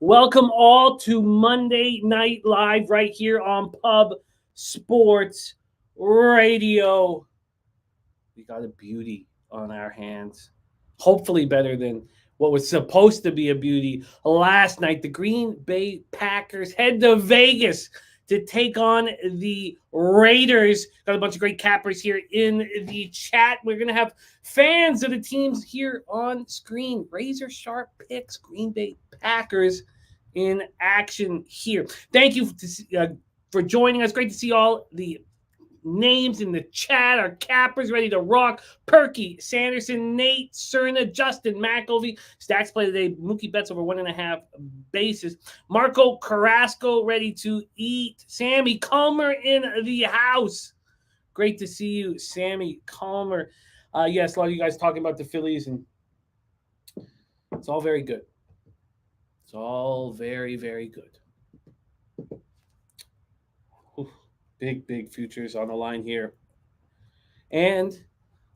Welcome all to Monday Night Live right here on Pub Sports Radio. We got a beauty on our hands. Hopefully better than what was supposed to be a beauty last night. The Green Bay Packers head to Vegas to take on the Raiders. Got a bunch of great cappers here in the chat. We're going to have fans of the teams here on screen. Razor sharp picks, Green Bay Packers in action here. Thank you for joining us. Great to see all the names in the chat. Our cappers ready to rock. Perky, Sanderson, Nate, Cerna, Justin, McElvey. Stacks play today. Mookie Betts over 1.5 bases. Marco Carrasco ready to eat. Sammy Calmer in the house. Great to see you, Sammy Calmer. Yes, a lot of you guys talking about the Phillies, and it's all very good. It's all very, very good. Big futures on the line here. And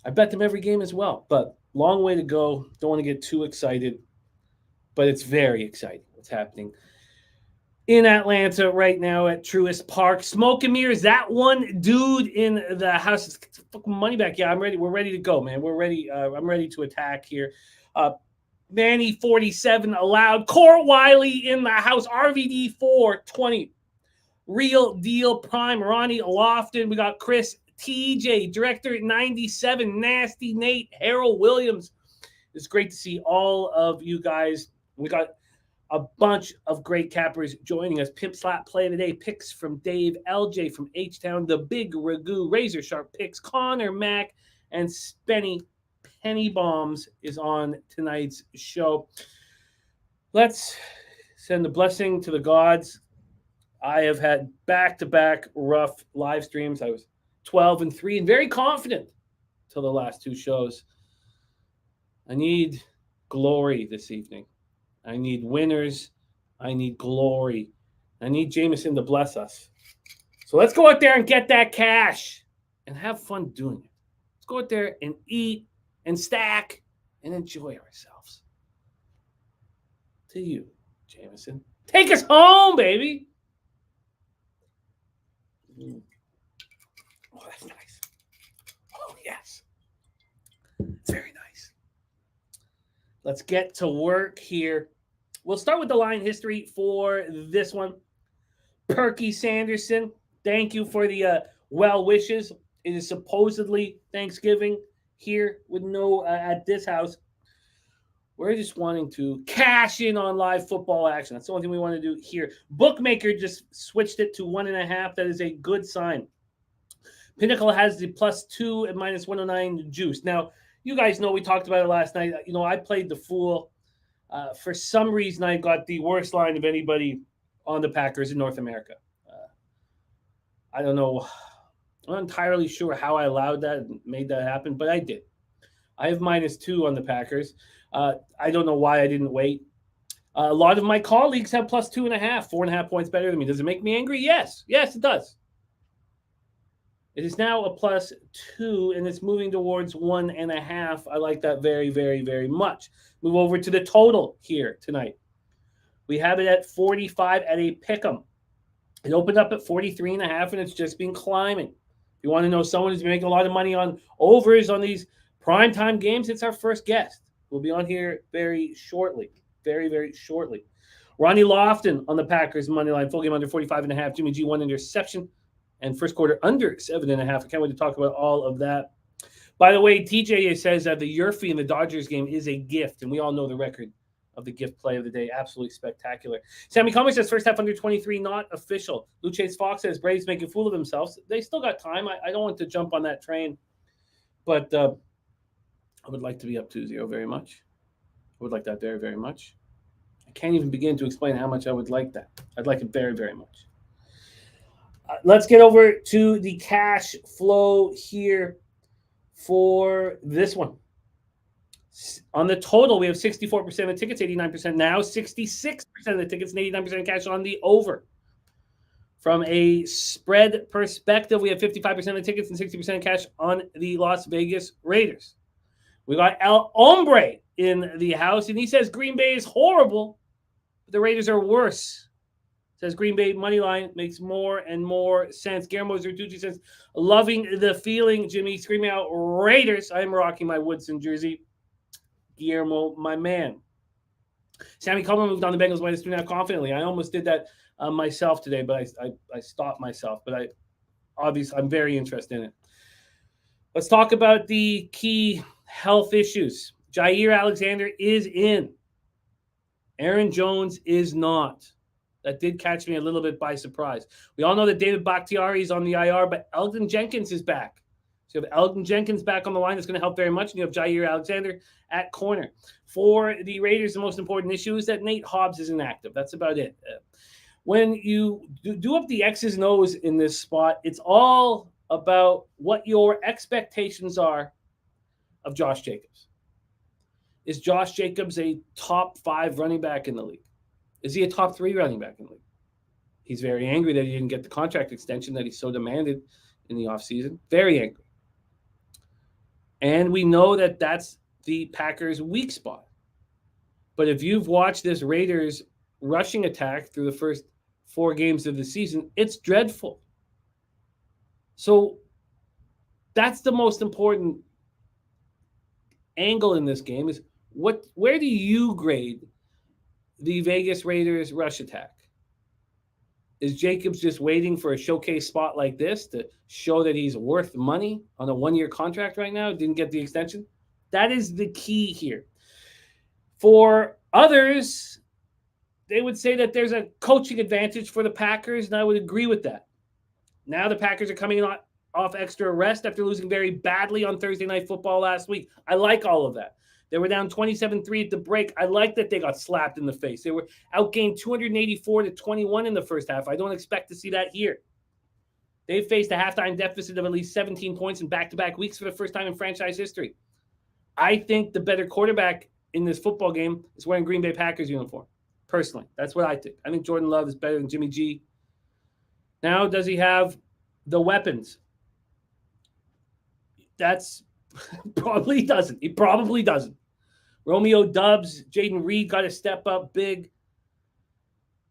I bet them every game as well. But long way to go. Don't want to get too excited. But it's very exciting what's happening in Atlanta right now at Truist Park. Smoke and Mirrors, that one dude in the house. It's fucking money back. Yeah, I'm ready. We're ready to go, man. We're ready. I'm ready to attack here. Manny 47 allowed. Court Wiley in the house. RVD 420. Real Deal Prime, Ronnie Lofton. We got Chris TJ, Director 97, Nasty Nate, Harold Williams. It's great to see all of you guys. We got a bunch of great cappers joining us. Pimp Slap Play today. Picks from Dave, LJ from H-Town, The Big Ragu, Razor Sharp Picks, Connor Mack, and Spenny Penny Bombs is on tonight's show. Let's send a blessing to the gods. I have had back-to-back rough live streams. I was 12-3 and very confident till the last two shows. I need glory this evening. I need winners. I need glory. I need Jameson to bless us. So let's go out there and get that cash and have fun doing it. Let's go out there and eat and stack and enjoy ourselves. To you, Jameson. Take us home, baby. Oh, that's nice. Oh, yes. It's very nice. Let's get to work here. We'll start with the line history for this one. Perky Sanderson, thank you for the well wishes. It is supposedly Thanksgiving here with no at this house. We're just wanting to cash in on live football action. That's the only thing we want to do here. Bookmaker just switched it to 1.5. That is a good sign. Pinnacle has the +2 and -109 juice. Now, you guys know we talked about it last night. You know, I played the fool. For some reason, I got the worst line of anybody on the Packers in North America. I don't know. I'm not entirely sure how I allowed that and made that happen, but I did. I have -2 on the Packers. I don't know why I didn't wait. A lot of my colleagues have +2.5, 4.5 points better than me. Does it make me angry? Yes. Yes, it does. It is now a +2, and it's moving towards 1.5. I like that very, very, very much. Move over to the total here tonight. We have it at 45 at a pick'em. It opened up at 43.5, and it's just been climbing. If you want to know someone who's been making a lot of money on overs on these primetime games, it's our first guest. We'll be on here very shortly. Very, very shortly. Ronnie Lofton on the Packers money line. Full game under 45.5. Jimmy G, 1 interception. And first quarter under 7.5. I can't wait to talk about all of that. By the way, TJ says that the Yurfie in the Dodgers game is a gift. And we all know the record of the gift play of the day. Absolutely spectacular. Sammy Comer says first half under 23, not official. Luchace Fox says Braves making a fool of themselves. They still got time. I don't want to jump on that train. But I would like to be up 2-0 very much. I would like that very, very much. I can't even begin to explain how much I would like that. I'd like it very, very much. Let's get over to the cash flow here for this one. On the total, we have 64% of the tickets, 89% now, 66% of the tickets, and 89% cash on the over. From a spread perspective, we have 55% of the tickets and 60% cash on the Las Vegas Raiders. We got El Hombre in the house, and he says Green Bay is horrible, but the Raiders are worse. Says Green Bay money line makes more and more sense. Guillermo Zertucci says, loving the feeling, Jimmy, screaming out Raiders. I'm rocking my Woodson jersey. Guillermo, my man. Sammy Coleman moved on the Bengals minus 2.5 confidently. I almost did that myself today, but I stopped myself. But I'm very interested in it. Let's talk about the key health issues. Jair Alexander is in. Aaron Jones is not. That did catch me a little bit by surprise. We all know that David Bakhtiari is on the IR, but Elgton Jenkins is back. So you have Elgton Jenkins back on the line. That's going to help very much. And you have Jair Alexander at corner. For the Raiders, the most important issue is that Nate Hobbs is inactive. That's about it. When you do up the X's and O's in this spot, it's all about what your expectations are of Josh Jacobs. Is Josh Jacobs a top 5 running back in the league? Is he a top 3 running back in the league? He's very angry that he didn't get the contract extension that he so demanded in the offseason. Very angry. And we know that that's the Packers' weak spot. But if you've watched this Raiders rushing attack through the first 4 games of the season, it's dreadful. So that's the most important angle in this game is where do you grade the Vegas Raiders rush attack? Is Jacobs just waiting for a showcase spot like this to show that he's worth money on a 1-year contract right now? Didn't get the extension? That is the key here. For others, they would say that there's a coaching advantage for the Packers, and I would agree with that. Now the Packers are coming off extra rest after losing very badly on Thursday Night Football last week. I like all of that. They were down 27-3 at the break. I like that they got slapped in the face. They were outgained 284-21 in the first half. I don't expect to see that here. They faced a halftime deficit of at least 17 points in back-to-back weeks for the first time in franchise history. I think the better quarterback in this football game is wearing Green Bay Packers uniform. Personally, that's what I think. I think Jordan Love is better than Jimmy G. Now, does he have the weapons? That's probably doesn't. He probably doesn't. Romeo Doubs, Jaden Reed got to step up big.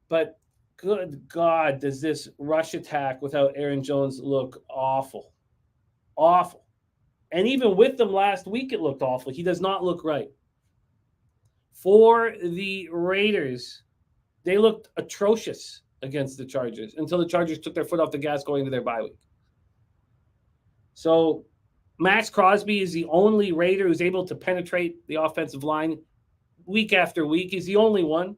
But good God, does this rush attack without Aaron Jones look awful? Awful. And even with them last week, it looked awful. He does not look right. For the Raiders, they looked atrocious against the Chargers until the Chargers took their foot off the gas going into their bye week. So Max Crosby is the only Raider who's able to penetrate the offensive line week after week. He's the only one.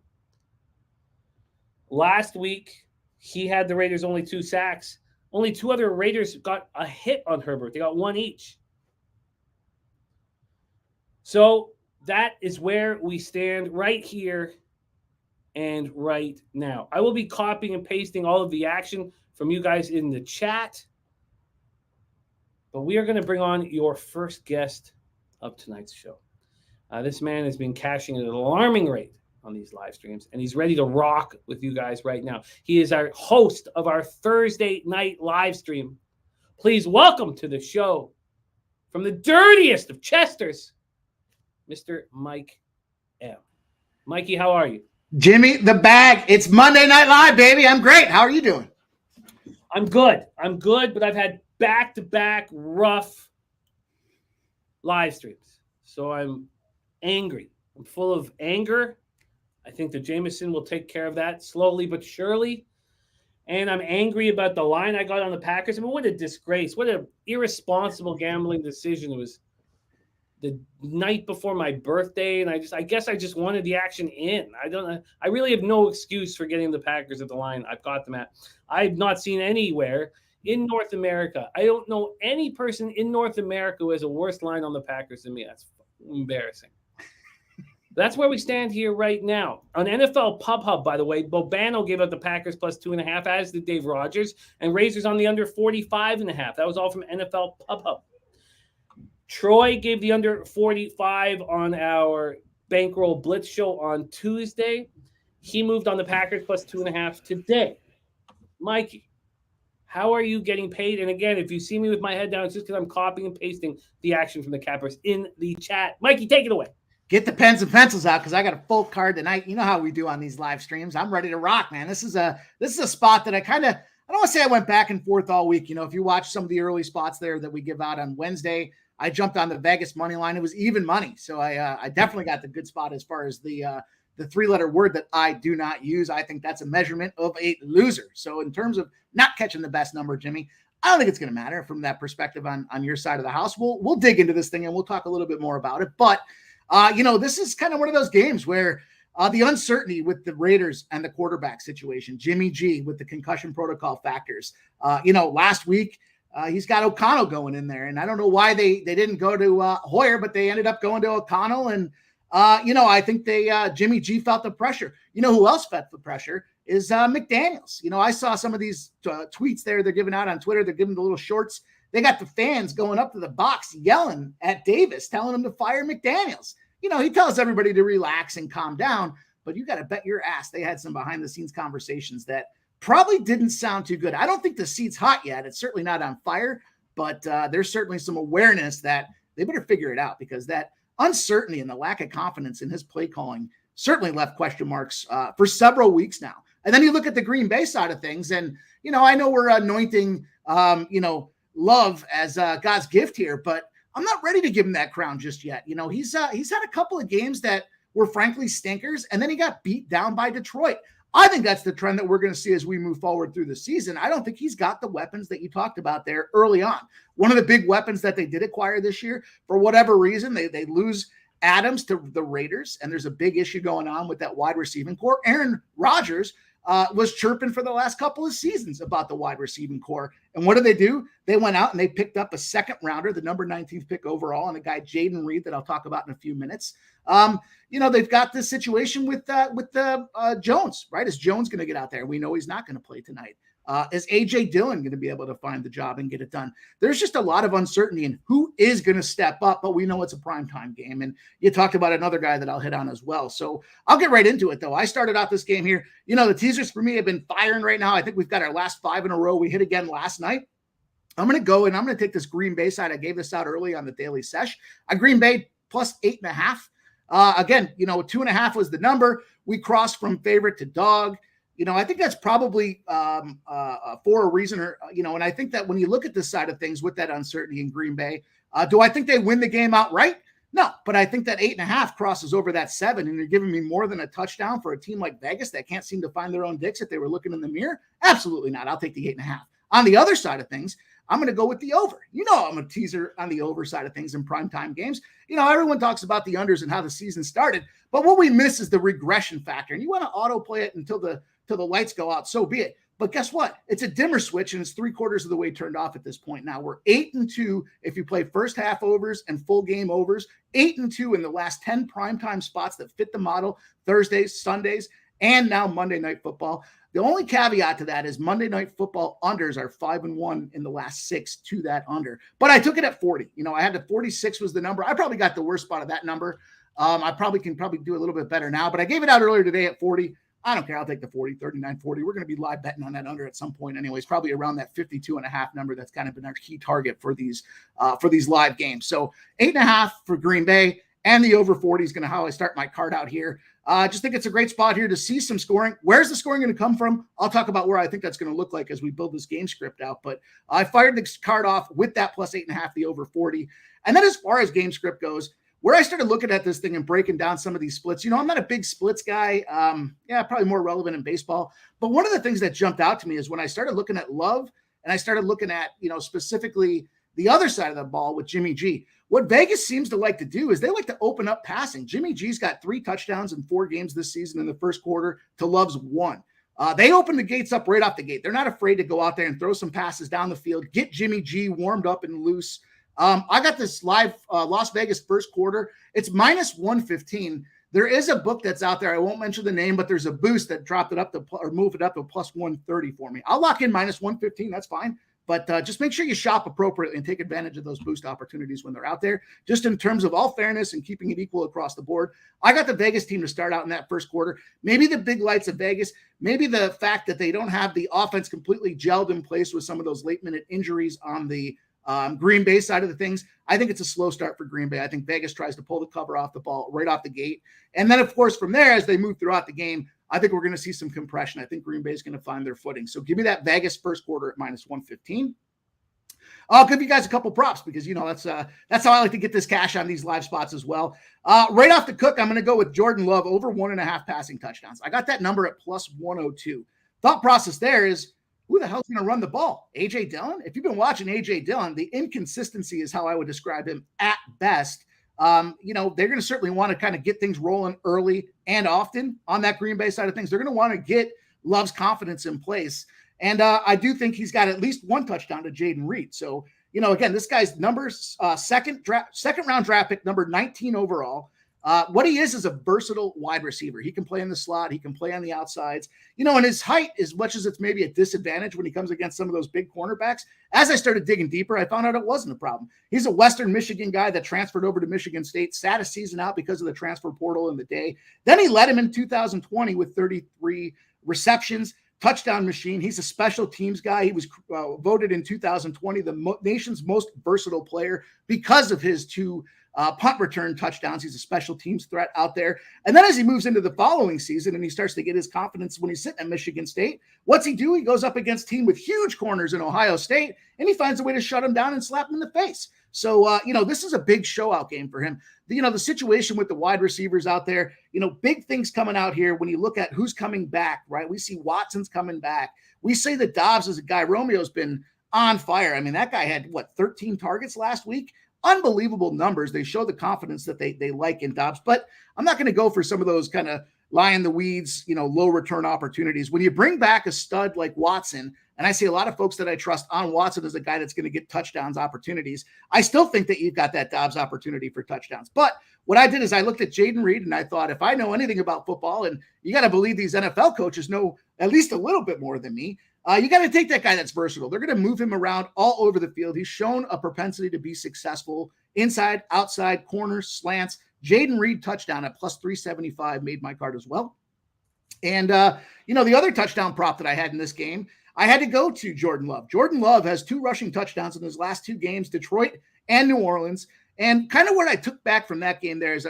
Last week, he had the Raiders only 2 sacks. Only 2 other Raiders got a hit on Herbert. They got 1 each. So that is where we stand right here and right now. I will be copying and pasting all of the action from you guys in the chat. But we are going to bring on your first guest of tonight's show. This man has been cashing at an alarming rate on these live streams, and he's ready to rock with you guys right now. He is our host of our Thursday night live stream. Please welcome to the show from the dirtiest of Chesters, Mr. Mike M. Mikey, how are you? Jimmy, the bag. It's Monday Night Live, baby. I'm great. How are you doing? I'm good, but I've had back-to-back rough live streams. So I'm angry. I'm full of anger. I think the Jameson will take care of that slowly but surely. And I'm angry about the line I got on the Packers. I mean, what a disgrace. What an irresponsible gambling decision. It was the night before my birthday, and I guess I just wanted the action in. I really have no excuse for getting the Packers at the line I've got them at. I've not seen anywhere in North America. I don't know any person in North America who has a worse line on the Packers than me. That's embarrassing. That's where we stand here right now. On NFL Pub Hub, by the way, Bobano gave out the Packers plus 2.5, as did Dave Rogers, and Razors on the under 45.5. That was all from NFL Pub Hub. Troy gave the under 45 on our Bankroll Blitz show on Tuesday. He moved on the Packers plus 2.5 today. Mikey, how are you getting paid? And again, if you see me with my head down, it's just because I'm copying and pasting the action from the Cappers in the chat. Mikey, take it away. Get the pens and pencils out because I got a full card tonight. You know how we do on these live streams. I'm ready to rock, man. This is a spot that I don't want to say I went back and forth all week. You know, if you watch some of the early spots there that we give out on Wednesday, I jumped on the Vegas money line. It was even money. So I definitely got the good spot as far as the 3-letter word that I do not use. I think that's a measurement of a loser. So in terms of not catching the best number, Jimmy, I don't think it's going to matter from that perspective on your side of the house. We'll dig into this thing and we'll talk a little bit more about it. But this is kind of one of those games where the uncertainty with the Raiders and the quarterback situation, Jimmy G with the concussion protocol factors. Last week he's got O'Connell going in there, and I don't know why they didn't go to Hoyer, but they ended up going to O'Connell. And I think Jimmy G felt the pressure. You know who else felt the pressure is McDaniels. I saw some of these tweets there they're giving out on Twitter. They're giving the little shorts. They got the fans going up to the box yelling at Davis, telling him to fire McDaniels. He tells everybody to relax and calm down, but you got to bet your ass they had some behind the scenes conversations that probably didn't sound too good. I don't think the seat's hot yet. It's certainly not on fire, but there's certainly some awareness that they better figure it out because that uncertainty and the lack of confidence in his play calling certainly left question marks for several weeks now. And then you look at the Green Bay side of things, and, I know we're anointing, Love as God's gift here, but I'm not ready to give him that crown just yet. He's had a couple of games that were frankly stinkers, and then he got beat down by Detroit. I think that's the trend that we're going to see as we move forward through the season. I don't think he's got the weapons that you talked about there early on. One of the big weapons that they did acquire this year, for whatever reason, they lose Adams to the Raiders, and there's a big issue going on with that wide receiving core. Aaron Rodgers was chirping for the last couple of seasons about the wide receiving core. And what did they do? They went out and they picked up a second rounder, the number 19th pick overall, and a guy, Jaden Reed, that I'll talk about in a few minutes. They've got this situation with Jones, right? Is Jones going to get out there? We know he's not going to play tonight. Is A.J. Dillon going to be able to find the job and get it done? There's just a lot of uncertainty in who is going to step up, but we know it's a primetime game. And you talked about another guy that I'll hit on as well. So I'll get right into it, though. I started out this game here. The teasers for me have been firing right now. I think we've got our last 5 in a row. We hit again last night. I'm going to go and I'm going to take this Green Bay side. I gave this out early on the Daily Sesh. Green Bay plus 8.5. Again, 2.5 was the number. We crossed from favorite to dog. I think that's probably for a reason, and I think that when you look at this side of things with that uncertainty in Green Bay, do I think they win the game outright? No, but I think that 8.5 crosses over that 7, and you're giving me more than a touchdown for a team like Vegas that can't seem to find their own dicks if they were looking in the mirror. Absolutely not. I'll take the 8.5. On the other side of things, I'm going to go with the over. I'm a teaser on the over side of things in primetime games. Everyone talks about the unders and how the season started, but what we miss is the regression factor. And you want to autoplay it until the lights go out, so be it. But guess what? It's a dimmer switch, and it's 3/4 of the way turned off at this point. Now we're 8-2 if you play first half overs and full game overs. 8-2 in the last 10 primetime spots that fit the model: Thursdays, Sundays, and now Monday Night Football. The only caveat to that is Monday Night Football unders are 5-1 in the last 6 to that under. But I took it at 40. I had the 46 was the number. I probably got the worst spot of that number. I can do a little bit better now, but I gave it out earlier today at 40. I don't care. I'll take the 40, 39, 40. We're going to be live betting on that under at some point anyways, probably around that 52.5 number. That's kind of been our key target for these live games. So 8.5 for Green Bay, and the over 40 is going to how I start my card out here. I just think it's a great spot here to see some scoring. Where's the scoring going to come from? I'll talk about where I think that's going to look like as we build this game script out. But I fired the card off with that plus 8.5, the over 40. And then as far as game script goes, where I started looking at this thing and breaking down some of these splits, I'm not a big splits guy. Probably more relevant in baseball. But one of the things that jumped out to me is when I started looking at Love and I started looking at, specifically the other side of the ball with Jimmy G. What Vegas seems to like to do is they like to open up passing. Jimmy G's got 3 touchdowns in 4 games this season in the first quarter to Love's 1. They open the gates up right off the gate. They're not afraid to go out there and throw some passes down the field, get Jimmy G warmed up and loose. I got this live Las Vegas first quarter. It's minus 115. There is a book that's out there. I won't mention the name, but there's a boost that dropped it up to or moved it up to plus 130 for me. I'll lock in minus 115. That's fine. But just make sure you shop appropriately and take advantage of those boost opportunities when they're out there, just in terms of all fairness and keeping it equal across the board. I got the Vegas team to start out in that first quarter. Maybe the big lights of Vegas, maybe the fact that they don't have the offense completely gelled in place with some of those late-minute injuries on the Green Bay side of the things, I think it's a slow start for Green Bay. I think Vegas tries to pull the cover off the ball right off the gate. And then, of course, from there, as they move throughout the game, I think we're going to see some compression. I think Green Bay is going to find their footing. So give me that Vegas first quarter at -115. I'll give you guys a couple props because, that's how I like to get this cash on these live spots as well. Right off the cook, I'm going to go with Jordan Love over 1.5 passing touchdowns. I got that number at +102. Thought process there is, who the hell's going to run the ball? A.J. Dillon? If you've been watching A.J. Dillon, the inconsistency is how I would describe him at best. They're going to certainly want to kind of get things rolling early and often on that Green Bay side of things. They're going to want to get Love's confidence in place. And I do think he's got at least one touchdown to Jaden Reed. So, again, this guy's numbers, second round draft pick, number 19 overall. What he is a versatile wide receiver. He can play in the slot. He can play on the outsides. And his height, as much as it's maybe a disadvantage when he comes against some of those big cornerbacks, as I started digging deeper, I found out it wasn't a problem. He's a Western Michigan guy that transferred over to Michigan State, sat a season out because of the transfer portal in the day. Then he led him in 2020 with 33 receptions. Touchdown machine. He's a special teams guy. He was voted in 2020 the nation's most versatile player because of his 2 punt return touchdowns. He's a special teams threat out there. And then as he moves into the following season and he starts to get his confidence when he's sitting at Michigan State, what's he do? He goes up against a team with huge corners in Ohio State, and he finds a way to shut him down and slap him in the face. So, this is a big show-out game for him. The situation with the wide receivers out there, big things coming out here when you look at who's coming back, right? We see Watson's coming back. We say that Dobbs is a guy. Romeo's been on fire. I mean, that guy had, 13 targets last week? Unbelievable numbers. They show the confidence that they like in Dobbs. But I'm not going to go for some of those kind of lie in the weeds, low return opportunities. When you bring back a stud like Watson, and I see a lot of folks that I trust on Watson as a guy that's going to get touchdowns opportunities, I still think that you've got that Dobbs opportunity for touchdowns. But what I did is I looked at Jaden Reed and I thought, if I know anything about football, and you got to believe these NFL coaches know at least a little bit more than me, you got to take that guy that's versatile. They're going to move him around all over the field. He's shown a propensity to be successful inside, outside, corners, slants. Jaden Reed touchdown at +375 made my card as well. And, the other touchdown prop that I had in this game, I had to go to Jordan Love. Jordan Love has 2 rushing touchdowns in his last 2 games, Detroit and New Orleans. And kind of what I took back from that game there is,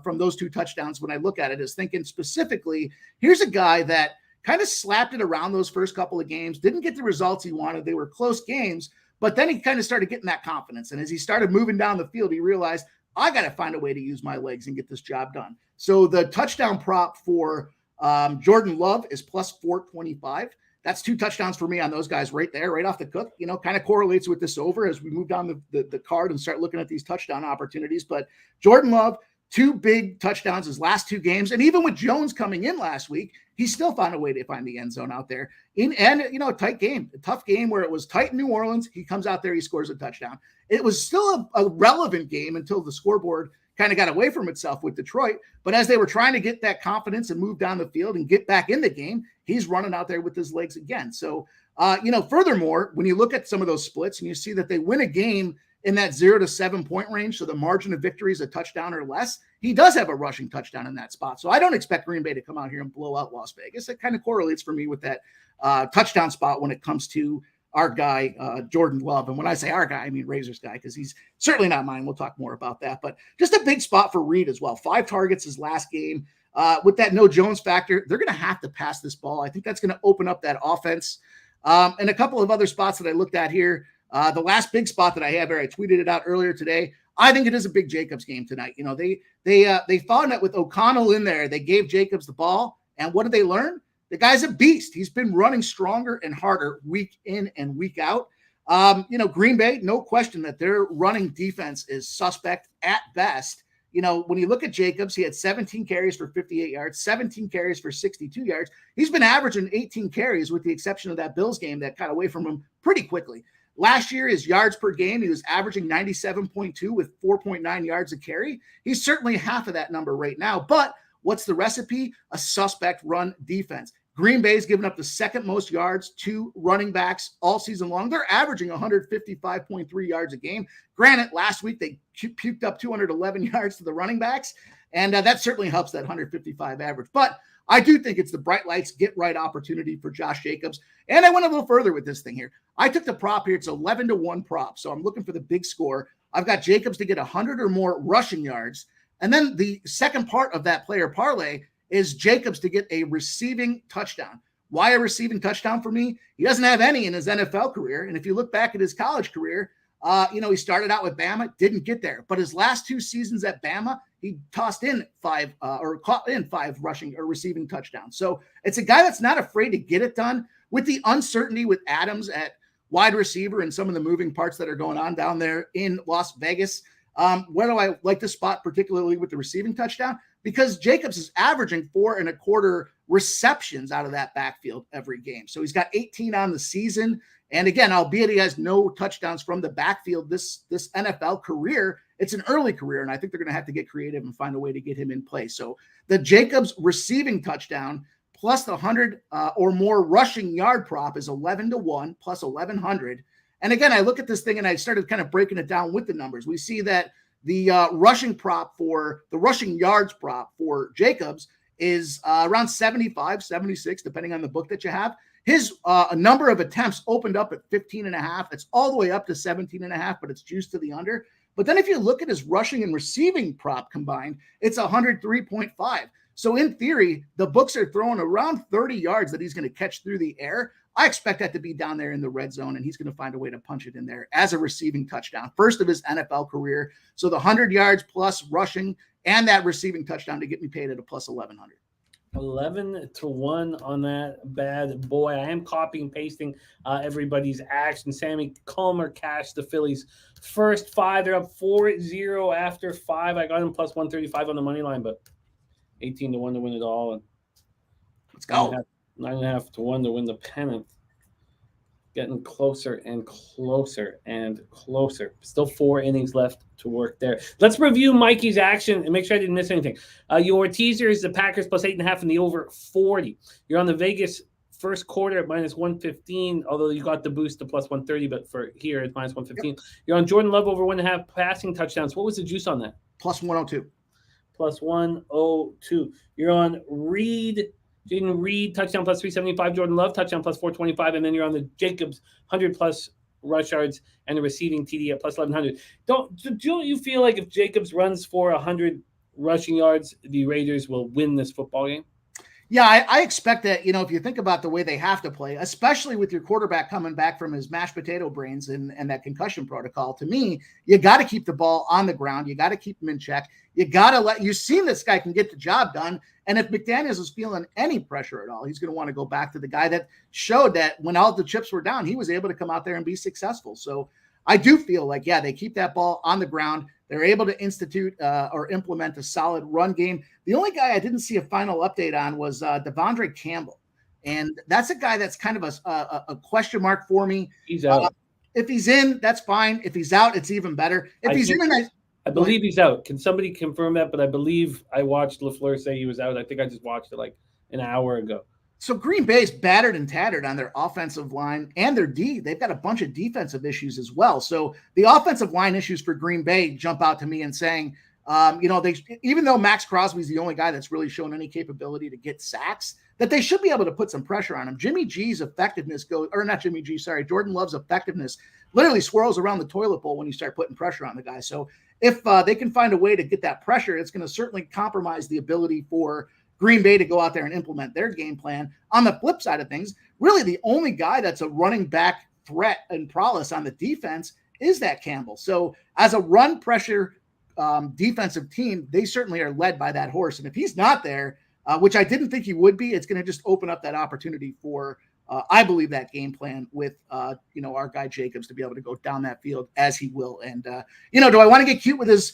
from those 2 touchdowns when I look at it, is thinking specifically, here's a guy that kind of slapped it around those first couple of games, didn't get the results he wanted. They were close games, but then he kind of started getting that confidence. And as he started moving down the field, he realized, I got to find a way to use my legs and get this job done. So the touchdown prop for Jordan Love is +425. That's 2 touchdowns for me on those guys right there, right off the cook. Kind of correlates with this over as we move down the card and start looking at these touchdown opportunities. But Jordan Love, 2 big touchdowns his last 2 games. And even with Jones coming in last week, he still found a way to find the end zone out there. A tight game, a tough game where it was tight in New Orleans. He comes out there, he scores a touchdown. It was still a relevant game until the scoreboard kind of got away from itself with Detroit. But as they were trying to get that confidence and move down the field and get back in the game, he's running out there with his legs again. So, furthermore, when you look at some of those splits and you see that they win a game in that 0 to 7 point range, so the margin of victory is a touchdown or less, he does have a rushing touchdown in that spot. So I don't expect Green Bay to come out here and blow out Las Vegas. It kind of correlates for me with that touchdown spot when it comes to our guy, Jordan Love. And when I say our guy, I mean Razor's guy, because he's certainly not mine. We'll talk more about that. But just a big spot for Reed as well. 5 targets his last game. With that no Jones factor, they're going to have to pass this ball. I think that's going to open up that offense. And a couple of other spots that I looked at here. The last big spot that I have here, I tweeted it out earlier today. I think it is a big Jacobs game tonight. They found that with O'Connell in there, they gave Jacobs the ball. And what did they learn? The guy's a beast. He's been running stronger and harder week in and week out. Green Bay, no question that their running defense is suspect at best. When you look at Jacobs, he had 17 carries for 58 yards, 17 carries for 62 yards. He's been averaging 18 carries with the exception of that Bills game that got away from him pretty quickly. Last year, his yards per game, he was averaging 97.2 with 4.9 yards a carry. He's certainly half of that number right now. But what's the recipe? A suspect run defense. Green Bay's given up the second most yards to running backs all season long. They're averaging 155.3 yards a game. Granted, last week they puked up 211 yards to the running backs, and that certainly helps that 155 average. But I do think it's the bright lights, get right opportunity for Josh Jacobs. And I went a little further with this thing here. I took the prop here. It's 11-1 prop. So I'm looking for the big score. I've got Jacobs to get 100 or more rushing yards. And then the second part of that player parlay is Jacobs to get a receiving touchdown. Why a receiving touchdown for me? He doesn't have any in his NFL career. And if you look back at his college career, he started out with Bama, didn't get there. But his last 2 seasons at Bama, he tossed in 5 or caught in 5 rushing or receiving touchdowns. So it's a guy that's not afraid to get it done. With the uncertainty with Adams at wide receiver and some of the moving parts that are going on down there in Las Vegas, where do I like this spot, particularly with the receiving touchdown? Because Jacobs is averaging 4.25 receptions out of that backfield every game. So he's got 18 on the season. And again, albeit he has no touchdowns from the backfield this NFL career, it's an early career, and I think they're going to have to get creative and find a way to get him in play. So the Jacobs receiving touchdown plus the 100 or more rushing yard prop is 11-1 plus 1,100. And again, I look at this thing and I started kind of breaking it down with the numbers. We see that the rushing yards prop for Jacobs is around 75, 76, depending on the book that you have. His number of attempts opened up at 15.5. It's all the way up to 17.5, but it's juiced to the under. But then if you look at his rushing and receiving prop combined, it's 103.5. So in theory, the books are throwing around 30 yards that he's going to catch through the air. I expect that to be down there in the red zone, and he's going to find a way to punch it in there as a receiving touchdown. First of his NFL career. So the 100 yards plus rushing and that receiving touchdown to get me paid at a plus 1,100. 11-1 on that bad boy. I am copying and pasting everybody's action. Sammy Calmer cashed the Phillies first 5. They're up 4-0 after 5. I got him plus 135 on the money line, but 18-1 to win it all. And let's go. 9.5-1 to win the pennant. Getting closer and closer and closer. Still 4 innings left to work there. Let's review Mikey's action and make sure I didn't miss anything. Your teaser is the Packers plus 8.5 and the over 40. You're on the Vegas first quarter at minus 115, although you got the boost to plus 130, but for here it's minus 115. Yep. You're on Jordan Love over 1.5 passing touchdowns. What was the juice on that? Plus 102. Plus 102. You're on Jaden Reed, touchdown plus 375. Jordan Love, touchdown plus 425. And then you're on the Jacobs, 100-plus rush yards and the receiving TD at plus 1,100. Don't you feel like if Jacobs runs for 100 rushing yards, the Raiders will win this football game? Yeah, I expect that, if you think about the way they have to play, especially with your quarterback coming back from his mashed potato brains and that concussion protocol, to me, you got to keep the ball on the ground. You got to keep him in check. You got to you've seen this guy can get the job done. And if McDaniels is feeling any pressure at all, he's going to want to go back to the guy that showed that when all the chips were down, he was able to come out there and be successful. So I do feel like, they keep that ball on the ground. They're able to institute or implement a solid run game. The only guy I didn't see a final update on was Devondre Campbell. And that's a guy that's kind of a question mark for me. He's out. If he's in, that's fine. If he's out, it's even better. If he's in, I believe he's out. Can somebody confirm that? But I believe I watched LaFleur say he was out. I think I just watched it like an hour ago. So Green Bay's battered and tattered on their offensive line and their D. They've got a bunch of defensive issues as well. So the offensive line issues for Green Bay jump out to me and saying, even though Max Crosby's the only guy that's really shown any capability to get sacks, that they should be able to put some pressure on him. Jordan Love's effectiveness literally swirls around the toilet bowl when you start putting pressure on the guy. So if they can find a way to get that pressure, it's going to certainly compromise the ability for Green Bay to go out there and implement their game plan. On the flip side of things, really the only guy that's a running back threat and prowess on the defense is that Campbell. So as a run pressure defensive team, they certainly are led by that horse. And if he's not there, which I didn't think he would be, it's going to just open up that opportunity for, I believe, that game plan with, our guy Jacobs to be able to go down that field as he will. And, do I want to get cute with his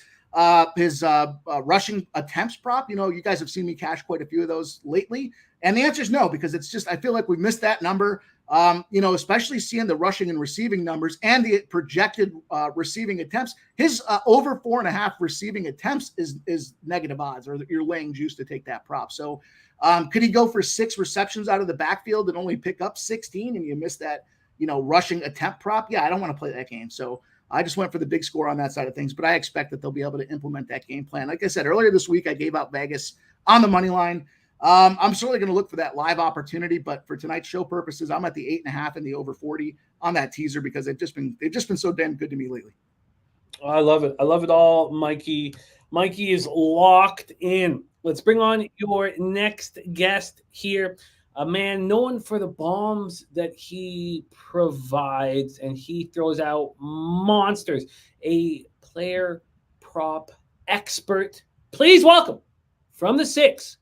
rushing attempts prop? You guys have seen me cash quite a few of those lately. And the answer is no, because it's just, I feel like we missed that number, especially seeing the rushing and receiving numbers and the projected receiving attempts. His over 4.5 receiving attempts is negative odds, or you're laying juice to take that prop. So could he go for 6 receptions out of the backfield and only pick up 16 and you miss that, rushing attempt prop? Yeah, I don't want to play that game. So I just went for the big score on that side of things, but I expect that they'll be able to implement that game plan. Like I said, earlier this week, I gave out Vegas on the money line. I'm certainly going to look for that live opportunity, but for tonight's show purposes, I'm at the 8.5 and the over 40 on that teaser because they've just been so damn good to me lately. I love it. I love it all, Mikey. Mikey is locked in. Let's bring on your next guest here. A man known for the bombs that he provides, and he throws out monsters. A player prop expert. Please welcome from the 6,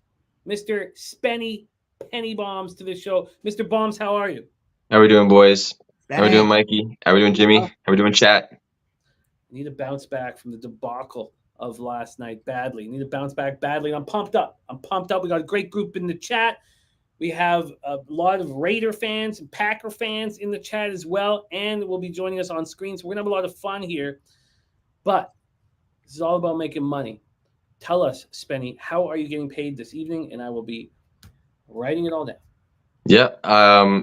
Mr. Spenny Penny Bombs to the show. Mr. Bombs, how are you? How we doing, boys? Spenny. How we doing, Mikey? How we doing, Jimmy? How we doing, chat? Need to bounce back from the debacle of last night badly. Need to bounce back badly. And I'm pumped up. We got a great group in the chat. We have a lot of Raider fans and Packer fans in the chat as well, and will be joining us on screen. So we're going to have a lot of fun here. But this is all about making money. Tell us, Spenny, how are you getting paid this evening? And I will be writing it all down. Yeah,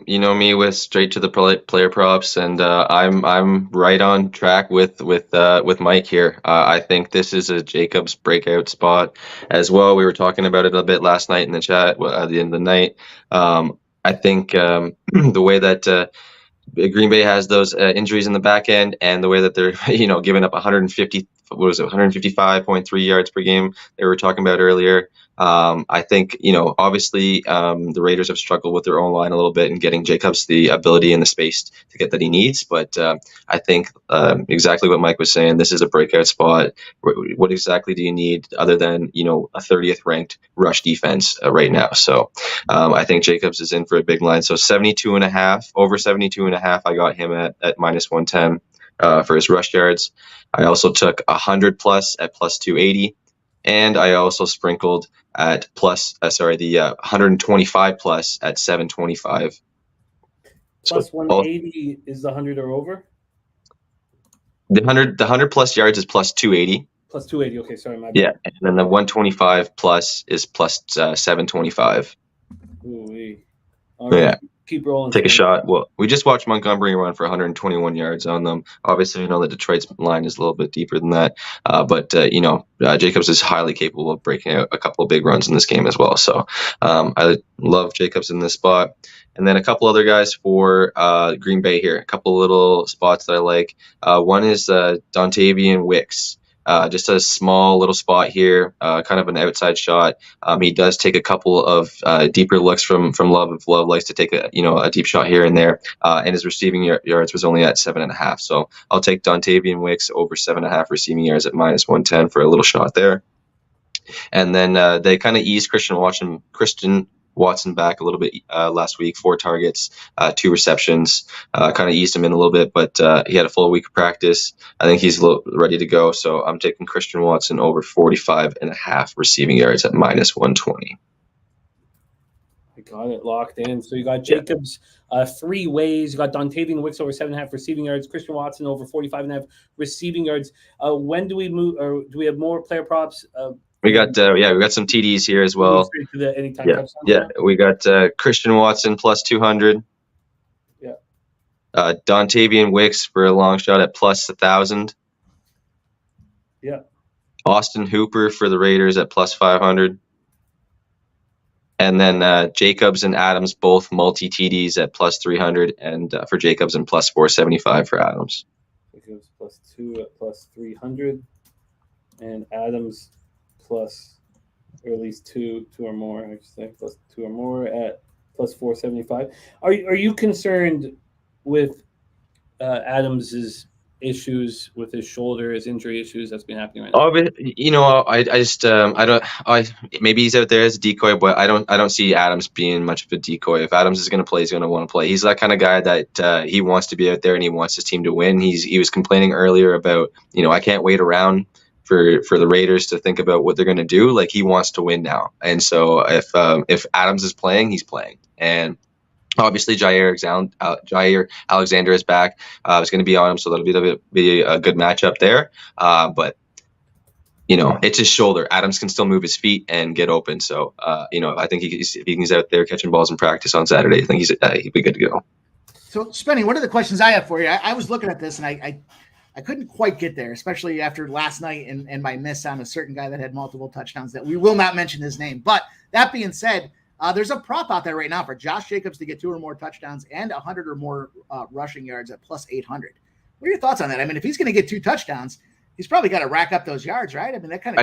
you know me with straight to the player props, and I'm right on track with Mike here. I think this is a Jacobs breakout spot as well. We were talking about it a bit last night in the chat at the end of the night. I think the way that Green Bay has those injuries in the back end, and the way that they're giving up 155.3 yards per game they were talking about earlier. I think, obviously the Raiders have struggled with their own line a little bit and getting Jacobs the ability and the space to get that he needs. But I think exactly what Mike was saying, this is a breakout spot. What exactly do you need other than, a 30th ranked rush defense right now? So I think Jacobs is in for a big line. So 72.5, over 72.5, I got him at minus 110 for his rush yards. I also took 100 plus at plus 280. And I also sprinkled at the 125 plus at 725. Plus 180 is the 100 or over? The 100 plus yards is plus 280. Plus 280. Okay, sorry, my bad. Yeah, and then the 125 plus is plus 725. Ooh-wee. All right. Yeah. Keep rolling. Take a shot. Well, we just watched Montgomery run for 121 yards on them. Obviously, we know that Detroit's line is a little bit deeper than that. But Jacobs is highly capable of breaking out a couple of big runs in this game as well. So I love Jacobs in this spot. And then a couple other guys for Green Bay here. A couple little spots that I like. One is Dontavian Wicks. Just a small little spot here, kind of an outside shot. He does take a couple of deeper looks from Love. If Love likes to take a deep shot here and there, and his receiving yards was only at 7.5. So I'll take Dontavian Wicks over 7.5 receiving yards at minus 110 for a little shot there. And then they kind of eased Christian Watson back a little bit last week. 4 targets, 2 receptions, kind of eased him in a little bit, but he had a full week of practice. I think he's ready to go. So I'm taking Christian Watson over 45.5 receiving yards at minus 120. I got it locked in. So you got Jacobs 3 ways. You got Dontavian Wicks over 7.5 receiving yards. Christian Watson over 45.5 receiving yards. When do we move, or do we have more player props? We got some TDs here as well. We got Christian Watson plus 200. Yeah. Dontavian Wicks for a long shot at plus 1,000. Yeah. Austin Hooper for the Raiders at plus 500. And then Jacobs and Adams both multi TDs at plus 300, and for Jacobs and plus 475 for Adams. Jacobs plus 2 at plus 300, and Adams plus, or at least two or more, I should say, plus 2 or more at plus 475. Are you concerned with Adams's issues with his shoulder, his injury issues that's been happening right now? Maybe he's out there as a decoy, but I don't see Adams being much of a decoy. If Adams is going to play, he's going to want to play. He's that kind of guy that he wants to be out there and he wants his team to win. He was complaining earlier about, I can't wait around for the Raiders to think about what they're going to do. Like, he wants to win now. And so if Adams is playing, he's playing. And obviously Jair Alexander is back. I was going to be on him, so that'll be a good matchup there. But it's his shoulder. Adams can still move his feet and get open. So I think if he's out there catching balls in practice on Saturday, I think he'd be good to go. So, Spenny, one of the questions I have for you, I was looking at this and I couldn't quite get there, especially after last night and my miss on a certain guy that had multiple touchdowns that we will not mention his name. But That being said, there's a prop out there right now for Josh Jacobs to get 2 or more touchdowns and 100 or more rushing yards at plus 800. What are your thoughts on that? I mean, if he's going to get 2 touchdowns, he's probably got to rack up those yards, right? I mean, that kind of.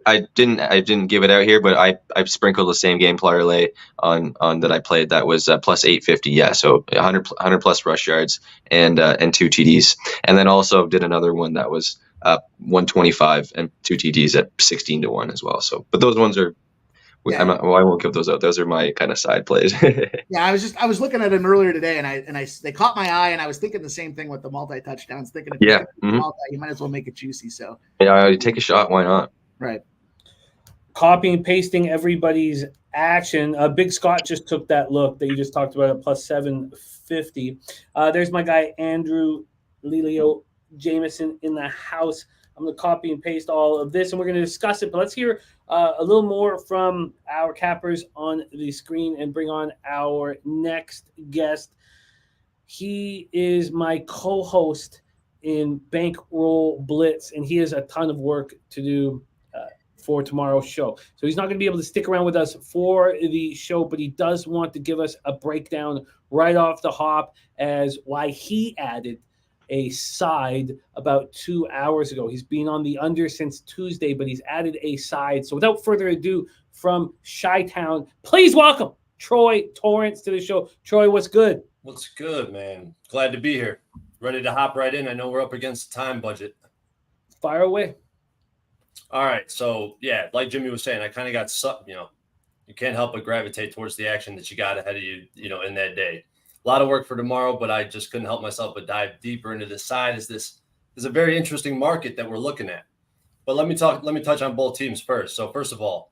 I didn't give it out here, but I sprinkled the same game parlay on that I played. That was plus 850. Yeah, so 100 plus rush yards and 2 TDs, and then also did another one that was 125 and 2 TDs at 16 to 1 as well. So, but those ones are. Yeah. I won't give those out. Those are my kind of side plays. Yeah, I was looking at them earlier today, and they caught my eye, and I was thinking the same thing with the multi touchdowns. Thinking, if you might as well make it juicy. So yeah, take a shot. Why not? Right. Copying and pasting everybody's action. Big Scott just took that look that you just talked about at plus 750. There's my guy Andrew Lelio Jameson in the house. I'm going to copy and paste all of this, and we're going to discuss it. But let's hear a little more from our cappers on the screen and bring on our next guest. He is my co-host in Bankroll Blitz, and he has a ton of work to do for tomorrow's show. So he's not going to be able to stick around with us for the show, but he does want to give us a breakdown right off the hop as why he added a side about 2 hours ago. He's been on the under since Tuesday, but he's added a side. So without further ado, from Chi-Town, please welcome Troy Torrance to the show. Troy, what's good? What's good, man? Glad to be here. Ready to hop right in. I know we're up against the time budget. Fire away. All right. So, yeah, like Jimmy was saying, I kind of got you can't help but gravitate towards the action that you got ahead of you, in that day. A lot of work for tomorrow, but I just couldn't help myself but dive deeper into this side. This is a very interesting market that we're looking at. But let me touch on both teams first. So first of all,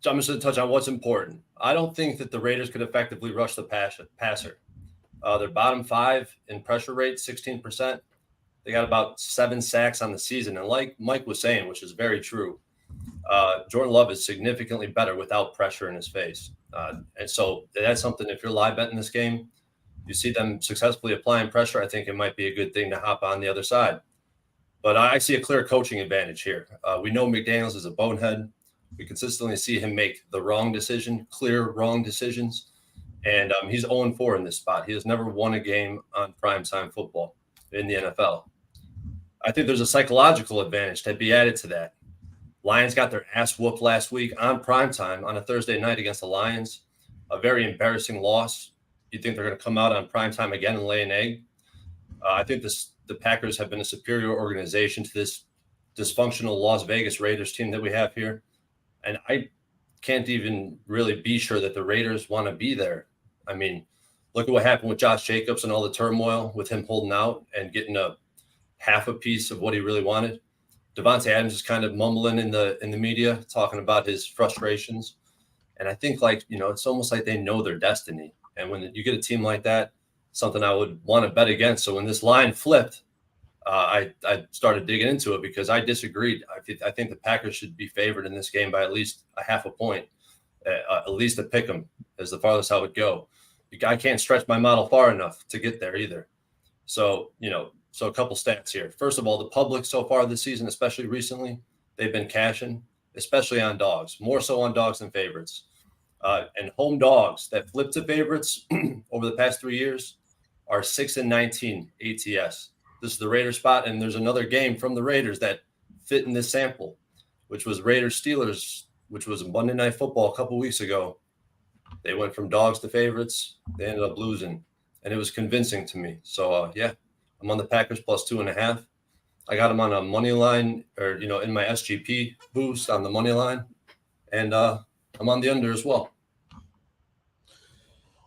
I'm just going to touch on what's important. I don't think that the Raiders could effectively rush the passer. They're bottom 5 in pressure rate, 16%. They got about 7 sacks on the season. And like Mike was saying, which is very true, Jordan Love is significantly better without pressure in his face. And so that's something, if you're live betting this game, you see them successfully applying pressure, I think it might be a good thing to hop on the other side. But I see a clear coaching advantage here. We know McDaniels is a bonehead. We consistently see him make the wrong decision, clear wrong decisions. And he's 0-4 in this spot. He has never won a game on primetime football in the NFL. I think there's a psychological advantage to be added to that. Lions got their ass whooped last week on primetime on a Thursday night against the Lions. A very embarrassing loss. You think they're going to come out on primetime again and lay an egg? I think the Packers have been a superior organization to this dysfunctional Las Vegas Raiders team that we have here. And I can't even really be sure that the Raiders want to be there. I mean, look at what happened with Josh Jacobs and all the turmoil with him holding out and getting a half a piece of what he really wanted. Devontae Adams is kind of mumbling in the media, talking about his frustrations. And I think, it's almost like they know their destiny. And when you get a team like that, something I would want to bet against. So when this line flipped, I started digging into it because I disagreed. I think the Packers should be favored in this game by at least a half a point, at least a pick 'em is the farthest I would go. I can't stretch my model far enough to get there either. So, so a couple stats here. First of all, the public so far this season, especially recently, they've been cashing, especially on dogs, more so on dogs than favorites. And home dogs that flip to favorites over the past 3 years are 6-19 ATS. This is the Raiders spot, and there's another game from the Raiders that fit in this sample, which was Raiders-Steelers, which was Monday Night Football a couple weeks ago. They went from dogs to favorites. They ended up losing, and it was convincing to me. So, I'm on the Packers plus 2.5. I got them on a money line or, in my SGP boost on the money line, and I'm on the under as well.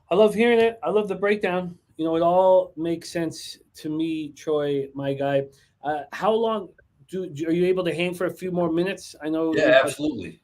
I love hearing it. I love the breakdown. It all makes sense to me, Troy, my guy. How long are you able to hang for a few more minutes? I know. Yeah, absolutely.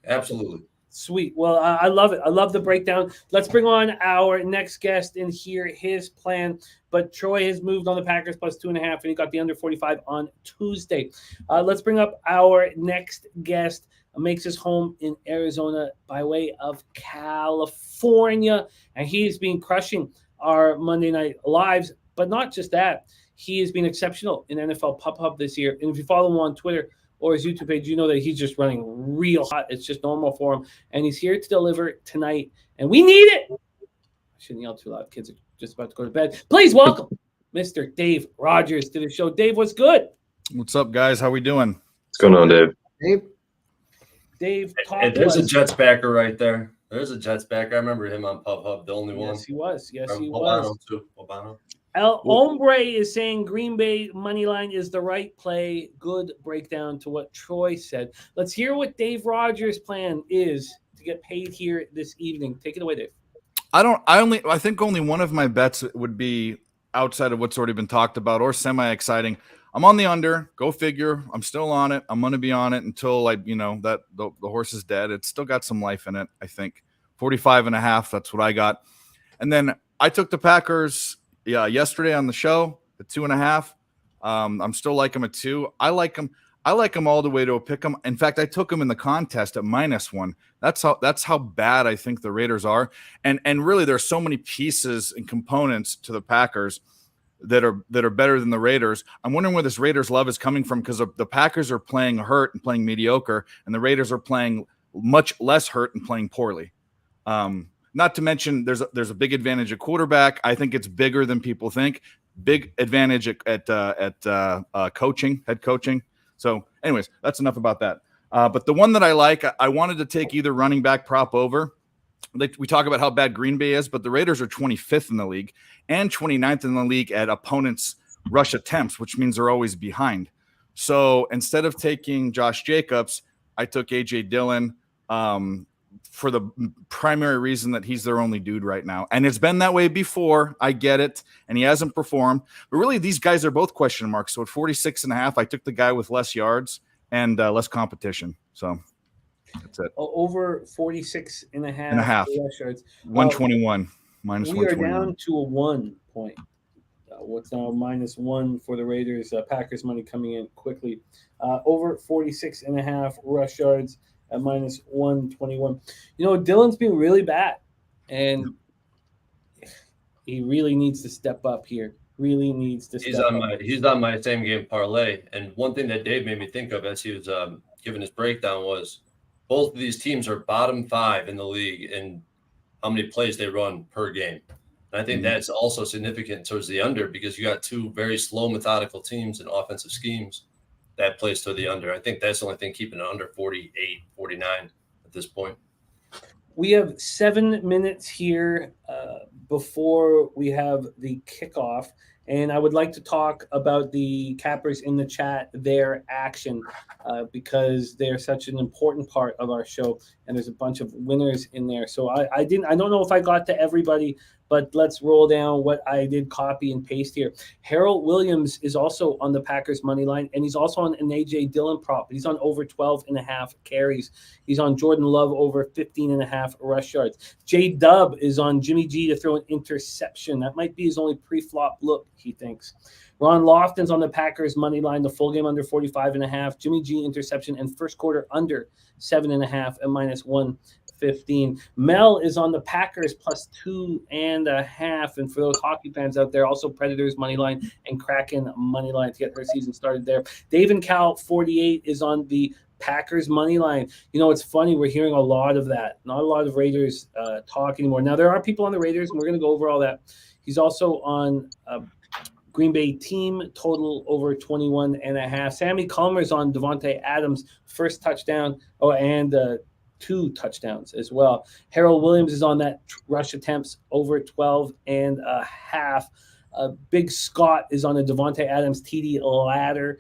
Sweet. Well, I love it. I love the breakdown. Let's bring on our next guest and hear his plan. But Troy has moved on the Packers plus 2.5, and he got the under 45 on Tuesday. Let's bring up our next guest. Makes his home in Arizona by way of California, and he's been crushing our Monday Night Lives. But not just that, he has been exceptional in NFL Pup Hub this year. And if you follow him on Twitter, or his YouTube page, you know that he's just running real hot. It's just normal for him. And he's here to deliver tonight. And we need it. I shouldn't yell too loud. Kids are just about to go to bed. Please welcome Mr. Dave Rogers to the show. Dave, what's good? What's up, guys? How we doing? What's going on, Dave? Dave, talk And to there's us. a Jets backer right there. There's a Jets backer. I remember him on Pub Hub, the only one. Yes, he was. Yes, he Bobano was. too. Bobano. El Hombre is saying Green Bay money line is the right play. Good breakdown to what Troy said. Let's hear what Dave Rogers' plan is to get paid here this evening. Take it away, Dave. I think only one of my bets would be outside of what's already been talked about or semi-exciting. I'm on the under. Go figure. I'm still on it. I'm going to be on it until that the horse is dead. It's still got some life in it, I think. 45.5. That's what I got. And then I took the Packers yesterday on the show at 2.5. I'm still like them at 2. I like them all the way to a pick 'em. In fact, I took them in the contest at -1. That's how bad I think the Raiders are. And really there's so many pieces and components to the Packers that are better than the Raiders. I'm wondering where this Raiders love is coming from, because the Packers are playing hurt and playing mediocre, and the Raiders are playing much less hurt and playing poorly. Not to mention there's a big advantage at quarterback. I think it's bigger than people think. Big advantage at coaching, head coaching. So anyways, that's enough about that. But the one that I like, I wanted to take either running back prop over. We talk about how bad Green Bay is, but the Raiders are 25th in the league and 29th in the league at opponents' rush attempts, which means they're always behind. So instead of taking Josh Jacobs, I took A.J. Dillon for the primary reason that he's their only dude right now. And it's been that way before. I get it. And he hasn't performed. But really, these guys are both question marks. So at 46.5, I took the guy with less yards and less competition. So that's it. Over 46.5 rush yards. 121 minus We are 121. down to a 1 point. What's now -1 for the Raiders. Packers money coming in quickly. Over 46.5 rush yards at -121. Dillon's been really bad, and he really needs to step up here. Really needs to step up. He's on my same game parlay. And one thing that Dave made me think of as he was giving his breakdown was both of these teams are bottom 5 in the league in how many plays they run per game. And I think that's also significant towards the under, because you got two very slow, methodical teams and offensive schemes that plays to the under. I think that's the only thing keeping it under 48, 49 at this point. We have 7 minutes here before we have the kickoff. And I would like to talk about the cappers in the chat, their action, because they're such an important part of our show. And there's a bunch of winners in there. So I don't know if I got to everybody, but let's roll down what I did copy and paste here. Harold Williams is also on the Packers money line, and he's also on an A.J. Dillon prop. He's on over 12.5 carries. He's on Jordan Love over 15.5 rush yards. J-Dub is on Jimmy G to throw an interception. That might be his only pre-flop look, he thinks. Ron Lofton's on the Packers money line, the full game under 45.5. Jimmy G interception and first quarter under 7.5 at -115. Mel is on the Packers +2.5. And for those hockey fans out there, also Predators money line and Kraken money line to get their season started there. Dave and Cal 48 is on the Packers money line. It's funny. We're hearing a lot of that. Not a lot of Raiders talk anymore. Now, there are people on the Raiders, and we're going to go over all that. He's also on Green Bay team total over 21.5. Sammy Culmer's on Devontae Adams first touchdown. And 2 touchdowns as well. Harold Williams is on that rush attempts over 12.5. Big Scott is on the Devontae Adams TD ladder.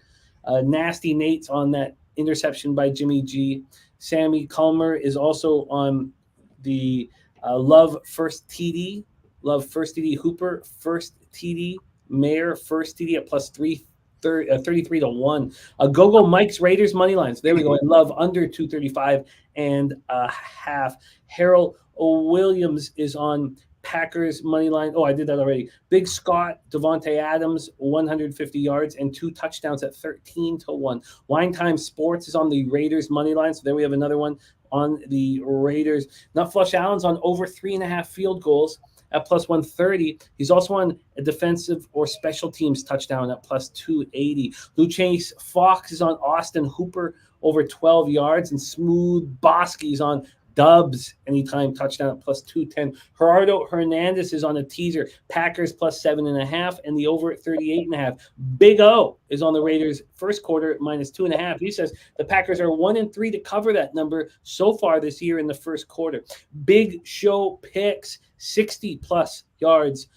Nasty Nate's on that interception by Jimmy G. Sammy Culmer is also on the Love first TD. Love first TD. Hooper first TD. Mayer first TD at +33 to 1. Go Mike's Raiders money lines. There we go. And Love under 235.5. Harold Williams is on Packers money line. Oh, I did that already. Big Scott, Devontae Adams, 150 yards and 2 touchdowns at 13 to 1. Wine Time Sports is on the Raiders money line. So there we have another one on the Raiders. Not Flush Allen's on over 3.5 field goals. at plus 130. He's also on a defensive or special teams touchdown at plus 280. Luchase Fox is on Austin Hooper over 12 yards, and Smooth Bosky's on Dubs anytime touchdown at plus 210. Gerardo Hernandez is on a teaser. Packers plus 7.5 and the over at 38.5. Big O is on the Raiders first quarter at minus 2.5. He says the Packers are 1-3 to cover that number so far this year in the first quarter. Big Show picks 60 plus yards.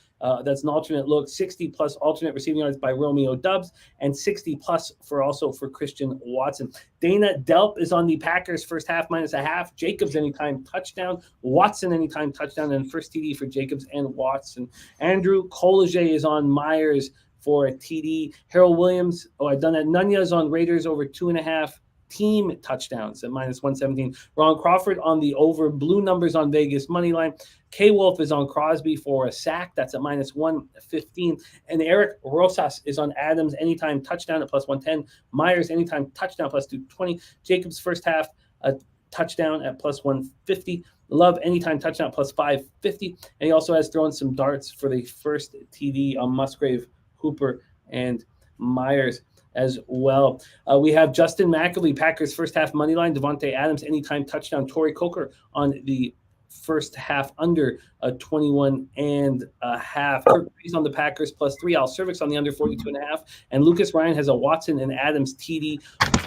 That's an alternate look. 60 plus alternate receiving yards by Romeo Dubs, and 60 plus for Christian Watson. Dana Delp is on the Packers first half minus a half. Jacobs anytime touchdown. Watson anytime touchdown, and first TD for Jacobs and Watson. Andrew Collier is on Myers for a TD. Harold Williams, I've done that. Nunya is on Raiders over 2.5 team touchdowns at minus 117. Ron Crawford on the over. Blue numbers on Vegas money line. K Wolf is on Crosby for a sack. That's at minus 115. And Eric Rosas is on Adams anytime touchdown at plus 110. Myers anytime touchdown plus 220. Jacobs first half a touchdown at plus 150. Love anytime touchdown plus 550. And he also has thrown some darts for the first TD on Musgrave, Hooper, and Myers as well. We have Justin McAvee, Packers first half money line. Devontae Adams anytime touchdown. Torrey Coker on the first half under 21.5. Kirk Breeze on the Packers plus 3. Al Cervix on the under 42.5. And Lucas Ryan has a Watson and Adams TD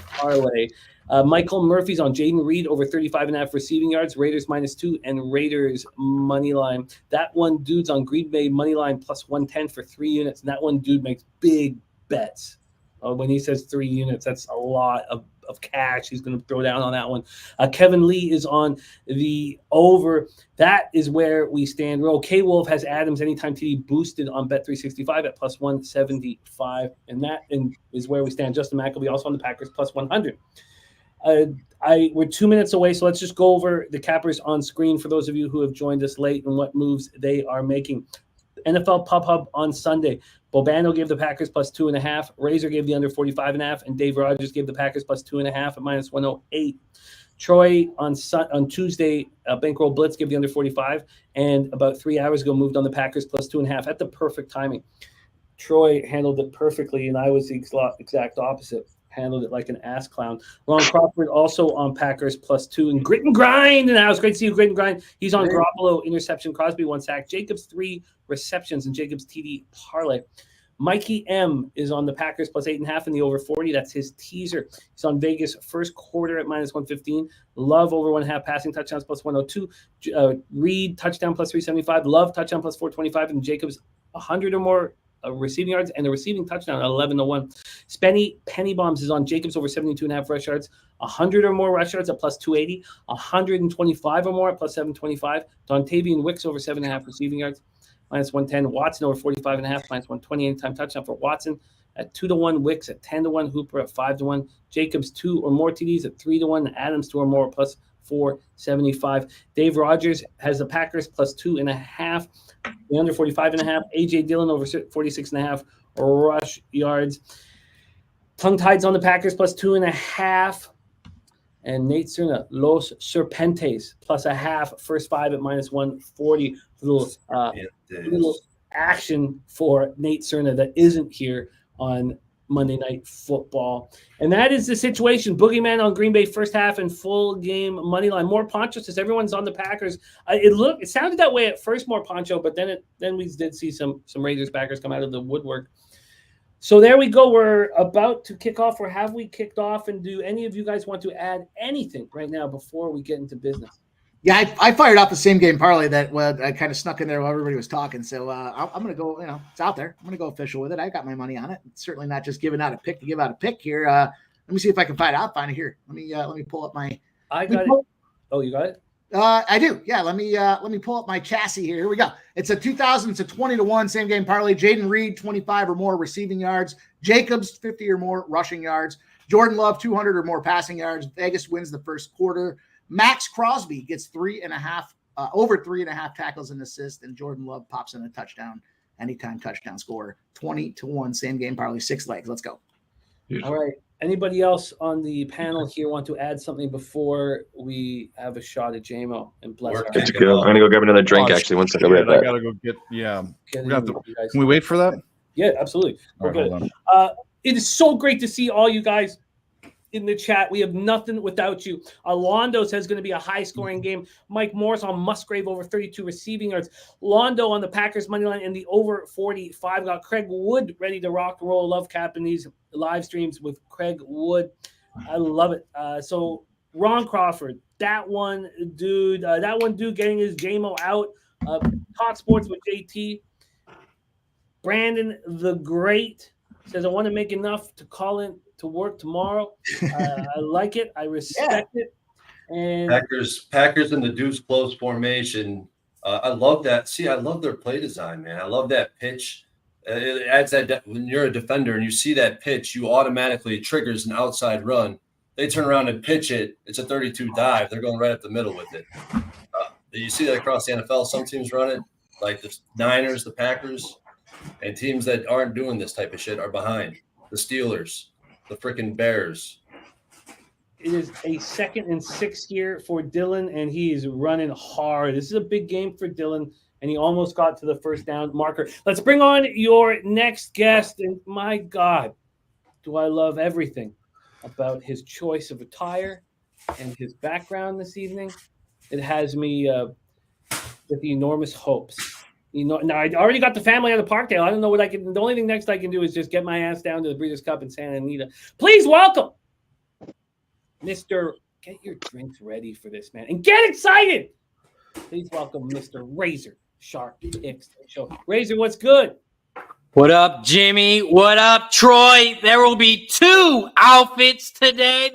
parlay. Michael Murphy's on Jaden Reed over 35.5 receiving yards. Raiders minus 2 and Raiders money line. That one dude's on Green Bay money line plus 110 for 3 units. And that one dude makes big bets. When he says 3 units, that's a lot of cash he's going to throw down on that one. Kevin Lee is on the over. That is where we stand. K Wolf has Adams anytime TD boosted on Bet365 at plus 175. And that is where we stand. Justin McAvee also on the Packers plus 100. We're 2 minutes away, so let's just go over the cappers on screen for those of you who have joined us late and what moves they are making. NFL Pub Hub on Sunday. Bobano gave the Packers plus 2.5. Razor gave the under 45.5, and Dave Rogers gave the Packers plus 2.5 at minus 108. Troy on Tuesday, Bankroll Blitz gave the under 45, and about 3 hours ago moved on the Packers plus 2.5 at the perfect timing. Troy handled it perfectly, and I was the exact opposite. Handled it like an ass clown. Ron Crawford also on Packers plus 2. And Grit and Grind. And it was great to see you, Grit and Grind. He's on Garoppolo, interception. Crosby 1 sack. Jacobs 3 receptions, and Jacobs TD parlay. Mikey M is on the Packers plus 8.5 in the over 40. That's his teaser. He's on Vegas first quarter at minus 115. Love over 1.5 passing touchdowns plus 102. Reed touchdown plus 375. Love touchdown plus 425. And Jacobs 100 or more receiving yards and the receiving touchdown at 11-1. Spenny Penny Bombs is on Jacobs over 72.5 rush yards, 100 or more rush yards at plus 280, 125 or more at plus 725. Dontavian Wicks over 7.5 receiving yards, minus 110. Watson over 45.5, minus 120 anytime touchdown for Watson at 2-1. Wicks at 10-1. Hooper at 5-1. Jacobs 2 or more TDs at 3-1. Adams 2 or more plus 475. Dave Rogers has the Packers plus 2.5. The under 45.5. AJ Dillon over 46.5 rush yards. Tongue Tide's on the Packers plus 2.5. And Nate Cerna, Los Serpentes plus 0.5. First 5 at minus 140. Little action for Nate Cerna that isn't here on Monday Night Football. And that is the situation. Boogeyman on Green Bay first half and full game money line. More Poncho says everyone's on the Packers. It sounded that way at first, more Poncho, but then we did see some Raiders backers come out of the woodwork. So there we go. We're about to kick off, or have we kicked off? And do any of you guys want to add anything right now before we get into business? Yeah, I fired off the same game parlay that I kind of snuck in there while everybody was talking. So I'm going to go, it's out there. I'm going to go official with it. I got my money on it. It's certainly not just giving out a pick to give out a pick here. Let me see if I can find it. I'll find it here. Let me pull up my. I got it. Oh, you got it? I do. Yeah. Let me pull up my chassis here. Here we go. It's a 2,000 to 20-1 same game parlay. Jaden Reed 25 or more receiving yards. Jacobs 50 or more rushing yards. Jordan Love 200 or more passing yards. Vegas wins the first quarter. Max Crosby gets 3.5, over 3.5 tackles and assists, and Jordan Love pops in a touchdown, anytime touchdown score. 20-1 same game parlay, 6 legs. Let's go. All right. Anybody else on the panel here want to add something before we have a shot at JMO and bless We're our Good to go. I'm gonna go grab another drink. Oh, Actually, one second. shit, I'll be right I back. gotta go get. Yeah, Get we have in, to. you guys. Can we wait for that? Yeah, absolutely. All We're right, good. hold on. It is so great to see all you guys in the chat. We have nothing without you. Londo says going to be a high-scoring game. Mike Morris on Musgrave over 32 receiving yards. Londo on the Packers money line and the over 45. Got Craig Wood ready to rock and roll. Love capping these live streams with Craig Wood. I love it. So Ron Crawford, that one dude getting his JMO out. Talk Sports with JT. Brandon the Great says, I want to make enough to call in to work tomorrow. I like it. I respect it. And Packers in the deuce close formation. I love that. See, I love their play design, man. I love that pitch. It adds that when you're a defender and you see that pitch, you automatically triggers an outside run. They turn around and pitch it. It's a 32 dive. They're going right up the middle with it. You see that across the NFL. Some teams run it, like the Niners, the Packers, and teams that aren't doing this type of shit are behind. The Steelers, the freaking Bears. it is a 2nd and 6 here for Dylan, and he is running hard. This is a big game for Dylan, and he almost got to the first down marker. Let's bring on your next guest, and my God, do I love everything about his choice of attire and his background this evening. It has me with enormous hopes. Now I already got the family out of Parkdale. I don't know what I can. The only thing next I can do is just get my ass down to the Breeders' Cup in Santa Anita. Please welcome, Mr. Get your drinks ready for this, man, and get excited. Please welcome Mr. Razor Sharp Picks Show. Razor, what's good? What up, Jimmy? What up, Troy? There will be 2 outfits today.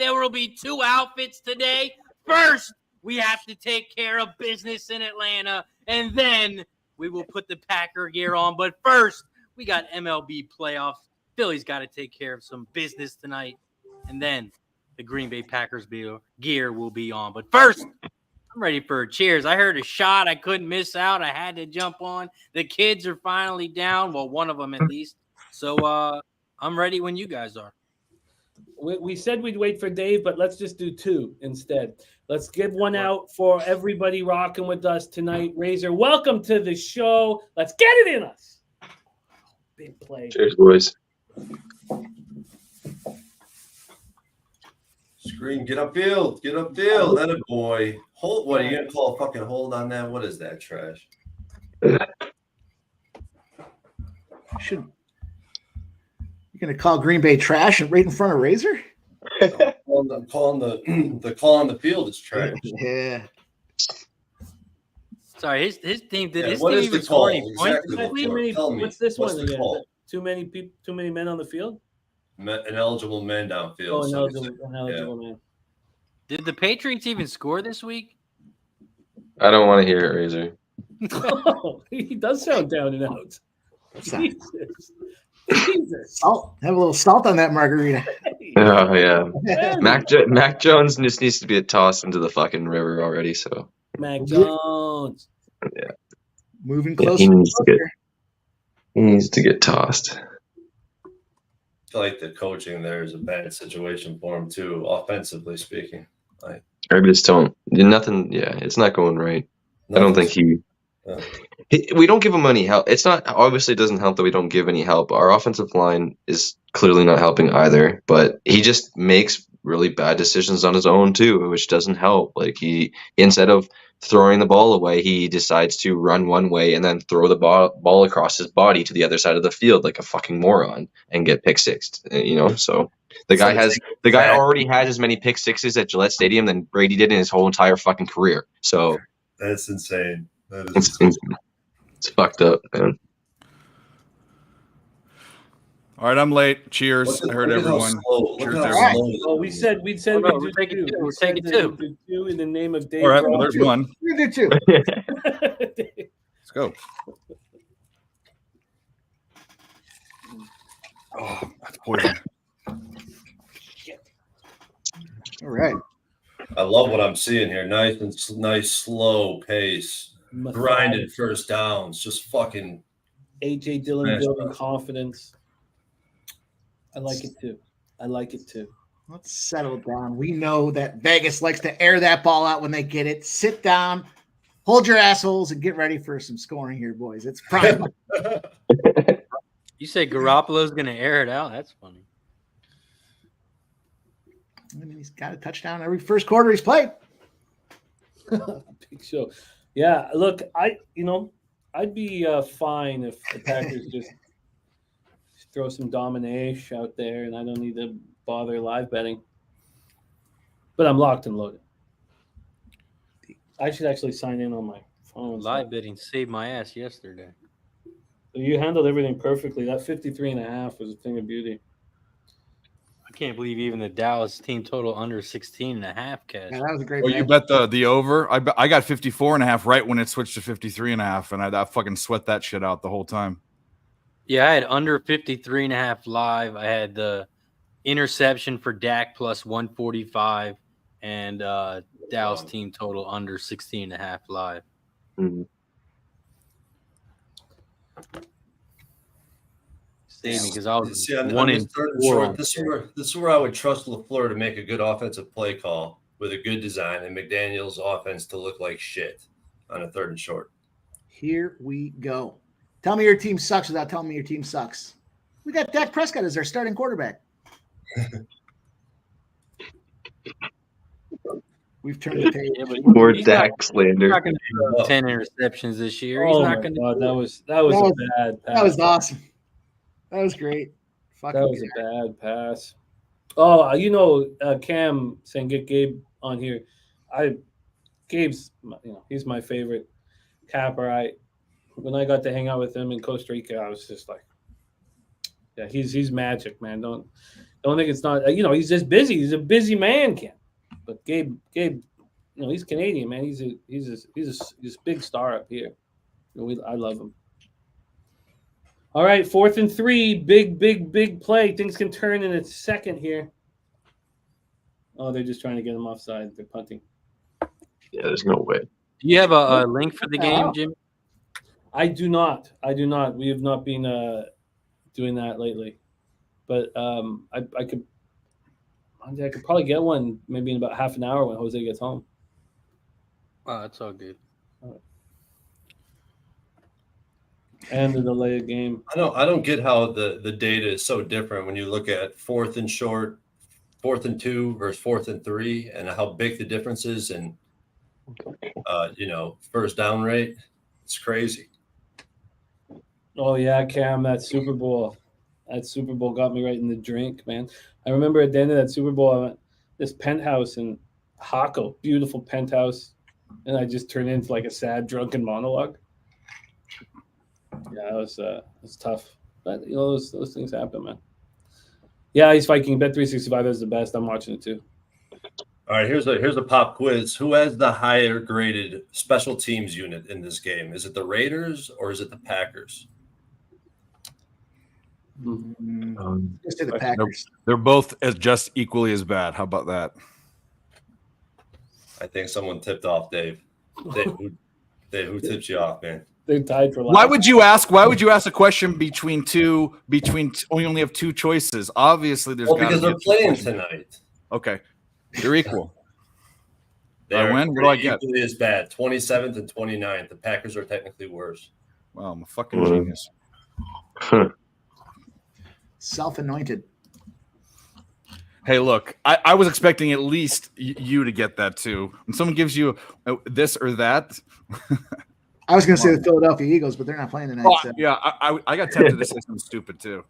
First, we have to take care of business in Atlanta, and then we will put the Packer gear on. But first, we got MLB playoffs. Philly's got to take care of some business tonight, and then the Green Bay Packers gear will be on. But first, I'm ready for a cheers. I heard a shot. I couldn't miss out. I had to jump on. The kids are finally down. Well, one of them at least. So I'm ready when you guys are. We said we'd wait for Dave, but let's just do 2 instead. Let's give one out for everybody rocking with us tonight. Razor, welcome to the show. Let's get it in us. Big play. Cheers, boys. Screen, get upfield. That a boy. Hold. What are you gonna call a fucking hold on that? What is that trash? You're gonna call Green Bay trash right in front of Razor? I'm calling the call on the field is trash. Yeah. Sorry, his team did. Yeah, His what team is even the score call? any points. Exactly. Tell me. What's this What's one the again? call? Too many men on the field? Ineligible men downfield. Oh, somebody said. ineligible man. Did the Patriots even score this week? I don't want to hear it, Razor. He does sound down and out. Jesus. Salt. Have a little salt on that margarita. Oh yeah, Mac Jones just needs to be tossed into the fucking river already. So Mac Jones. yeah, Moving yeah, closer. he needs to get tossed. I feel like the coaching there is a bad situation for him too, offensively speaking. I just don't. Nothing. Yeah, it's not going right. I don't think we don't give him any help. It's not obviously it doesn't help that we don't give any help. Our offensive line is clearly not helping either, but he just makes really bad decisions on his own too, which doesn't help. Like he instead of throwing the ball away, he decides to run one way and then throw the ball across his body to the other side of the field like a fucking moron and get pick sixed. So the guy already has as many pick sixes at Gillette Stadium than Brady did in his whole entire fucking career. So that's insane. That is it's fucked up, man. All right, I'm late. Cheers. I heard everyone. Cheers, everyone. Oh, we said we'd do we're taking 2. We're taking 2. Do 2 in the name of Dave. All right, well, there's one. You do too. Let's go. Oh, that's poison. All right. I love what I'm seeing here. Nice, slow pace, grinded first downs, just fucking. AJ Dillon building confidence. I like it too. I like it too. Let's settle down. We know that Vegas likes to air that ball out when they get it. Sit down, hold your assholes, and get ready for some scoring here, boys. It's prime. You say Garoppolo's going to air it out? That's funny. I mean, he's got a touchdown every first quarter he's played. Big show. Yeah, look, I'd be fine if the Packers just throw some domination out there, and I don't need to bother live betting. But I'm locked and loaded. I should actually sign in on my phone. Live betting saved my ass yesterday. You handled everything perfectly. That 53.5 was a thing of beauty. I can't believe even the Dallas team total under 16.5 cash. Yeah, that was a great. Oh, you bet the over? I got 54.5 right when it switched to 53.5, and I fucking sweat that shit out the whole time. Yeah, I had under 53.5 live. I had the interception for Dak plus 145 and Dallas team total under 16.5 live. Mhm. Save me because I was See, on one this in third and 4. short, this is where I would trust LaFleur to make a good offensive play call with a good design and McDaniel's offense to look like shit on a 3rd and short. Here we go. Tell me your team sucks without telling me your team sucks. We got Dak Prescott as our starting quarterback. We've turned the page. Yeah, but More he's Dak slander. not going to do 10 interceptions this year. He's Oh not my going God, to. that was That a was- bad pass. That was awesome. That was great. That was a bad pass. Oh, Cam saying get Gabe on here. Gabe's, he's my favorite capper. When I got to hang out with him in Costa Rica, I was just like, yeah, he's magic, man. Don't think it's not. He's just busy. He's a busy man, Cam. But Gabe, he's Canadian, man. He's a big star up here. I love him. All right, 4th and 3, big play. Things can turn in a second here. Oh, they're just trying to get him offside. They're punting. Yeah, there's no way. Do you have a link for the game, Jimmy? I do not. We have not been doing that lately. But I could probably get one maybe in about half an hour when Jose gets home. Oh, that's all good. And the delay of game. I don't get how the data is so different when you look at 4th and short, 4th and 2 versus 4th and 3, and how big the difference is in first down rate. It's crazy. Oh yeah, Cam, that Super Bowl got me right in the drink, man. I remember at the end of that Super Bowl, I went this penthouse in Hako, beautiful penthouse, and I just turned into like a sad drunken monologue. Yeah, it was tough, but those things happen, man. Yeah, he's Viking. Bet365 is the best. I'm watching it too. All right, here's a pop quiz. Who has the higher graded special teams unit in this game? Is it the Raiders or is it the Packers? Just to the Packers. They're both just equally as bad. How about that? I think someone tipped off Dave. Dave, who tips you off, man? They're tied for last. Why would you ask a question between we only have 2 choices? Obviously, there's because they're playing tonight. Okay, they're equal. They're win? What do I get? equally as bad. 27th and 29th. The Packers are technically worse. Well, I'm a fucking genius. Self-anointed. Hey, look, I was expecting at least you to get that too. When someone gives you this or that. I was going to say the Philadelphia Eagles, but they're not playing tonight. So. Yeah, I got tempted to say something stupid too.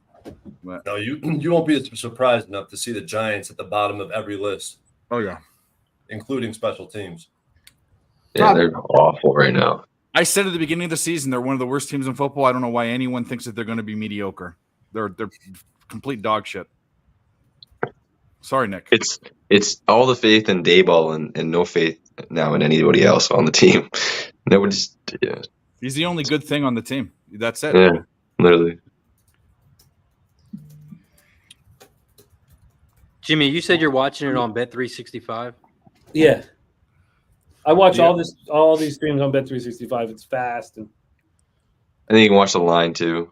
But. No, you won't be surprised enough to see the Giants at the bottom of every list. Oh yeah, including special teams. Yeah, they're awful right now. I said at the beginning of the season they're one of the worst teams in football. I don't know why anyone thinks that they're going to be mediocre. They're complete dog shit. Sorry, Nick. It's all the faith in Dayball and no faith now in anybody else on the team. Nobody's. Yeah. He's the only good thing on the team. That's it. Yeah, literally. Jimmy, you said you're watching it on Bet365. Yeah, I watch all these streams on Bet365. It's fast, and I think you can watch the line too.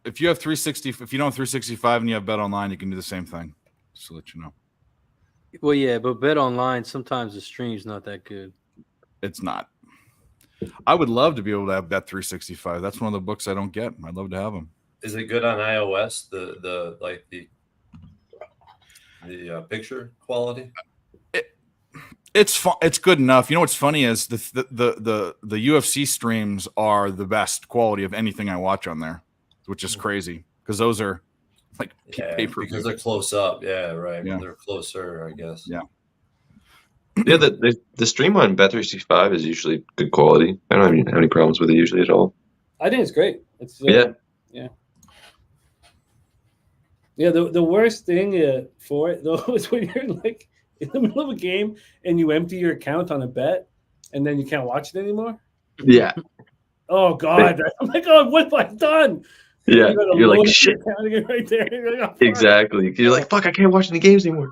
If you have 360, if you don't have 365 and you have Bet Online, you can do the same thing. Just to let you know. Well, yeah, but Bet Online, sometimes the stream's not that good. It's not. I would love to be able to have Bet 365. That's one of the books I don't get. I'd love to have them. Is it good on iOS? The picture quality? It's fun. It's good enough. You know what's funny is the UFC streams are the best quality of anything I watch on there, which is crazy because those are like paper because they're close up. Yeah, right. Yeah. They're closer, I guess. Yeah. Yeah, the stream on Bet365 is usually good quality. I don't have any problems with it usually at all. I think it's great. It's Yeah. The worst thing for it though is when you're like in the middle of a game and you empty your account on a bet and then you can't watch it anymore. Yeah. Oh God! I'm like, oh, what have I done? Yeah. You're like, shit. Right there. You're like, oh, Exactly. You're like, fuck, I can't watch any games anymore.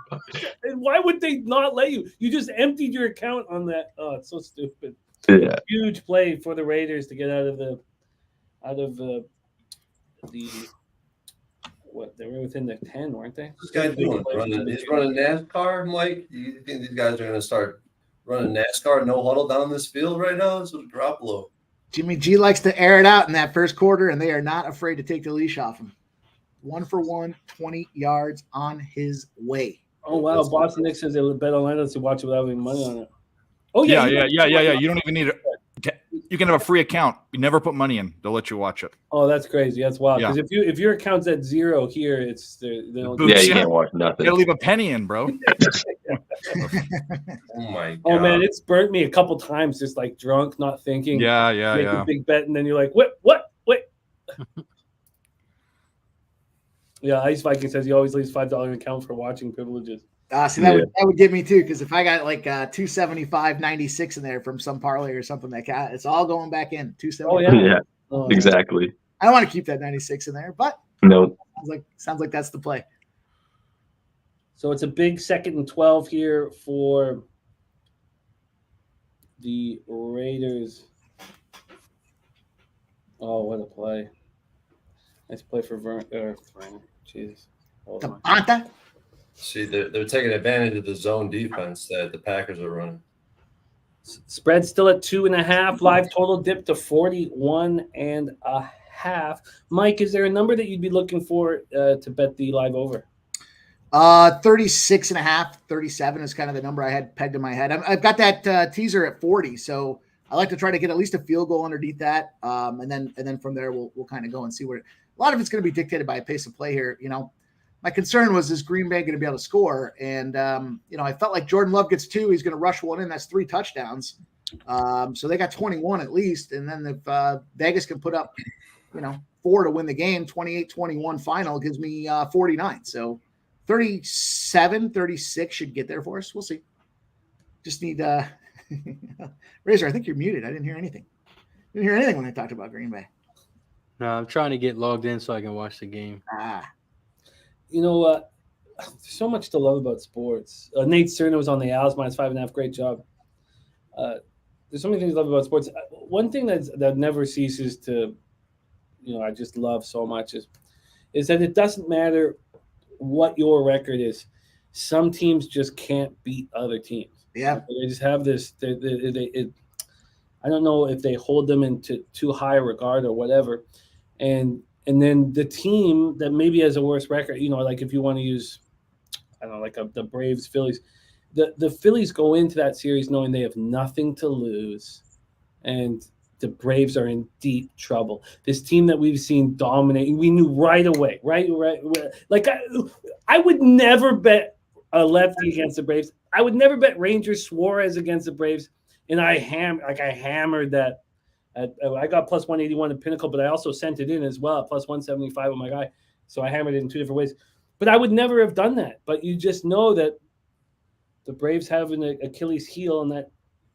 and why would they not let you? You just emptied your account on that. Oh, it's so stupid. Yeah. Huge play for the Raiders to get out of the what they were within the 10, weren't they? This guy doing he's running NASCAR, Mike. You think these guys are going to start running NASCAR no huddle down this field right now? This was Garoppolo. Jimmy G likes to air it out in that first quarter, and they are not afraid to take the leash off him. 1 for 1, 20 yards on his way. Oh wow! Boston Nick says they would bet online to watch it without having money on it. Oh yeah. You don't even need it. You can have a free account. You never put money in. They'll let you watch it. Oh, that's crazy. That's wild. Yeah. Because if your account's at 0 here, it's they don't. Yeah, you can't watch nothing. You gotta leave a penny in, bro. Oh my God. Oh man, it's burnt me a couple times. Just like drunk, not thinking. Make a big bet, and then you're like, what? Yeah, Ice Viking says he always leaves $5 account for watching privileges. See, that would give me too, because if I got like 275.96 in there from some parlay or something like that, it's all going back in. 275. Yeah, exactly. I don't want to keep that 96 in there, but no. Sounds like that's the play. So it's a big 2nd and 12 here for the Raiders. Oh, what a play. Nice play for Vernon. Jesus. Devonta. See, they're taking advantage of the zone defense that the Packers are running. Spread still at 2.5. Live total dipped to 41.5. Mike, is there a number that you'd be looking for to bet the live over? 36.5, 37 is kind of the number I had pegged in my head. I've got that teaser at 40, so I like to try to get at least a field goal underneath that, and then from there we'll kind of go and see where. A lot of it's going to be dictated by a pace of play here. You know, my concern was, is Green Bay going to be able to score? And I felt like Jordan Love gets 2, he's going to rush one in. That's 3 touchdowns. So they got 21 at least, and then if Vegas can put up, 4 to win the game, 28-21 final gives me 49. So 37, 36 should get there for us. We'll see. Just need Razor, I think you're muted. I didn't hear anything. Didn't hear anything when I talked about Green Bay. No, I'm trying to get logged in so I can watch the game. You know what? There's so much to love about sports. Nate Cerna was on the Owls, -5.5. Great job. There's so many things to love about sports. One thing that never ceases to, I just love so much is that it doesn't matter what your record is. Some teams just can't beat other teams. Yeah, they just have this. I don't know if they hold them into too high a regard or whatever, and then the team that maybe has a worse record, like if you want to use, I don't know, like the Braves, Phillies, the Phillies go into that series knowing they have nothing to lose, and the Braves are in deep trouble. This team that we've seen dominate, we knew right away, right. Like I would never bet a lefty against the Braves. I would never bet Rangers Suarez against the Braves. And I hammered that. I got plus 181 in Pinnacle, but I also sent it in as well, plus 175 on my guy. So I hammered it in 2 different ways. But I would never have done that. But you just know that the Braves have an Achilles heel, and that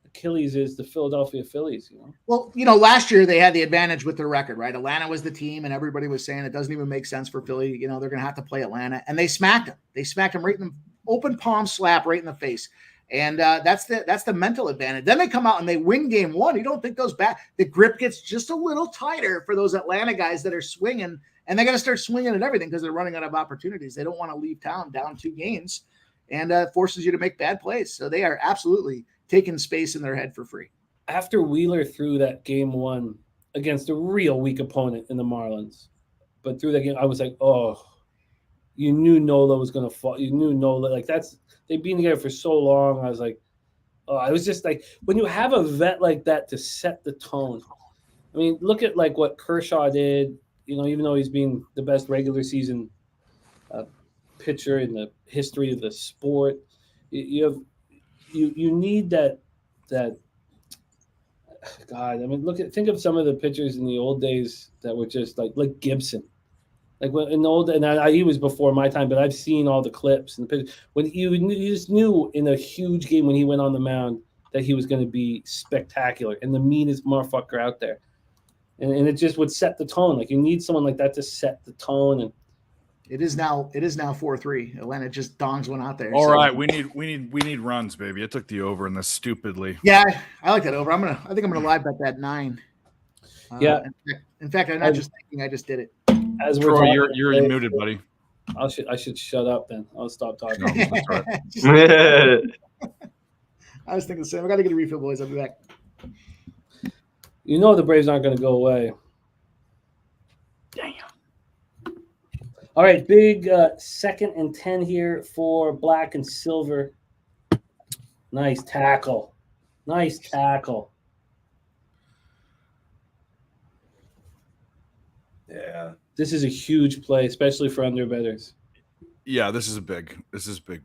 Achilles is the Philadelphia Phillies. Well, last year they had the advantage with their record, right? Atlanta was the team, and everybody was saying it doesn't even make sense for Philly. They're going to have to play Atlanta, and they smacked them. They smacked them right in the open palm slap right in the face. And that's the mental advantage. Then they come out and they win game 1. You don't think those the grip gets just a little tighter for those Atlanta guys that are swinging and they got to start swinging at everything because they're running out of opportunities. They don't want to leave town down 2 games, and forces you to make bad plays. So they are absolutely taking space in their head for free. After Wheeler threw that game 1 against a real weak opponent in the Marlins, but through that game, I was like, oh, you knew Nola was going to fall. You knew Nola, like they've been together for so long. I was like, oh, I was just like, when you have a vet like that to set the tone. I mean, look at like what Kershaw did, even though he's been the best regular season pitcher in the history of the sport. You need that God, I mean, think of some of the pitchers in the old days that were just like Gibson. Like in the old, and he was before my time, but I've seen all the clips and the pitch. When you just knew in a huge game when he went on the mound that he was going to be spectacular and the meanest motherfucker out there, and it just would set the tone. Like you need someone like that to set the tone. And it is now 4-3. Atlanta just dongs one out there. All right, we need runs, baby. I took the over in this stupidly. Yeah, I like that over. I think I'm gonna live bet that 9. Yeah. In fact, I'm not just thinking. I just did it. As we're Troy, talking, you're muted, buddy. I should shut up then. I'll stop talking. No, that's right. I was thinking the same. I got to get a refill, boys. I'll be back. The Braves aren't going to go away. Damn. All right, big 2nd and 10 here for Black and Silver. Nice tackle. Yeah. This is a huge play, especially for underbettors. Yeah, this is big. Big.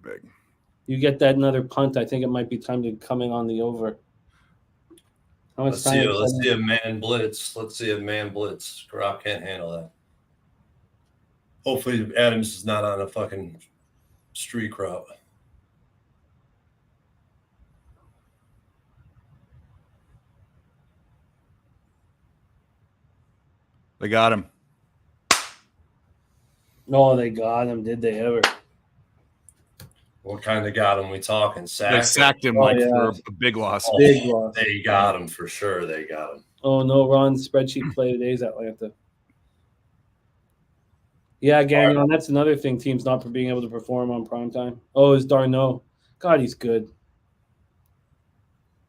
You get that another punt, I think it might be time to come in on the over. Let's see a man blitz. Gropp can't handle that. Hopefully Adams is not on a fucking streak route. They got him. No, they got him. Did they ever? What kind of got him? We talking They sack? sacked him for a big loss. Big loss. They got him for sure. They got him. Oh, no, Ron's spreadsheet play today's Atlanta. Yeah, Gagnon, that's another thing teams not for being able to perform on primetime. Oh, is Darno. God, he's good.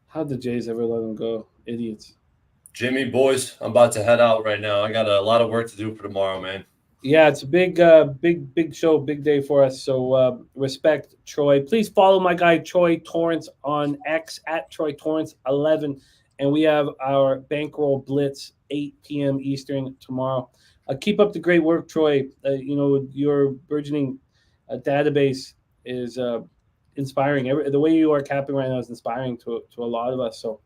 How'd the Jays ever let him go? Idiots. Jimmy, boys, I'm about to head out right now. I got a lot of work to do for tomorrow, man. Yeah, it's a big show, big day for us. So respect, Troy. Please follow my guy Troy Torrance on X at Troy Torrance 11, and we have our bankroll blitz 8 p.m. Eastern tomorrow. Keep up the great work, Troy. Your burgeoning database is inspiring. The way you are capping right now is inspiring to a lot of us. So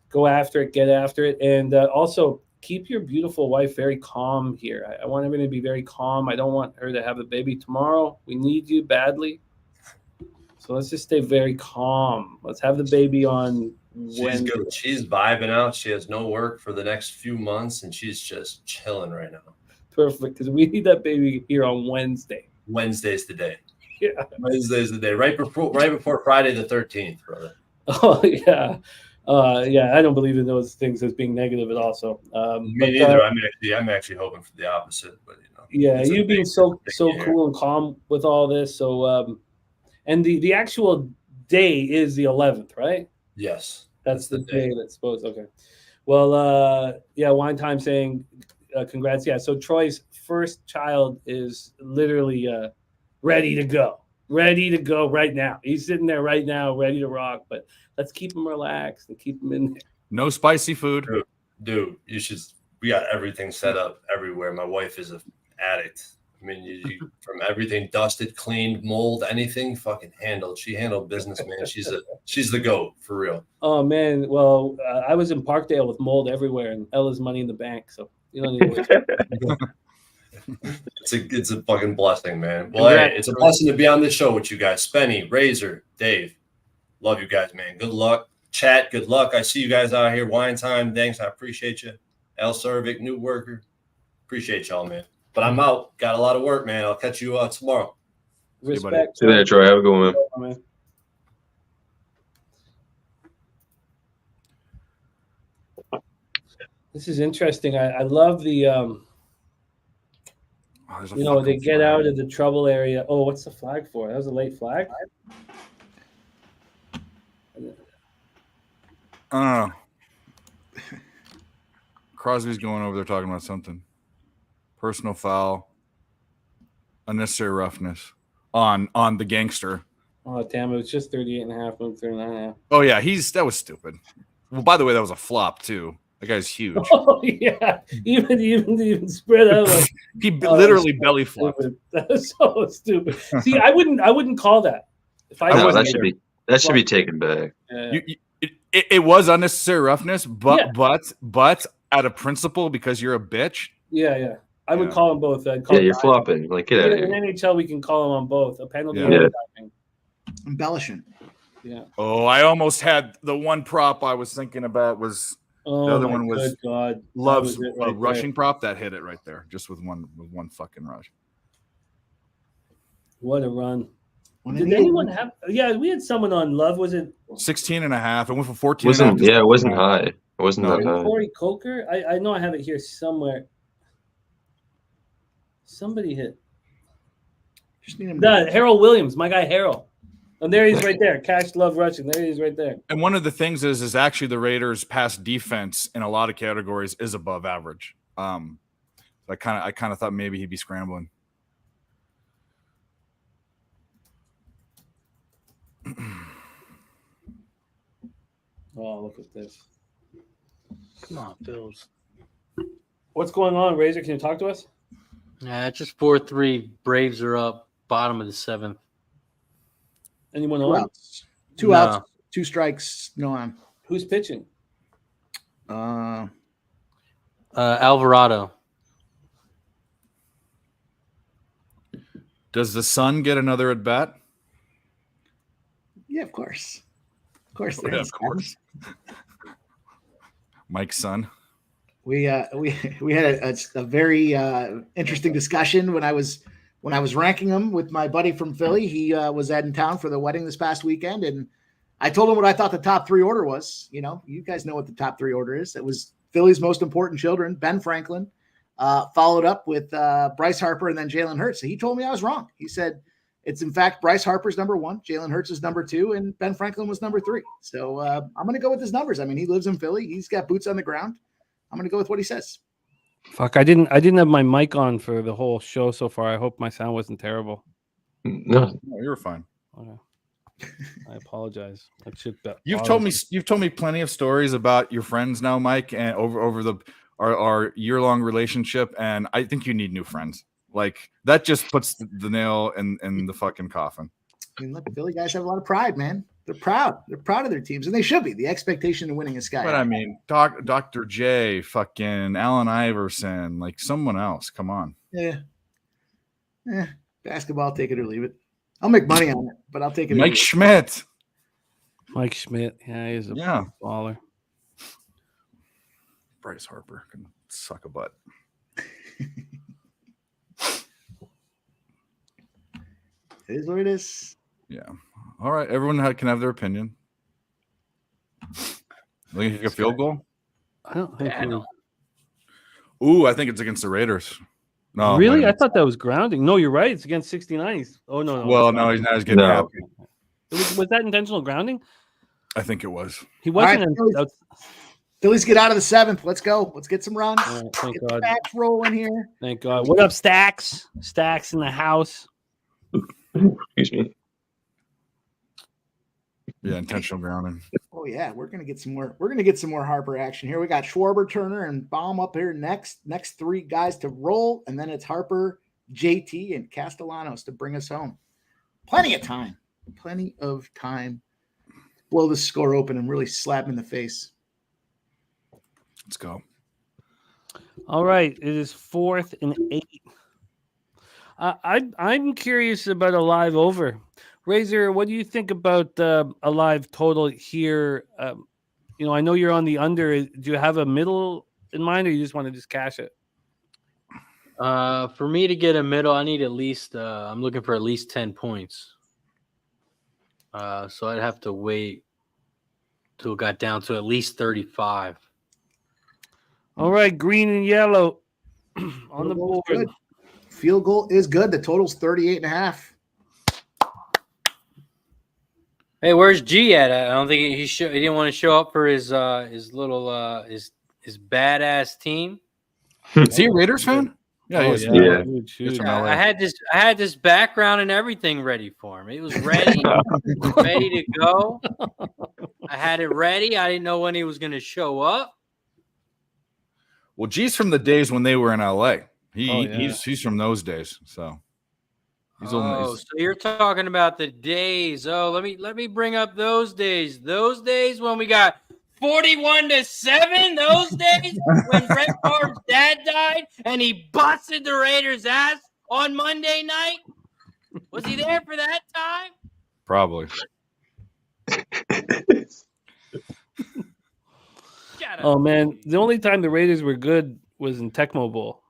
go after it, get after it, and also keep your beautiful wife very calm here. I want everyone to be very calm. I don't want her to have a baby tomorrow. We need you badly. So let's just stay very calm. Let's have the baby on Wednesday. Good. She's vibing out. She has no work for the next few months, and she's just chilling right now. Perfect, because we need that baby here on Wednesday. Wednesday's the day. Yeah. Wednesday's the day. Right before Friday the 13th, brother. Oh, yeah. I don't believe in those things as being negative at all. So me neither. I'm actually hoping for the opposite. But you being so cool and calm with all this. So and the actual day is the 11th, right? Yes, that's the day that's supposed. Okay. Well, Wine Time saying congrats. Yeah. So Troy's first child is literally ready to go right now. He's sitting there right now, ready to rock. But let's keep him relaxed and keep him in there. No spicy food. Dude, we got everything set up everywhere. My wife is an addict. I mean, you from everything dusted, cleaned, mold, anything fucking handled. She handled business, man. She's the GOAT for real. Oh man. Well, I was in Parkdale with mold everywhere and Ella's money in the bank. So you don't need to It's a fucking blessing, man. Well, hey, it's a blessing to be on this show with you guys. Spenny, Razor, Dave. Love you guys, man. Good luck. Chat, good luck. I see you guys out here. Wine Time, thanks. I appreciate you. El Cervic, new worker. Appreciate y'all, man. But I'm out. Got a lot of work, man. I'll catch you tomorrow. Respect. See you later, Troy. Have a good one, man. This is interesting. I love the there's a You know, they fucking get flag. out of the trouble area. Oh, what's the flag for? That was a late flag? I don't know. Crosby's going over there talking about something. Personal foul. Unnecessary roughness on the gangster. Oh, damn, it was just 38 and a half, moved 39 and a half. Oh yeah, that was stupid. Well, by the way, that was a flop too. That guy's huge. Oh, yeah. Even spread out. Like, He literally belly flopped. stupid. That was so stupid. See, I wouldn't call that. If I No, wasn't that should be taken back. It was unnecessary roughness, but Yeah. but out of principle, because you're a bitch. Yeah. I would Yeah. call them both. I'd call Yeah, them you're both. flopping. Like, get out of In here. NHL, we can call them on both. A penalty Yeah. and a diving. Embellishing. Yeah. Oh, I almost had the one prop I was thinking about was Oh, the other my one was good God. Love's That was it right rushing prop that hit it right there, just with one fucking rush. What a run. When Did it is- anyone have? Yeah, we had someone on Love. Was it 16 and a half. It went from 14 and a half Wasn't to it wasn't 16 and a half. high. It wasn't No. that high. Corey Coker? I know I have it here somewhere. Somebody hit. Just need him. Harold Williams, my guy Harold. And there he's right there. Cash Love rushing. There he is right there. And one of the things is actually the Raiders' pass defense in a lot of categories is above average. I kind of thought maybe he'd be scrambling. Oh, look at this. Come on, Bills. What's going on, Razor? Can you talk to us? Yeah, it's just 4-3. Braves are up, bottom of the 7th. Anyone Two on? outs. Two No. outs. 2 strikes. No on. Who's pitching? Alvarado. Does the Sun get another at bat? Yeah, of course. Of course. Oh, yeah, there is. of course. Mike's son. We had a very interesting discussion when I was ranking him with my buddy from Philly. He was in town for the wedding this past weekend, and I told him what I thought the top 3 order was. You know, you guys know what the top 3 order is. It was Philly's most important children, Ben Franklin, followed up with Bryce Harper, and then Jalen Hurts. So he told me I was wrong. He said it's in fact Bryce Harper's number 1, Jalen Hurts is number 2, and Ben Franklin was number 3. So I'm going to go with his numbers. I mean, he lives in Philly. He's got boots on the ground. I'm going to go with what he says. Fuck, I didn't have my mic on for the whole show so far. I hope my sound wasn't terrible. No, No, you were fine. Okay. I apologize. That shit. You've told me plenty of stories about your friends now, Mike, and over our year-long relationship, and I think you need new friends. Like that just puts the nail in the fucking coffin. I mean, look, Philly guys have a lot of pride, man. They're proud. They're proud of their teams, and they should be. The expectation of winning is sky But high. I mean, Dr. J, fucking Allen Iverson, like someone else. Come on. Yeah. Basketball, take it or leave it. I'll make money on it, but I'll take it. or Mike leave it. Schmidt. Mike Schmidt. Yeah, he's a Yeah. baller. Bryce Harper can suck a butt. It is what it is. Yeah. All right. Everyone can have their opinion. Think you kick a field goal? I don't think. Yeah, I know. Ooh, I think it's against the Raiders. No, wait Really? a I minute. thought that was grounding. No, you're right. It's against 69. Oh no. Well, no, he's getting No. happy. Was that intentional grounding? I think it was. He wasn't. right, Phillies. That's- Phillies get out of the 7th. Let's go. Let's get some runs. all right, thank Get the God. backs rolling here. Thank God. What up, Stacks? Stacks in the house. excuse me. Yeah, intentional grounding. Oh yeah, we're gonna get some more. We're gonna get some more Harper action here. We got Schwarber, Turner, and Baum up here next. Next 3 guys to roll, and then it's Harper, JT, and Castellanos to bring us home. Plenty of time. Plenty of time. Blow the score open and really slap him in the face. Let's go. All right, it is 4th and 8. I'm curious about a live over. Razor, what do you think about a live total here? I know you're on the under. Do you have a middle in mind, or you just want to just cash it? For me to get a middle, I need at least. I'm looking for at least 10 points. So I'd have to wait till it got down to at least 35. All right, green and yellow on the board. Good. Field goal is good. The total's 38.5. Hey, where's G at? I don't think he didn't want to show up for his little his badass team. Is he a Raiders fan? Yeah, he is. Yeah. He's from LA. I had this background and everything ready for him. It was ready, ready to go. I had it ready. I didn't know when he was going to show up. Well, G's from the days when they were in LA. yeah. He's from those days. So he's old. So you're talking about the days. Oh, let me bring up those days. Those days when we got 41-7. Those days when Brett Favre's dad died and he busted the Raiders' ass on Monday night. Was he there for that time? Probably. Oh man, the only time the Raiders were good was in Tecmo Bowl.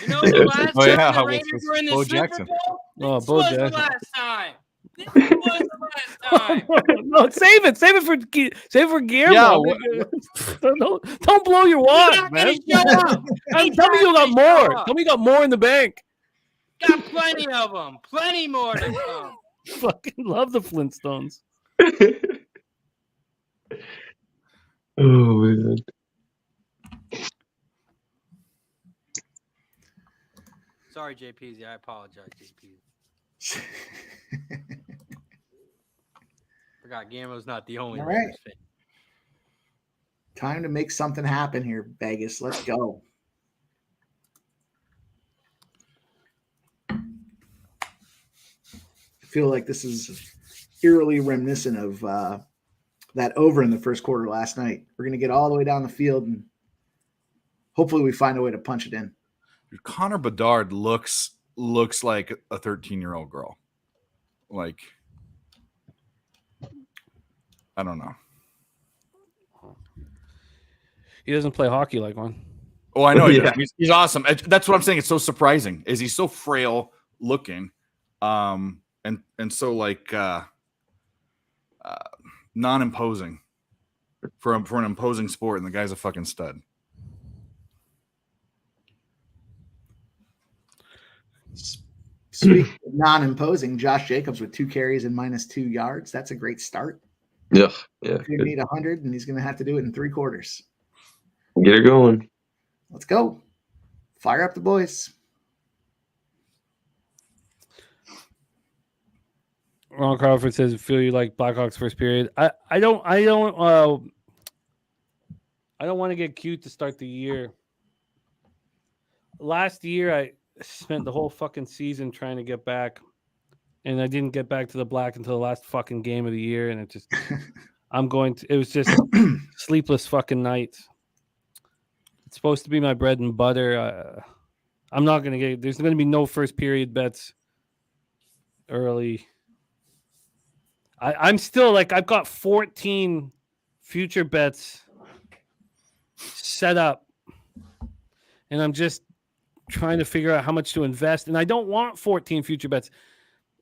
You know the last Oh, time yeah, the with Raiders were in the Bo Super Jackson. Bowl? Oh, This Bo was the Jackson. last time. This was the last time. No, save it for Guillermo. Yeah, don't blow your wad, He's not man. gonna show up. Tell He's me you not got gonna show more. up. Tell me you got more in the bank. Got plenty of them. Plenty more to come. Fucking love the Flintstones. Oh man. Sorry, JPZ. I apologize, JP. Forgot Guillermo's not the only All Raiders right. fan. Time to make something happen here, Vegas. Let's go. I feel like this is eerily reminiscent of that over in the first quarter last night. We're going to get all the way down the field and hopefully we find a way to punch it in. Dude, Connor Bedard looks like a 13-year-old girl. Like, I don't know. He doesn't play hockey like one. Oh, I know. Yeah. He's awesome. That's what I'm saying. It's so surprising. Is he's so frail looking, and so like non-imposing for an imposing sport, and the guy's a fucking stud. Speaking of non-imposing, Josh Jacobs with 2 carries and -2 yards. That's a great start. Yeah. He need 100, and he's going to have to do it in 3 quarters. Get her going. Let's go. Fire up the boys. Ron Crawford says, "Feel you like Blackhawks first period." I don't want to get cute to start the year. Last year, I spent the whole fucking season trying to get back, and I didn't get back to the black until the last fucking game of the year, and it just, it was just sleepless fucking nights. It's supposed to be my bread and butter. I'm not going to get, there's going to be no first period bets early. I'm still like, I've got 14 future bets set up, and I'm just trying to figure out how much to invest. And I don't want 14 future bets.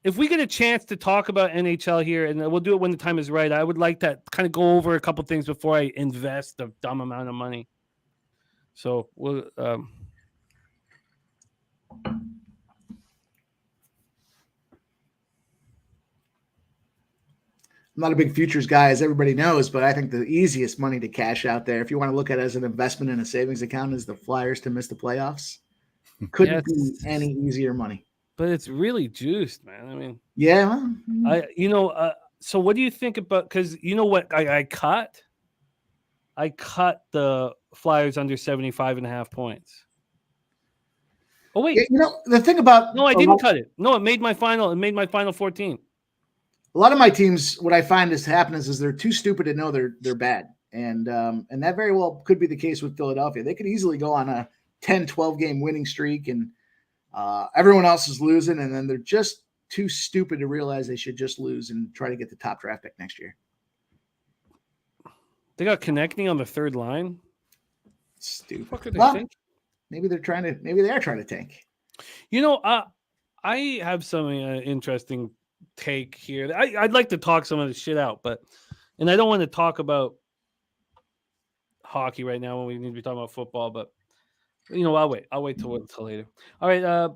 If we get a chance to talk about NHL here, and we'll do it when the time is right, I would like to kind of go over a couple things before I invest a dumb amount of money. So we'll I'm not a big futures guy, as everybody knows, but I think the easiest money to cash out there, if you want to look at it as an investment in a savings account, is the Flyers to miss the playoffs. Couldn't be any easier money. But it's really juiced, man. I mean, yeah. So what do you think about? Because you know what I cut? I cut the Flyers under 75.5 points. Oh wait, The thing about no, I didn't cut it. No, it made my final. It made my final 14. A lot of my teams, what I find is they're too stupid to know they're bad. And that very well could be the case with Philadelphia. They could easily go on a 10, 12 game winning streak and everyone else is losing. And then they're just too stupid to realize they should just lose and try to get the top draft pick next year. They got connecting on the third line. Stupid. What could they Well, think? maybe they are trying to tank. I have some interesting take here. I'd like to talk some of this shit out, and I don't want to talk about hockey right now when we need to be talking about football, but I'll wait till later. All right.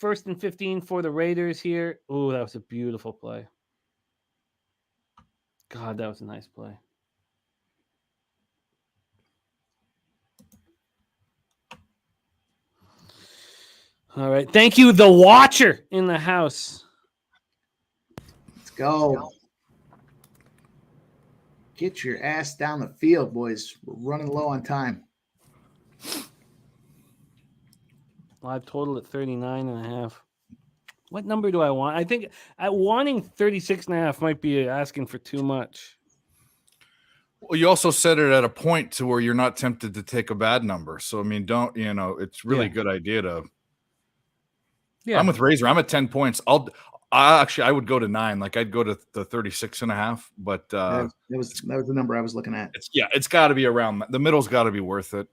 First and 15 for the Raiders here. Oh, that was a beautiful play. God, that was a nice play. All right. Thank you, the watcher in the house. Let's go. Get your ass down the field, boys. We're running low on time. Live total at 39.5. What number do I want? I think wanting 36.5 might be asking for too much. Well, you also set it at a point to where you're not tempted to take a bad number. So, I mean, it's really a good idea to. Yeah. I'm with Razor. I'm at 10 points. I would go to 9. Like I'd go to the 36.5, but that was the number I was looking at. It's got to be around that. The middle's got to be worth it.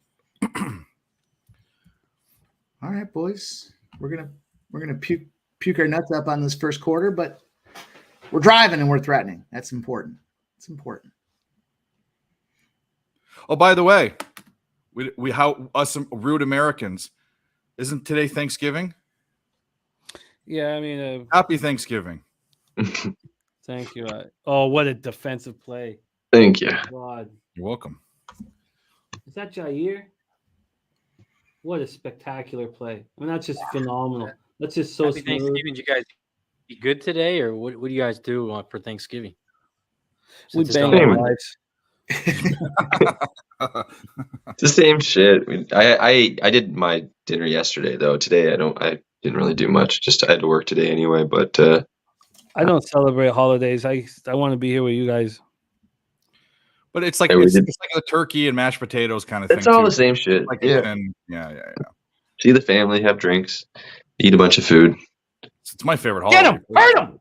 All right, boys. We're gonna puke our nuts up on this first quarter, but we're driving and we're threatening. That's important. It's important. Oh, by the way, we how us rude Americans, isn't today Thanksgiving? Yeah, I mean, happy Thanksgiving. Thank you. What a defensive play. Thank you. God. You're welcome. Is that Jair? What a spectacular play. I mean, that's just phenomenal. That's just so Happy smooth. Thanksgiving. Did you guys eat good today, or what do you guys do for Thanksgiving? We Since it's bang not our on- lives. It's the same shit. I did my dinner yesterday though. Today I didn't really do much. Just I had to work today anyway. But I don't celebrate holidays. I want to be here with you guys. But it's like Yeah, it's like the turkey and mashed potatoes kind of thing. it's all too. the same shit. Like yeah. Yeah. See the family, have drinks, eat a bunch of food. It's my favorite holiday. Get him! Hurt him!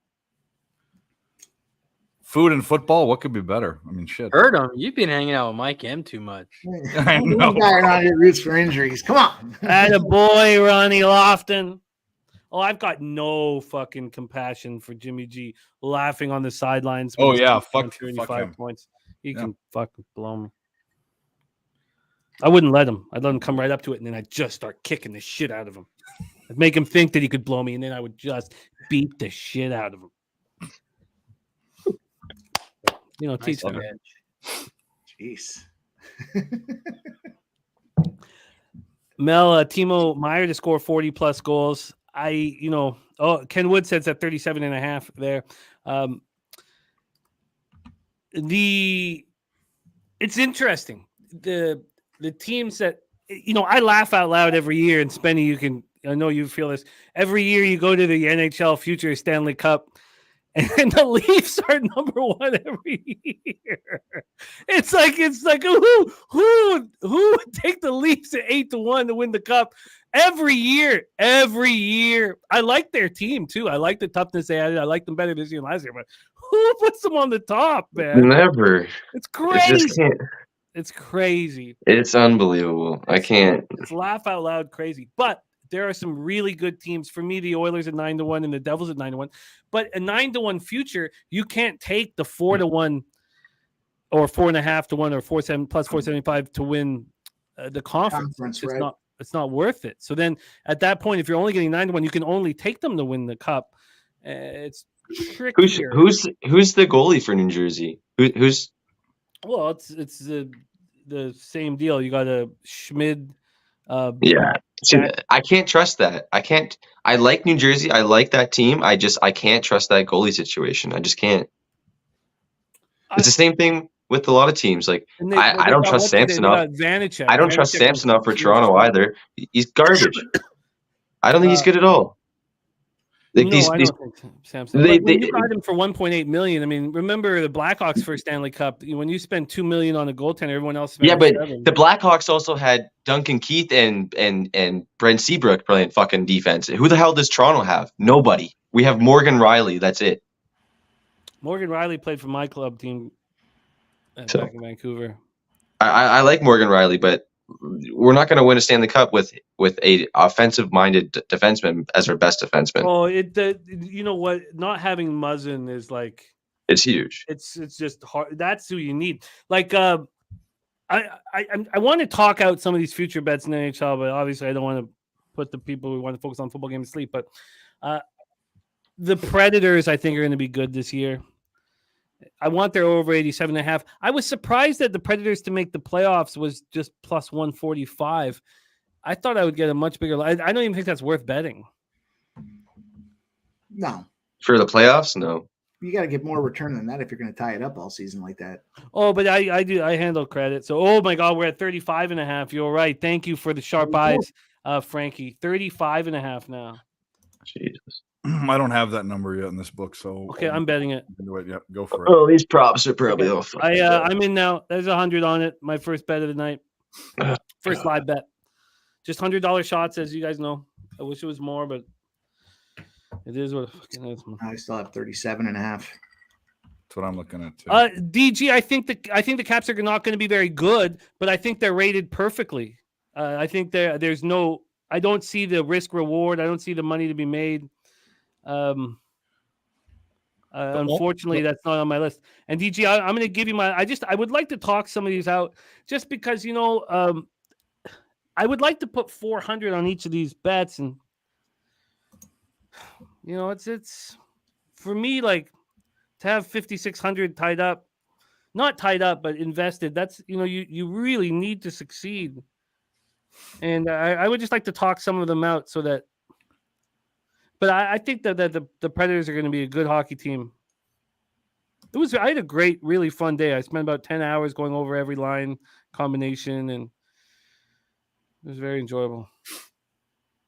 Food and football, what could be better? I mean, shit. Heard him. You've been hanging out with Mike M too much. I know. This guy around here roots for injuries. Come on. Atta boy, Ronnie Lofton. Oh, I've got no fucking compassion for Jimmy G laughing on the sidelines. Oh, when he's yeah, on fuck 35 him. points. He can fucking blow me. I wouldn't let him. I'd let him come right up to it, and then I'd just start kicking the shit out of him. I'd make him think that he could blow me, and then I would just beat the shit out of him. Teach them. Jeez. Mel, Timo Meyer to score 40 plus goals. Ken Wood says at 37.5 there. It's interesting. The teams that, I laugh out loud every year, and Spenny, I know you feel this. Every year you go to the NHL Future Stanley Cup, and the Leafs are number one every year. It's like who would take the Leafs at 8-1 to win the cup every year? Every year, I like their team too. I like the toughness they added. I like them better this year than last year. But who puts them on the top, man? Never. It's crazy. Can't. It's crazy. It's unbelievable. I can't. It's laugh out loud crazy. But there are some really good teams. For me, the Oilers at 9-1 and the Devils at 9-1. But a 9-1 future, you can't take the 4-1 or 4.5-1 or 4.7 plus 4.75 to win the conference. It's not worth it. So then at that point, if you're only getting 9-1, you can only take them to win the cup. It's tricky. Who's the goalie for New Jersey? Who's? Well, it's the same deal. You got a Schmid. Yeah. See, I can't trust that. I like New Jersey. I like that team. I can't trust that goalie situation. I just can't. It's the same thing with a lot of teams. Like I don't trust Samsonov. I don't trust Samsonov for Toronto either. He's garbage. I don't think he's good at all. Like I don't think Samson. When you got him for $1.8 million, I mean, remember the Blackhawks for Stanley Cup? When you spend $2 million on a goaltender, everyone else spent but $7. The Blackhawks also had Duncan Keith and Brent Seabrook playing fucking defense. Who the hell does Toronto have? Nobody. We have Morgan Riley. That's it. Morgan Riley played for my club team back in Vancouver. I like Morgan Riley, but we're not going to win a Stanley Cup with a offensive-minded defenseman as our best defenseman. Oh, you know what? Not having Muzzin is like it's huge. It's just hard. That's who you need. Like I want to talk out some of these future bets in the NHL, but obviously I don't want to put the people who want to focus on football games to sleep. But the Predators, I think, are going to be good this year. I want their over 87.5. I was surprised that the Predators to make the playoffs was just plus 145. I thought I would get a much bigger. I don't even think that's worth betting. No. For the playoffs, no. You got to get more return than that if you're going to tie it up all season like that. Oh, but I handle credit. So, oh my God, we're at 35.5. You're right. Thank you for the sharp eyes, Frankie. 35.5 now. Jesus. I don't have that number yet in this book, so Okay, I'm betting it. Yeah, go for it. Oh, these props are probably all fucking I'm in now. There's 100 on it. My first bet of the night. First live bet. Just $100 shots, as you guys know. I wish it was more, but it is what it fucking is. I still have 37.5. That's what I'm looking at too. DG, I think the Caps are not going to be very good, but I think they're rated perfectly. I think there's no. I don't see the risk reward. I don't see the money to be made. Unfortunately, that's not on my list. And DG, I'm going to give you my. I would like to talk some of these out, just because I would like to put 400 on each of these bets, and it's for me, like, to have 5,600 tied up, not tied up, but invested. That's you really need to succeed, and I would just like to talk some of them out so that. But I think that the Predators are going to be a good hockey team. I had a great, really fun day. I spent about 10 hours going over every line combination, and it was very enjoyable.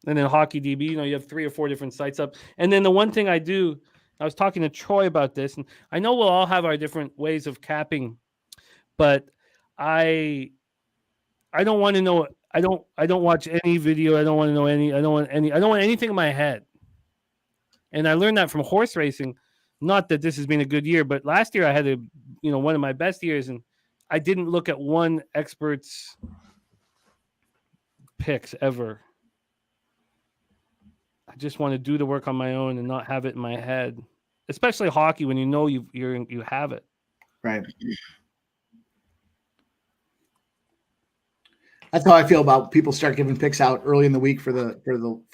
And then Hockey DB, you have 3 or 4 different sites up. And then the one thing I was talking to Troy about this, and I know we'll all have our different ways of capping, but I don't want to know. I don't watch any video. I don't want to know any. I don't want anything in my head. And I learned that from horse racing. Not that this has been a good year, but last year I had one of my best years, and I didn't look at one expert's picks ever. I just want to do the work on my own and not have it in my head, especially hockey when you have it. Right. That's how I feel about people start giving picks out early in the week for the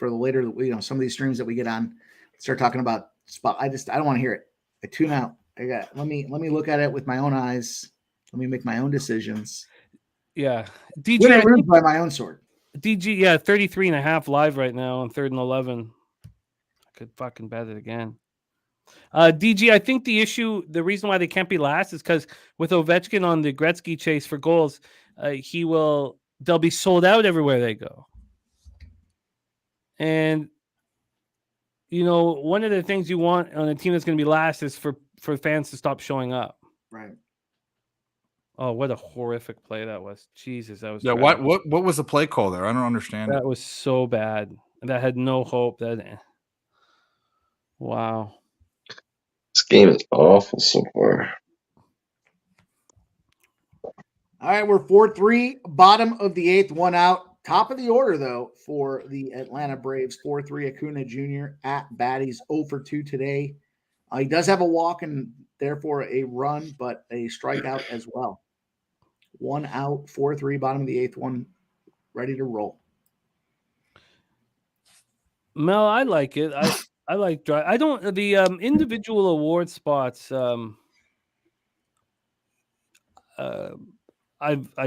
later, some of these streams that we get on. Start talking about spot. I don't want to hear it. I tune out. Let me look at it with my own eyes. Let me make my own decisions. Yeah. DJ by my own sword. DG, 33.5 live right now on 3rd and 11. I could fucking bet it again. DG, I think the reason why they can't be last is because with Ovechkin on the Gretzky chase for goals, they'll be sold out everywhere they go. And one of the things you want on a team that's going to be last is for fans to stop showing up. Right. Oh, what a horrific play that was. Jesus, that was Yeah, tragic. what was the play call there? I don't understand. That was so bad. That had no hope. Wow. This game is awful so far. All right, we're 4-3, bottom of the 8th, 1 out. Top of the order, though, for the Atlanta Braves, 4-3 Acuna Jr. at Baddies, 0-for-2 today. He does have a walk and therefore a run, but a strikeout as well. 1 out, 4-3, bottom of the 8th, 1 ready to roll. Mel, I like it. I like drive. I don't the individual award spots. I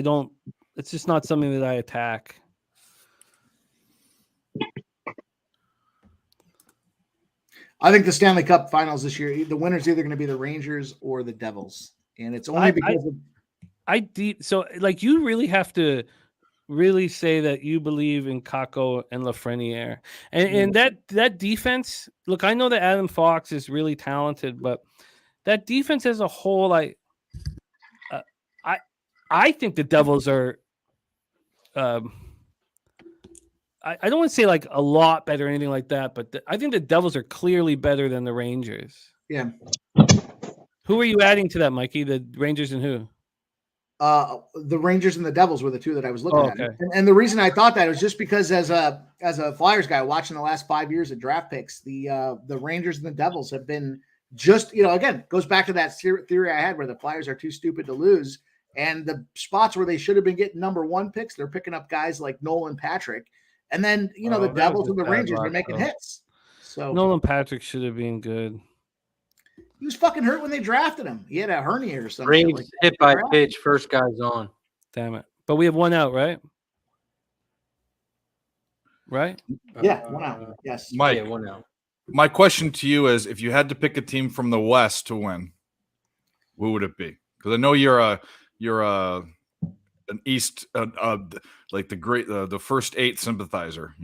don't. It's just not something that I attack. I think the Stanley Cup Finals this year, the winner's either going to be the Rangers or the Devils, and it's only because so like you really have to really say that you believe in Kakko and Lafreniere, and that defense. Look, I know that Adam Fox is really talented, but that defense as a whole, I think the Devils are. I don't want to say like a lot better or anything like that, but I think the Devils are clearly better than the Rangers. Yeah. Who are you adding to that, Mikey? The Rangers and who? The Rangers and the Devils were the two that I was looking at. And the reason I thought that was just because as a Flyers guy watching the last 5 years of draft picks, the Rangers and the Devils have been just, again, goes back to that theory I had where the Flyers are too stupid to lose. And the spots where they should have been getting number 1 picks, they're picking up guys like Nolan Patrick. And then, the that was Devils just and the bad Rangers are luck, making though. hits. So Nolan Patrick should have been good. he was fucking hurt when they drafted him. He had a hernia or something. Braves hit by pitch, first guy's on. Damn it. But we have one out, right? Right? Yeah, 1 out. Yes. Mike, Yeah, 1 out. my question to you is: if you had to pick a team from the West to win, who would it be? Because I know you're an East, like the first 8 sympathizer.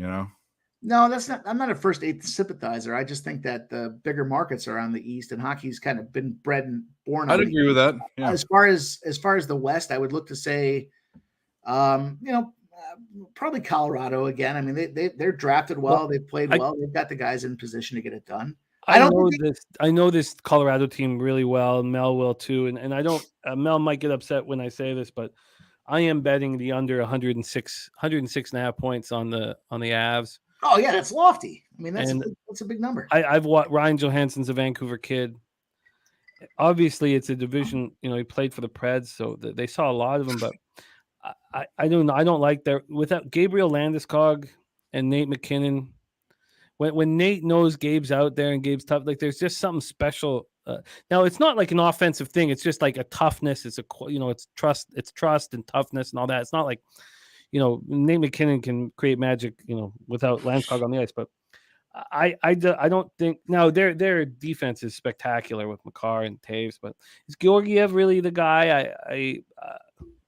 No, that's not. I'm not a first 8 sympathizer. I just think that the bigger markets are on the East, and hockey's kind of been bred and born. I'd agree with that. Yeah. As far as the West, I would look to say, probably Colorado again. I mean, they're drafted well. They've played well. They've got the guys in position to get it done. I know this Colorado team really well. Mel will too, and I don't. Mel might get upset when I say this, but I am betting the under 106.5 points on the Avs. Oh yeah, that's lofty. I mean, that's a big number. I've watched Ryan Johansson's a Vancouver kid. Obviously, it's a division. He played for the Preds, so they saw a lot of him. But I don't like their without Gabriel Landeskog and Nate McKinnon. When Nate knows Gabe's out there and Gabe's tough, like there's just something special. Now it's not like an offensive thing. It's just like a toughness. It's it's trust and toughness and all that. It's not like, Nate McKinnon can create magic, without Landeskog on the ice. But I don't think now their defense is spectacular with Makar and Taves. But is Georgiev really the guy?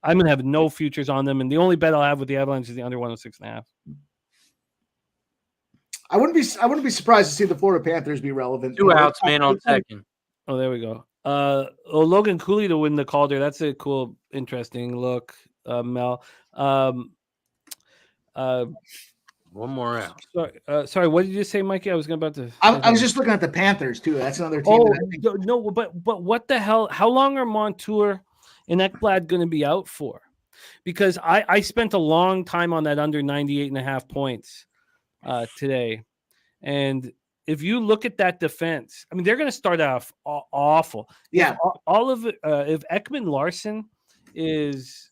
I'm gonna have no futures on them, and the only bet I'll have with the Avalanche is the under 106.5. I wouldn't be surprised to see the Florida Panthers be relevant. 2 outs, man on second. Oh, there we go. Logan Cooley to win the Calder. That's a cool, interesting look, Mel. One more out. Sorry, what did you say, Mikey? I was about to. I was just looking at the Panthers too. That's another team. No, but what the hell? How long are Montour and Ekblad going to be out for? Because I spent a long time on that under 98.5 points today, and if you look at that defense, I mean, they're going to start off awful. Yeah, if Ekman Larson is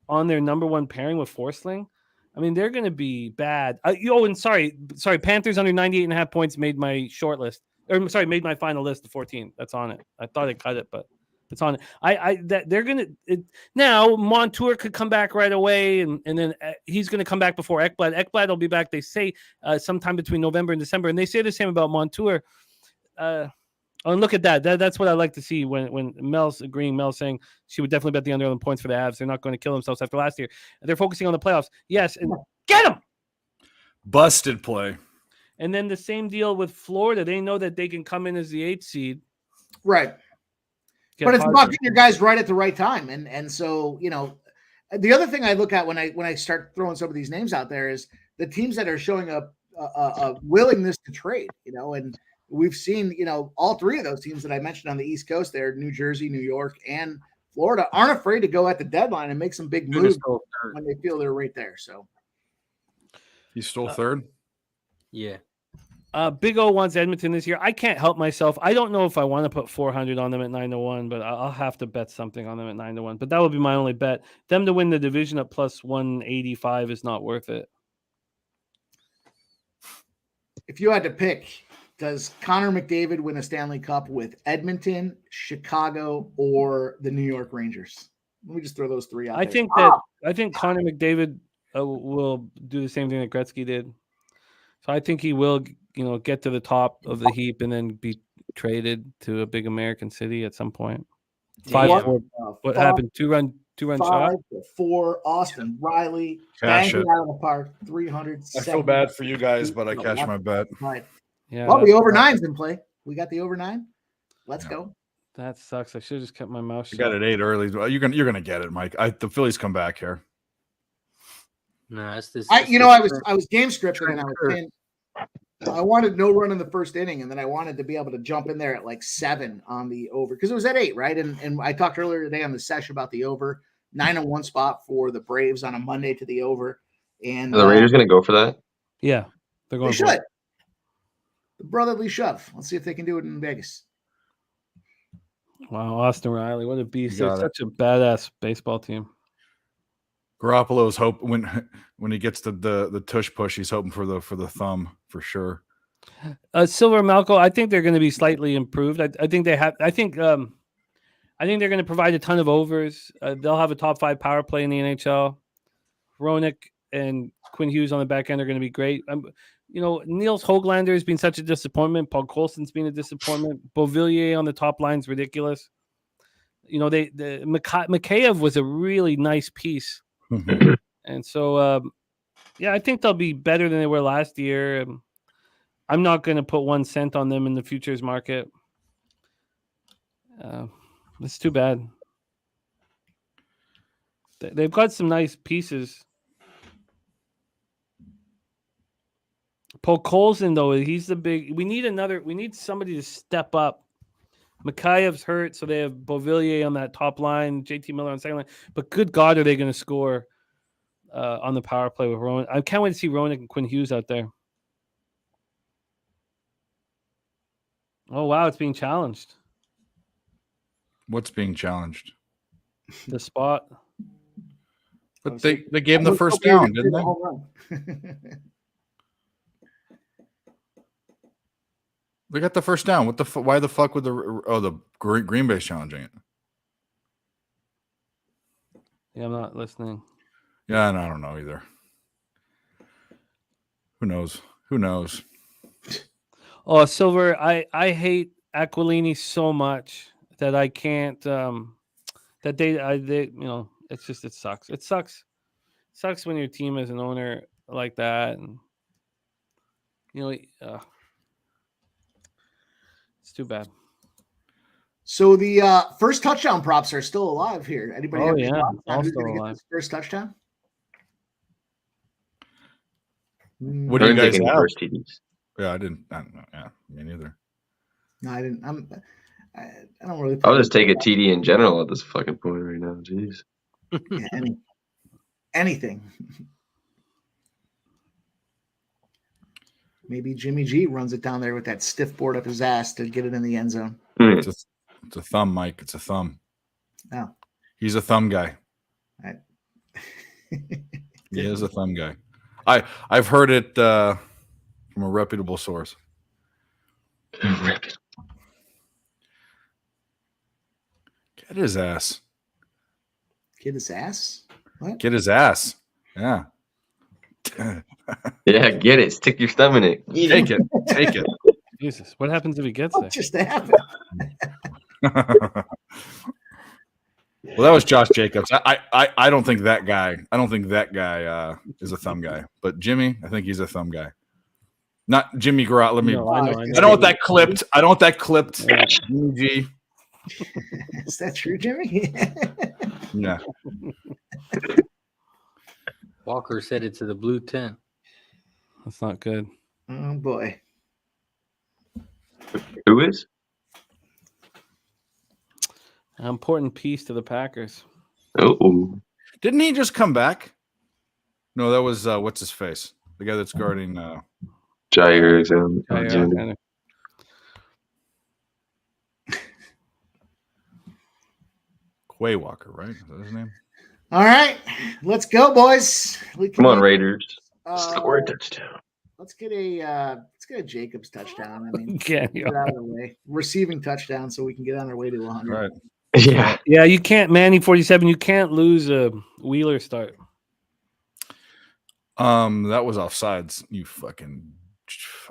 on their number one pairing with Forsling, I mean, they're going to be bad. And sorry, Panthers under 98.5 points made my short list. Made my final list of 14. That's on it. I thought I cut it, but it's on it. They're going to now. Montour could come back right away, and then he's going to come back before Ekblad. Ekblad will be back. They say sometime between November and December, and they say the same about Montour. And look at that. That's what I like to see when Mel's agreeing. Mel's saying she would definitely bet the under on points for the Avs. They're not going to kill themselves after last year. They're focusing on the playoffs. Yes, and get them. Busted play. And then the same deal with Florida. They know that they can come in as the 8th seed. Right. But it's about getting your guys right at the right time. And so, the other thing I look at when I start throwing some of these names out there is the teams that are showing a willingness to trade, and we've seen, all 3 of those teams that I mentioned on the East Coast there, New Jersey, New York, and Florida, aren't afraid to go at the deadline and make some big moves when they feel they're right there. So he stole third. Yeah. Big O wants Edmonton this year. I can't help myself. I don't know if I want to put 400 on them at 9-1, but I'll have to bet something on them at 9-1. But that would be my only bet. Them to win the division at plus 185 is not worth it. If you had to pick, does Connor McDavid win a Stanley Cup with Edmonton, Chicago, or the New York Rangers? Let me just throw those 3 out I there. think Connor McDavid will do the same thing that Gretzky did. So I think he will, get to the top of the heap and then be traded to a big American city at some point. 5-4. What happened? Two-run shot. 5-4. Austin Riley Cash banging it. out of the park. 300. I feel bad for you guys, but I cashed my bet. Right. Yeah. Well, the over 9's in play. We got the over 9. Let's go. That sucks. I should have just kept my mouth shut. You got it 8 early. You're gonna get it, Mike. The Phillies come back here. No, it's this. I was game scripted and I was saying I wanted no run in the first inning, and then I wanted to be able to jump in there at like 7 on the over because it was at 8, right? And I talked earlier today on the session about the over 9-1 spot for the Braves on a Monday to the over. And Are the Raiders going to go for that? Yeah, they're going. They should. The brotherly shove. Let's see if they can do it in Vegas. Wow, Austin Riley, what a beast! You They're got such a badass baseball team. Garoppolo's hope when he gets the tush push, he's hoping for the thumb for sure. Silver Malco, I think they're going to be slightly improved. I think they have. I think they're going to provide a ton of overs. They'll have a top 5 power play in the NHL. Roenick and Quinn Hughes on the back end are going to be great. Niels Höglander has been such a disappointment. Paul Colson's been a disappointment. Beauvillier on the top line is ridiculous. Mikheyev was a really nice piece. And so, I think they'll be better than they were last year. I'm not going to put 1 cent on them in the futures market. It's too bad. They've got some nice pieces. Paul Colson, though, he's the big. We need somebody to step up. Mikheyev's hurt, so they have Beauvillier on that top line, JT Miller on second line. But good God, are they going to score on the power play with Rowan? I can't wait to see Roenick and Quinn Hughes out there. Oh, wow, it's being challenged. What's being challenged? The spot. But they gave him the first down, didn't they? They got the first down. Why the fuck would the Green Bay's challenging it? Yeah, I'm not listening. Yeah, and I don't know either. Who knows? Oh, Silver, I hate Aquilini so much that I can't that they it's just it sucks. It sucks when your team is an owner like that, and it's too bad. So the first touchdown props are still alive here. Anybody have any thoughts on who's going to get this first touchdown? What do you guys have? First TDs? Yeah, I don't know. Yeah, me neither. No, I didn't. I don't really. I'll just take a TD in general at this fucking point right now. Jeez. Yeah, anything. Maybe Jimmy G runs it down there with that stiff board up his ass to get it in the end zone. It's a thumb, Mike. It's a thumb. Oh. He's a thumb guy. He is a thumb guy. I've heard it from a reputable source. Get his ass. Get his ass? What? Get his ass. Yeah. Yeah, get it. Stick your thumb in it. Take it. Take it. Jesus, what happens if he gets What there? just happened? Well, that was Josh Jacobs. I don't think that guy. I don't think that guy is a thumb guy. But Jimmy, I think he's a thumb guy. Not Jimmy Garrett. Let me. No, I know. I don't want that clipped. I don't want that clipped. Yeah. Jimmy G. Is that true, Jimmy? Yeah. Walker said it to the blue tent. That's not good. Oh boy. Who is? An important piece to the Packers. Oh. Didn't he just come back? No, that was what's his face? The guy that's guarding Jair Alexander. Alexander. Quay Walker, right? Is that his name? All right, let's go, boys. Come on, Raiders. Score a touchdown. Let's get a Jacobs touchdown. I mean, Can't get out of the way. Receiving touchdown, so we can get on our way to 100. Right. Yeah. Yeah, you can't. Manny 47. You can't lose a Wheeler start. That was offsides. You fucking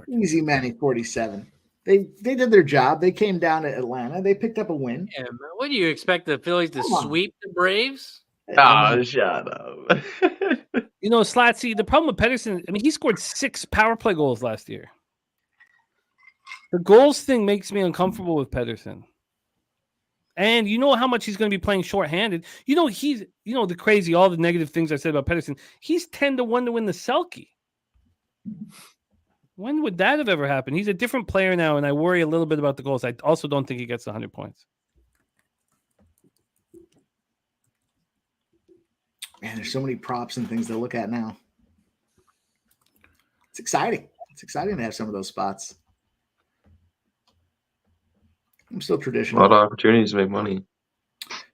Easy, Manny 47. They did their job. They came down to Atlanta. They picked up a win. Yeah, man. What do you expect the Phillies to sweep the Braves? Oh, shut up. Slatsy, the problem with Pedersen, I mean, he scored 6 power play goals last year. The goals thing makes me uncomfortable with Pedersen. And you know how much he's going to be playing shorthanded. He's the crazy, all the negative things I said about Pedersen. He's 10-1 to win the Selke. When would that have ever happened? He's a different player now, and I worry a little bit about the goals. I also don't think he gets 100 points. Man, there's so many props and things to look at now. It's exciting. It's exciting to have some of those spots. I'm still A traditional. lot of opportunities to make money.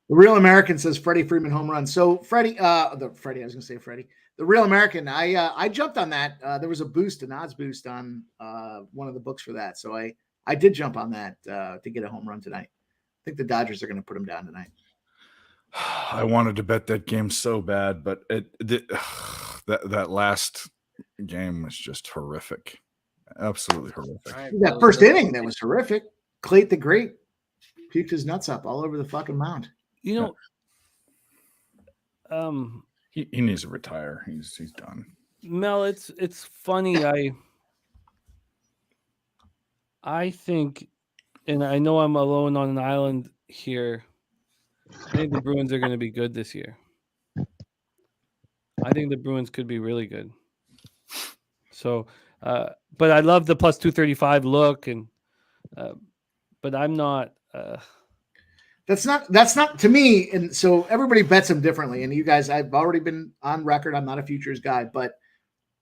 The Real American says Freddie Freeman home run. So Freddie, I was going to say Freddie. The Real American, I jumped on that. There was an odds boost on one of the books for that. So I did jump on that to get a home run tonight. I think the Dodgers are going to put him down tonight. I wanted to bet that game so bad, but that last game was just horrific. Absolutely horrific. Right, That Philly, first good. inning, that was horrific. Clayt the Great puked his nuts up all over the fucking mound. You know, He needs to retire. He's done. Mel, it's funny. I think, and I know I'm alone on an island here. I think the Bruins are going to be good this year. I think the Bruins could be really good. So, but I love the plus 235 look, and but I'm not. That's not to me. And so everybody bets them differently. And you guys, I've already been on record. I'm not a futures guy, but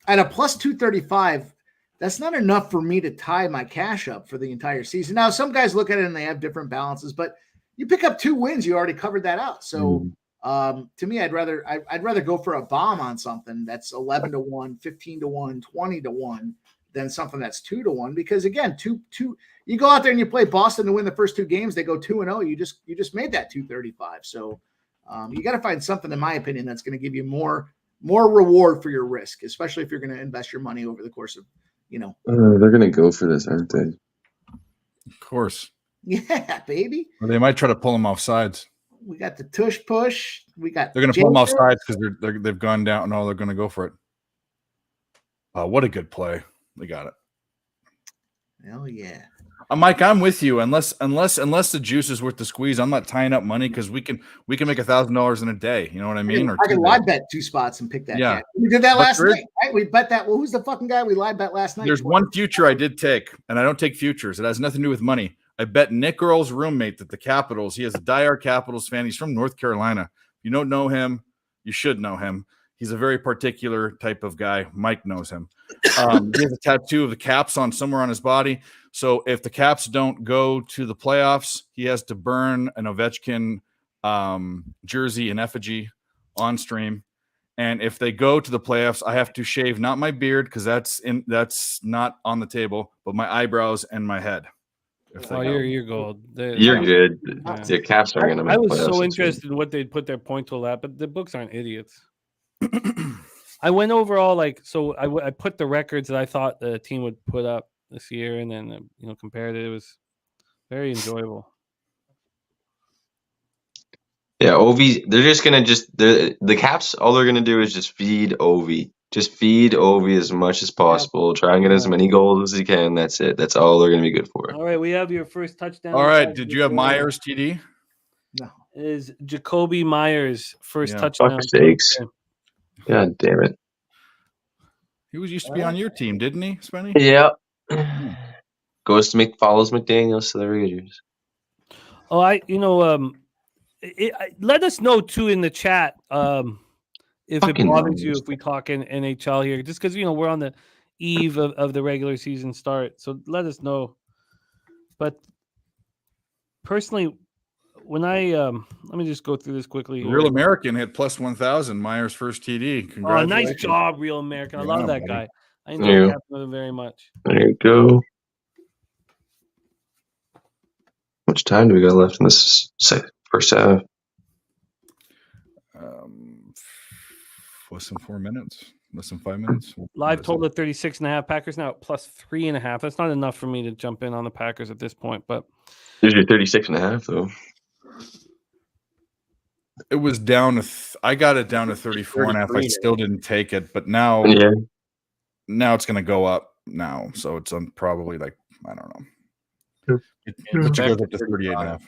at a plus 235, that's not enough for me to tie my cash up for the entire season. Now, some guys look at it and they have different balances, but you pick up 2 wins, you already covered that out. So to me, I'd rather go for a bomb on something that's 11-1, 15-1, 20-1 than something that's 2-1. Because again, two, you go out there and you play Boston to win the first 2 games, they go 2-0. You just made that 235. So you got to find something, in my opinion, that's going to give you more reward for your risk, especially if you're going to invest your money over the course of, they're going to go for this, aren't they? Of course. Yeah, baby. Or they might try to pull him off sides. We got the tush push. We got. They're going to pull him off sides because they've gone down. No, they're going to go for it. What a good play. They got it. Hell yeah. Mike, I'm with you. Unless the juice is worth the squeeze, I'm not tying up money because we can make $1,000 in a day. You know what I mean? I can live bet 2 spots and pick that. Yeah, cat. We did that last night, right? We bet that. Well, who's the fucking guy we live bet last night? There's one future I did take, and I don't take futures. It has nothing to do with money. I bet Nick Earl's roommate that the Capitals. He is a diehard Capitals fan. He's from North Carolina. If you don't know him, you should know him. He's a very particular type of guy. Mike knows him. He has a tattoo of the Caps on somewhere on his body. So if the Caps don't go to the playoffs, he has to burn an Ovechkin jersey in effigy on stream. And if they go to the playoffs, I have to shave not my beard because that's not on the table, but my eyebrows and my head. Oh, you're gold. You're good. The Caps are going to make I was playoffs so this interested in what they'd put their point total at, but the books aren't idiots. I went over all I put the records that I thought the team would put up this year, and then compared it. It was very enjoyable. Yeah, Ovi. They're just gonna the Caps. All they're gonna do is just feed Ovi. Just feed Ovi as much as possible. Try and get as many goals as he can. That's it. That's all they're gonna be good for. All right, we have your first touchdown. All right, did you have Myers TD? No, it is Jacoby Myers first touchdown. Fuck's sakes! God damn it! He used to be on your team, didn't he, Spenny? Yeah. Follows McDaniels to the Rangers. Oh, let us know too in the chat if it bothers you if we talk in NHL here, just because we're on the eve of the regular season start. So let us know. But personally, when I let me just go through this quickly. Real American hit plus 1,000. Myers first TD. Oh, nice job, Real American. I love that guy. I enjoy him very much. There you go. How much time do we got left in this first half? Less than 4 minutes. Less than 5 minutes. Live total of 36.5. Packers now at plus 3.5. That's not enough for me to jump in on the Packers at this point, but There's your 36.5 though. It was down to I got it down to 34.5. I still didn't take it, but now it's going to go up now. So it's probably like, I don't know. It goes up to 38.5.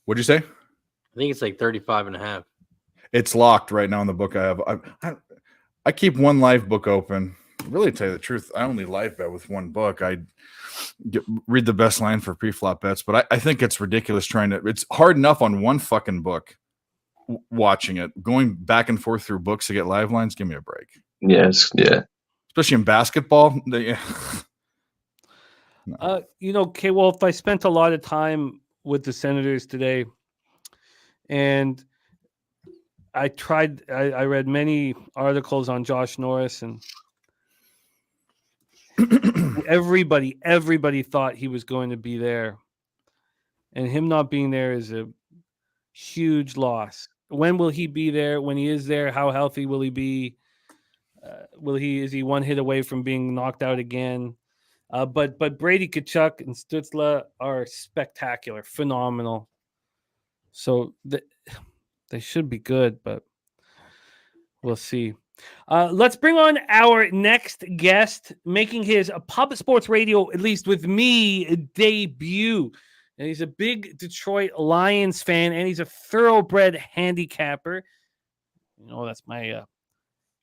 What'd you say? I think it's like 35.5. It's locked right now in the book I have. I keep one live book open. Really, to tell you the truth, I only live bet with one book. I read the best line for pre-flop bets, but I think it's ridiculous it's hard enough on one fucking book watching it. Going back and forth through books to get live lines, give me a break. Yes, yeah. Especially in basketball. K-Wolf, I spent a lot of time with the Senators today. And I read many articles on Josh Norris, and everybody thought he was going to be there. And him not being there is a huge loss. When will he be there? When he is there, how healthy will he be? Is he one hit away from being knocked out again? But Brady Tkachuk and Stützle are spectacular, phenomenal. So they should be good, but we'll see. Let's bring on our next guest, making his Pub Sports Radio, at least with me, debut. And he's a big Detroit Lions fan, and he's a thoroughbred handicapper. You know, that's my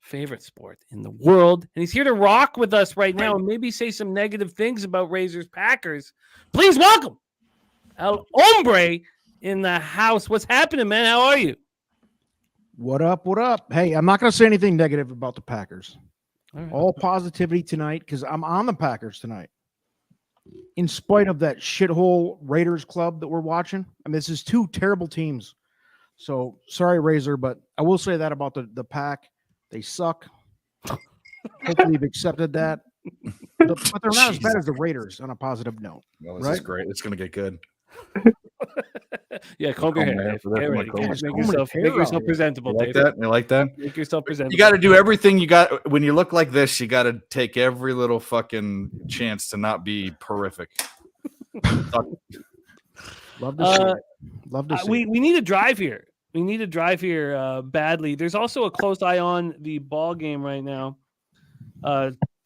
favorite sport in the world. And he's here to rock with us right now and maybe say some negative things about Razors Packers. Please welcome El Hombre in the house. What's happening, man? How are you? What up? What up? Hey, I'm not going to say anything negative about the Packers. All All positivity tonight because I'm on the Packers tonight. In spite of that shithole Raiders club that we're watching. I mean, this is two terrible teams. So sorry, Razor, but I will say that about the Pack. They suck. Hopefully you've accepted that. But they're not as bad as the Raiders on a positive note. Well, this is great. It's going to get good. Yeah, comb your hair. Make yourself presentable. You like Dave. that? You like that? Make yourself presentable. You got to do everything you got. When you look like this, you got to take every little fucking chance to not be horrific. Love to see it. Love to see we it. need a drive here. We need a drive here badly. There's also a close eye on the ball game right now.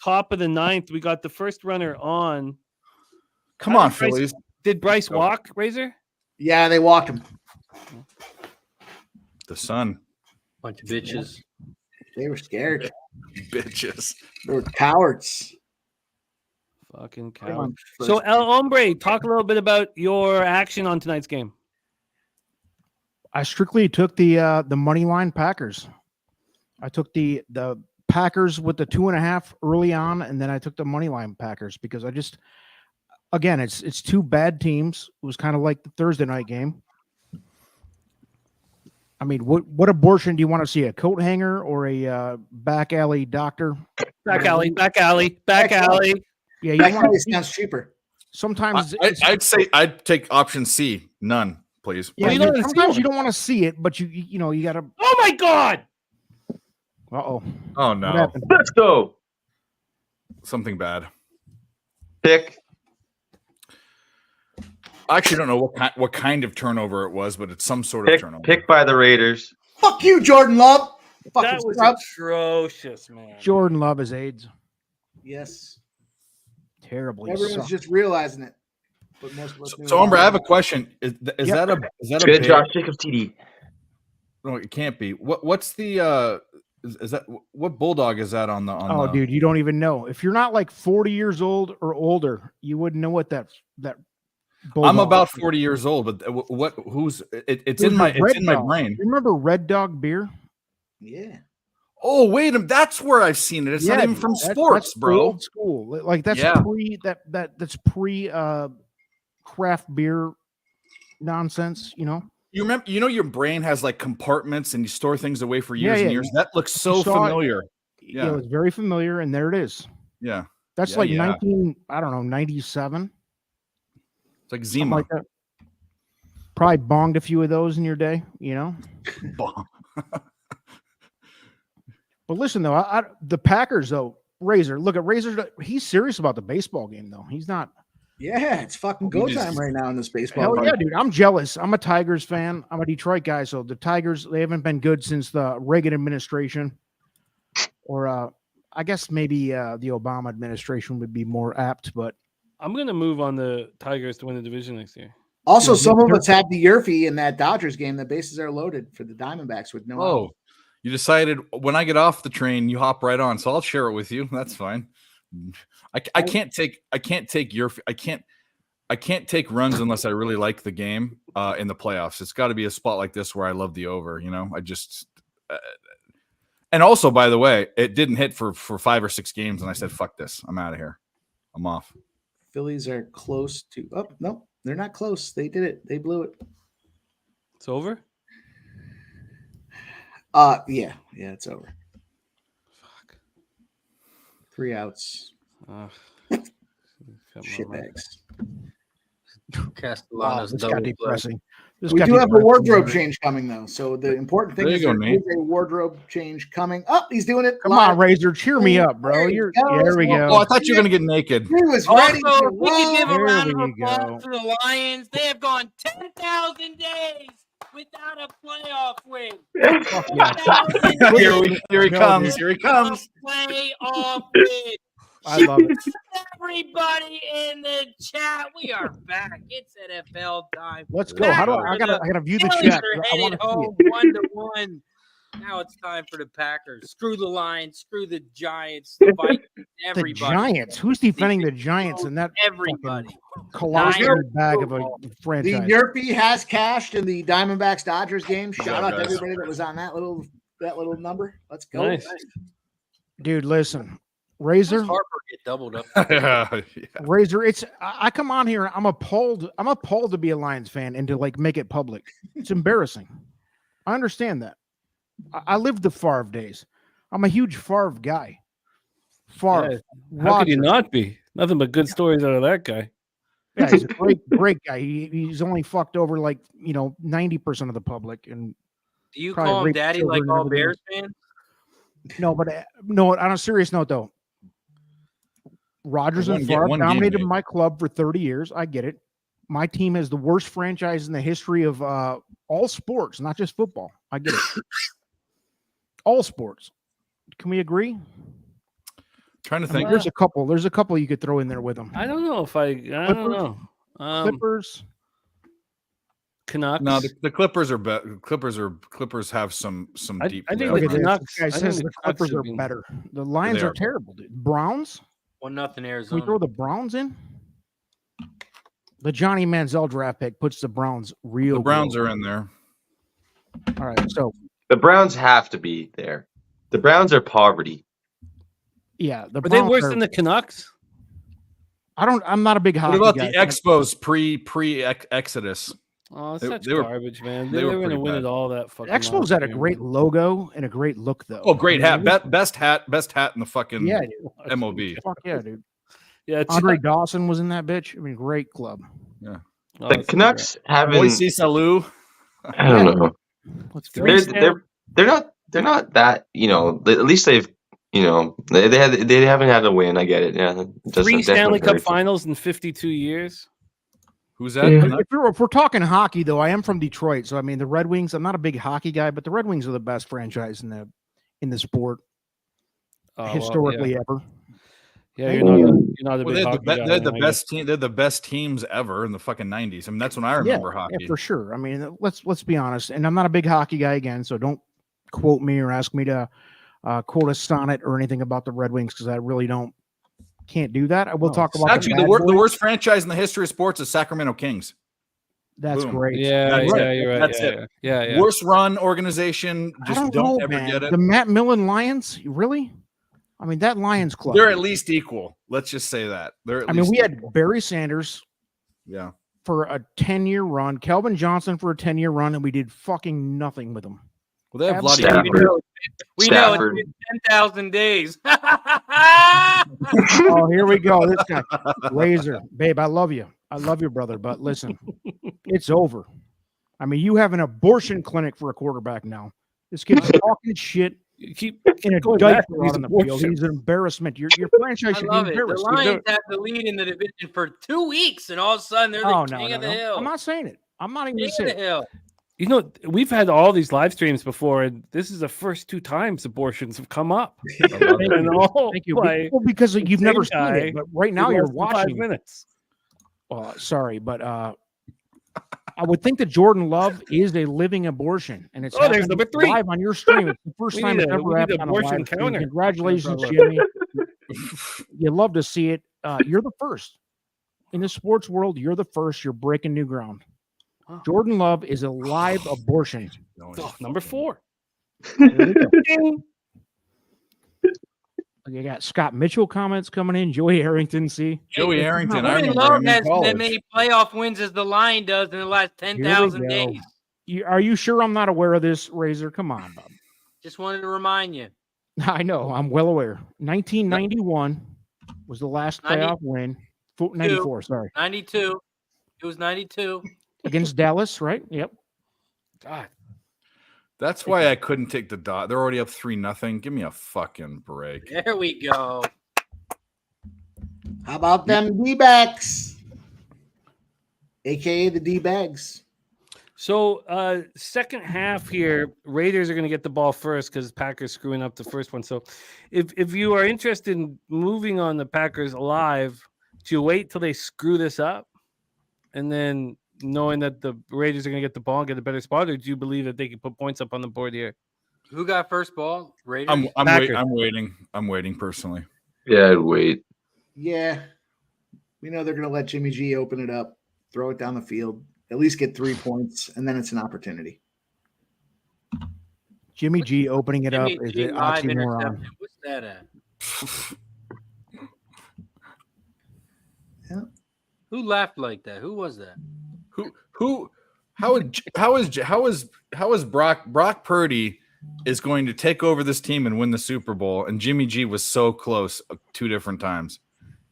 Top of the ninth, we got the first runner on. Come on, Phillies. Did Bryce walk, Razor? Yeah, they walked him. The sun. Bunch of bitches. They were scared. Bitches. They were cowards. Fucking Come cow. on, So first. El Hombre, talk a little bit about your action on tonight's game. I strictly took the money line Packers. I took the Packers with the 2.5 early on, and then I took the money line Packers because I just, again, it's two bad teams. It was kind of like the Thursday night game. I mean, what abortion do you want to see? A coat hanger or a back alley doctor? Back alley. Yeah, you That want probably sounds cheaper. sometimes I'd say I'd take option C. None, please. yeah, you don't wanna see sometimes one. you don't want to see it, but you know you got to. Oh my God! Oh no. what happened? Let's go. Something bad. Pick. I actually don't know what kind of turnover it was, but it's some sort of turnover. Pick by the Raiders. Fuck you, Jordan Love. Fucking That was scrub. atrocious, man. Jordan Love is AIDS. Yes. Terribly. Everyone's sucked. just realizing it. But most of us knew So, it. Umber, I have a question. Is Yep. that a Good bear? Josh Jacobs TD. No, it can't be. What's the is that what bulldog is that on the Oh, dude, you don't even know. If you're not like 40 years old or older, you wouldn't know what that. I'm bulldog about is. 40 years old, but it's It in was my a Red it's in my Dog. brain. Remember Red Dog beer? Yeah. Oh, wait a minute. That's where I've seen it. It's not even dude, from that's sports, bro. Old school. Like that's Yeah. that's pre craft beer nonsense, you know? You remember, your brain has like compartments and you store things away for Yeah, years and yeah. years. That looks so saw it. familiar. Yeah, it was very familiar, and there it is. Yeah. That's Yeah, like yeah. 97. It's like Something Zima. like that. Probably bonged a few of those in your day, you know? But listen, though, the Packers, though, Razor, look at Razor. He's serious about the baseball game, though. He's not. Yeah, it's fucking go time right now in this baseball. Hell game. yeah, dude. I'm jealous. I'm a Tigers fan. I'm a Detroit guy. So the Tigers, they haven't been good since the Reagan administration. Or I guess maybe the Obama administration would be more apt. But I'm going to move on the Tigers to win the division next year. Also, Yeah, some of they're- us had the Yurfie in that Dodgers game. The bases are loaded for the Diamondbacks with no out. Oh, you decided when I get off the train, you hop right on. So I'll share it with you. That's fine. I can't take runs unless I really like the game in the playoffs. It's got to be a spot like this where I love the over. I just and also, by the way, it didn't hit for 5 or 6 games, and I said, "Fuck this, I'm out of here. I'm off." Phillies are close to. Oh no, they're not close. They did it. They blew it. It's over? Yeah, it's over. Fuck. 3 outs. Shitbags. Castellanos This got double play. depressing. This We got do have a depressing. wardrobe change coming, though. So the important thing There is you go, there Nate. is a wardrobe change coming. Oh, he's doing it. Come live. on, Razor, cheer me up, bro. There he You're goes. there we Oh, go. I thought you were gonna get naked. He was ready Also, to we can give a roll. There round of we applause go. to the Lions. They have gone 10,000 days without a playoff win. Fuck yeah. 10,000 Here he No, comes. dude. Here he comes. playoff win. I love it. Everybody in the chat, we are back. It's NFL time. Let's go. How do I gotta view the Phillies chat. are I want headed to see home it. 1-1. Now it's time for the Packers. Screw the Lions. Screw the Giants. The Vikings. The Everybody. Giants. Who's defending the Giants in that Everybody. colossal Niners. bag of a The franchise? Nerfy has cashed in the Diamondbacks Dodgers game. Shout job, out to guys. everybody that was on that little number. Let's go. Nice. Dude, listen. Does Razor, Harper get doubled up? Yeah. Razor, I come on here. I'm appalled to be a Lions fan and to like make it public. It's embarrassing. I understand that. I lived the Favre days. I'm a huge Favre guy. Favre. Yeah. How could you Rodgers. not be? Nothing but good stories out of that guy. Yeah, he's a great guy. He's only fucked over like 90% of the public, and Do you Probably call him rape daddy children like and all everything Bears fans? no, but no. On a serious note, though, Rodgers and Favre one game, dominated mate. my club for 30 years. I get it. My team is the worst franchise in the history of all sports, not just football. I get it. All sports. Can we agree? Trying to I mean, think. there's a couple you could throw in there with them. I don't know if I don't know. Clippers. Canucks. No, the Clippers are better. Clippers have some deep. I think Look the at this. Canucks. This guy I says think the the Canucks Clippers have are been- better. The Lions They are are. terrible, dude. Browns. 1-0 Can we Arizona. throw the Browns in? The Johnny Manziel draft pick puts the Browns real. The Browns good. are in there. All right, so The Browns have to be there. The Browns are poverty. yeah, the Are they Browns worse are- than the Canucks? I'm not a big What hockey about guy. the Expos pre Exodus? Oh, it's They- such they were- garbage, man. they They were were going to pretty win bad. it all that fucking. Expos last had a year, great man. logo and a great look, though. Oh, great I mean, hat. Best hat in the fucking Yeah, dude. MOB. Fuck yeah, dude. Yeah, it's Andre Dawson was in that bitch. I mean, great club. oh, The it's Canucks haven't. Moisés Salou. I don't know. Let's Three go. Stanley- They're not that. At least they've. They haven't had a win. I get it. Yeah. Three Stanley Cup Finals. finals in 52 years. Who's that? Yeah. If we're talking hockey, though, I am from Detroit, so I mean the Red Wings. I'm not a big hockey guy, but the Red Wings are the best franchise in the sport Oh, well, historically ever. yeah, you're not a Well, big hockey guy, they're the I best team. They're the best teams ever in the fucking 90s. I mean, that's when I remember hockey. Yeah, for sure. I mean, let's be honest. And I'm not a big hockey guy again, so don't quote me or ask me to quote a sonnet or anything about the Red Wings because I really can't do that. I will talk about Actually, the the bad boys. worst franchise in the history of sports is Sacramento Kings. That's Boom. great. Yeah, That's yeah, it. you're right. That's yeah, it. yeah. Worst run organization. I Just don't don't know, ever man. get it. The Matt Millen Lions, really? I mean, that Lions club. They're at least equal. Let's just say that. They're at I mean, least we had equal. Barry Sanders Yeah. for a 10-year run, Kelvin Johnson for a 10-year run, and we did fucking nothing with them. Well, they have Vladdy. Stafford. We know it's Stafford. been 10,000 days. Oh, here we go. This guy, Razor, babe, I love you. I love you, brother. But listen, it's over. I mean, you have an abortion clinic for a quarterback now. This kid's talking shit You keep in a going back diaper to these out on the field. abortions. He's an embarrassment. Your franchise I should love be it. The embarrassed. Lions had the lead in the division for 2 weeks, and all of a sudden they're the Oh, king no. of the hill. I'm not saying it. I'm not even King going of to the say it. hill. You know, we've had all these live streams before, and this is the first 2 times abortions have come up. Thank you. all Thank you. by Well, because you've never same seen guy it, but right now in you're less than 5 watching. minutes. Sorry, but I would think that Jordan Love is a living abortion, and it's Oh, there's happening number 3. live on your stream. It's the first We time need it's a- ever we need happened on a abortion live stream. counter. Congratulations, That's Jimmy. You love to see it. You're the first in the sports world. You're the first. You're breaking new ground. Wow. Jordan Love is a live abortion. Oh, number 4. You got Scott Mitchell comments coming in. Joey Harrington, see. Joey Harrington. I Jordan remember Love him in has as college. many playoff wins as the Lion does in the last Here we 10,000 go. days. Are you sure I'm not aware of this, Razor? Come on, Bob. Just wanted to remind you. I know. I'm well aware. 1991 was the last 90 playoff win. 94, sorry. 92. It was 92. Against Dallas, right? Yep. God. That's why I couldn't take the dot. They're already up 3-0. Give me a fucking break. There we go. How about them D-backs? AKA the D-bags. So second half here, Raiders are going to get the ball first because Packers screwing up the first one. So if you are interested in moving on the Packers alive, do you wait till they screw this up and then knowing that the Raiders are going to get the ball and get a better spot, or do you believe that they can put points up on the board here? Who got first ball? Raiders? I'm waiting. I'm waiting personally. Yeah, I'd wait. Yeah. We know they're going to let Jimmy G open it up, throw it down the field, at least get 3 points, and then it's an opportunity. Jimmy G opening it up is it live oxymoron. interception. What's that at? Yeah. Who laughed like that? Who was that? How is Brock Purdy is going to take over this team and win the Super Bowl, and Jimmy G was so close 2 different times.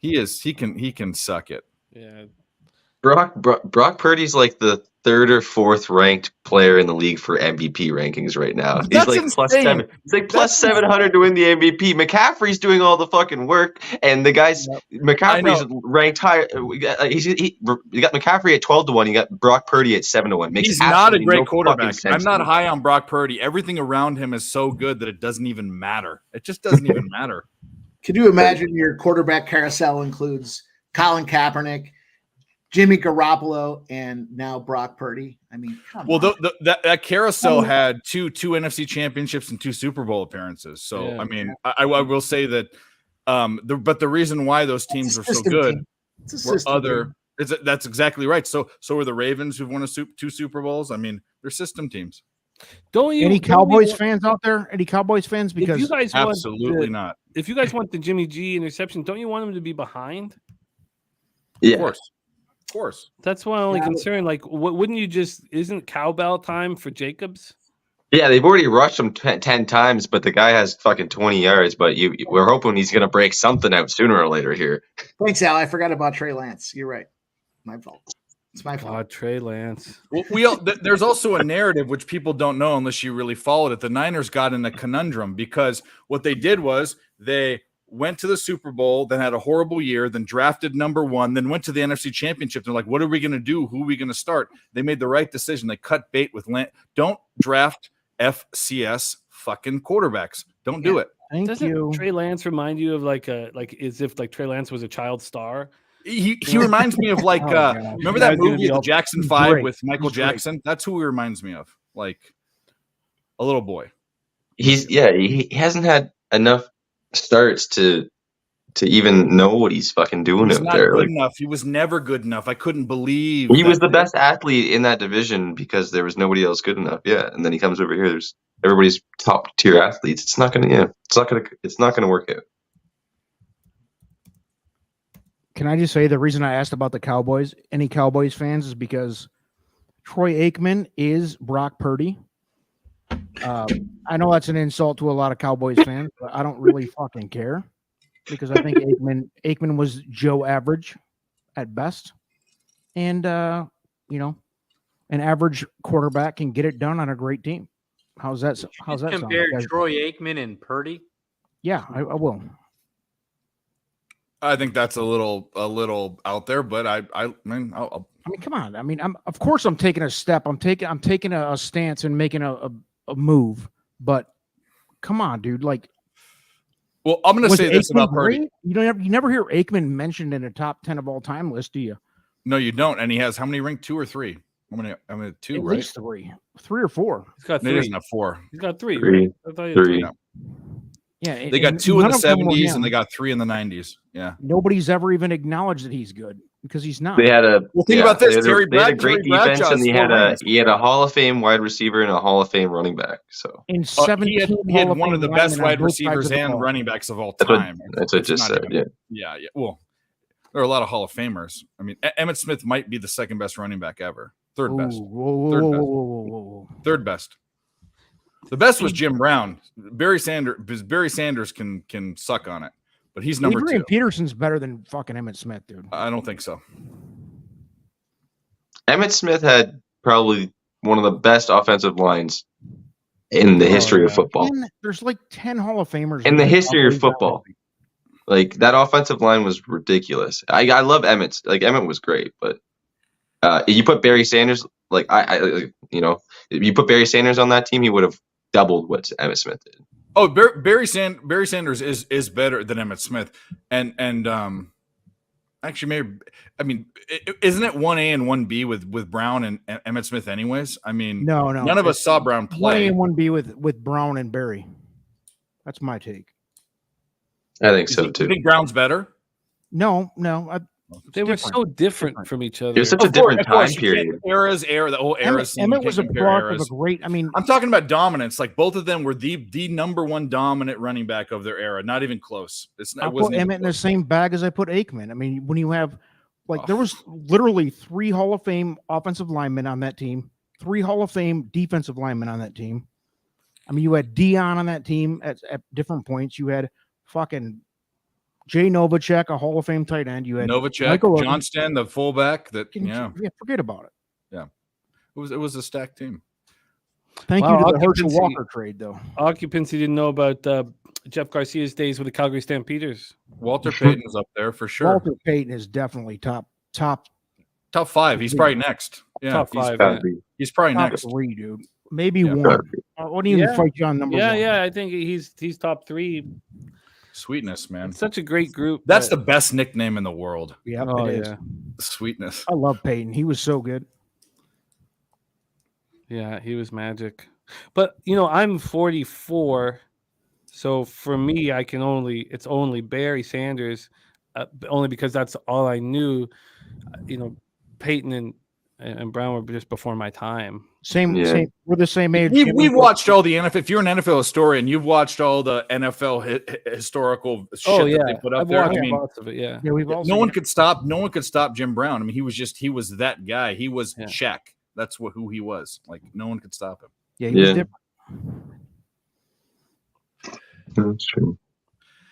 He can suck it. Yeah. Brock Purdy's like the 3rd or 4th ranked player in the league for MVP rankings right now. He's like plus insane. 7. He's like plus 700 to win the MVP. McCaffrey's doing all the fucking work, and the guys McCaffrey's ranked higher. You got McCaffrey at 12-1. You got Brock Purdy at 7-1. He's not a great quarterback. I'm not high on Brock Purdy. Everything around him is so good that it doesn't even matter. It just doesn't even matter. Could you imagine your quarterback carousel includes Colin Kaepernick, Jimmy Garoppolo, and now Brock Purdy? I mean, come on. That carousel had two NFC championships and 2 Super Bowl appearances. So, Yeah. I mean, I will say that but the reason why those teams are so good were other – that's exactly right. So are the Ravens, who've won 2 Super Bowls. I mean, they're system teams. Any Cowboys fans out there? Any Cowboys fans? Because if you guys absolutely not. If you guys want the Jimmy G interception, don't you want him to be behind? Yeah. Of course. That's my only concern. Like, wouldn't you just? Isn't cowbell time for Jacobs? Yeah, they've already rushed him 10 times, but the guy has fucking 20 yards. But we're hoping he's going to break something out sooner or later here. Thanks, Al. I forgot about Trey Lance. You're right. My fault. It's my fault. Trey Lance. Well, there's also a narrative which people don't know unless you really followed it. The Niners got in a conundrum because what they did was they went to the Super Bowl, then had a horrible year, then drafted number 1, then went to the NFC Championship. They're like, what are we going to do? Who are we going to start? They made the right decision. They cut bait with Don't draft FCS fucking quarterbacks. Don't do it. Doesn't Trey Lance remind you of like as if like Trey Lance was a child star? He reminds me of like remember that movie The Jackson 5 with Michael Jackson? That's who he reminds me of, like a little boy. He hasn't had enough starts to even know what he's fucking doing He's out not there. good enough. He was never good enough. I couldn't believe he was the best athlete in that division because there was nobody else good enough. Yeah, and then he comes over here. There's everybody's top tier athletes. It's not gonna work out. Can I just say the reason I asked about the Cowboys, any Cowboys fans, is because Troy Aikman is Brock Purdy. I know that's an insult to a lot of Cowboys fans, but I don't really fucking care because I think Aikman was Joe average at best. And, an average quarterback can get it done on a great team. How's that sound? Compare Troy Aikman and Purdy? Yeah, I will. I think that's a little out there, but I mean, come on. I mean, of course I'm taking a step. I'm taking a stance and making a move, but come on, dude. Like, well, I'm going to say this about Purdy. You never hear Aikman mentioned in a top 10 of all time list, do you? No, you don't. And he has how many rings? 2 or 3? I mean, 2, At right? least 3 or 4. He's got 3. He doesn't have 4. He's got 3. 3. Right? 3. Yeah, they got 2 in the 70s and they got 3 in the 90s. Yeah, nobody's ever even acknowledged that he's good because he's not. They had think about this. They had a great defense, and he had a Hall of Fame wide receiver and a Hall of Fame running back. So in 17, he had one of the best wide receivers and running backs of all time. That's what I just said. Yeah. Well, there are a lot of Hall of Famers. I mean, Emmitt Smith might be the second best running back ever. Third best. Whoa. Third best. The best was Jim Brown. Barry Sanders can suck on it, but he's number Adrian 2. Peterson's better than fucking Emmett Smith, dude. I don't think so. Emmett Smith had probably one of the best offensive lines in the history of football. There's like 10 Hall of Famers In the that history of always football. Like, that offensive line was ridiculous. I love Emmett. Like, Emmett was great, but you put Barry Sanders, like, if you put Barry Sanders on that team, he would have doubled what Emmett Smith did. Oh, Barry Sanders is better than Emmett Smith, and actually, maybe, I mean, isn't it 1A and 1B with Brown and Emmett Smith? Anyways, I mean, no, none of us saw Brown play. 1A and 1B with Brown and Barry. That's my take. I think so too. You think Brown's better? No, They were so different from each other. It was such a different time period. The whole era. Emmett was a product of a great. I mean, I'm talking about dominance. Like, both of them were the number one dominant running back of their era. Not even close. I put Emmett in the same bag as I put Aikman. I mean, when you have there was literally 3 Hall of Fame offensive linemen on that team, 3 Hall of Fame defensive linemen on that team. I mean, you had Dion on that team at different points. You had fucking Jay Novacek, a Hall of Fame tight end. You had Novacek, Johnston, the fullback. Forget about it. Yeah, it was a stacked team. Thank you to the Herschel Walker trade, though. Occupancy didn't know about Jeff Garcia's days with the Calgary Stampeders. Walter Payton is up there for sure. Walter Payton is definitely top 5. He's probably next. Yeah, top 5. He's probably top next. 3, dude. Maybe 1. I wouldn't even fight you on number 1. Yeah, I think he's top 3. Sweetness, man. It's such a great group. That's the best nickname in the world. Yeah, it is. Sweetness. I love Peyton. He was so good. Yeah, he was magic. But I'm 44, so for me, it's only Barry Sanders, only because that's all I knew. Peyton and Brown were just before my time. Same. We're the same age. We watched all the NFL. If you're an NFL historian, you've watched all the NFL historical shit that they put up there. I mean, lots of it. Yeah. No one could stop Jim Brown. I mean, he was that guy. He was Shaq. That's who he was. Like, no one could stop him. Yeah, he was different. That's true.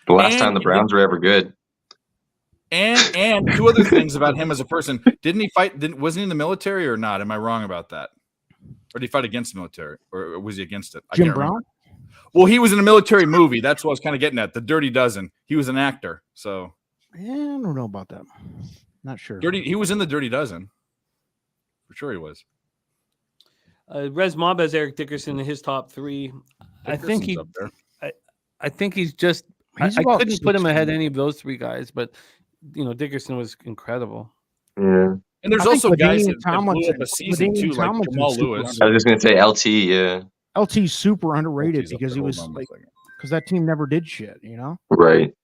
The last time the Browns were ever good. And 2 other things about him as a person. Didn't he fight? Wasn't he in the military or not? Am I wrong about that? Or did he fight against the military? Or was he against it? Jim Brown? Well, he was in a military movie. That's what I was kind of getting at. The Dirty Dozen. He was an actor. So I don't know about that. Not sure. He was in the Dirty Dozen. For sure he was. Rez Mob has Eric Dickerson in his top 3. I think up there. I think he's just. I couldn't put him ahead of any of those 3 guys, but Dickerson was incredible. Yeah. And there's also guys that blew up a season too, like Jamal Lewis. I was just gonna say LT. Yeah. LT's super underrated because he was because that team never did shit. Right.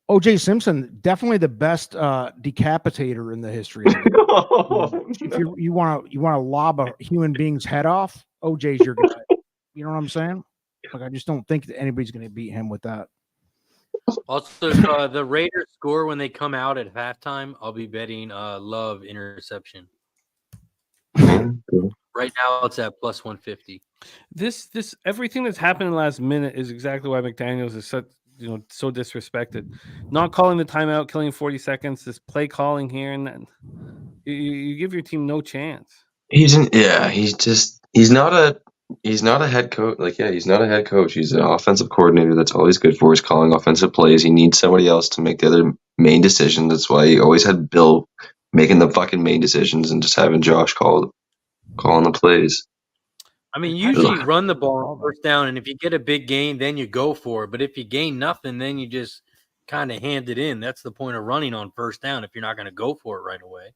O.J. Simpson, definitely the best decapitator in the history. If you want to lob a human being's head off, O.J.'s your guy. You know what I'm saying? Like, I just don't think that anybody's going to beat him with that. Also, if the Raiders score when they come out at halftime, I'll be betting Love interception. Right now, it's at plus 150. This everything that's happened in the last minute is exactly why McDaniels is such so disrespected. Not calling the timeout, killing 40 seconds, this play calling here and then. You give your team no chance. He's not a head coach. He's not a head coach. He's an offensive coordinator. That's all he's good for is calling offensive plays. He needs somebody else to make the other main decision. That's why he always had Bill making the fucking main decisions and just having Josh calling the plays. I mean, usually run the ball on first down, and if you get a big gain, then you go for it. But if you gain nothing, then you just kind of hand it in. That's the point of running on first down if you're not going to go for it right away.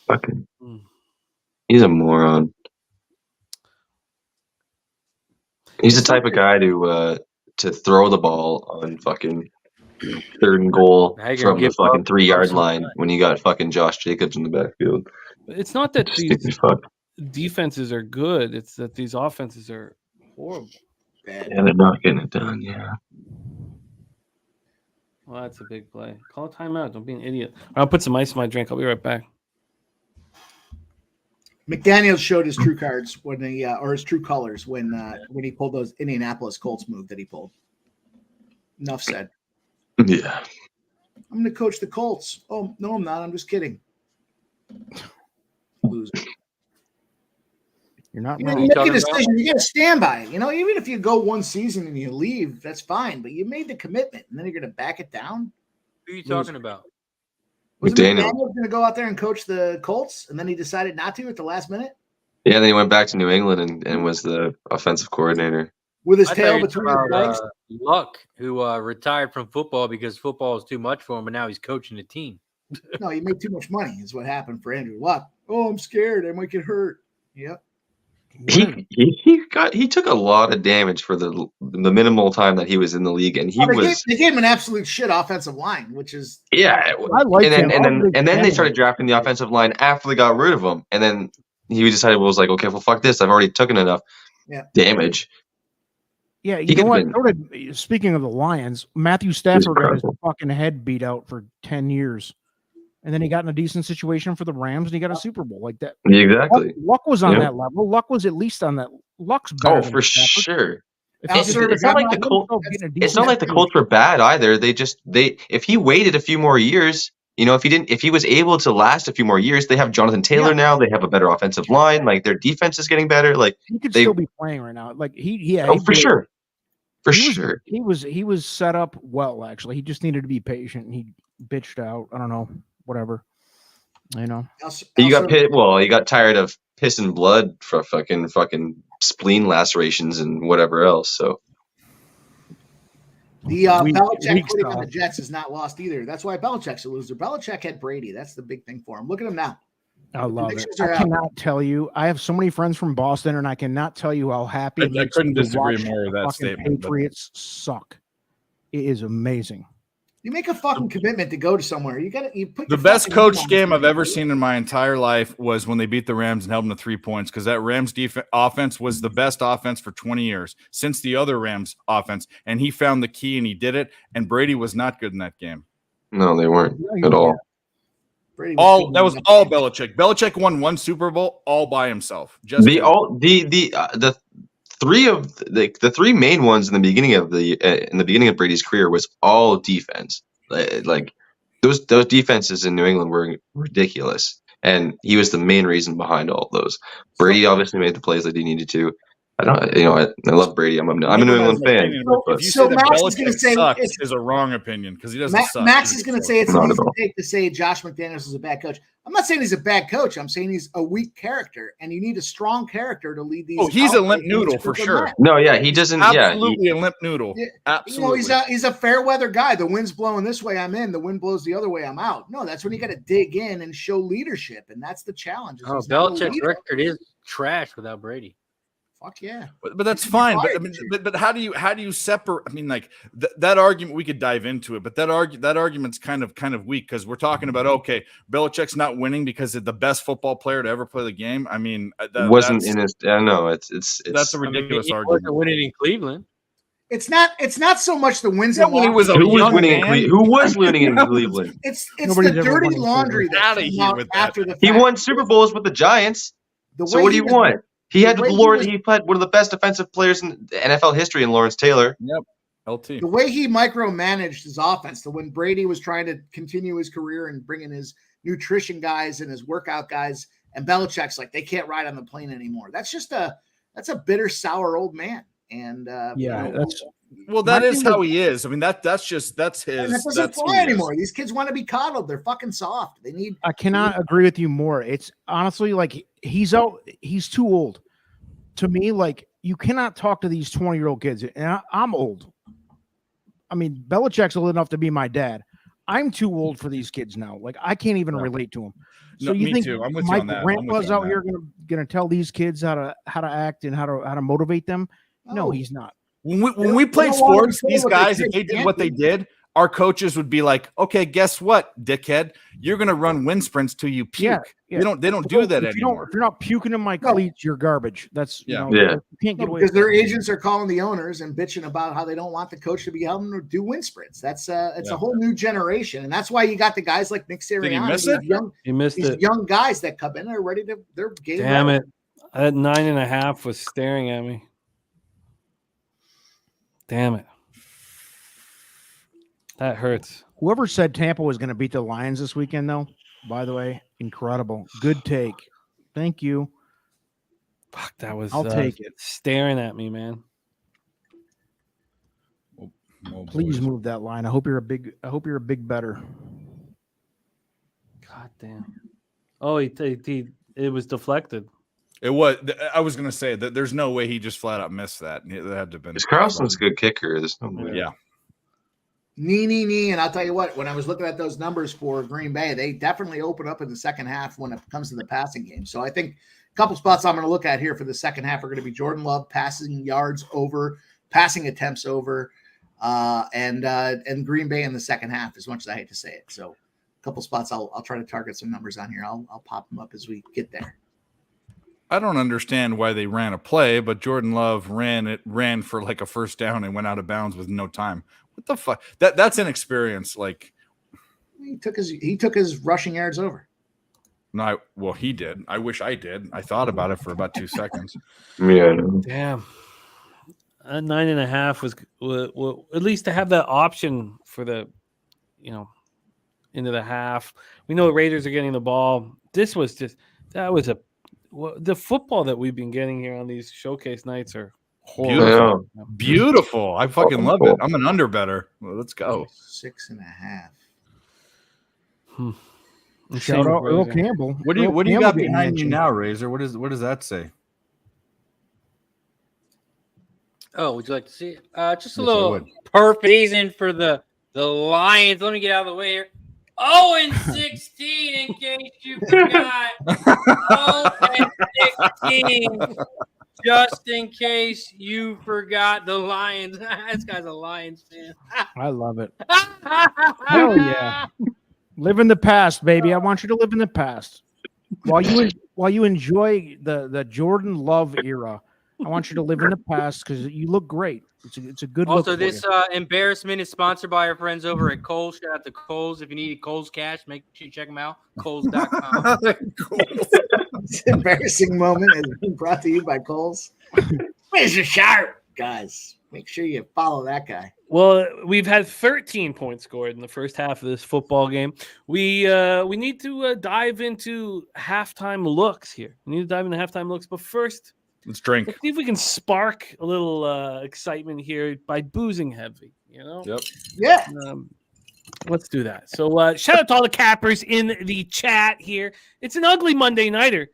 Fucking, he's a moron. He's the type of guy to throw the ball on fucking 3rd and goal from the fucking 3-yard line when you got fucking Josh Jacobs in the backfield. It's not that these defenses are good; it's that these offenses are horrible. And they're not getting it done. Yeah. Well, that's a big play. Call a timeout. Don't be an idiot. I'll put some ice in my drink. I'll be right back. McDaniels showed his true cards when he or his true colors when he pulled those Indianapolis Colts move that he pulled. Enough said. Yeah. I'm going to coach the Colts. Oh, no, I'm not. I'm just kidding. Loser. You're not You wrong. make a talking decision. You got to stand by it. You know, even if you go one season and you leave, that's fine. But you made the commitment, and then you're going to back it down. Who are you talking about? Wasn't McDaniel. McDaniel going to go out there and coach the Colts, and then he decided not to at the last minute Yeah, then he went back to New England and was the offensive coordinator. with his I tail thought you were between talking his about, legs? Luck, who retired from football because football was too much for him, but now he's coaching a team. No, he made too much money. Is what happened for Andrew Luck. Oh, I'm scared. I might get hurt. Yep. He took a lot of damage for the minimal time that he was in the league, and They gave him an absolute shit offensive line, which is yeah. I like And then they started drafting the offensive line after they got rid of him, and then he decided was like, okay, well, fuck this. I've already taken enough damage. Yeah, He you know could've what? Speaking of the Lions, Matthew Stafford got his fucking head beat out for 10 years. And then he got in a decent situation for the Rams and he got a Super Bowl like that. Exactly. Luck was on Yeah. that level. Luck was at least on that. Luck's better. Oh, than for Stafford. sure. If he It's just- not like the Colts. It's not like the Colts were bad either. If he waited a few more years, if he was able to last a few more years, they have Jonathan Taylor now. They have a better offensive line. Like their defense is getting better. Like he could still be playing right now. Like for sure. He was set up well, actually. He just needed to be patient and he bitched out. I don't know, whatever. He got tired of piss and blood for fucking spleen lacerations and whatever else. So the Belichick quitting on the Jets is not lost either. That's why Belichick's a loser. Belichick had Brady. That's the big thing for him. Look at him now. I love it. I cannot tell you. I have so many friends from Boston, and I cannot tell you how happy. I couldn't disagree more with that statement. Patriots suck. It is amazing. You make a fucking commitment to go to somewhere. You put the best coach game I've ever seen in my entire life was when they beat the Rams and held them to 3 points, because that Rams offense was the best offense for 20 years since the other Rams offense, and he found the key and he did it. And Brady was not good in that game. No, they weren't at all. That was all Belichick. Belichick won one Super Bowl all by himself. The three main ones in the beginning of Brady's career was all defense. Like those defenses in New England were ridiculous, and he was the main reason behind all of those. Brady obviously made the plays that he needed to. I love Brady. I'm a New England fan. If you say that Belichick sucks is a wrong opinion, because he doesn't suck. Max is going to say it's an easy take to say Josh McDaniels is a bad coach. I'm not saying he's a bad coach. I'm saying he's a weak character, and you need a strong character to lead these. Oh, he's a limp noodle for sure. No, yeah, he doesn't. Absolutely a limp noodle. Absolutely. He's a fair weather guy. The wind's blowing this way, I'm in. The wind blows the other way, I'm out. No, that's when you got to dig in and show leadership, and that's the challenge. Oh, Belichick's record is trash without Brady. Fuck yeah, but that's fine. But how do you separate? I mean, like that argument, we could dive into it, but that argument's kind of weak, because we're talking about, okay, Belichick's not winning because it's the best football player to ever play the game. I mean, wasn't in his. I know it's that's a ridiculous argument. He wasn't winning in Cleveland. It's not so much the wins and losses. Who was winning in Cleveland? It's the dirty laundry that came out after the fact. He won Super Bowls with the Giants. So what do you want? He had one of the best defensive players in NFL history in Lawrence Taylor. Yep. LT. The way he micromanaged his offense, when Brady was trying to continue his career and bring in his nutrition guys and his workout guys, and Belichick's like, they can't ride on the plane anymore. That's a bitter, sour old man. And that is how he is. I mean, that's his. That doesn't fly anymore. These kids want to be coddled. They're fucking soft. I cannot agree with you more. It's honestly like he's too old. To me, like, you cannot talk to these 20-year-old kids. And I'm old. I mean, Belichick's old enough to be my dad. I'm too old for these kids now. Like, I can't even relate to them. So you think too. I'm with Mike you on that. Grandpa's out here gonna tell these kids how to act and how to motivate them? No, he's not. When we played sports, these guys, if they did what they did, our coaches would be like, okay, guess what, dickhead? You're going to run wind sprints till you puke. Yeah. They don't do that if anymore. If you're not puking in my cleats, you're garbage. That's, Yeah. you can't get away because with their that. agents are calling the owners and bitching about how they don't want the coach to be helping them do wind sprints. It's a whole new generation, and that's why you got the guys like Nick Sirianni. Did he miss it? He missed These it. young guys that come in, they're ready to. They're game. Damn ready. it. That 9.5 was staring at me. Damn it. That hurts. Whoever said Tampa was going to beat the Lions this weekend, though, by the way, incredible. Good take. Thank you. Fuck, that was I'll take it. staring at me, man. Oh, Please boys. move that line. I hope you're a big better. God damn. Oh, it was deflected. It was. I was going to say that there's no way he just flat out missed that. It had to have been. Because Carlson's a good kicker. There's no way. Yeah. Knee. And I'll tell you what, when I was looking at those numbers for Green Bay, they definitely open up in the second half when it comes to the passing game. So I think a couple spots I'm going to look at here for the second half are going to be Jordan Love passing yards over, passing attempts over, and Green Bay in the second half, as much as I hate to say it. So a couple spots I'll try to target some numbers on here. I'll pop them up as we get there. I don't understand why they ran a play, but Jordan Love ran for like a first down and went out of bounds with no time. What the fuck? That's inexperience. Like He took his rushing yards over. no, he did. I wish I did. I thought about it for about 2 seconds. Yeah. I know. Damn. A 9.5 was at least to have that option for the, into the half. We know the Raiders are getting the ball. This was the football that we've been getting here on these showcase nights are horrible. Yeah. Beautiful. I fucking love it. I'm an under better. Well, let's go. 6.5. Shout out Earl Campbell. What do you Earl got Campbell getting behind you mentioned. now, Razor? What does that say? Oh, would you like to see it? Just a Yes, I little would. perfect season for the Lions. Let me get out of the way here. 0-16, in case you forgot. 0-16, just in case you forgot. The Lions. This guy's a Lions fan. I love it. Hell yeah. Live in the past, baby. I want you to live in the past. While you enjoy the Jordan Love era, I want you to live in the past because you look great. It's a good Also, look. For this embarrassment is sponsored by our friends over at Kohl's. Shout out to Kohl's. If you need Kohl's cash, make sure you check them out. Kohl's.com. This embarrassing moment is being brought to you by Kohl's. Razor Sharp, guys. Make sure you follow that guy. Well, we've had 13 points scored in the first half of this football game. We need to dive into halftime looks here. But first, Let's drink. let's see if we can spark a little excitement here by boozing heavy. Yep. Yeah. Let's do that. So shout out to all the cappers in the chat here. It's an ugly Monday nighter,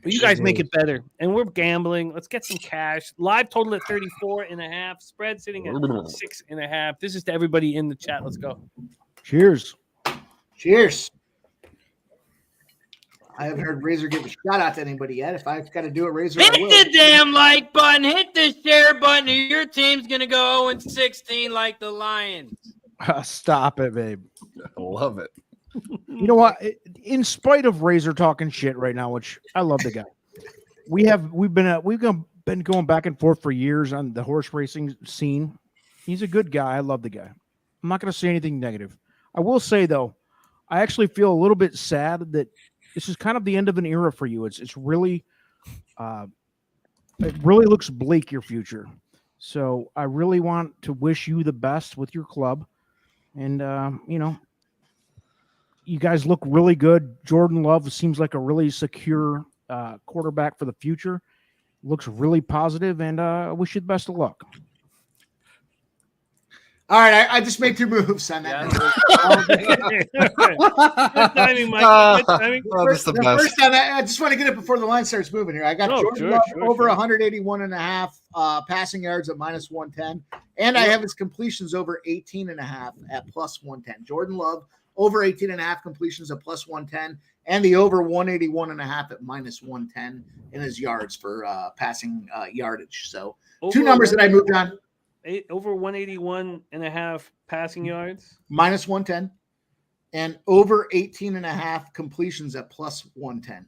but you guys make it better. And we're gambling. Let's get some cash. Live total at 34.5. Spread sitting at 6.5. This is to everybody in the chat. Let's go. Cheers. Cheers. I haven't heard Razor give a shout out to anybody yet. If I've got to do it, Razor, I Hit will. the damn like button. Hit the share button. Or your team's going to go 0-16 like the Lions. Stop it, babe. I love it. You know what? In spite of Razor talking shit right now, which I love the guy, we've been going back and forth for years on the horse racing scene. He's a good guy. I love the guy. I'm not going to say anything negative. I will say though, I actually feel a little bit sad that this is kind of the end of an era for you. It's really, it really looks bleak, your future. So I really want to wish you the best with your club. And, you guys look really good. Jordan Love seems like a really secure quarterback for the future. Looks really positive, and I wish you the best of luck. All right, I just made 2 moves on that. Good timing, Mike. Good timing. The first time, I just want to get it before the line starts moving here. I got Jordan Love over 181.5 passing yards at -110, and I have his completions over 18.5 at +110. Jordan Love over 18.5 completions at +110, and the over 181.5 at -110 in his yards for passing yardage. So 2 numbers that I moved on. over 181.5 passing yards. Minus 110. And over 18.5 completions at plus 110.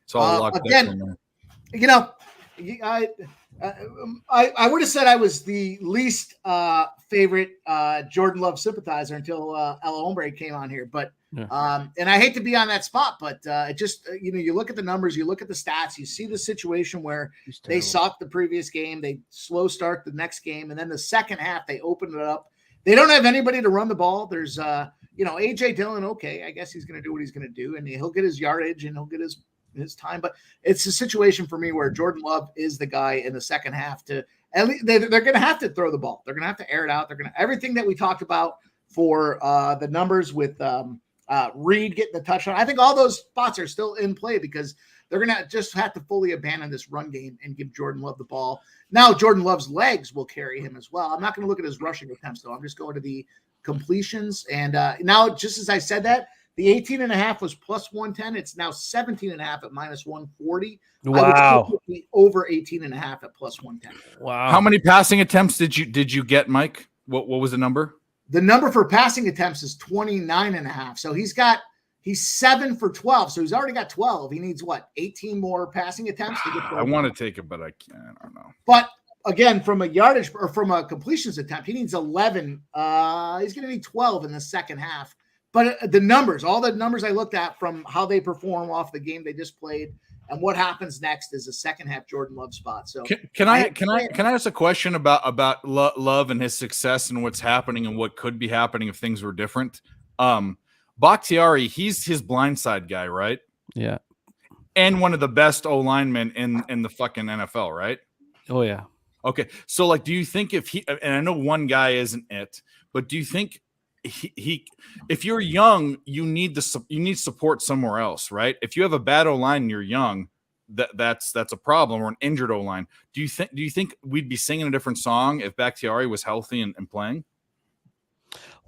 It's all locked again, up in there. You know, I would have said I was the least favorite Jordan Love sympathizer until Ella Hombre came on here. But and I hate to be on that spot, but it just you look at the numbers, you look at the stats, you see the situation where they sucked the previous game, they slow start the next game, and then the second half they open it up. They don't have anybody to run the ball. There's AJ Dillon. Okay, I guess he's going to do what he's going to do, and he'll get his yardage and he'll get his time, but it's a situation for me where Jordan Love is the guy in the second half to at least they're going to have to throw the ball. They're going to have to air it out. They're going to everything that we talked about for the numbers with Reed getting the touchdown. I think all those spots are still in play because they're going to just have to fully abandon this run game and give Jordan Love the ball. Now Jordan Love's legs will carry him as well. I'm not going to look at his rushing attempts though. I'm just going to the completions. And now, just as I said that, the 18.5 was plus 110. It's now 17.5 at minus 140. Wow. Over 18.5 at plus 110. Wow. How many passing attempts did you get, Mike? What was the number? The number for passing attempts is 29.5. So he's 7 for 12. So he's already got 12. He needs 18 more passing attempts to get 12. I want to take it, but I can't. I don't know. But again, from a yardage or from a completions attempt, he needs 11. He's going to need 12 in the second half. But the numbers, all the numbers I looked at from how they perform off the game they just played and what happens next is a second half Jordan Love spot. So can I ask a question about Love and his success and what's happening and what could be happening if things were different? Bakhtiari, he's his blindside guy, right? Yeah. And one of the best O linemen in the fucking NFL, right? Oh yeah. Okay. So do you think if he, and I know one guy isn't it, but do you think he if you're young, you need support somewhere else, right? If you have a bad O-line and you're young, that's a problem, or an injured O-line. Do you think we'd be singing a different song if Bakhtiari was healthy and playing?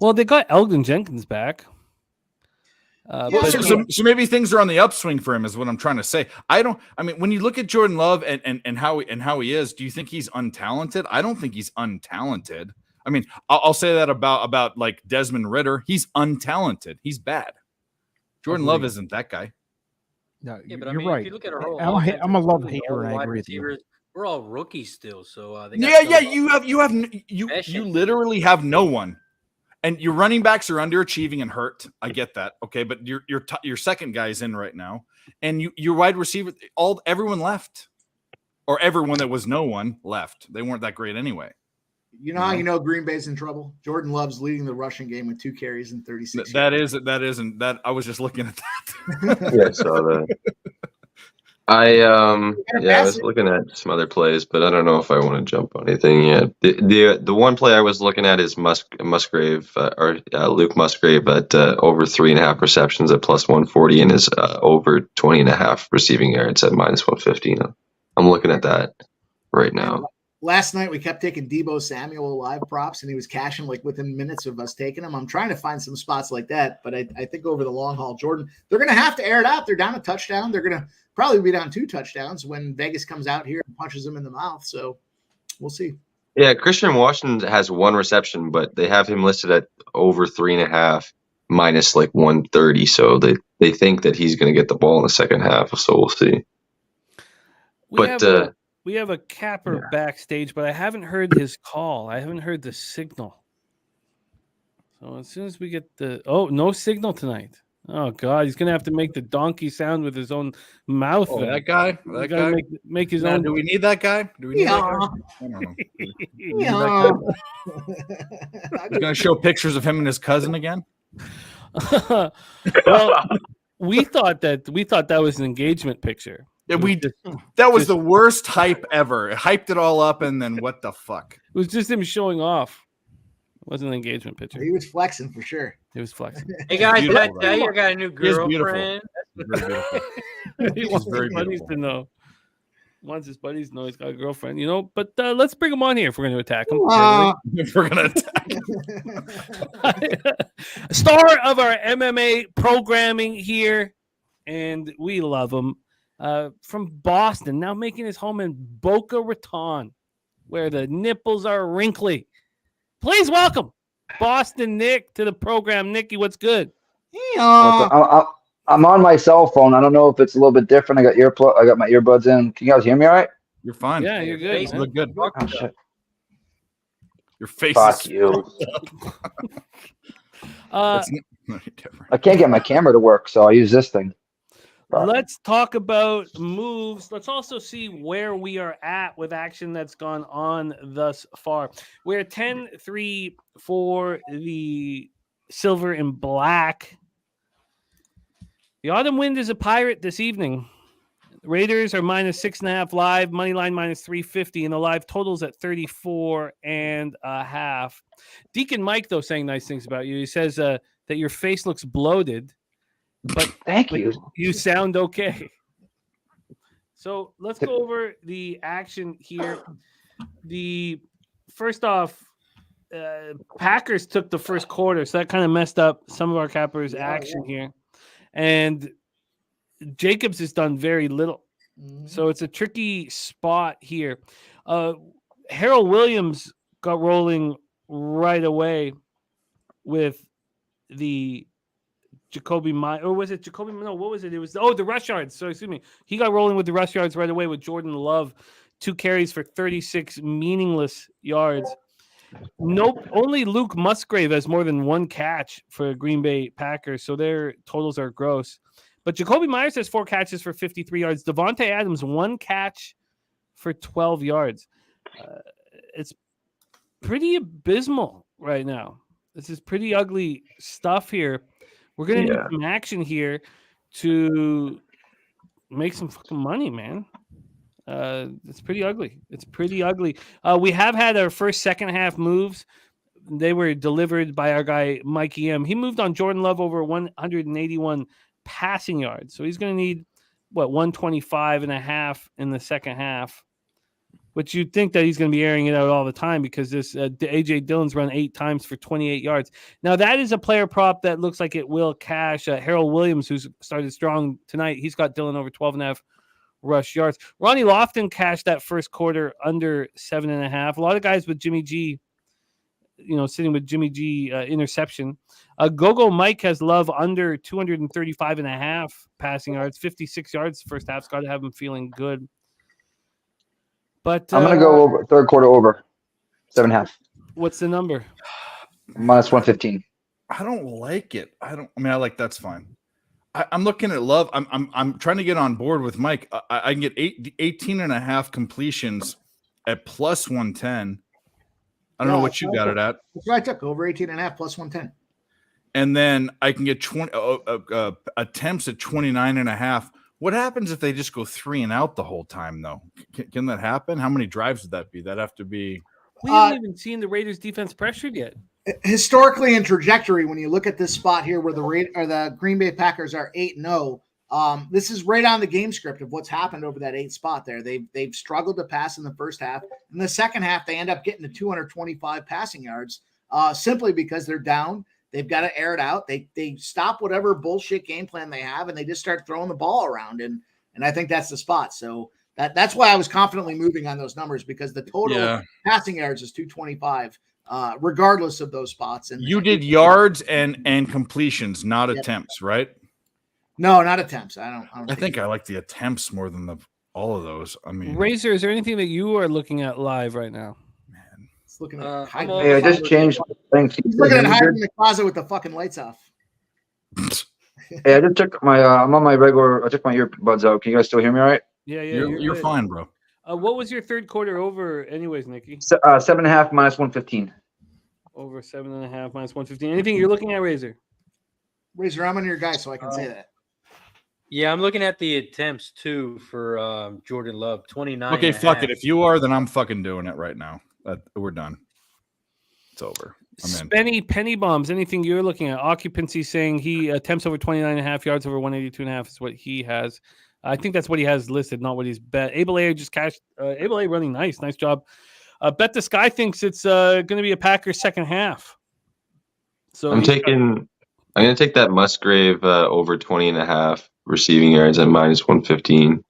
Well, they got Elgin Jenkins back. So maybe things are on the upswing for him, is what I'm trying to say. I mean, when you look at Jordan Love and how he is, do you think he's untalented? I don't think he's untalented. I mean, I'll say that about like Desmond Ridder. He's untalented. He's bad. Jordan Love isn't that guy. No, Yeah, but you're right. right. If you look at our whole I'm a love offense, hater, and I wide agree with you. receivers, we're all rookies still, so they got You literally have no one, and your running backs are underachieving and hurt. I get that, okay, but your second guy is in right now, and your wide receiver, everyone left, or everyone that was no one left. They weren't that great anyway. You know how you know Green Bay's in trouble? Jordan Love's leading the rushing game with 2 carries and 36. That isn't. I was just looking at that. Yeah, I saw that. I was looking at some other plays, but I don't know if I want to jump on anything yet. The one play I was looking at is Musgrave Luke Musgrave at over 3.5 receptions at plus 140 and is over 20.5 receiving yards at minus 115. I'm looking at that right now. Last night we kept taking Deebo Samuel live props, and he was cashing within minutes of us taking him. I'm trying to find some spots like that, but I think over the long haul, Jordan, they're going to have to air it out. They're down a touchdown. They're going to probably be down 2 touchdowns when Vegas comes out here and punches them in the mouth. So we'll see. Yeah, Christian Washington has 1 reception, but they have him listed at over 3.5 minus 130. So they think that he's going to get the ball in the second half. So we'll see. We have a capper backstage, but I haven't heard his call. I haven't heard the signal. So as soon as we get no signal tonight. Oh God, he's gonna have to make the donkey sound with his own mouth. Oh, that guy. Make his now, own. Do we need that guy? Do we need that guy? I don't know. He's gonna show pictures of him and his cousin again. Well, we thought that was an engagement picture. Yeah, that was the worst hype ever. It hyped it all up, and then what the fuck? It was just him showing off. It wasn't an engagement picture. He was flexing for sure. He was flexing. Hey guys, did I tell you I got a new girlfriend? He wants his buddies to know. Wants his buddies to know he's got a girlfriend, But let's bring him on here if we're going to attack him. If we're going to attack him. Star of our MMA programming here, and we love him. From Boston, now making his home in Boca Raton, where the nipples are wrinkly. Please welcome Boston Nick to the program. Nicky, what's good? I'm on my cell phone. I don't know if it's a little bit different. I got my earbuds in. Can you guys hear me all right? You're fine. Yeah, you're good. face You look good. Oh, shit. Your face Fuck is you. Uh, different. I can't get my camera to work, so I use this thing. Fuck. Let's talk about moves. Let's also see where we are at with action that's gone on thus far. We're 10-3 for the silver and black. The autumn wind is a pirate this evening. Raiders are -6.5 live, money line -350, and the live totals at 34.5. Deacon Mike, though, saying nice things about you. He says that your face looks bloated, but Thank you. you sound okay. So let's go over the action here. First off, Packers took the first quarter, so that kind of messed up some of our cappers' action here. And Jacobs has done very little. So it's a tricky spot here. Harold Williams got rolling right away with the Jacoby Myers, or was it Jacoby? No, what was it? It was the rush yards. So excuse me. He got rolling with the rush yards right away with Jordan Love, 2 carries for 36 meaningless yards. Nope, only Luke Musgrave has more than 1 catch for Green Bay Packers, so their totals are gross. But Jacoby Myers has 4 catches for 53 yards. Devontae Adams, 1 catch for 12 yards. It's pretty abysmal right now. This is pretty ugly stuff here. We're going to need some action here to make some fucking money, man. It's pretty ugly. We have had our first second half moves. They were delivered by our guy, Mikey M. He moved on Jordan Love over 181 passing yards. So he's going to need, 125.5 in the second half, which you'd think that he's going to be airing it out all the time because this A.J. Dillon's run 8 times for 28 yards. Now, that is a player prop that looks like it will cash. Harold Williams, who's started strong tonight, he's got Dillon over 12.5 rush yards. Ronnie Lofton cashed that first quarter under 7.5. A lot of guys with Jimmy G, sitting with Jimmy G interception. Gogo Mike has Love under 235.5 passing yards, 56 yards first half's got to have him feeling good. But I'm gonna go over third quarter over 7.5. What's the number? -115. I don't like it. I like that's fine. I'm looking at Love. I'm trying to get on board with Mike. I can get 18.5 completions at +110. I don't know what you got it at. That's what I took, over 18.5 +110. And then I can get 20 attempts at 29.5. What happens if they just go 3 and out the whole time, though? Can that happen? How many drives would that be? That'd have to be. We haven't even seen the Raiders defense pressured yet. Historically in trajectory, when you look at this spot here where the Green Bay Packers are 8-0, this is right on the game script of what's happened over that 8 spot there. They've struggled to pass in the first half. In the second half, they end up getting to 225 passing yards simply because they're down. They've got to air it out. They stop whatever bullshit game plan they have, and they just start throwing the ball around. And I think that's the spot. So that's why I was confidently moving on those numbers, because the total passing yards is 225, regardless of those spots. And you did yards and completions, not attempts, right? No, not attempts. I think I like the attempts more than all of those. I mean, Razor, is there anything that you are looking at live right now? Man, it's looking at I just changed things. He's looking at hiding in the closet with the fucking lights off. Hey, I just took my I'm on my regular. I took my earbuds out. Can you guys still hear me all right? Yeah, you're fine, bro. What was your third quarter over, anyways, Nikki? 7.5 -115. Over 7.5 -115. Anything you're looking at, Razor? Razor, I'm on your guy, so I can say that. Yeah, I'm looking at the attempts too for Jordan Love, 29. Okay, fuck it. If you are, then I'm fucking doing it right now. We're done. It's over. I'm in. Spenny Penny bombs. Anything you're looking at? Occupancy saying he attempts over 29.5 yards, over 182.5 is what he has. I think that's what he has listed, not what he's bet. Abel A just cashed. Abel A running nice job. Bet the Sky thinks it's going to be a Packers second half. So I'm going to take that Musgrave over 20.5 receiving yards at -115.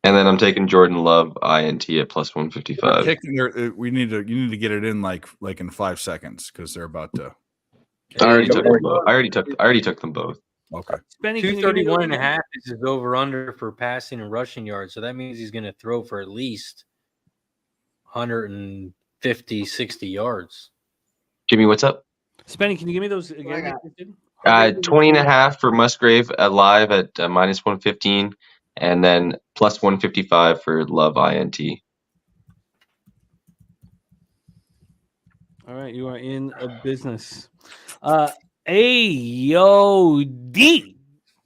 And then I'm taking Jordan Love INT at plus 155. You need to get it in like in 5 seconds because they're about to. I already took them both. I already took them both. Okay. Spenny, can you give me 231 those and a again? half is his over under for passing and rushing yards. So that means he's going to throw for at least 150, 60 yards. Jimmy, what's up? Spenny, can you give me those again? 20 and a half for Musgrave live at minus 115, and then plus 155 for Love INT. All right, you are in a business. AOD.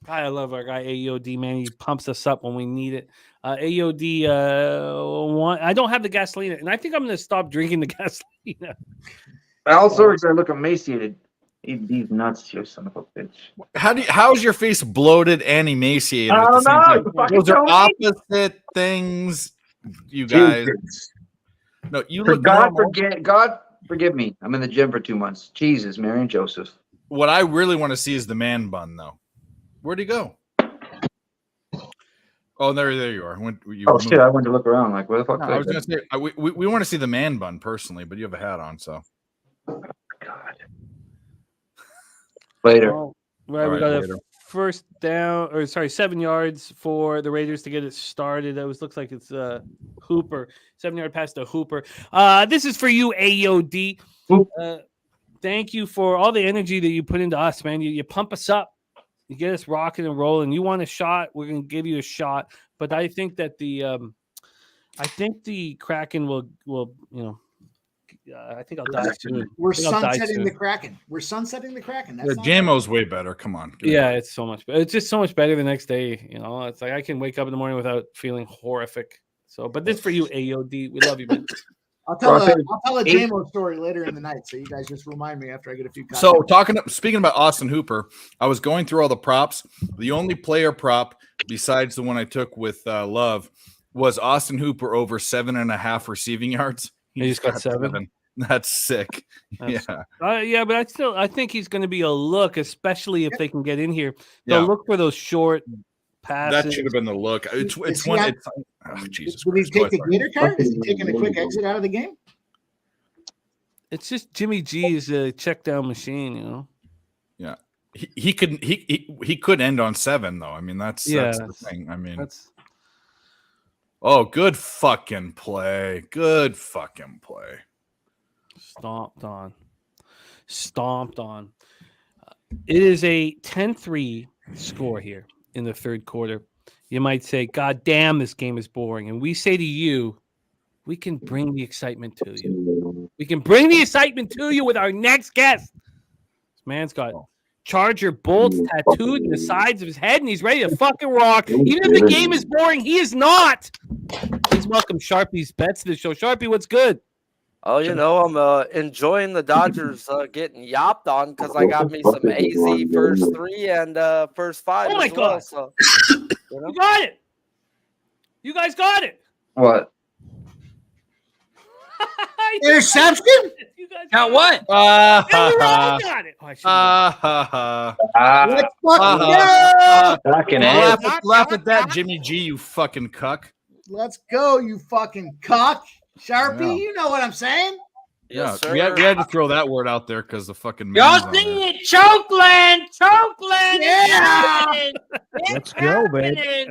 God, I love our guy AOD, man. He pumps us up when we need it. AOD, I don't have the gasoline, and I think I'm going to stop drinking the gasoline. Also, because I look emaciated. Eat these nuts, you son of a bitch. How's your face bloated and emaciated I at the don't same know. time? You fucking Those are tell me. opposite things, you guys. Jesus. No, you For look God, normal. God forgive me. I'm in the gym for 2 months. Jesus, Mary and Joseph. What I really want to see is the man bun, though. Where'd he go? Oh, there you are. Oh shit! I went to look around. Like, where the fuck? No, I was gonna say we want to see the man bun personally, but you have a hat on, so. God. Later. Oh, right, we got a first down, 7 yards for the Raiders to get it started. It looks like it's Hooper, 7-yard pass to Hooper. This is for you, AOD. Thank you for all the energy that you put into us, man. You pump us up, you get us rocking and rolling. You want a shot, we're gonna give you a shot. But I think that the Kraken will I think I'll die soon. We're sunsetting the Kraken. We're sunsetting the Kraken. That's JMO's way better. Come on. Yeah, it's so much better. It's just so much better the next day. You know, it's like I can wake up in the morning without feeling horrific. So, but this for you, AOD. We love you, man. I'll tell a JMO story later in the night. So you guys just remind me after I get a few. So speaking about Austin Hooper, I was going through all the props. The only player prop besides the one I took with Love was Austin Hooper over 7.5 receiving yards. He just got 7. That's sick. But I think he's going to be a look, especially if they can get in here. They'll look for those short passes. That should have been the look. It's one. Jesus. Did he take the gator card? Is he taking a quick exit out of the game? It's just Jimmy G is a check down machine, you know. Yeah, he could end on 7 though. I mean that's the thing. I mean good fucking play. Good fucking play. Stomped on. It is a 10-3 score here in the third quarter. You might say, God damn, this game is boring. And we say to you, we can bring the excitement to you. We can bring the excitement to you with our next guest. This man's got Charger bolts tattooed in the sides of his head, and he's ready to fucking rock. Even if the game is boring, he is not. Please welcome Sharpie's Bets to the show. Sharpie, what's good? Oh, I'm enjoying the Dodgers getting yopped on because I got me some AZ first 3 and first 5. Oh my God! So, You got it. You guys got it. What? Interception? You guys got what? got it. Let's fucking go. Laugh at that, Jimmy G, you fucking cuck. Let's go, you fucking cock. Sharpie, Yeah. you know what I'm saying? yes, sir. We had to throw that word out there because the fucking Y'all see it? Chokeland! Yeah! Let's go, baby.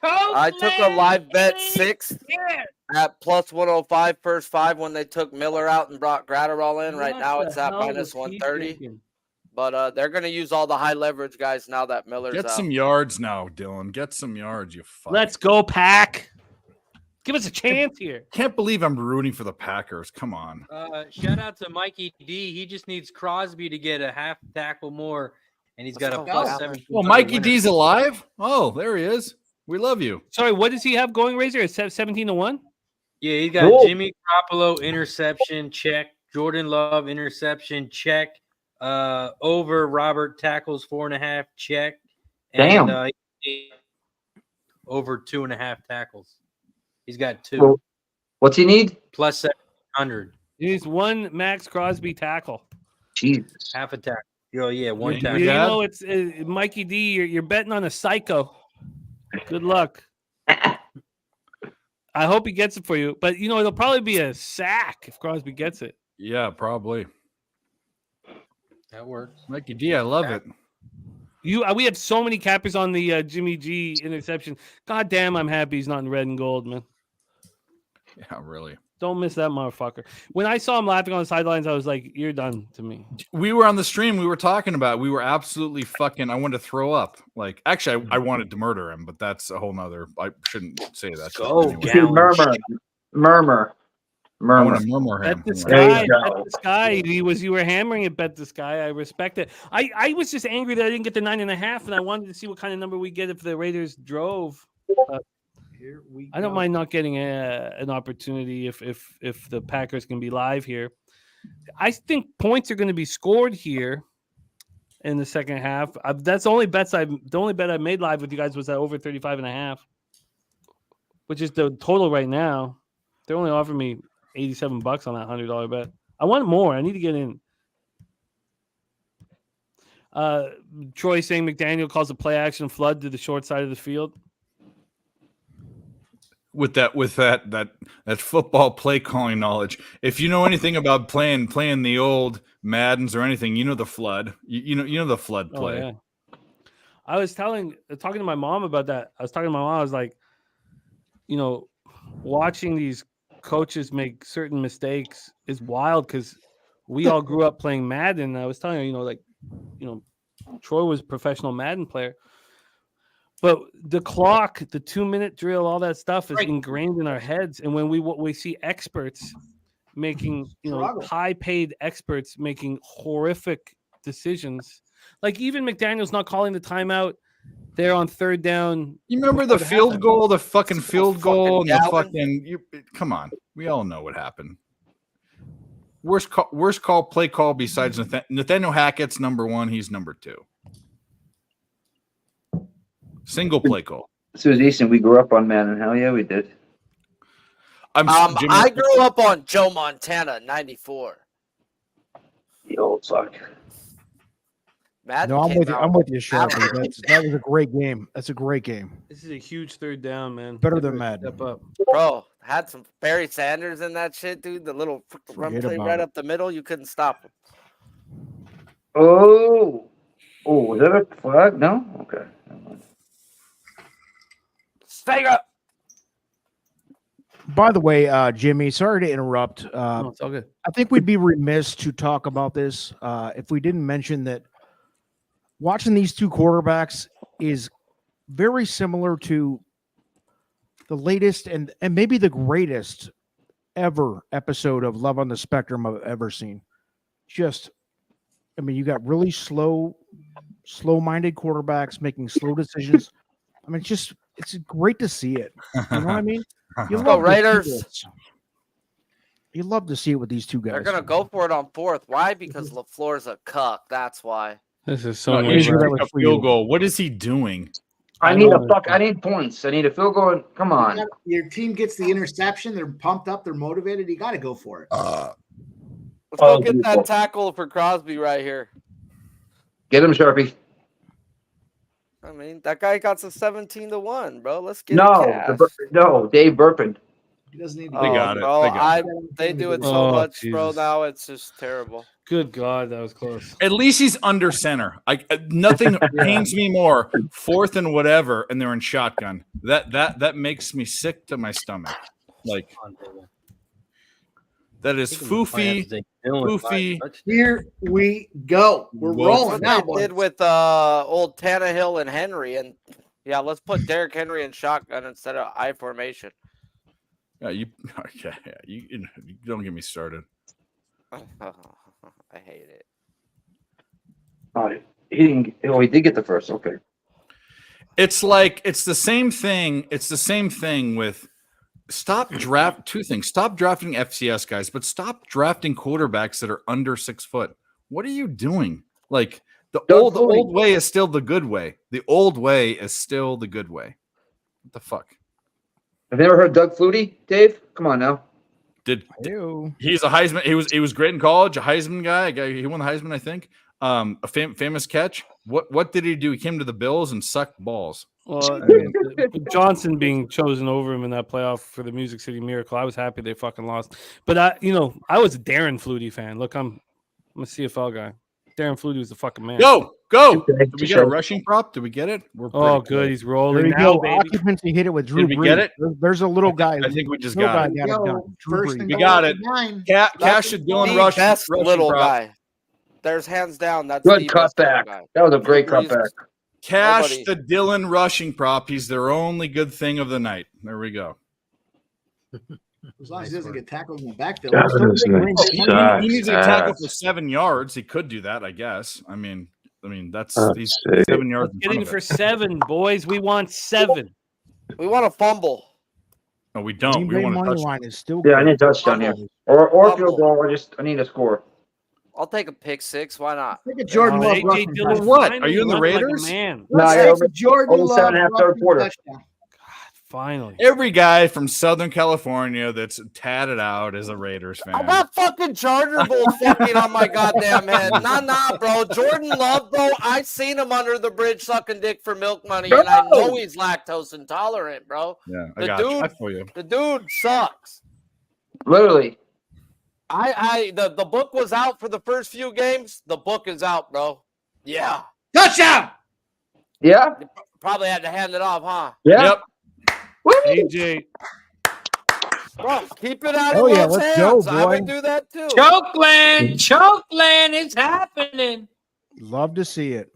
I took a live bet 6 at plus 105 first 5 when they took Miller out and brought Gratterall in. Right now it's at minus 130. But they're going to use all the high leverage guys now that Miller's Get out. some yards now, Dylan. Get some yards, you fuck. Let's go, Pack. Give us a chance here. Can't believe I'm rooting for the Packers. Come on. Shout out to Mikey D. He just needs Crosby to get a half tackle more, and he's got a plus 7. Well, Mikey D's alive. Oh, there he is. We love you. Sorry, what does he have going, Razor? It's 17-1? Yeah, he's got Jimmy Garoppolo interception, check. Jordan Love interception, check. Over Robert tackles 4.5, check. And, Damn. Over 2.5 tackles. He's got 2. Well, what's he need? Plus 700. He needs 1 Max Crosby tackle. Jesus. Half a tackle. Yeah, 1 You tackle. You got- know, it's Mikey D. You're betting on a psycho. Good luck. I hope he gets it for you. But, it'll probably be a sack if Crosby gets it. Yeah, probably. That works. Mikey D, I love it. We have so many cappers on the Jimmy G interception. God damn, I'm happy he's not in red and gold, man. Yeah, really. Don't miss that motherfucker. When I saw him laughing on the sidelines, I was like, you're done to me. We were on the stream. We were talking about we were absolutely fucking. I wanted to throw up. Like, actually, I wanted to murder him, but that's a whole nother. I shouldn't say that. Murmur. I want to murmur him. Bet the sky. Bet the sky. You were hammering it. Bet the sky. I respect it. I was just angry that I didn't get the 9.5, and I wanted to see what kind of number we get if the Raiders drove. Here we I don't mind not getting an opportunity if the Packers can be live here. I think points are going to be scored here in the second half. That's the only bet I made live with you guys was that over 35.5, which is the total right now. They're only offering me $87 on that $100 bet. I want more. I need to get in. Troy saying McDaniel calls a play action flood to the short side of the field. With that football play calling knowledge, if you know anything about playing the old Maddens or anything, you know the flood. You know the flood play. Oh, yeah. I was talking to my mom about that. I was like, watching these coaches make certain mistakes is wild because we all grew up playing Madden. I was telling her, Troy was a professional Madden player. But the clock, the 2-minute drill, all that stuff is ingrained in our heads. And when we see experts making, high-paid experts making horrific decisions, like even McDaniel's not calling the timeout there on third down. You remember the field goal, the fucking field goal, and the fucking. Come on, we all know what happened. Worst play call besides Nathaniel Hackett's number 1. He's number 2. Single play call. So decent. We grew up on Madden. Hell yeah, we did. I grew up on Joe Montana, 94. The old fuck. Madden I'm with you, Sharpie. That was a great game. That's a great game. This is a huge third down, man. Better than Madden. Step up. Bro, had some Barry Sanders in that shit, dude. The little run play right up the middle. You couldn't stop him. Oh, was that a flag? No? Okay. Stay up. By the way, Jimmy, sorry to interrupt. No, it's all good. I think we'd be remiss to talk about this if we didn't mention that watching these two quarterbacks is very similar to the latest and maybe the greatest ever episode of Love on the Spectrum I've ever seen. You got really slow-minded quarterbacks making slow decisions. It's great to see it. You know what I mean? Let's go Raiders. You love to see it with these two guys. They're gonna go for it on 4th. Why? Because LaFleur's a cuck. That's why. This is so a field goal. What is he doing? I need points. I need a field goal. Come on. Your team gets the interception. They're pumped up. They're motivated. You got to go for it. Let's go get that tackle for Crosby right here. Get him, Sharpie. I mean, that guy got to 17-1, bro. Let's get No, Dave Burpin. He doesn't need. They got it. Bro, they do it so much, Jesus. Bro. Now it's just terrible. Good God, that was close. At least he's under center. Nothing pains me more. 4th and whatever, and they're in shotgun. That makes me sick to my stomach. Like that is foofy. Here we go. We're rolling now. What they did with old Tannehill and Henry, and let's put Derrick Henry in shotgun instead of I formation. Yeah, you don't get me started. I hate it. He did get the first. Okay. It's the same thing. It's the same thing with two things. Stop drafting FCS guys, but stop drafting quarterbacks that are under 6 foot. What are you doing? Like the old way is still the good way. The old way is still the good way. What the fuck? Have you ever heard Doug Flutie, Dave? Come on now. He's a Heisman. He was great in college. A Heisman guy. He won the Heisman, I think. A famous catch. What did he do? He came to the Bills and sucked balls. Well, Johnson being chosen over him in that playoff for the Music City Miracle, I was happy they fucking lost. But I was a Darren Flutie fan. Look, I'm a CFL guy. Darren Flutie was the fucking man. Go! Did we get a rushing prop? Did we get it? We're Oh, good. He's There rolling you now, go. baby. Occupancy hit it with Drew Did we Brees. get it? There's a little guy. I think we just little got guy it. got it done. Drew First Brees. and We goal got at it. the 9. Cash and Dylan Rush. Best rushing little prop. guy. There's hands down. That's Good the best little cutback. guy. That was a great Drew Brees. cutback. Cash Nobody. the Dylan rushing prop. He's their only good thing of the night. There we go. As long as he doesn't get tackled in the backfield. That Still is big nice. win. He needs a tackle for 7 yards. He could do that, I guess. I mean, that's he's 7 yards. Let's get in for 7, boys. We want 7. We want a fumble. No, we don't. Green We Bay want to money touch. line is still Yeah, I good. need a touchdown here. Or field goal. I need a score. I'll take a pick 6. Why not? Look at Jordan Love AJ rushing Dillon touchdown. What? finally Are you in the went like a Raiders? man. No, Let's I take got a Jordan over Love 7.5 third rushing quarter. touchdown. Finally. Every guy from Southern California that's tatted out is a Raiders fan. I got fucking Charger Bowl fucking on my goddamn head. Nah, bro. Jordan Love, bro. I seen him under the bridge sucking dick for milk money, and I know he's lactose intolerant, bro. Yeah, I The got dude- you. I feel you. The dude sucks. Literally. The book was out for the first few games. The book is out, bro. Yeah. Touchdown! Yeah? Probably had to hand it off, huh? Yeah. Yep. AJ. Bro, keep it out Oh, of yeah, Love's let's go, hands. I would boy. do that too. Chokeland is happening. Love to see it.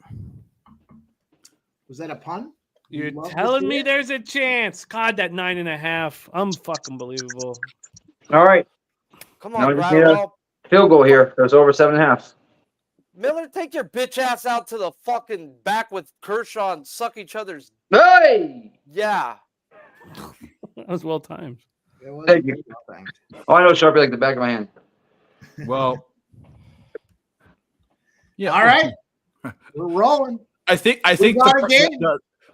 Was that a pun? You're Love to telling see me it? there's a chance. God, that 9.5. I'm fucking believable. All right. Come No, on, just Gratterall. Field goal here. There's over 7.5. Miller, take your bitch ass out to the fucking back with Kershaw and suck each other's. Hey! Yeah. That was well timed. It was Thank you. very well timed. Oh, I know Sharpie like the back of my hand. Well, yeah. All right. We're rolling. I think got a game.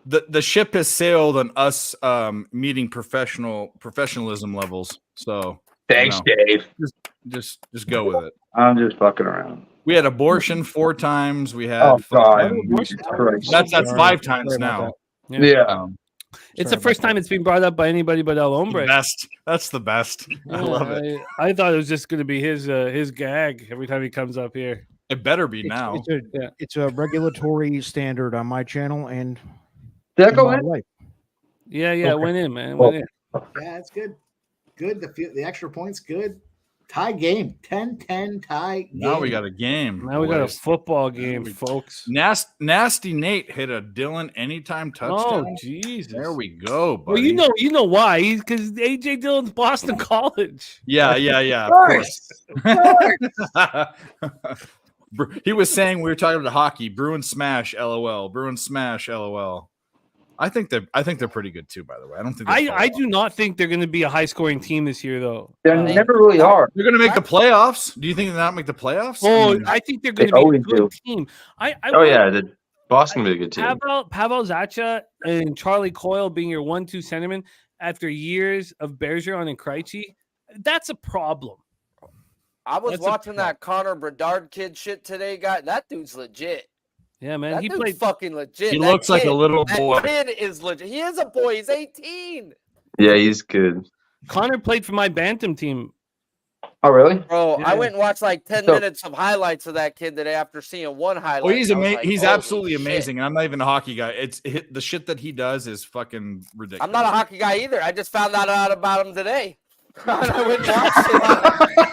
the ship has sailed on us meeting professionalism levels. So Thanks, you know, Dave. just go with it. I'm just fucking around. We had abortion 4 times. We had Oh, God. fucking- Christ. that's Sorry. 5 times Sorry about now. Yeah. It's Sorry the first about time it's been brought up by anybody but El Hombre. Best. That's the best. I love it. I thought it was just going to be his gag every time he comes up here. It better be now. It's a regulatory standard on my channel and Did that in go my in? life. Yeah, it Okay. went in, man. It went in. Yeah, it's good. Good. The extra points, good. Tie game. 10-10 tie game. Now we got a game. Now we got a boys. football game, folks. Nasty Nate hit a Dylan anytime touchdown. Oh, Jesus. There we go, buddy. Well, you know why? Because AJ Dillon's Boston College. Yeah, of course. He was saying we were talking about hockey. Bruins smash, LOL. Bruins smash, LOL. I think they're pretty good too. By the way, I don't think I do not think they're going to be a high scoring team this year, though. They never really are. They're going to make the playoffs. Do you think they're not make the playoffs? Oh, I mean, I think they're going They to be a always good team. Oh yeah, the Boston will be a good team. Pavel Zacha and Charlie Coyle being your 1-2 centerman after years of Bergeron and Krejci, that's a problem. I was That's a watching that Connor Bedard kid shit today, guy. That dude's legit. Yeah, man. That He dude's played. fucking legit. he That looks like a kid- little that boy. kid is legit. He is a boy. He's 18. Yeah, he's good. Connor played for my Bantam team. Oh, really? Bro, I Yeah. went and watched like 10 So- minutes of highlights of that kid today after seeing one highlight. Oh, he's I was amazing. like, He's holy absolutely shit. amazing. And I'm not even a hockey guy. The shit that he does is fucking ridiculous. I'm not a hockey guy either. I just found out about him today. And I went and watched it.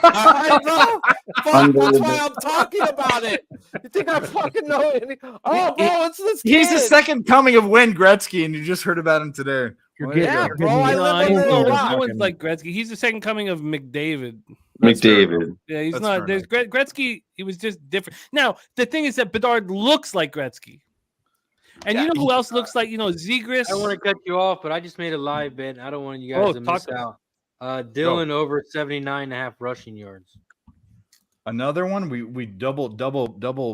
All right, bro. Fuck, that's why I'm talking about it. You think I fucking know it? Oh, bro, it's this kid. He's the second coming of Wayne Gretzky, and you just heard about him today. You're What getting- is Yeah, it? you're bro, getting- I No, live he's under no, a rock. no one's like Gretzky. He's the second coming of McDavid. That's fair. McDavid. Yeah, he's That's not. fair There's Gretzky. He was just different. Now the thing is that Bedard looks like Gretzky, and Yeah, you know who else looks like Zegras? I don't want to cut you off, but I just made a live bet. I don't want you guys to miss talk- out. Dylan over 79.5 rushing yards. Another one. We double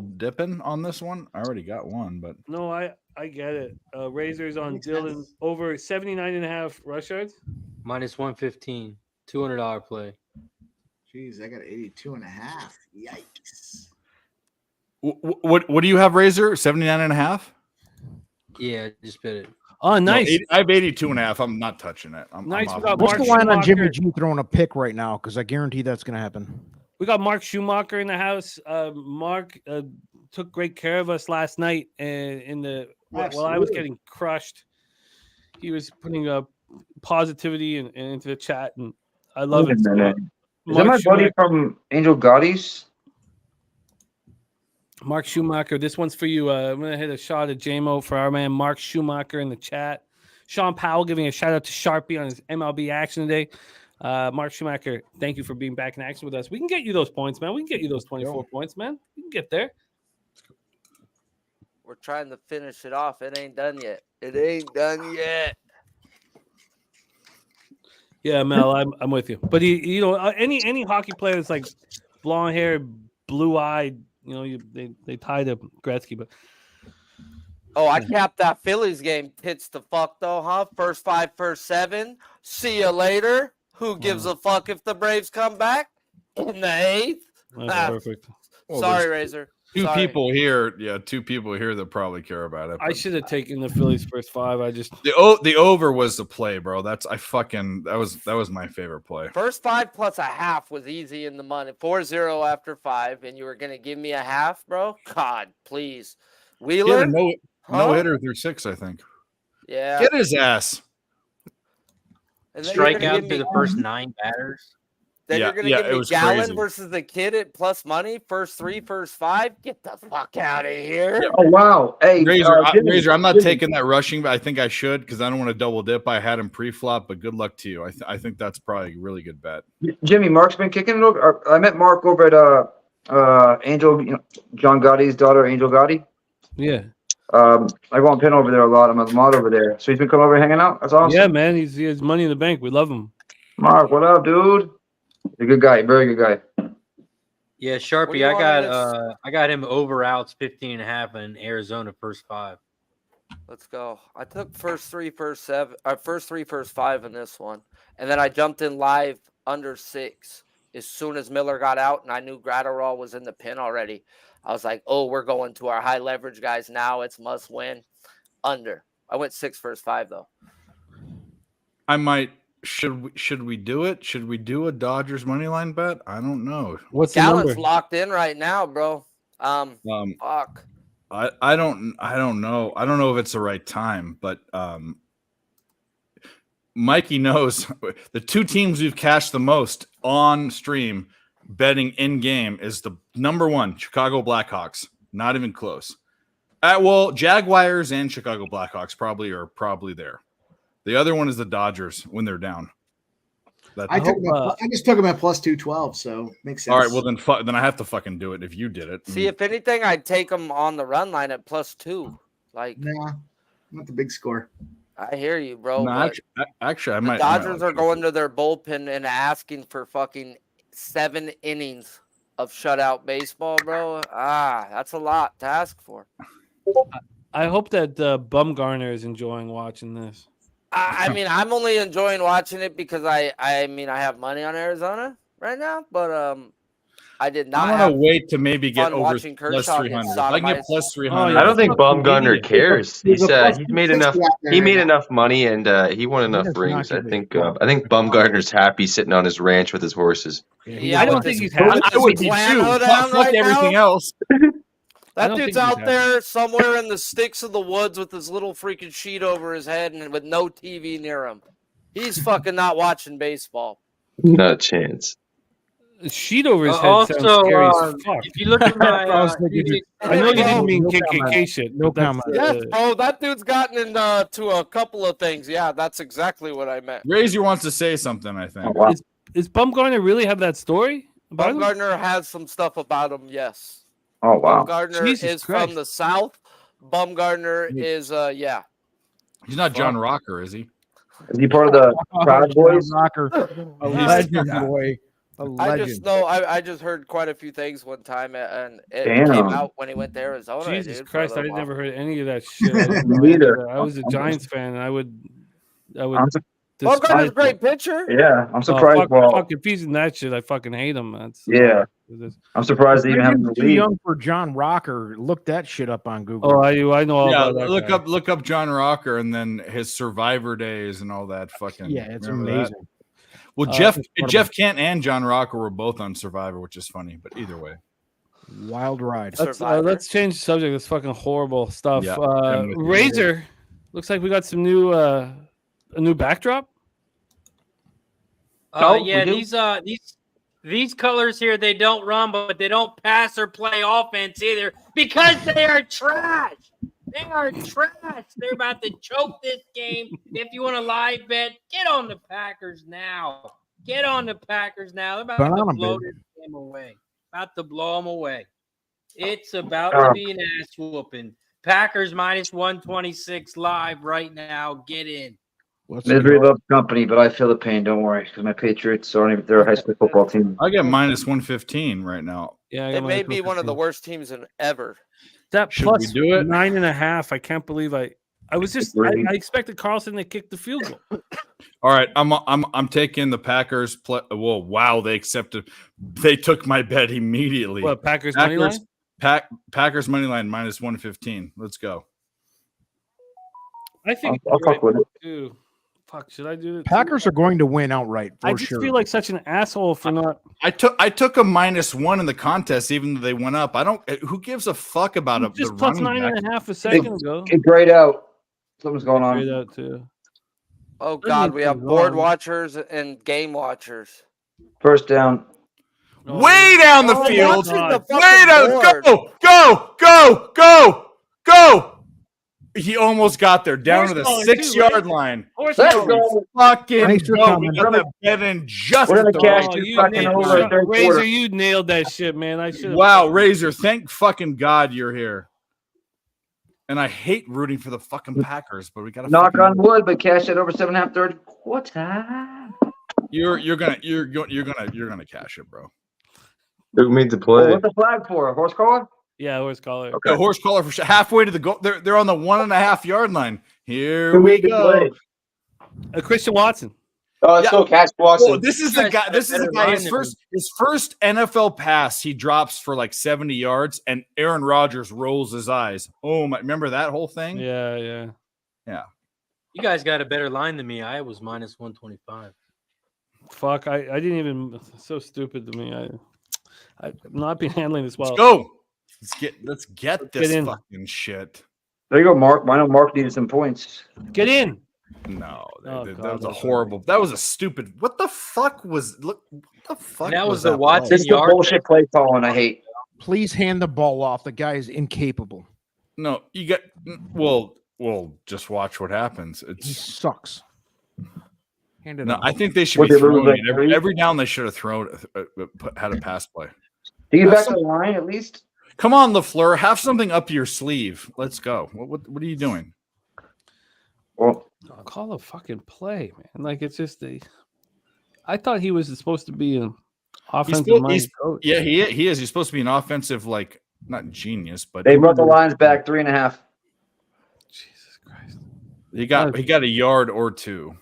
dipping on this one. I already got one, but No, I get it. Razors on Makes Dylan sense. over 79.5 rush yards. Minus 115. $200 play. Jeez, I got 82.5. Yikes. What do you have, Razor? 79.5? Yeah, just bid it. Oh, nice. No, I have 82.5. I'm not touching it. Nice. I'm We got off. What's Mark the line on Jimmy Schumacher. G throwing a pick right now? Because I guarantee that's going to happen. We got Mark Schumacher in the house. Mark took great care of us last night, and while I was Absolutely. getting crushed, he was putting positivity into the chat, and I love it. Wait a So, minute. Is that Mark my buddy Schumacher, from Angel Gotti's? Mark Schumacher, this one's for you. I'm gonna hit a shot at JMO for our man Mark Schumacher in the chat. Sean Powell giving a shout out to Sharpie on his MLB action today. Mark Schumacher, thank you for being back in action with us. We can get you those points, man. We can get you those 24 points, man. We can get there. We're trying to finish it off. It ain't done yet. It ain't done yet. Yeah, Mel, I'm with you. But any hockey player that's like blonde hair, blue eyed, they tie to Gretzky. But Oh, I capped that Phillies game. Hits the fuck though, huh? First 5, first 7. See you later. Who gives a fuck if the Braves come back in the 8th? that's perfect. Well, Sorry, Razor. Two Sorry. people here that probably care about it. I but- should have taken the Phillies first 5. I just The over was the play, bro. That was my favorite play. First 5 plus a half was easy in the money. 4-0 after 5, and you were gonna give me a half, bro? God, please. He had Wheeler? a no Huh? hitter through 6, I think. Yeah. Get his ass. And then you're Strike gonna out give to me- the first 9 batters. Then Yeah, you're gonna yeah, give it me was Gallon crazy. versus the kid at plus money. First 3, first 5. Get the fuck out of here. Oh wow! Hey, Razor, I'm not Jimmy. taking that rushing, but I think I should because I don't want to double dip. I had him pre-flop, but good luck to you. I think that's probably a really good bet. Jimmy, Mark's been kicking it over. I met Mark over at Angel, John Gotti's daughter, Angel Gotti. yeah. I go on pin over there a lot. I'm a mod over there, so he's been coming over hanging out. That's awesome. Yeah, man. He has money in the bank. We love him. Mark, what up, dude? You're a good guy, very good guy. Yeah, What do Sharpie, you I want in this? got him over outs 15.5 in Arizona first 5. Let's go. I took first 3, first 7, first 3, first 5 in this one, and then I jumped in live under 6 as soon as Miller got out, and I knew Gratterall was in the pin already. I was like, "Oh, we're going to our high leverage guys now. It's must win." Under. I went 6, first 5 though. I might. Should we do it? Should we do a Dodgers money line bet? I don't know. What's the Gallon's number? locked in right now, bro. Fuck. I don't know. I don't know if it's the right time, but Mikey knows the 2 teams we've cashed the most on stream betting in game is the number 1 Chicago Blackhawks. Not even close. Well, Jaguars and Chicago Blackhawks probably there. The other one is the Dodgers when they're down. I just took him at plus 212, so makes sense. All right, well then I have to fucking do it if you did it. See, if anything, I'd take them on the run line at plus 2. Like, nah, not the big score. I hear you, bro. No, but actually, I the might. Dodgers are going to their bullpen and asking for fucking 7 innings of shutout baseball, bro. That's a lot to ask for. I hope that Bumgarner is enjoying watching this. I mean, I'm only enjoying watching it because I have money on Arizona right now, but I did not. I want to wait to maybe get fun over watching plus Kershaw 300. get If I can get sodomized. plus 300. Oh, yeah. I don't think Bumgarner cares. There's He's a plus he's made enough. 260 out there He right made now. enough money and he won enough does rings. not I give a think fuck. Bumgarner's happy sitting on his ranch with his horses. Yeah, I don't with think his- he's happy. with I his would be plan too. hood Fuck on right everything now. else. I That don't dude's think he's out there somewhere in the sticks of the woods with his little freaking sheet over his head and with no TV near him. He's fucking not watching baseball. Not a chance. The sheet over his head Also, sounds scary as fuck. if you look at my, I was thinking you- I know you didn't mean No KKK comment. shit. No but that's, comment. Yes, bro, that dude's gotten into a couple of things. Yeah, that's exactly what I meant. Razor wants to say something. I think. Oh, wow. Is Bumgarner really have that story about him? Bumgarner has some stuff about him, yes. Oh wow! Bumgarner Jesus is Christ. from the South. Bumgarner is, yeah. He's not John Rocker, is he? Is he part of the Proud Boys? Rocker, a legend, boy. A I legend. just know I just heard quite a few things one time, and it Damn. came out when he went to Arizona. Jesus dude, for a Christ, I little never while. heard any of that shit. I didn't know Me any of neither. that. I was a Giants fan, and I would I'm su- Bumgarner's despise a great him. pitcher. yeah, I'm Oh, surprised. fuck, Well, fuck, if he's in that shit, I fucking hate him. That's yeah, I'm surprised they even have him in the too league. young for John Rocker. Look that shit up on Google. Oh, I know all Yeah, about that look guy. look up John Rocker and then his Survivor days and all that fucking. Yeah, it's remember amazing. that? Well, Jeff Kent and John Rocker were both on Survivor, which is funny, but either way. Wild ride. Let's change the subject. That's fucking horrible stuff. Yeah, I'm with you. Razor, looks like we got some new a new backdrop. Yeah, these colors here, they don't run, but they don't pass or play offense either because they are trash. They are trash. They're about to choke this game. If you want a live bet, get on the Packers now. Get on the Packers now. They're about to blow this game away. About to blow them away. It's about to be an ass whooping. Packers minus 126 live right now. Get in. Misery loves company, but I feel the pain. Don't worry, because my Patriots aren't. They're a high school football team. I get minus 115 right now. Yeah, It may be one of the worst teams in ever. That Should plus we do it? 9.5. I can't believe I was just I expected Carlson to kick the field goal. All right, I'm taking the Packers. Whoa, wow! They accepted. They took my bet immediately. What, Packers money line? Packers money line minus 115. Let's go. I think I'll fuck with it. too. Fuck, should I do it? Packers are going to win outright. I just feel like such an asshole for not. I took a -1 in the contest, even though they went up. I don't. Who gives a fuck about it? Just plus 9.5 a second ago. Get grayed out. Something's going on. Grayed out too. Oh God, we have board watchers and game watchers. First down. Way down the field. The Way down. board. Go. He almost got there, down to the 6-yard line. Let's go. Fucking Thanks for go. coming. We got that bet in just We're at gonna the cash right. this fucking over at third Razor, quarter. you nailed that shit, man. I should. Wow, Razor, thank fucking God you're here. And I hate rooting for the fucking Packers, but we gotta Knock on wood, but cash it over 7.5 third quarter. You're gonna cash it, bro. Who made the Well, play? what's the flag for? A horse collar? Yeah, horse collar. Okay. The horse collar for sure. Halfway to the goal. They're on the 1.5 yard line. Here Who we made the go. play? Christian Watson. Oh, it's still Cash Watson. Oh, this is the guy. This is the guy. His first NFL pass, he drops for like 70 yards, and Aaron Rodgers rolls his eyes. Oh my! Remember that whole thing? Yeah. You guys got a better line than me. I was minus 125. Fuck, I didn't even. So stupid to me. I've not been handling this well. Let's go. Let's get this in. fucking shit. There you go, Mark. I know Mark needed some points. Get in. No, Oh, that God, was a that's horrible. That was a stupid. What the fuck was? Look, what the fuck? That was that the Watson ball? This is the yard bullshit play calling I hate. Please hand the ball off. The guy is incapable. No, you got. Well, just watch what happens. He It's sucks. Hand it no. off. I think they should What, be they lose throwing like it every, three? every down. They should have thrown had a pass play. Do you get That's back to the line at least? Come on, LaFleur, have something up your sleeve. Let's go. What are you doing? Well, Call a fucking play, man. Like it's just I thought he was supposed to be an offensive minded coach. Yeah, he is. He's supposed to be an offensive, like not genius, but they brought the lines back 3.5. Jesus Christ. he got a yard or two.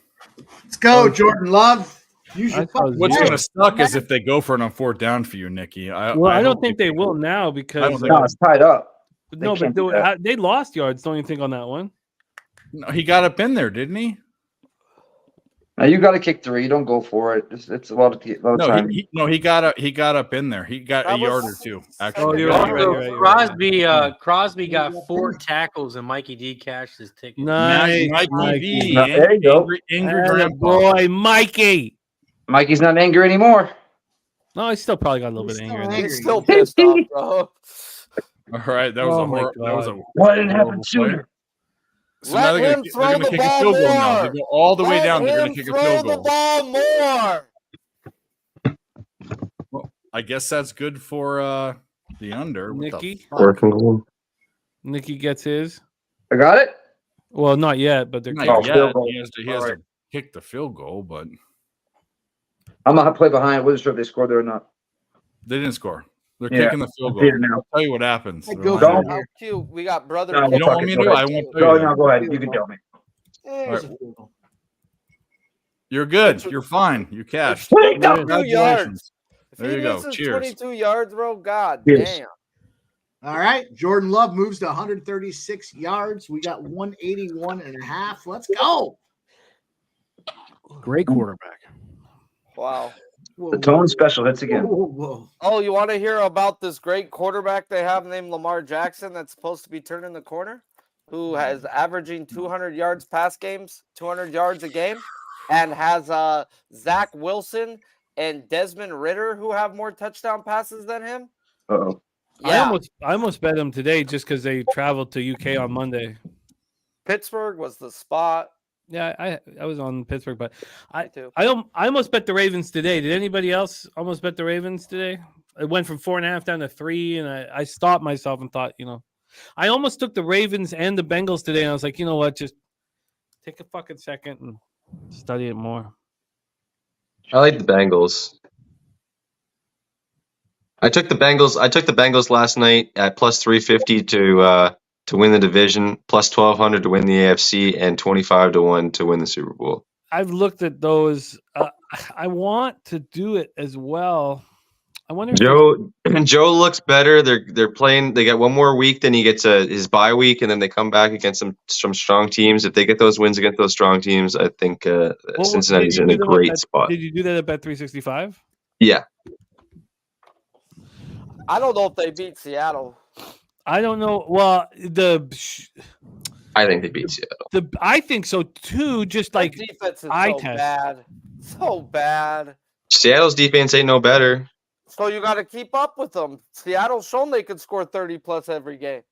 Let's go, Jordan Love. Use your I thought- What's Yeah. going to suck is if they go for it on 4th down for you, Nikki. Well, I don't hope think they will now because don't think- No, it's tied up. no, can't but do that. they lost yards. Don't you think on that one? No, he got up in there, didn't he? Now you got to kick 3. You don't go for it. It's a lot of No, time. he got up in there. He got That a yard or was- two. Oh, Actually, you're right, you're right, you're right. Crosby got 4 tackles and Mikey D cashed his ticket. Nice, Mikey V, There you go. angry Atta grandpa. boy, Mikey. Mikey's not angry anymore. No, he's still probably got a little bit He's angry. still in there. He's still pissed off, bro. All right, that was Oh a my that was a God. Why didn't it happen horrible sooner? play. So now Let they're him gonna throw the kick a ball field goal now. more. They go all the way Let down. They're going him to kick a throw field the goal. ball more. Well, I guess that's good for the under. What the Nikki? fuck? Working. Nikki gets his. I got it. Well, not yet, but they're Not Oh, yet. field goal. He has to All right. kick the field goal, but I'm gonna play behind. I wasn't sure if they scored there or not. they didn't score. They're Yeah, kicking the field I see it goal. now. I'll tell you what happens. Hey, The go line- Don't. How cute. We got brother. No, You don't want me to do it? I won't tell Go, you. no, go ahead. You can tell me. There's All a field goal. You're good. You're fine. You cashed. Take down 2 yards. If There he you go. misses Cheers. 22 yards, bro, god Cheers. damn. All right. Jordan Love moves to 136 yards. We got 181.5. Let's go. Great quarterback. Wow. Whoa, The tone special hits again. whoa. Oh, you want to hear about this great quarterback they have named Lamar Jackson that's supposed to be turning the corner? Who has averaging 200 yards pass games, 200 yards a game, and has Zach Wilson and Desmond Ritter who have more touchdown passes than him? Uh-oh. Yeah. I almost bet them today just because they traveled to UK on Monday. Pittsburgh was the spot. Yeah, I was on Pittsburgh, but I too. I almost bet the Ravens today. Did anybody else almost bet the Ravens today? It went from 4.5 down to 3, and I stopped myself and thought, I almost took the Ravens and the Bengals today, and I was like, you know what, just take a fucking second and study it more. I like the Bengals. I took the Bengals last night at plus 350 to win the division, plus 1,200 to win the AFC, and 25 to 1 to win the Super Bowl. I've looked at those. I want to do it as well. I wonder. Joe looks better. They're playing. They got one more week, then he gets his bye week, and then they come back against some strong teams. If they get those wins against those strong teams, I think Cincinnati's in a great spot. Did you do that at Bet365? Yeah. I don't know if they beat Seattle. I don't know. Well, I think they beat Seattle. I think so too. Just like Their defense is eye so test. bad. So bad. Seattle's defense ain't no better. So you got to keep up with them. Seattle's shown they could score 30 plus every game.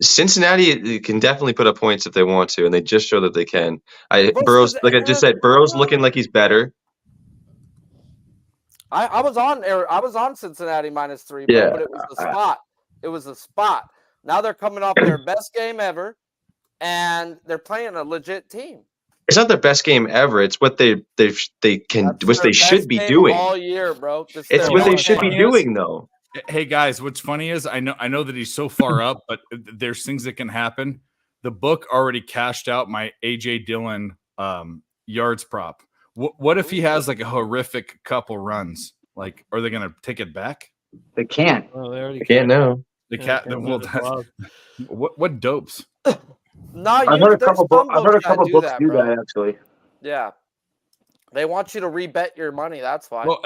Cincinnati can definitely put up points if they want to, and they just show that they can. Versus Burrow's, like I just said, Burrow's Arizona. looking like he's better. I was on Cincinnati -3, bro, Yeah. but it was a spot. It was a spot. Now they're coming off their best game ever, and they're playing a legit team. It's not their best game ever. It's what they can, That's what their they should best be game doing. all year, bro. It's what they should be funny is- doing, though. Hey guys, what's funny is I know that he's so far up, but there's things that can happen. The book already cashed out my AJ Dillon yards prop. What if he has like a horrific couple runs? Like, are they gonna take it back? They can't. Oh, they already I can't know. The cat. Well, what dopes? No, I've heard a couple books do that actually. Yeah, they want you to rebet your money. That's why. Well,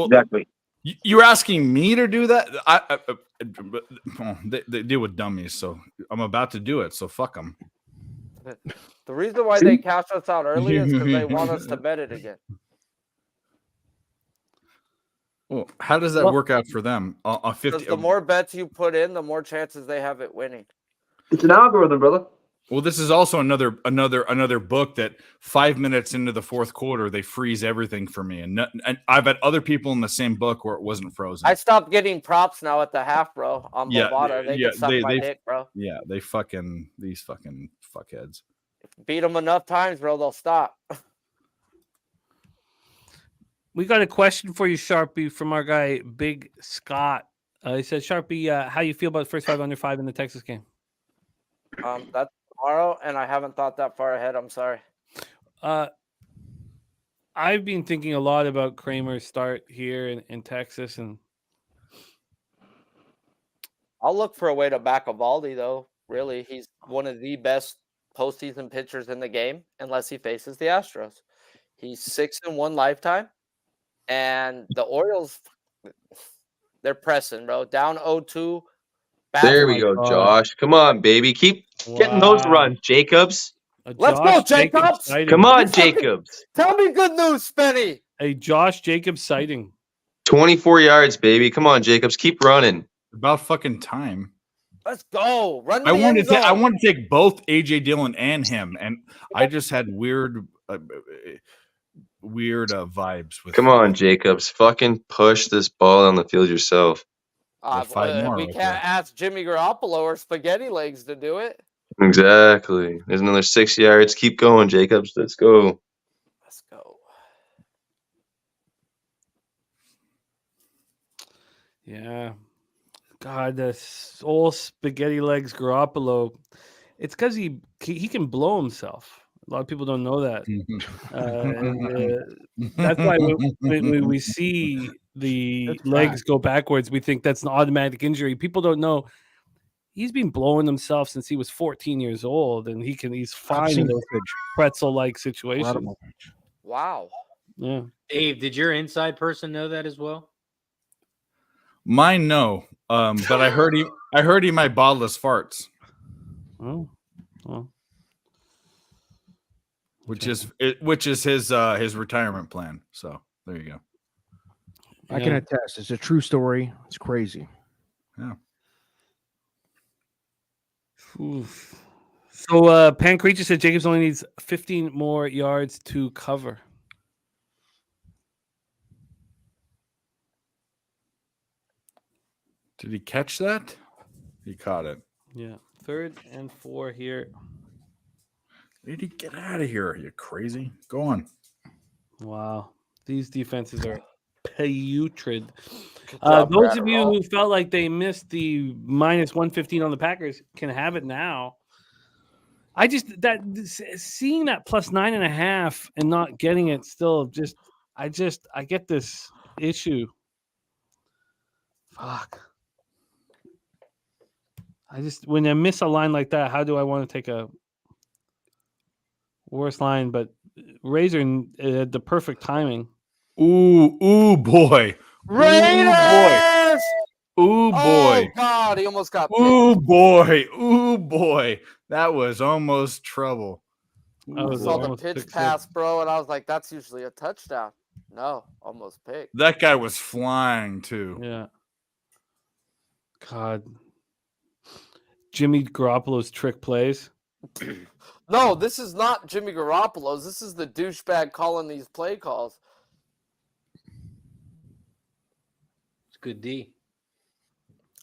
Exactly. you're asking me to do that? They deal with dummies, so I'm about to do it. So fuck them. The reason why they cashed us out early is because they want us to bet it again. Well, how does that work out for them? 50. Because the more bets you put in, the more chances they have at winning. It's an algorithm, brother. Well, this is also another book that 5 minutes into the fourth quarter they freeze everything for me, and I've had other people in the same book where it wasn't frozen. I stopped getting props now at the half, bro. On Bovada, they can suck my dick, bro. Yeah, these fucking fuckheads. Beat them enough times, bro, they'll stop. We got a question for you, Sharpie, from our guy Big Scott. He said, Sharpie, how you feel about the first 5 under 5 in the Texas game? That's tomorrow, and I haven't thought that far ahead. I'm sorry. I've been thinking a lot about Kramer's start here in Texas, and I'll look for a way to back Evaldi, though. Really, he's one of the best postseason pitchers in the game, unless he faces the Astros. He's 6-1 lifetime, and the Orioles, they're pressing, bro. Down 0-2. There we go, Josh. Come on, baby. Keep getting those runs, Jacobs. Let's go, Jacobs. Come on, Jacobs. Tell me good news, Spenny. A Josh Jacobs sighting. 24 yards, baby. Come on, Jacobs. Keep running. About fucking time. Let's go. Run. I wanted to take both AJ Dillon and him, and I just had weird vibes with. Come on, Jacobs. Fucking push this ball on the field yourself. We can't ask Jimmy Garoppolo or Spaghetti Legs to do it. Exactly. There's another 6 yards. Keep going, Jacobs. Let's go. Let's go. Yeah. God, this old Spaghetti Legs Garoppolo. It's because he can blow himself. A lot of people don't know that. That's why we see the That's legs go backwards, we think that's an automatic injury. People don't know he's been blowing himself since he was 14 years old, and he's fine in seen those pretzel-like situations. Incredible. Wow. Yeah. Dave, did your inside person know that as well? Mine, no. But I heard he might bottle his farts. Oh. Well. Which is his retirement plan. So there you go. I can attest. It's a true story. It's crazy. Yeah. Oof. So Pan Creature said Jacobs only needs 15 more yards to cover. Did he catch that? He caught it. Yeah. 3rd and 4 here. Did he get out of here? Are you crazy? Go on. Wow. These defenses are putrid. job, Those of you Gratterall. who felt like they missed the minus 115 on the Packers can have it now. I just seeing that plus 9.5 and not getting it still I get this issue. Fuck. When I miss a line like that, how do I want to take a worse line? But Razor had the perfect timing. Ooh, boy. Raiders! Ooh, boy. Oh, God. He almost got picked. Ooh, boy. Ooh, boy. That was almost trouble. I saw the pitch pass, bro, and I was like, that's usually a touchdown. No, almost picked. That guy was flying, too. Yeah. God. Jimmy Garoppolo's trick plays. No, this is not Jimmy Garoppolo's. This is the douchebag calling these play calls. It's good D.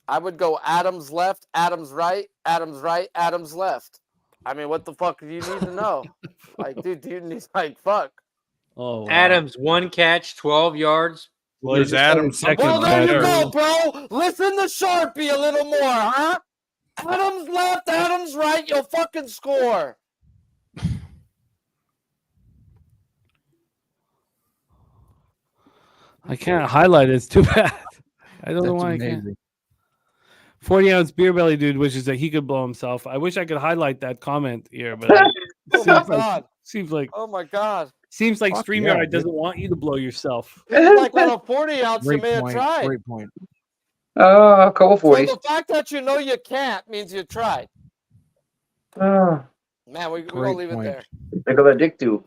I would go Adams left, Adams right, Adams right, Adams left. I mean, what the fuck do you need to know? Like, dude, do you need, like, fuck. Oh, wow. Adams, 1 catch, 12 yards. Was Adams second? Well, there you better? go, bro. Listen to Sharpie a little more, huh? Adams left, Adams right, you'll fucking score. I can't highlight it. It's too bad. I don't know why I can't. 40-ounce beer belly dude wishes that he could blow himself. I wish I could highlight that comment here, but Oh my God. Seems like Oh my God. StreamYard yeah, doesn't want you to blow yourself. Like on a 40-ounce, you Great may have point. tried. Great point. A couple So 40s. the fact that you know you can't means you tried. Ah, Man, we're Great gonna leave point. it there. think of that dick do.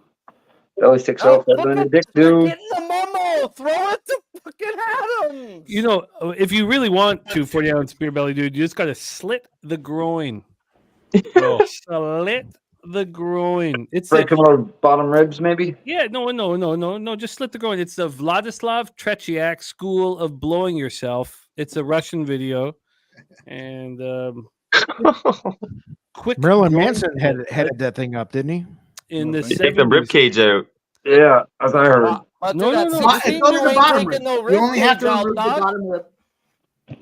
It always sticks out. That's when the dick You're do. getting the memo. Throw it to fucking Adams. You know, if you really want to 40-ounce beer belly dude, you just got to slit the groin. Slit the groin. It's Break them little bottom ribs, maybe. Yeah, no. Just slit the groin. It's the Vladislav Tretiak School of Blowing Yourself. It's a Russian video, and quick. Marilyn groin Manson headed that thing up, didn't he? in the You take the rib 70s. cage out. Yeah, as I heard. But No, dude, no, at no. 16, It's only you the ain't bottom taking rib. no You only have rib to cage out, remove the dog. bottom rib.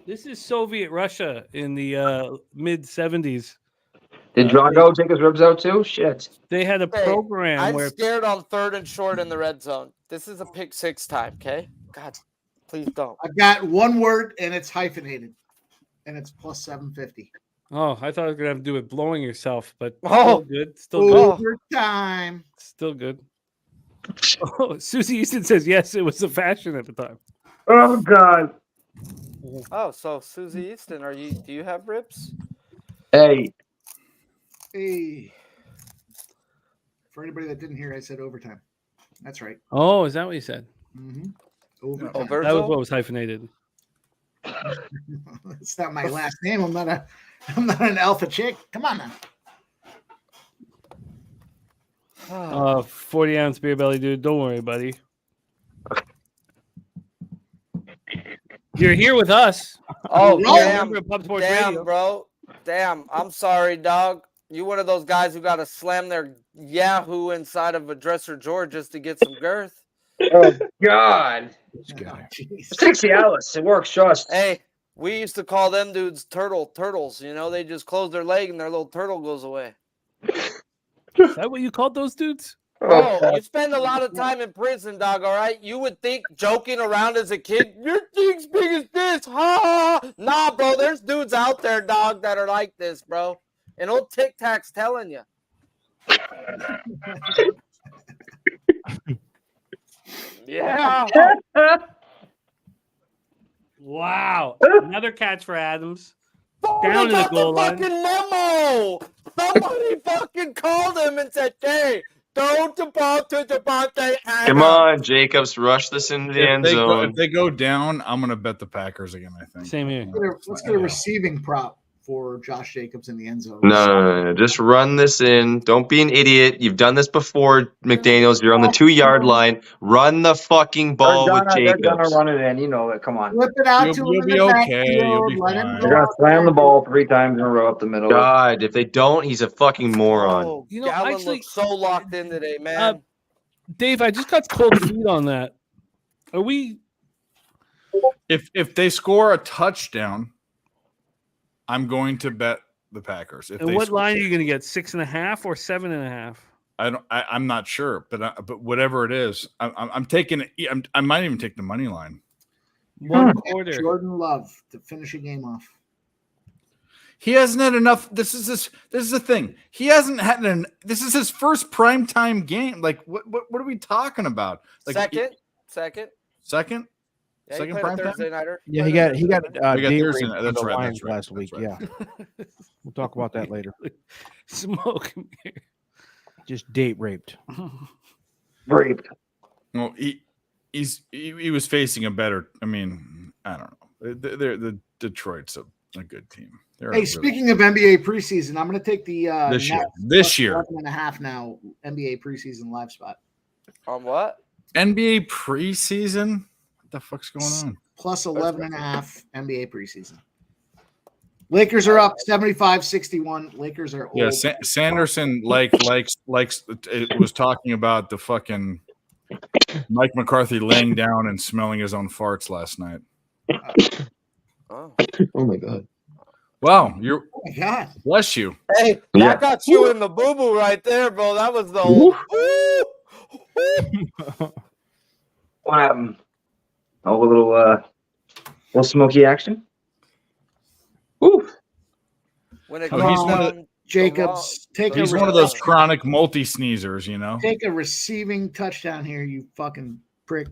This is Soviet Russia in the mid 70s. Did Drago take his ribs out too? Shit. They had a Hey, program I'm where scared on 3rd and short in the red zone. This is a pick 6 time, okay? God, please don't. I've got one word and it's hyphenated, and it's plus 750. I thought I was gonna have to do with blowing yourself, but Oh. still good. Still good. Overtime. Still good. Oh, Susie Easton says yes, it was a fashion at the time. Oh God. Oh, so Susie Easton, do you have ribs? Hey. Hey. For anybody that didn't hear, I said overtime. That's right. Oh, is that what you said? Mm-hmm. Overtime. Oh, That was Virgil? what was hyphenated. It's not my last name. I'm not an alpha chick. Come on now. 40-ounce beer belly dude. Don't worry, buddy. You're here with us. Oh, Damn. damn. Pub Sports Damn, Radio. bro. Damn. I'm sorry, dog. You one of those guys who got to slam their Yahoo inside of a dresser drawer just to get some girth. Oh God. Jeez. It takes the Alice. It works just. Hey, we used to call them dudes turtles. You know, they just close their leg and their little turtle goes away. Is that what you called those dudes? Bro, you spend a lot of time in prison, dog, all right? You would think joking around as a kid, your thing's big as this, ha! Nah, bro, there's dudes out there, dog, that are like this, bro. And old Tic Tac's telling you. Yeah. Wow. Another catch for Adams. Oh, Down they in the got goal line. fucking memo. Somebody fucking called him and said, hey, don't default to Devontae Adams. Come on, Jacobs, rush this into the end If zone. they go down, I'm gonna bet the Packers again. I think. Same here. Let's get a receiving prop for Josh Jacobs in the end zone. No. Just run this in. Don't be an idiot. You've done this before, McDaniels. You're on the 2-yard line. Run the fucking ball with They're gonna Jacobs. run it in. You know that. Come on. Flip it out to You'll him be in the okay. You'll be backfield. Let him fine. go They're gonna out slam the there. ball 3 times in a row up the middle. God, if they don't, he's a fucking moron. Oh, You know, Gallen actually- looks so locked in today, man. Dave, I just got cold feet on that. Are we? If they score a touchdown, I'm going to bet the Packers. If And they what score, line are you going to get? 6.5 or 7.5? I'm not sure, but whatever it is, I'm taking it. I might even take the money line. 1/4. Jordan Love to finish a game off. He hasn't had enough. This is the thing. He hasn't had this is his first primetime game. Like what are we talking about? Like Second. Second? Yeah, Second he played a prime time? Thursday nighter. Yeah, he got We got day Thursday raped night. from That's the right, Lions that's right, last that's week. right. Yeah, we'll talk about that later. Smoke. Just date raped. Raped. Well, he was facing a better. I mean, I don't know. The Detroit's a good team. Hey, speaking of NBA preseason, I'm going to take the This year. Nets This plus year. 11.5 now NBA preseason live spot On what? NBA preseason. What the fuck's going on? plus 11.5 NBA preseason. Lakers are up 75-61. Lakers are old. Yeah, Sanderson likes it was talking about the fucking Mike McCarthy laying down and smelling his own farts last night. Oh. Oh my God. Oh Wow, my God. bless you. Hey, Yeah. that got you in the boo-boo right there, bro. That was the old. What happened? Oh, a little smoky action. Ooh. When it Oh, goes he's one of down, Jacobs, take He's a one of those chronic multi-sneezers, you know. take a receiving touchdown here, you fucking prick.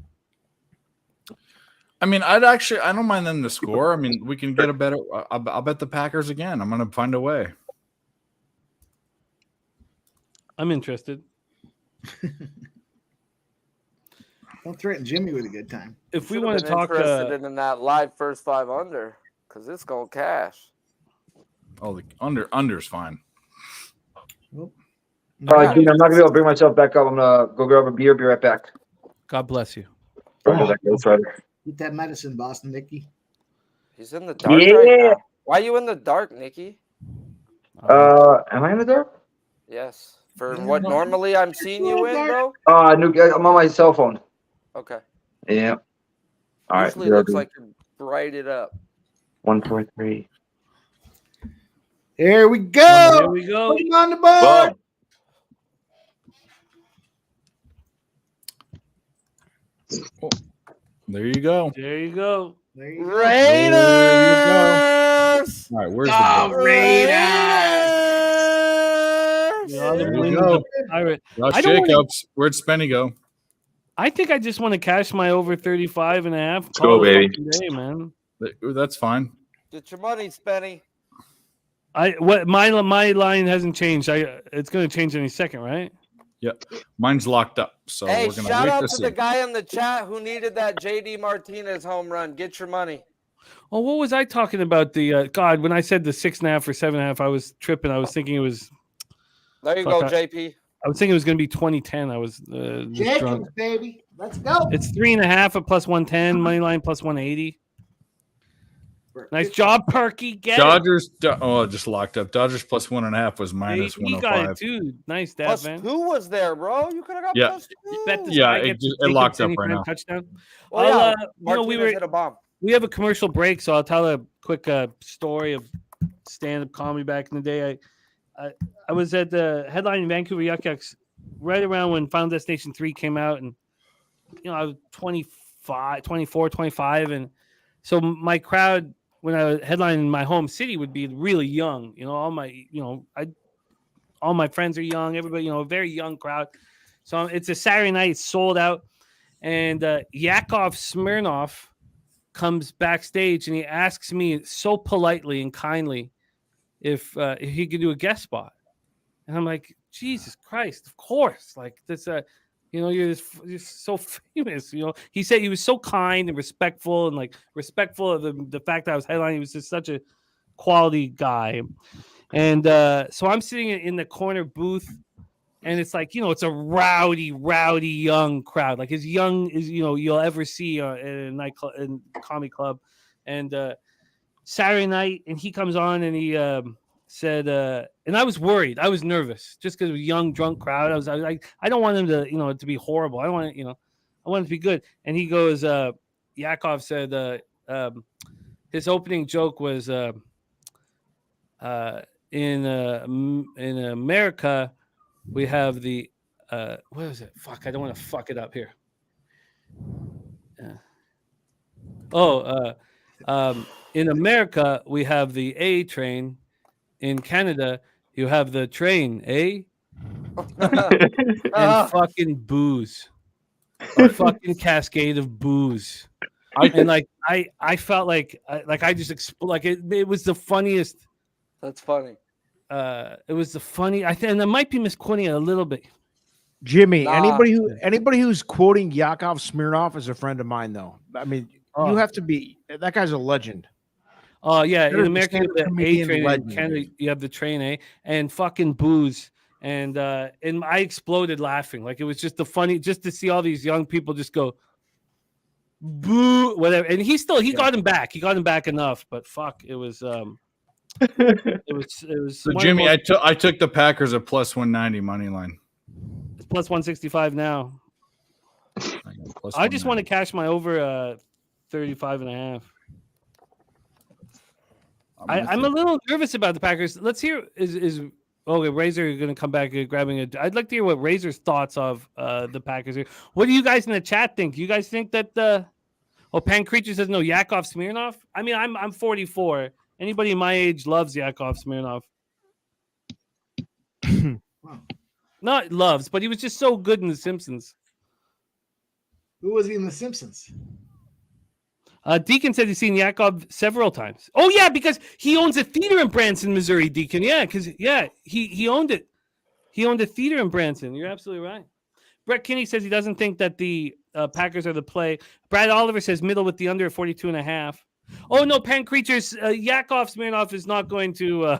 I mean, I don't mind them to score. I mean, we can get a better. I'll bet the Packers again. I'm going to find a way. I'm interested. Don't threaten Jimmy with a good time. If we should've want to been talk, interested in that live first 5 under, because it's gonna cash. Oh, the under's fine. All right, dude, I'm not gonna be able to bring myself back up. I'm gonna go grab a beer. Be right back. God bless you. Get that medicine, Boston Nicky. He's in the dark Yeah. right now. Why are you in the dark, Nikki? Am I in the dark? Yes. For what normally I'm seeing you in, bro? I'm on my cell phone. Okay. Yeah. All right. Usually looks like you're brighted up. 143. Here we go. Here we go. Put him on the board. There you go. There you go. There you go. Raiders! All right, where's Oh, the Raiders. Yeah, There the you win go. of the Pirate. Josh I don't wanna- Jacobs? Where'd Spenny go? I think I just want to cash my over 35.5. Let's go, baby. Day, man. That's fine. Get your money, Spenny. My line hasn't changed. It's going to change any second, right? Yep, mine's locked up. So Hey, we're gonna shout wait out to to see. the guy in the chat who needed that JD Martinez home run. Get your money. Oh, what was I talking about? The God, when I said the 6.5 or 7.5, I was tripping. I was thinking it was. There you Fuck, go, JP. I was thinking it was going to be 2010. I was just Jacobs, drunk. baby. Let's go. It's 3.5 at plus 110. Money line plus 180. Nice job, Perky. Get Dodgers. Just locked up. Dodgers plus 1.5 was minus it. You got 105. it too. Nice, Dad, Plus man. 2 was there, bro. You could have got Yeah. plus 2. Bet this Yeah, guy it gets just- to it take locked up anytime right now. touchdown. Oh, yeah. We Martinez hit a bomb. We have a commercial break, so I'll tell a quick story of stand-up comedy back in the day. I was at the headline Vancouver Yuck Yucks right around when Final Destination 3 came out, and I was 24, 25, and so my crowd when I was headlining in my home city would be really young. All my friends are young. Everybody, a very young crowd. So it's a Saturday night, it's sold out, and Yakov Smirnoff comes backstage and he asks me so politely and kindly if he could do a guest spot, and I'm like, Jesus Christ, of course, like that's you're so famous. He said he was so kind and respectful, and like respectful of the fact that I was headlining. He was just such a quality guy, and so I'm sitting in the corner booth. And it's like, it's a rowdy young crowd, like as young as you'll ever see in a nightclub and comedy club. And Saturday night, and he comes on and he said, and I was worried, I was nervous, just because it was a young drunk crowd. I was like, I don't want him to to be horrible. I want I want it to be good. And he goes, Yakov said, his opening joke was, in America. We have the what is it? Fuck, I don't want to fuck it up here. In America, we have the A train. In Canada, you have the train, eh? And fucking booze. A fucking cascade of booze. And like I felt like I just like it was the funniest. That's funny. It was the funny. I think, and I might be misquoting it a little bit. Jimmy, anybody who's quoting Yakov Smirnoff is a friend of mine, though. I mean, you have to be. That guy's a legend. Oh yeah, in America you have the A train, legend, in Canada you have the train A, and fucking booze, and I exploded laughing. Like it was just just to see all these young people just go boo, whatever. And he got him back. He got him back enough, but fuck, it was. It was. So Jimmy, I took the Packers at plus 190 money line. It's plus 165 now. I just want to cash my over 35 and a half. I'm a little nervous about the Packers. Let's hear Razor going to come back grabbing it. I'd like to hear what Razor's thoughts of the Packers are. What do you guys in the chat think? Do you guys think that Pan Creature says no, Yakov Smirnoff? I mean, I'm 44. Anybody my age loves Yakov Smirnoff. Not loves, but he was just so good in The Simpsons. Who was he in The Simpsons? Deacon said he's seen Yakov several times. Oh yeah, because he owns a theater in Branson, Missouri. Deacon, he owned it. He owned a theater in Branson. You're absolutely right. Brett Kinney says he doesn't think that the Packers are the play. Brad Oliver says middle with the under 42.5. Oh no, Pan Creatures, Yakov Smirnoff is not going to.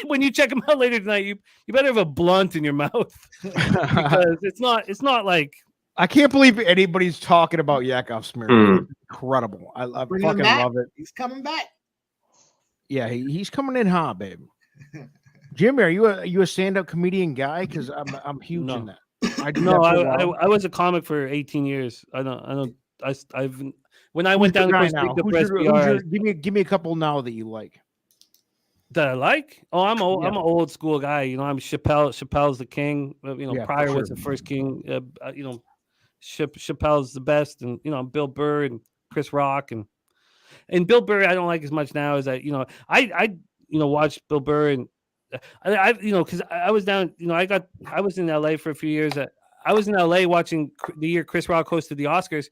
When you check him out later tonight, you better have a blunt in your mouth because it's not like. I can't believe anybody's talking about Yakov Smirnoff. Incredible. I fucking love it. He's coming back. Yeah, he's coming in hot, babe. Jimmy, are you a stand-up comedian guy? Because I'm huge in that. I was a comic for 18 years. I've when I went down to Costa Rica for SBR. Give me a couple now that you like. That I like? Oh, I'm an old school guy. I'm Chappelle. Chappelle's the king. Pryor was the first king. Chappelle's the best, and Bill Burr and Chris Rock and Bill Burr. I don't like as much now as I watched Bill Burr and because I was down. I was in LA for a few years. I was in LA watching the year Chris Rock hosted the Oscars.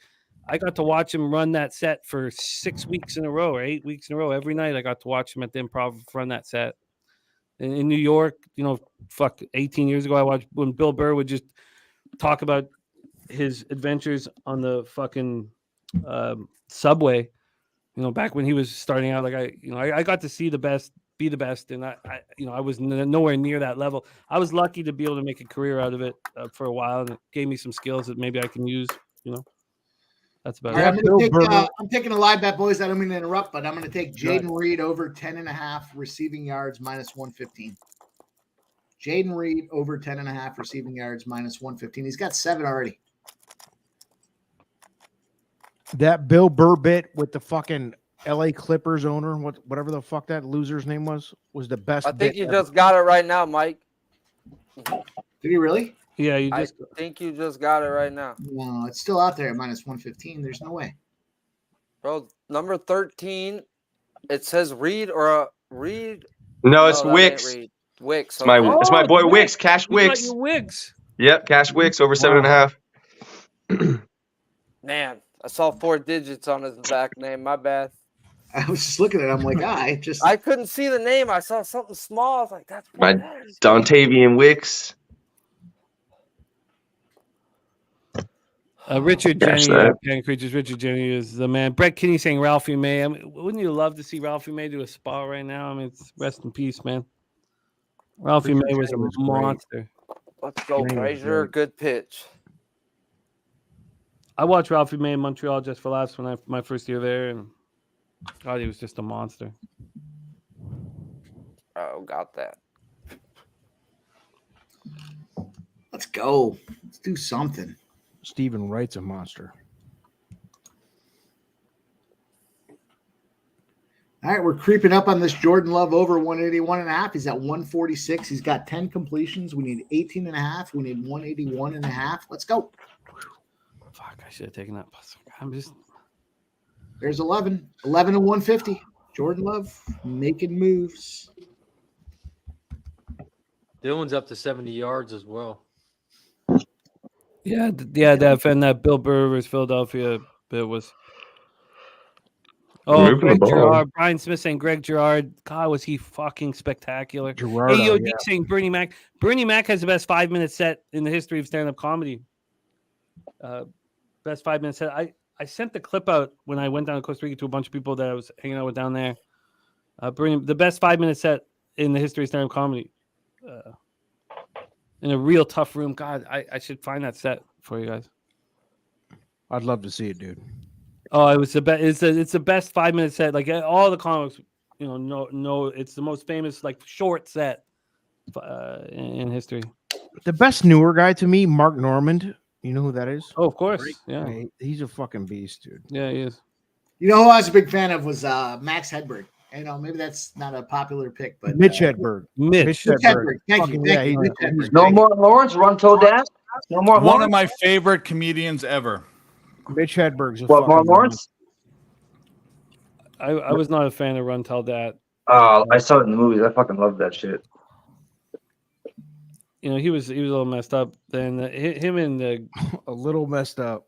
I got to watch him run that set for 6 weeks in a row or 8 weeks in a row. Every night I got to watch him at the Improv run that set. In New York, 18 years ago, I watched when Bill Burr would just talk about his adventures on the fucking subway. Back when he was starting out, I got to see the best, be the best, and I was nowhere near that level. I was lucky to be able to make a career out of it for a while, and it gave me some skills that maybe I can use. That's about it. I'm taking a live bet, boys. I don't mean to interrupt, but I'm going to take Jaden Reed over 10.5 receiving yards minus 115. Jaden Reed over 10.5 receiving yards minus 115. He's got 7 already. That Bill Burr bit with the fucking LA Clippers owner, whatever the fuck that loser's name was the best. I think you just got it right now, Mike. Did he really? Yeah, you I just think you just got it right now. No, it's still out there at minus 115. There's no way. Bro, number 13, it says Reed or Reed. No, it's that ain't Wicks. Reed. Wicks. It's my Okay. it's my Oh, boy it's Wicks, Cash you got Wicks. your wigs. Yep, Cash Wicks over 7.5. Man, I saw 4 digits on his back name. My bad. I was just looking at it. I'm like, I couldn't see the name. I saw something small. I was like, that's My what that is. Dontavian Wicks. Richard Gosh, Jenny, that- Pen Creatures. Richard Jenny is the man. Brett Kinney saying Ralphie May. I mean, wouldn't you love to see Ralphie May do a spa right now? I mean, it's rest in peace, man. Ralphie Richard May was a Jenny was great. monster. Let's go, Jenny was Frazier. great. Good pitch. I watched Ralphie May in Montreal just for laughs when my first year there, and God, he was just a monster. Oh, got that. let's go. Let's do something. Stephen Wright's a monster. All right, we're creeping up on this Jordan Love over 181.5. He's at 146. He's got 10 completions. We need 18.5. We need 181.5. Let's go. Fuck, I should have taken that. I'm just. There's 11. 11 and 150. Jordan Love making moves. Dylan's up to 70 yards as well. Yeah, that Bill Burr versus Philadelphia bit was. Oh, Moving the Greg ball. Girard, Brian Smith saying Greg Girard. God, was he fucking spectacular? Gerardo, AOD yeah. saying Bernie Mac. Bernie Mac has the best 5-minute set in the history of stand-up comedy. Best 5-minute set. I sent the clip out when I went down to Costa Rica to a bunch of people that I was hanging out with down there. Bernie, the best 5-minute set in the history of stand-up comedy. In a real tough room. God, I should find that set for you guys. I'd love to see it, dude. Oh, it was the best. It's the best 5-minute set. Like all the comics, no, it's the most famous like short set in history. The best newer guy to me, Mark Normand. You know who that is? Oh, of course, yeah, He's a fucking beast, dude. yeah, he is. You know who I was a big fan of was Max Hedberg. You know, maybe that's not a popular pick, but Mitch Hedberg. Mitch. Hedberg. Thank Fucking- you. yeah, Thank you. he's- Mitch Hedberg. No more Lawrence, run till death. No more One Lawrence. of my favorite comedians ever. Mitch Hedberg's a What, more fucking Lawrence? I was not a fan of Run Tell Dat. I saw it in the movies. I fucking love that shit. He was a little messed up. Then him and a little messed up.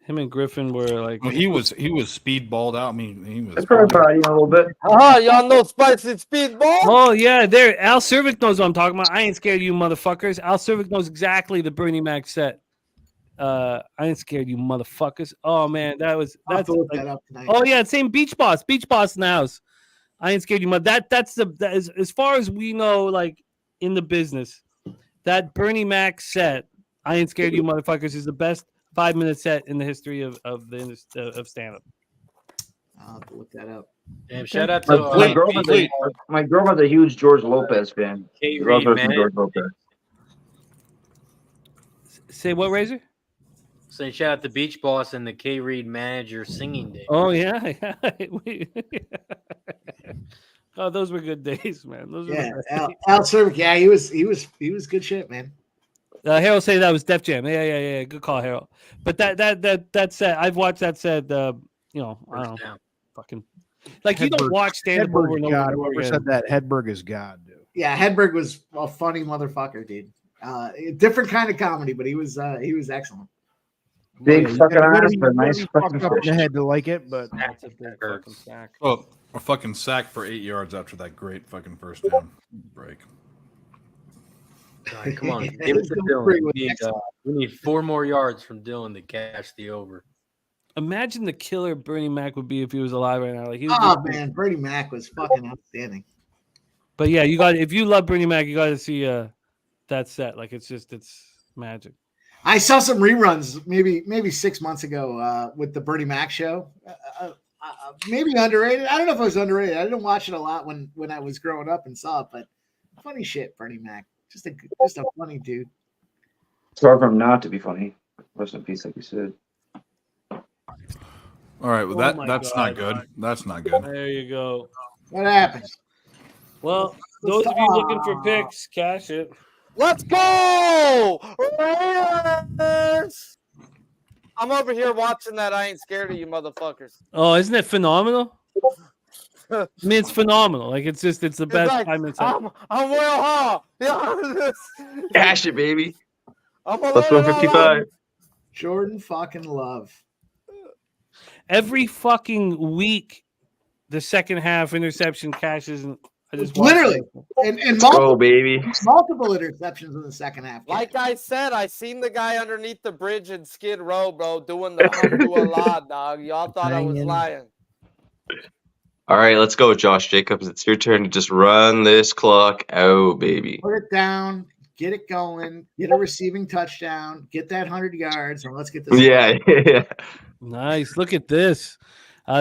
him and Griffin were like. Well, he was speedballed out. I mean, he was. That's pretty proud of you a little bit. Y'all know spicy speedball? Oh yeah, there. Al Cervic knows what I'm talking about. I ain't scared of you, motherfuckers. Al Cervic knows exactly the Bernie Mac set. I ain't scared of you, motherfuckers. Oh man, I'll that's have to look like, that up tonight. oh yeah, same Beach Boss in the house. I ain't scared of you, mother. That is as far as we know, like in the business, that Bernie Mac set. I ain't scared of you, motherfuckers. Is the best 5-minute set in the history of stand up. I'll have to look that up. Damn, shout out My, to my, girlfriend's a huge George Lopez fan. K. She loves Reed, her some man. George Lopez. Say what, Razor? Saying shout out to Beach Boss and the K. Reed manager singing day. Oh yeah. Oh, those were good days, man. Those were Yeah, the best Al Cervic. Yeah, he was good shit, man. Harold say that was Def Jam. Yeah. Good call, Harold. But that set, I've watched that set. I don't know, fucking like you don't Hedberg- watch stand up over and over. God, and over whoever again. said that, Hedberg is God, dude. Yeah, Hedberg was a funny motherfucker, dude. A different kind of comedy, but he was excellent. Big you fucking gotta ass, be- but you gotta nice be fucking fucked up in fish. the head to like it, but That's a big fucking sack. Oh, a fucking sack for 8 yards after that great fucking first down break. All right, come on, give it to Dylan. We need 4 more yards from Dylan to cash the over. Imagine the killer Bernie Mac would be if he was alive right now. Like he was Oh man, Bernie Mac was fucking outstanding. But yeah, if you love Bernie Mac, you got to see that set. Like it's magic. I saw some reruns maybe 6 months ago with the Bernie Mac show. Maybe underrated. I don't know if it was underrated. I didn't watch it a lot when I was growing up and saw it, but funny shit, Bernie Mac. Just a funny dude. It's hard for him not to be funny. Rest in peace, like you said. All right, well Oh my that's God, not good. Mike. That's not good. There you go. What happened? Well, those of you looking for picks, cash it. Let's go! Raiders! I'm over here watching that. I ain't scared of you motherfuckers. Oh, isn't it phenomenal? I mean, it's phenomenal. Like it's the It's best like, 5 minutes. I'm Will Hall. Cash it, baby. I'm gonna Plus let it all out. 155. Jordan fucking Love. Every fucking week, the second half interception cashes. And I just watched Literally. it. And Oh, baby. multiple interceptions in the second half. Like I said, I seen the guy underneath the bridge in Skid Row, bro, doing the alhamdulillah, dog. Y'all thought I was Banging. lying. All right, let's go, Josh Jacobs. It's your turn to just run this clock out, baby. Put it down, get it going, get a receiving touchdown, get that 100 yards, and let's get this. Yeah, yeah. Nice. Look at this.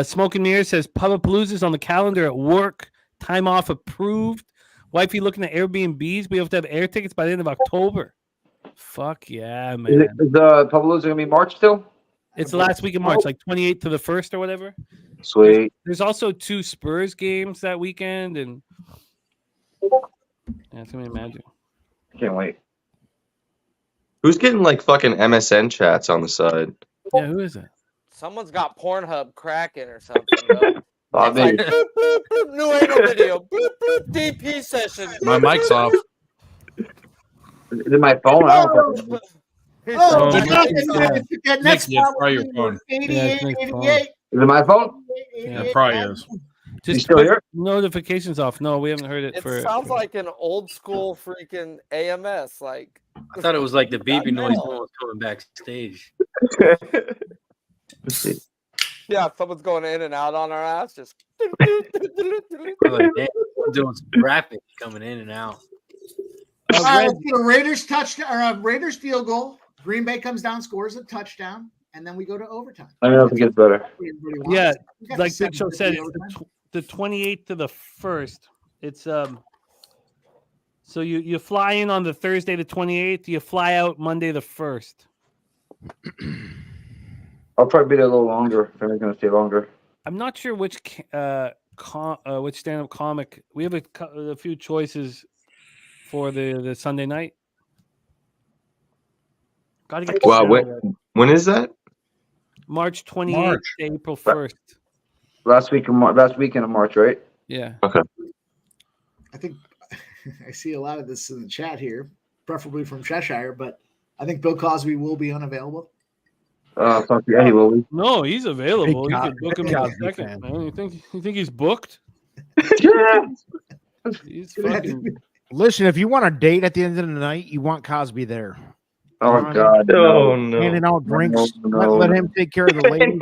Smoke and Mirror says Pubapalooza's on the calendar at work. Time off approved. Wifey looking at Airbnbs. We have to have air tickets by the end of October. Fuck yeah, man. Is the Pablo's gonna be March still? It's the last week of March, like 28th to the 1st or whatever. Sweet. There's also 2 Spurs games that weekend, and yeah, it's gonna be magic. Can't wait. Who's getting like fucking MSN chats on the side? Yeah, who is it? Someone's got Pornhub cracking or something, bro. Oh, It's like, man. boop, boop, boop, new anal video. Boop, boop, DP session. My mic's off. Is it my phone? I don't know. Oh, Oh, that next Nick, yeah, one try will your be phone. 88, Nick's phone. 88. Is it my phone? Yeah, It probably is. You Just still put here? notifications off. No, we haven't heard it It for. sounds like an old school freaking AMS. Like, I thought it was like the baby noise Goddamn. when I was coming backstage. Let's see. yeah, someone's going in and out on our ass. Just. I'm like, damn, I'm doing some graphic coming in and out. All right, let's get a Raiders touchdown or a Raiders field goal. Green Bay comes down, scores a touchdown, and then we go to overtime. I don't know if it gets better. Yeah, We got like the Big Show 7:50 said, overtime. it's the 28th to the 1st. It's So you fly in on the Thursday the 28th. You fly out Monday the 1st. I'll probably be there a little longer if I'm gonna stay longer. I'm not sure which which stand-up comic. We have a few choices for the Sunday night. Got to get Wow, Casino. when is that? March 28th March. to April 1st. Last weekend of March, right? Yeah. I think I see a lot of this in the chat here, preferably from Cheshire, but I think Bill Cosby will be unavailable. Fuck yeah, he will be. No, he's available. Big You could book him in a Cosby second, fan. man. You think he's booked? Yeah. He's fucking. Listen, if you want a date at the end of the night, you want Cosby there. Oh God. Oh No. Handing out drinks. No. Let him take care of the ladies.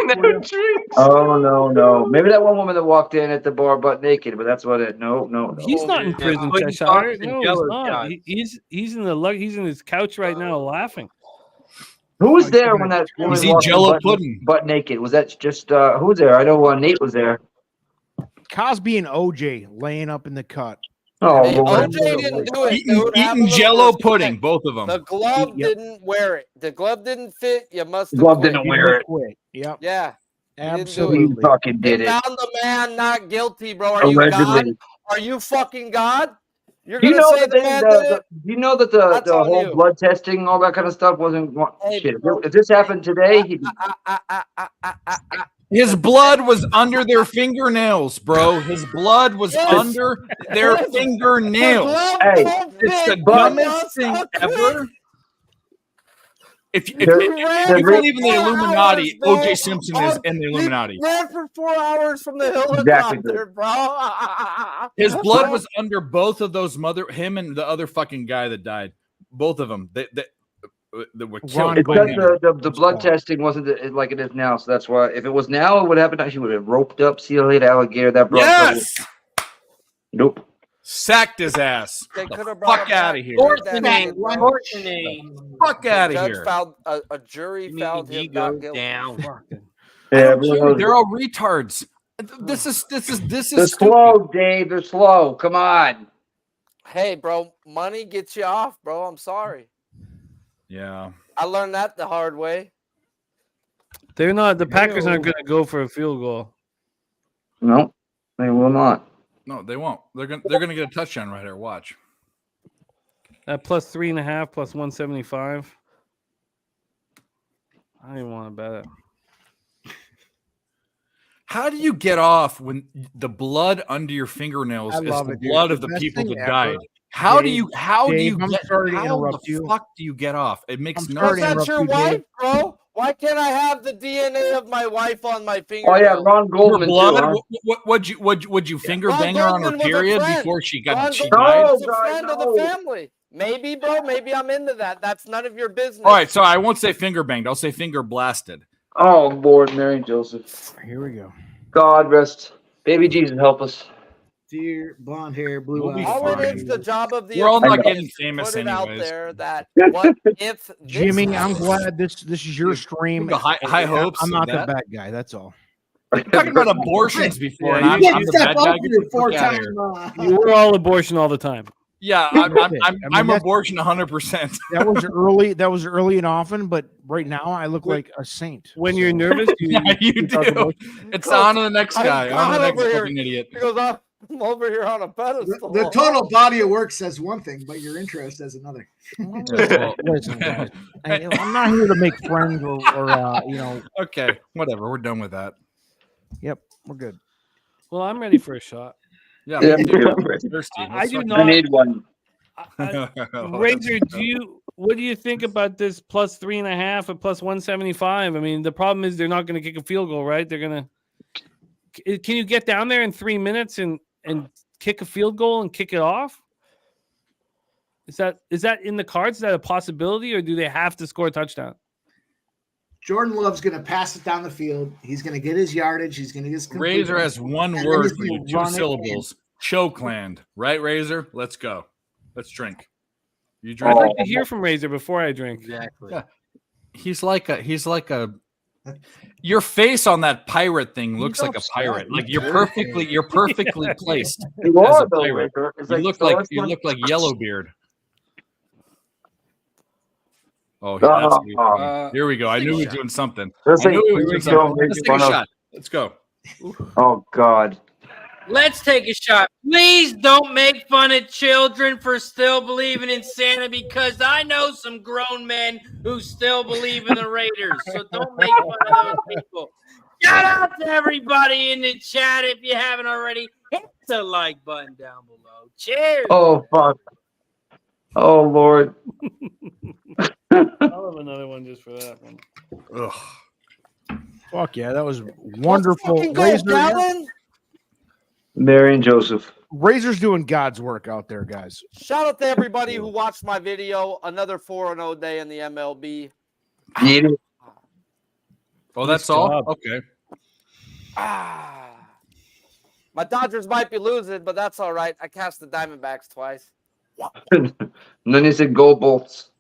for you. Oh no. Maybe that one woman that walked in at the bar butt naked, but that's what it. No. He's not in Yeah, prison, putting Cheshire. socks and No, he's jealous not. guys. He's in he's in his couch right now, laughing. Who was there when that woman Is he walked in Jello pudding? butt naked? Was that just who was there? I know Nate was there. Cosby and OJ laying up in the cut. Oh, Hey, Lord. OJ didn't do it. Eating, dude. Have a eating little Jello respect. pudding, both of them. The glove Yep. didn't wear it. The glove didn't fit. You must have Glove quit. didn't wear it. Quick. Yep. Yeah. He didn't do it. He Absolutely. fucking They did it. found the man not guilty, bro. Are you God? Allegedly. Are you fucking God? You're Do you gonna know say that the man did it? do you know that the That's on whole you. blood testing, all that kind of stuff wasn't Hey, shit? bro. If this happened today, he His blood was under their fingernails, bro. His blood was Yes. under their Yes. fingernails. Hey, It's the but- dumbest thing ever. If you There- believe in the Illuminati, hours, OJ Simpson is in the Illuminati. He ran for 4 hours from the Exactly. helicopter, bro. His blood was under both of those him and the other fucking guy that died. Both of them. They were killed. Ron it's by because him. the blood testing wasn't like it is now, so that's why. If it was now, it would happen. He would have roped up, see you later, alligator. That brought Yes! Nope. Sacked his ass. They The could have brought fuck him out back. of here. Fortune, Fuck out of Judge here. found a jury found him not guilty. down. Yeah, They're all retards. This is they're stupid. slow, Dave. They're slow. Come on. Hey, bro, money gets you off, bro. I'm sorry. Yeah. I learned that the hard way. They're not. The Packers aren't going to go for a field goal. No, they will not. No, they won't. They're gonna get a touchdown right here. Watch. At plus 3.5, plus 175. I didn't want to bet it. How do you get off when the blood under your fingernails I is love the it, dude. blood The of the best people thing that ever. died? How do Dave, you how do you Dave, I'm get sorry to how interrupt the you. fuck do you get off? It makes I'm no sorry Because to sense. that's interrupt your you, wife, Dave. bro. Why can't I have the DNA of my wife on my Oh fingernail? yeah, Ron Your Goldman too. blood? Huh? Would you finger Ron bang her on her Goldman was a period friend. before she Ron died? Goldman was a No, guys, friend of the no. family. Maybe, bro. Maybe I'm into that. That's none of your business. All right, so I won't say finger banged. I'll say finger blasted. Oh Lord, Mary and Joseph. Here we go. God rest. Baby Jesus, help us. Dear blonde hair, blue We'll be eyes. All it fine. is the job of the We're all not attorney getting is to famous put it out anyways. there that what if this Jimmy, I'm happens? glad this is your stream. you got high hopes I'm of not the that. bad guy. That's all. We're talking about abortions before, Yeah, and You I'm can't the step bad guy. up Get your the fuck out of four-time. here. You were all abortion all the time. Yeah, That's it. I mean, I'm that's- abortion 100%. That was early. That was early and often, but right now I look like a saint. When you're So- nervous, Yeah, you talk do. abortion. It's on to the next guy. On to the God next over here. fucking idiot. He goes, I'm over here on a pedestal. The total body of work says one thing, but your interest says another. Well, Listen, guys, I'm not here to make friends or okay, whatever. We're done with that. Yep, we're good. Well, I'm ready for a shot. Yeah, Yeah, me too. I'm ready. Thirsty. I Let's do fucking- I not. need one. Razor, what do you think about this plus 3.5 and plus 175? I mean, the problem is they're not going to kick a field goal, right? They're going to. Can you get down there in 3 minutes and kick a field goal and kick it off? Is that in the cards? Is that a possibility, or do they have to score a touchdown? Jordan Love's going to pass it down the field. He's going to get his yardage. He's going to get his Razor has one And then word he's for you, gonna 2 run it syllables. Chokeland. Right, Razor? Let's go. Let's drink. You I'd drink. like to hear from Razor before I drink. Exactly. Yeah. He's like a your face on that pirate thing looks like a pirate. Like you're perfectly placed. You as are a though, pirate. Razor. It's You like, look like Yellowbeard. Oh, here we go. I knew he was doing something. Let's I knew he was say- doing something. Let's take a shot. Let's go. Oh God. Let's take a shot. Please don't make fun of children for still believing in Santa, because I know some grown men who still believe in the Raiders. So don't make fun of those people. Shout out to everybody in the chat. If you haven't already, hit the like button down below. Cheers. Oh fuck. Oh Lord. I'll have another one just for that one. Ugh. Fuck yeah, that was wonderful. Fucking go, Razor, Gallon. Mary and Joseph. Razor's doing God's work out there, guys. Shout out to everybody who watched my video. Another 4-0 day in the MLB. Yeah. Oh, that's Nice all? job. Okay. My Dodgers might be losing, but that's all right. I cast the Diamondbacks twice. And then he said, "Go Bolts."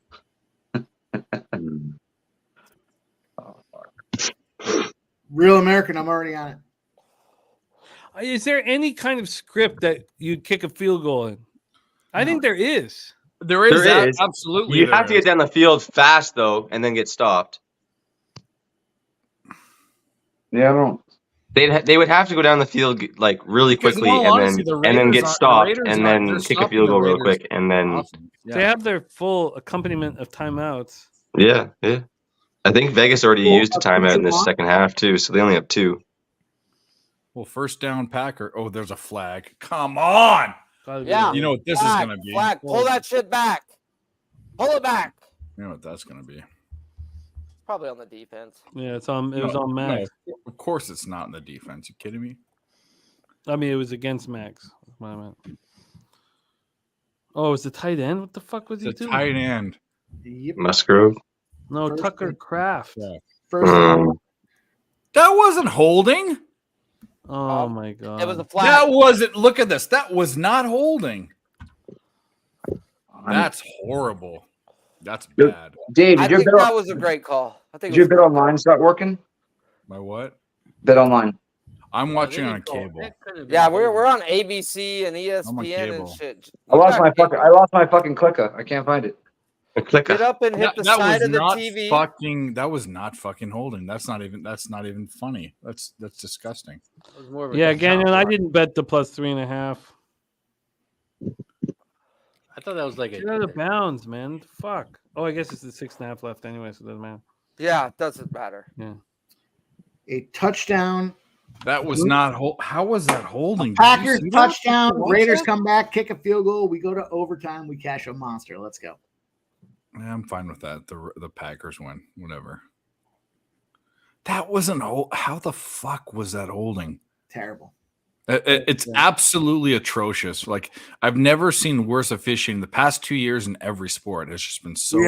Real American. I'm already on it. Is there any kind of script that you'd kick a field goal in? I think there is. There is, There is. absolutely. You there have to is. get down the field fast though, and then get stopped. Yeah, I don't. They would have to go down the field like really Because in quickly, all honesty, the and then Raiders get aren't- the stopped, Raiders and aren't- they're then kick a stopping field the goal real Raiders quick, and then Awesome. They have their full accompaniment of timeouts. yeah. I think Vegas already used a timeout in this second half too, so they only have 2. Well, first down Packer. Oh, there's a flag. Come on. Gotta be Yeah. a- You know what this Flag, is going to be. Flag. Pull that shit back. Pull it back. You know what that's going to be. Probably on the defense. Yeah, it was on Max. No, of course it's not in the defense. You kidding me? I mean, it was against Max. That's what I meant. Oh, it was the tight end? What the fuck was he It's a doing? tight end. Yep. Musgrove. No, Tucker Kraft. Yeah. First That wasn't holding. Oh my god. It was a flag. That wasn't. Look at this. That was not holding. That's horrible. That's bad. Dave, I did your think bet, that was a great call. I think did your it was bet online start working? My what? Bet online. I'm watching There on you go. cable. That could have been yeah, a we're hold. on ABC and ESPN and cable. shit. I lost You my got fucking. cable. I lost my fucking clicker. I can't find it. Get up and hit the That side was of the not TV. fucking. That was not fucking holding. That's not even funny. That's disgusting. It was more of a Yeah, good Gannon, shot. I didn't bet the plus 3.5. I thought that was like Get out of bounds, man. Fuck. Oh, I guess it's the 6.5 left anyway, so it doesn't matter. Yeah, it doesn't matter. Yeah. A touchdown. That was not. How was that holding? Packers Did you see that? touchdown. Watch Raiders that? come back, kick a field goal. We go to overtime. We cash a monster. Let's go. Yeah, I'm fine with that. The Packers win. Whatever. That wasn't. How the fuck was that holding? Terrible. It's absolutely atrocious. Like, I've never seen worse officiating the past 2 years in every sport. It's just been so.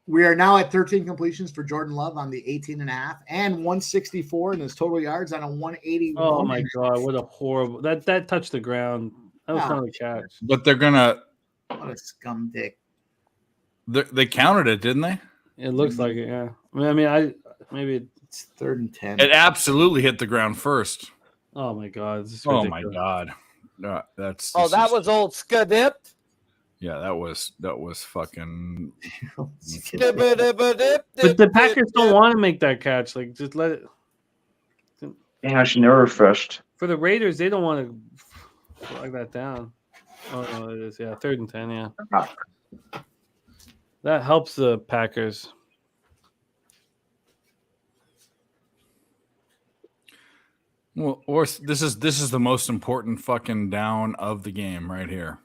We are now at 13 completions for Jordan Love on the 18.5 and 164 in his total yards on a 181. Oh my god, what a horrible that touched the ground. That was not a catch. But they're gonna. What a scum dick. They counted it, didn't they? It looks like it, yeah. I maybe it's 3rd and 10. It absolutely hit the ground first. Oh my god! This is oh ridiculous. my god! No, that's. Oh, that was old Skadip. Yeah, that was fucking. But the Packers don't want to make that catch. Like, just let it. Yeah, I should never refreshed. For the Raiders, they don't want to flag that down. Oh no, it is. Yeah, 3rd and 10. Yeah, that helps the Packers. Well, or this is the most important fucking down of the game right here.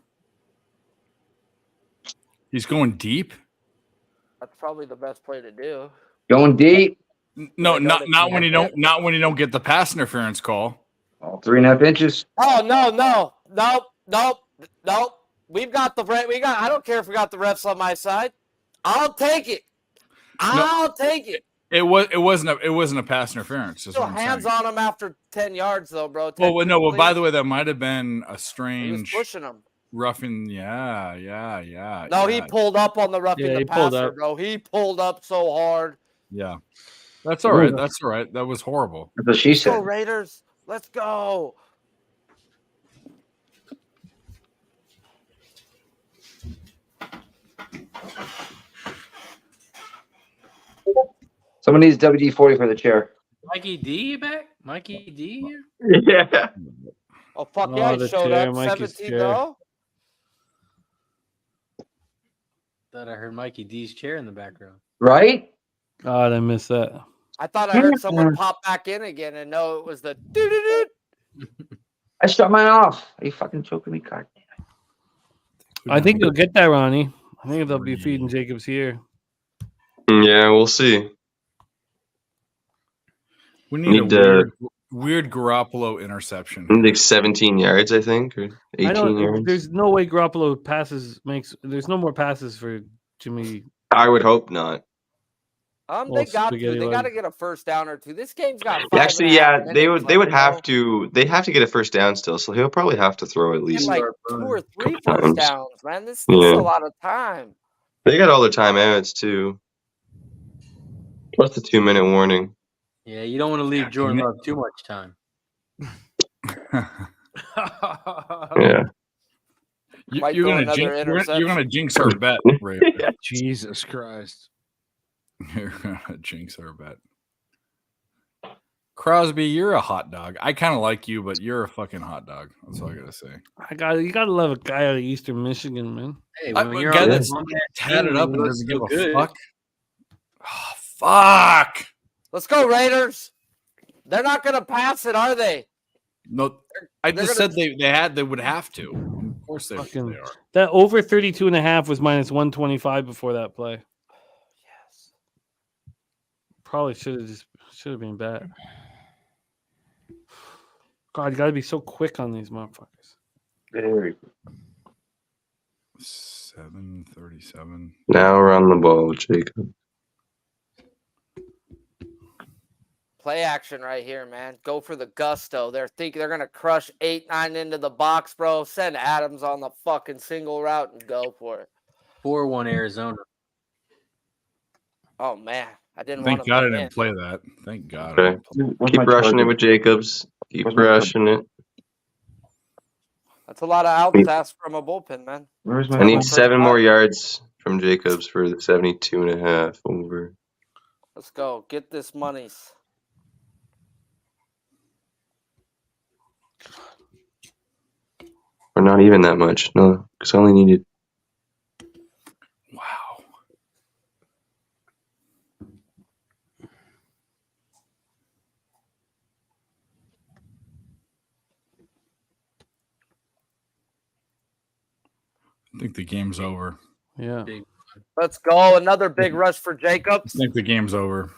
He's going deep. That's probably the best play to do. Going deep. No, not when you don't get the pass interference call. Oh, 3.5 inches. Oh no. We've got the I don't care if we got the refs on my side. I'll take it. I'll take it. It wasn't a pass interference. Still hands on him after 10 yards though, bro. Well, no. Well, by the way, that might have been a strange he was pushing him. Roughing. Yeah. No, he pulled up on the roughing the passer, up. bro. He pulled up so hard. Yeah, that's all right. That's all right. That was horrible. That's what she Let's said. go, Raiders. Let's go. Someone needs WD-40 for the chair. Mikey D back? Mikey D here? Yeah. Oh, fuck Oh, yeah, he the showed chair, up. Mikey's 17 chair. though. Thought I heard Mikey D's chair in the background. Right? God, I missed that. I thought I heard someone pop back in again and no, it was the doo-doo-doo. I shut mine off. Are you fucking choking me? God damn. I think you'll get that, Ronnie. I think they'll be feeding Jacobs here. Yeah, we'll see. We need Need, a weird Garoppolo interception. Like 17 yards, I think, or 18 yards. There's no way Garoppolo there's no more passes for Jimmy. I would hope not. They got to. They got to get a first down or two. This game's got. Actually, yeah, they would have to. They have to get a first down still, so he'll probably have to throw at least like 2 or 3 couple first times. downs, man. This is a lot of time. They got all their timeouts too. Plus the 2-minute warning. Yeah, you don't want to leave Jordan Love too much time. Yeah. You're gonna jinx our bet, Ray. Jesus Christ. You're gonna jinx our bet. Crosby, you're a hot dog. I kind of like you, but you're a fucking hot dog. That's all I gotta say. You gotta love a guy out of Eastern Michigan, man. Hey, A when you're guy on that's that tatted team, up you and look doesn't so give a good. fuck. Oh, fuck. Let's go, Raiders. They're not going to pass it, are they? No, I just said they would have to. Of course they are. That over 32.5 was minus 125 before that play. Yes. Probably should have been bad. God, you gotta be so quick on these motherfuckers. Very good. 7:37. Now run the ball, Jacob. Play action right here, man. Go for the gusto. They're going to crush 8-9 into the box, bro. Send Adams on the fucking single route and go for it. 4-1 Arizona. Oh, man. I didn't Thank want to God I didn't play that. Thank God. Okay. Keep rushing it with Jacobs. Keep rushing it. That's a lot of outs to ask from a bullpen, man. Where's my I need 7 more yards from Jacobs for the 72.5 over. Let's go. Get this monies. Or not even that much. No, because I only needed I think the game's over. Yeah. Let's go. Another big rush for Jacobs. I think the game's over.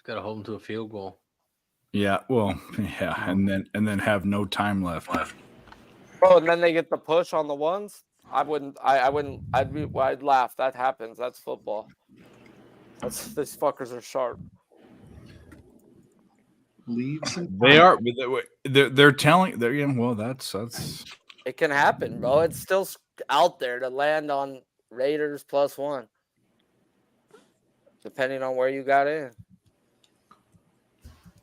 Got to hold him to a field goal. Yeah, well, yeah, and then have no time left. Oh, and then they get the push on the ones. I'd laugh. That happens. That's football. These fuckers are sharp. Leave some They time. are. They're telling. Well, that's. It can happen, bro. It's still out there to land on Raiders +1, depending on where you got in.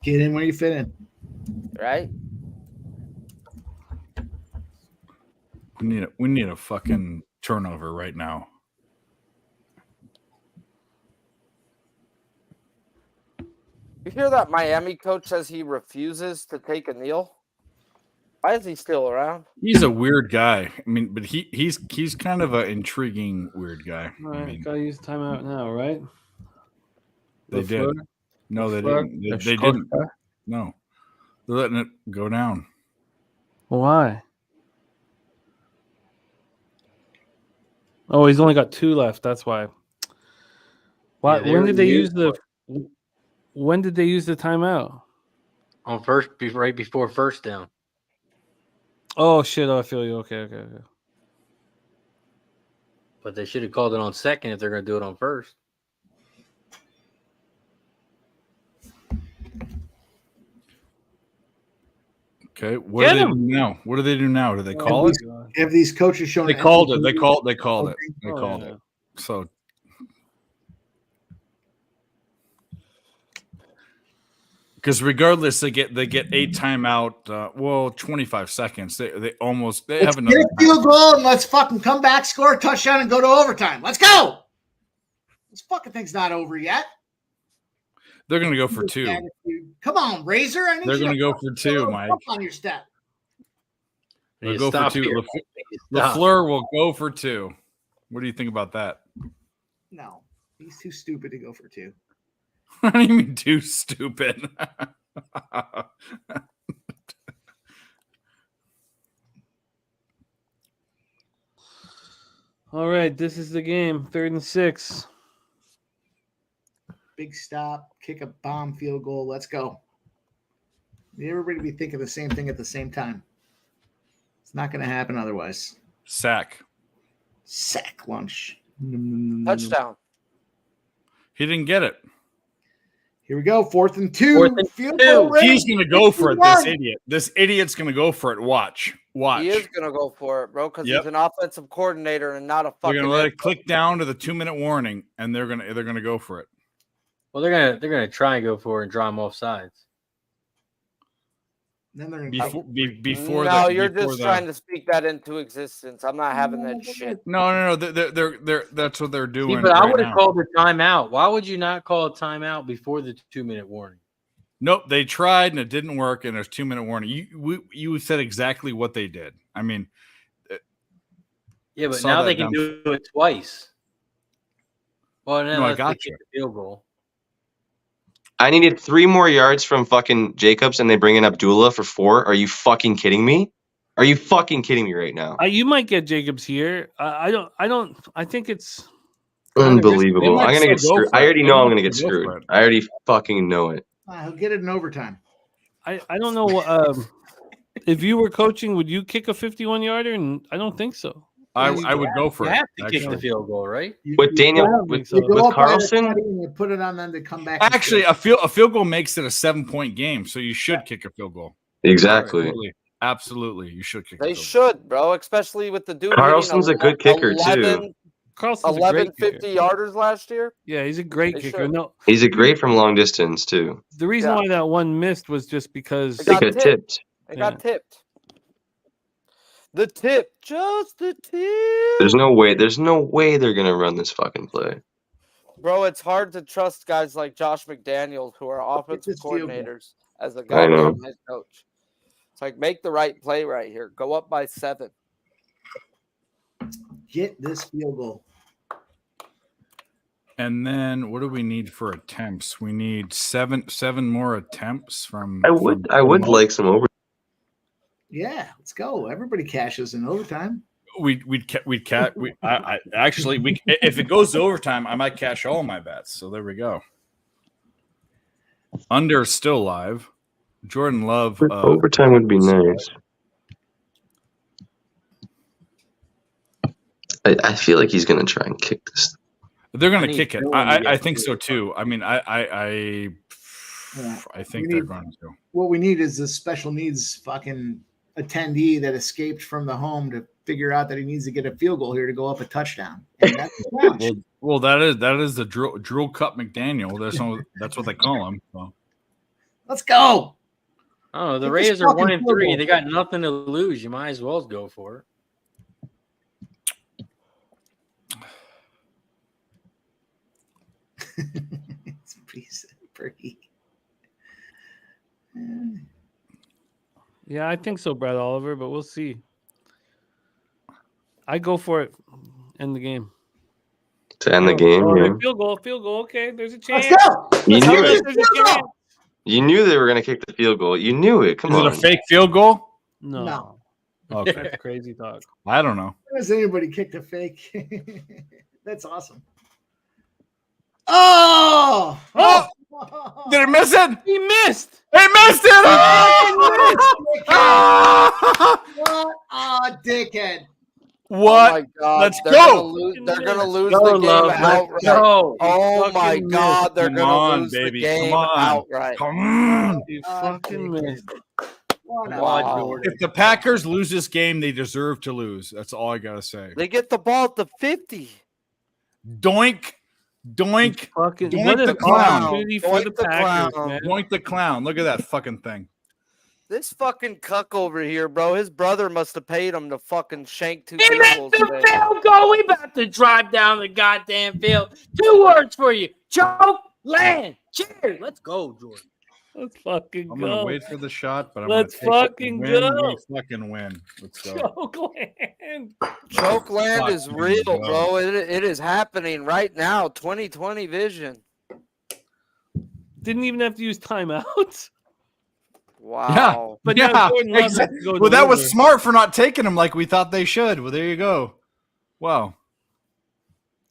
Get in where you fit in. Right? We need a fucking turnover right now. You hear that Miami coach says he refuses to take a kneel? Why is he still around? He's a weird guy. I mean, but he's kind of an intriguing weird guy. All right, I mean, gotta use timeout now, right? they did. LaFleur? No, they LaFleur? didn't. They Coach didn't. Fleur? No, they're letting it go down. Why? Oh, he's only got 2 left. That's why. Why? Yeah, when did they they use the? When did they use the timeout? On right before first down. Oh shit! Oh, I feel you. Okay. But they should have called it on second if they're going to do it on first. Okay, what do they do now? What do they do now? Do they call it? Have these coaches shown? They called it. They called it. They Oh, called yeah. it. So. Because regardless, they get 8 timeout. 25 seconds. They Let's have another get a field goal and let's fucking come back, score a touchdown, and go to overtime. Let's go. This fucking thing's not over yet. They're gonna go for 2. Come on, Razor. I need They're you gonna to go fucking for 2, get a Mike. bump on your step. They'll You go for stop 2. here. Stop. LaFleur will go for 2. What do you think about that? No, he's too stupid to go for 2. What do you mean too stupid? All right, this is the game. 3rd and 6. Big stop, kick a bomb field goal. Let's go. Everybody be thinking the same thing at the same time. It's not going to happen otherwise. Sack. Sack lunch. Touchdown. He didn't get it. Here we go. 4th and 2. 4th and Field 2. goal range. He's gonna go for it. This idiot. This idiot's gonna go for it. Watch. He is going to go for it, bro, because Yep. he's an offensive coordinator and not a They're fucking. gonna let it click down to the 2-minute warning, and they're gonna go for it. Well, they're gonna try and go for it and draw him off sides. Then they're Before No, that, you're before just the- trying to speak that into existence. I'm not having that shit. No. They're that's what they're doing. See, but I right would have now. called a timeout. Why would you not call a timeout before the 2-minute warning? Nope, they tried and it didn't work, and there's 2-minute warning. You said exactly what they did. I mean, Yeah, but saw now that they can down- do it twice. Well, now No, I let's got kick you. the field goal. I needed 3 more yards from fucking Jacobs, and they bring in Abdullah for 4. Are you fucking kidding me? Are you fucking kidding me right now? You might get Jacobs here. I don't. I think it's Unbelievable. might I'm gonna get still go screwed. for I it. already They know I'm might gonna get still go for screwed. it. I already fucking know it. he'll get it in overtime. I don't know. If you were coaching, would you kick a 51-yarder? And I don't think so. I would go for You it. have to kick actually. the field goal, right? With Daniel, I don't think with, so. You go with up by the Carlson, 20 and you put it on them to come back. and Actually, score. a field goal makes it a 7-point game, so you should kick a field goal. exactly. Absolutely, you should kick. They a field should, bro, especially with the dude. Carlson's a good kicker, too. Carlson's a great 50 kicker. yarders last year. Yeah, he's a great They kicker. should. No, He's a great from long distance too. the reason Yeah. why that one missed was just because They They got got tipped. tipped. They got tipped. The tip, just the tip. There's no way they're gonna run this fucking play. Bro, it's hard to trust guys like Josh McDaniels who are offensive this field goal. coordinators as a I know. goddamn head coach. It's like, make the right play right here. Go up by 7. Get this field goal. And then what do we need for attempts? We need seven more attempts from. I would like some over. Yeah, let's go. Everybody cashes in overtime. I actually if it goes to overtime, I might cash all my bets. So there we go. Under still live. Jordan Love. Overtime would be nice. I feel like he's gonna try and kick this. They're gonna kick it. I think so too. I mean, I think they're going to. What we need is a special needs fucking attendee that escaped from the home to figure out that he needs to get a field goal here to go up a touchdown. And that's well, that is the Drew Cup McDaniel. That's what they call him. So. Let's go. Oh, the Raiders are 1-3. They got nothing to lose. You might as well go for it. It's pretty. Yeah, I think so, Brad Oliver, but we'll see. I go for it. End the game. To end the game, yeah. Field goal. Okay, there's a chance. Let's go. You knew it. There's a chance. You knew they were going to kick the field goal. You knew it. Come on. Is it a fake field goal? No. Okay. That's crazy talk. I don't know. Has anybody kicked a fake? That's awesome. Oh! Did it miss it? He missed. He missed it! What a dickhead. What? Oh my God. Let's they're go. They're going to lose Go, the game Love, outright. go. Oh my Fucking God. They're Come going to on, lose baby. the game Come on. outright. Come on. You fucking missed. Wow. If the Packers lose this game, they deserve to lose. That's all I gotta say. They get the ball at the 50. Doink, doink, Fucking doink what the an clown. opportunity for Doink the the Packers, clown. man. Doink the clown. Look at that fucking thing. This fucking cuck over here, bro. His brother must have paid him to fucking shank two He missed people the today. field goal. We about to drive down the goddamn field. 2 words for you. Choke, land, cheers. Let's go, Jordan. Let's fucking I'm go. gonna wait for the shot, but I'm Let's gonna take fucking it. Win, go. we fucking win. Let's go. Chokeland. Chokeland is Fucking real, go. bro. It is happening right now. 2020 vision. Didn't even have to use timeouts. Wow. But Yeah, now Jordan Love has to exactly. go Well, that was deliver. smart for not taking him like we thought they should. Well, there you go. Wow.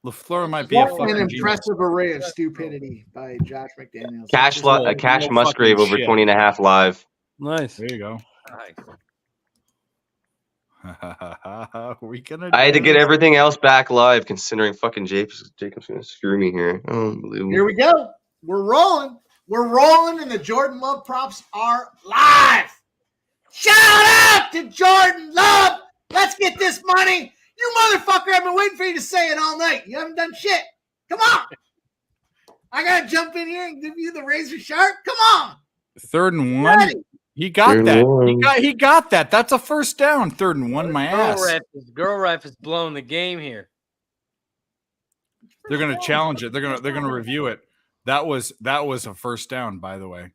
LaFleur might be a What an fucking genius. impressive array of stupidity by Josh McDaniels. Cash No Musgrave fucking over shit. 20 and a half live. Nice. There you go. Nice. we gonna I had to do get this? everything else back live, considering fucking Jacob's going to screw me here. Unbelievable. Here we go. We're rolling. We're rolling, and the Jordan Love props are live. Shout out to Jordan Love. Let's get this money. You motherfucker, I've been waiting for you to say it all night. You haven't done shit. Come on. I got to jump in here and give you the razor sharp. Come on. 3rd and 1. Ready. He got Third that. and one. He got that. That's a first down. 3rd and 1. My ass. Girl ref is blowing the game here. They're gonna challenge it. They're gonna review it. That was a first down, by the way.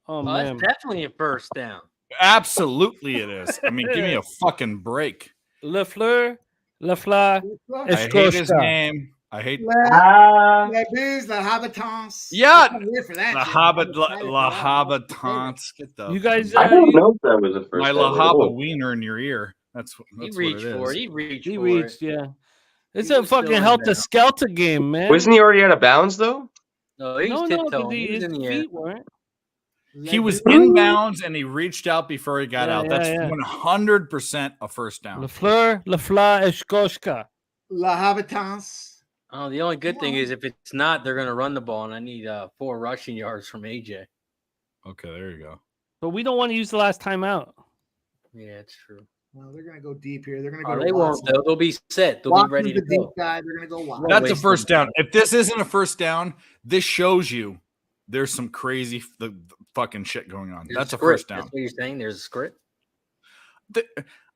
Oh, Oh, man. that's definitely a first down. Absolutely, it is. I mean, give me a fucking break. LaFleur. I hate his name. I hate La booze, la habitants. Yeah. I'm here for that. La shit. Habit I'm excited La for that. Habitants. Get the You guys, I don't know if that was a first my down La at Haba all. wiener in your ear. That's He what reached it for is. it. He reached he for reached, it. yeah. It's He a was still fucking in helter there. skelter game, man. Wasn't he already out of bounds, though? No, he was No, tiptoeing. because He was in the air. feet weren't. He was inbounds and he reached out before he got Yeah, out. yeah, That's yeah. 100% a first down. LaFleur, Eshkoshka. La habitants. Oh, the only good thing is if it's not, they're going to run the ball, and I need 4 rushing yards from AJ. Okay, there you go. But we don't want to use the last timeout. Yeah, it's true. Well, they're going to go deep here. They're going to go Oh, to they won't, Watson. though. They'll be set. They'll Watson's be ready to the deep go. guy. They're going to go Watson. Well, That's a waste first them. down. If this isn't a first down, this shows you there's some crazy the fucking shit going on. There's That's a script. first down. That's what you're saying? There's a script?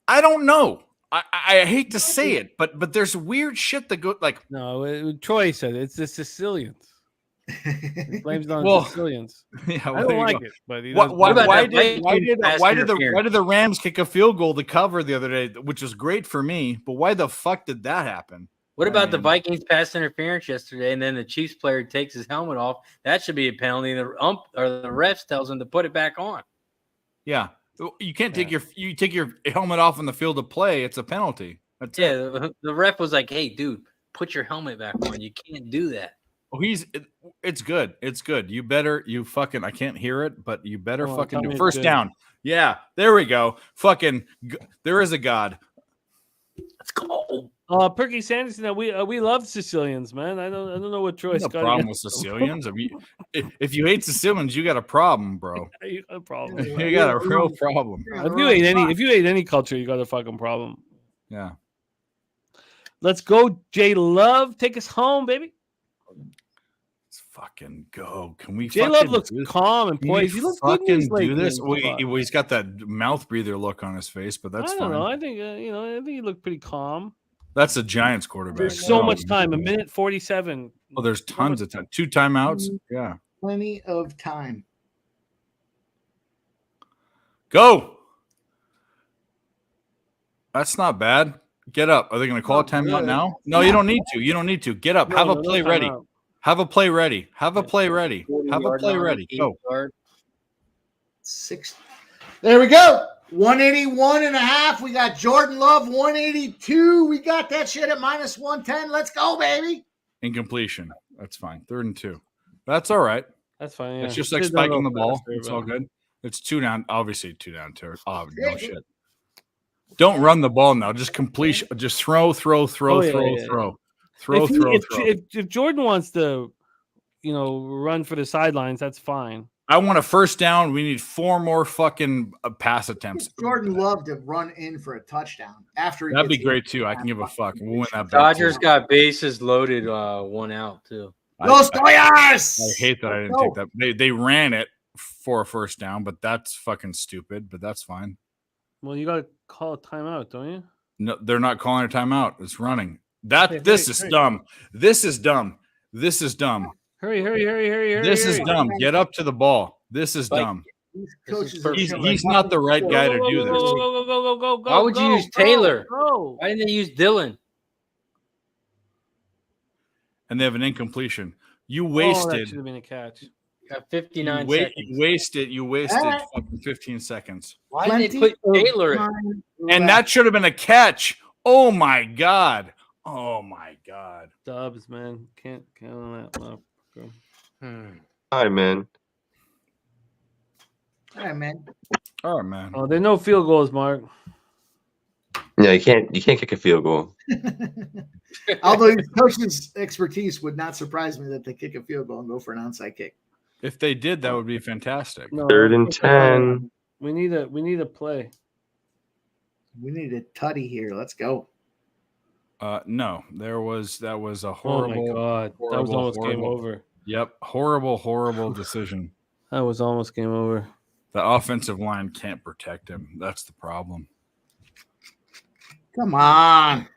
I don't know. I hate to say it, but there's weird shit that go like No, Troy said it's the Sicilians. He blames it on Well, Sicilians. yeah. I well, don't there you like go. it, but he Why, doesn't- why, about why, that did, why, Vikings did, pass why, did the, interference? why did the Rams kick a field goal to cover the other day, which was great for me? But why the fuck did that happen? What about the Vikings pass interference yesterday, and then the Chiefs player takes his helmet off? That should be a penalty. The the refs tells him to put it back on. Yeah, you can't take your helmet off in the field of play. It's a penalty. That's it. The ref was like, "Hey, dude, put your helmet back on. You can't do that." Oh, it's good. It's good. I can't hear it, but you better fucking do first down. Yeah, there we go. There is a God. Let's go. Perky Sanderson, we love Sicilians, man. I don't know what Troy's No got. problem with Sicilians. If you hate Sicilians, you got a problem, bro. You got a problem. You got a real problem. If you hate any culture, you got a fucking problem. Yeah. Let's go, J Love. Take us home, baby. Let's fucking go. Can we? J Love looks calm and poised. He looks good in his do this. man. He's got that mouth breather look on his face, but that's fine. I don't know. I think I think he looked pretty calm. That's a Giants quarterback. There's so much time. 1:47. Oh, there's tons of time. 2 timeouts. Yeah. Plenty of time. Go. That's not bad. Get up. Are they going to call a timeout now? No, you don't need to. You don't need to. Get up. Have a play ready. Have a play ready. Have a play ready. Have a play ready. Go. 6. There we go. 181.5. We got Jordan Love 182. We got that shit at -110. Let's go, baby. Incompletion. That's fine. 3rd and 2. That's all right. That's fine. Yeah. It's just like spiking the ball. It's all good. It's 2 down. Obviously 2 down. Oh, no shit. Don't run the ball now. Just completion. Just throw. If Jordan wants to, run for the sidelines, that's fine. I want a first down. We need 4 more fucking pass attempts. Jordan Love to run in for a touchdown after. That'd be great too. I can give a fuck. We'll win that. Dodgers got bases loaded, 1 out too. Los Goyas! I hate that I didn't take that. They ran it for a first down, but that's fucking stupid. But that's fine. Well, you got to call a timeout, don't you? No, they're not calling a timeout. It's running. This is dumb. This is dumb. This is dumb. Hurry. This is dumb. Get up to the ball. This is dumb. He's not the right guy to do this. Go. Why would you use Taylor? Why didn't they use Dylan? And they have an incompletion. You wasted. That should have been a catch. Got 59 seconds. You wasted fucking 15 seconds. Why did they put Taylor in? And that should have been a catch. Oh my god. Dubs, man. Can't count on that. No. Hi, man. All right, man. Oh, there's no field goals, Mark. Yeah, you can't kick a field goal. Although your coach's expertise would not surprise me that they kick a field goal and go for an onside kick. If they did, that would be fantastic. No, 3rd and 10. We need a play. We need a tutty here. Let's go. No, that was a horrible. Oh my god, that was almost game over. Yep, horrible decision. That was almost game over. The offensive line can't protect him. That's the problem. Come on.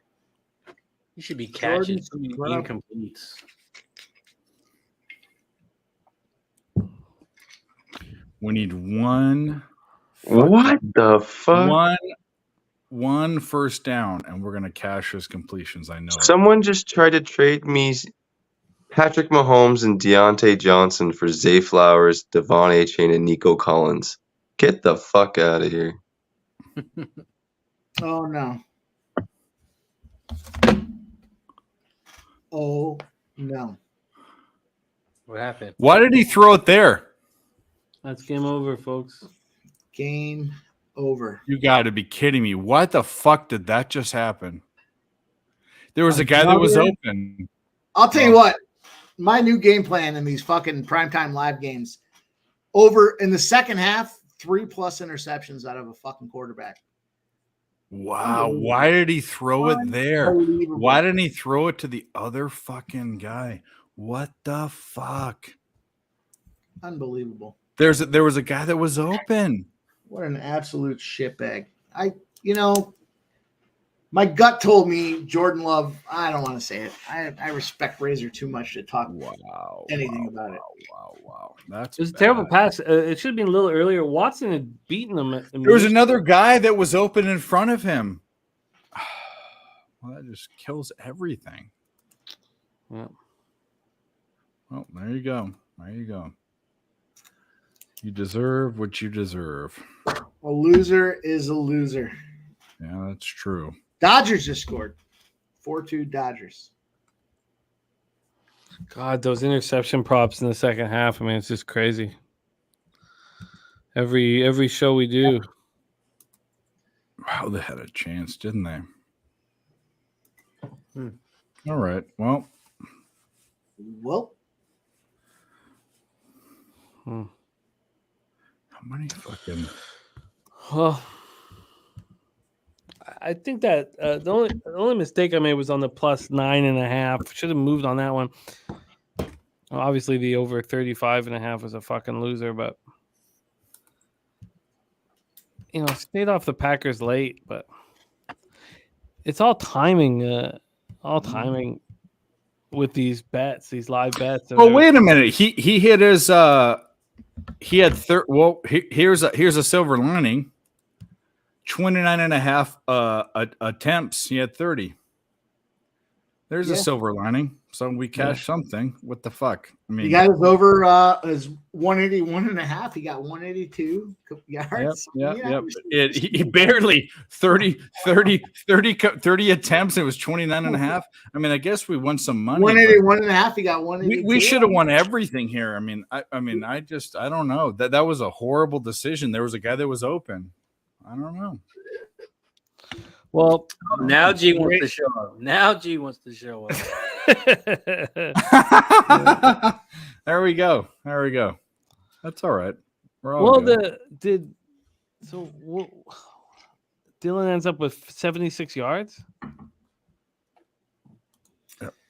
You should be catching incompletes. We need one. What the fuck? One first down, and we're gonna cash his completions. I know. Someone just tried to trade me Patrick Mahomes and Deontay Johnson for Zay Flowers, Devon A-Chain, and Nico Collins. Get the fuck out of here. Oh no. Oh no. What happened? Why did he throw it there? That's game over, folks. Game over. You got to be kidding me. What the fuck did that just happen? There was a guy that was open. I'll tell you what. My new game plan in these fucking primetime live games. Over in the second half, 3+ interceptions out of a fucking quarterback. Wow. Why did he throw it there? Why didn't he throw it to the other fucking guy? What the fuck? Unbelievable. There was a guy that was open. What an absolute shitbag. My gut told me Jordan Love. I don't want to say it. I respect Razor too much to talk anything about it. Wow. That's It was a terrible pass. It should have been a little earlier. Watson had beaten him. There was another guy that was open in front of him. Well, that just kills everything. Yeah. Well, there you go. There you go. You deserve what you deserve. A loser is a loser. Yeah, that's true. Dodgers just scored. 4-2 Dodgers. God, those interception props in the second half. I mean, it's just crazy. Every show we do. Wow, they had a chance, didn't they? All right. Well. How many fucking? Well, I think that the only mistake I made was on the plus 9.5. Should have moved on that one. Obviously, the over 35.5 was a fucking loser, but stayed off the Packers late. But it's all timing. All timing with these bets, these live bets. Oh, wait a minute. He hit his. He had here's a silver lining. 29.5 attempts. He had 30. There's a silver lining. So we cashed something. What the fuck? I mean, he got his over his 181.5. He got 182 yards. Yep. He barely 30 attempts. It was 29.5. I mean, I guess we won some money. 181.5. He got 182. We should have won everything here. I mean, I don't know. That was a horrible decision. There was a guy that was open. I don't know. Well, now G wants to show up. Now G wants to show up. There we go. That's all right. We're all well, good. Dylan ends up with 76 yards.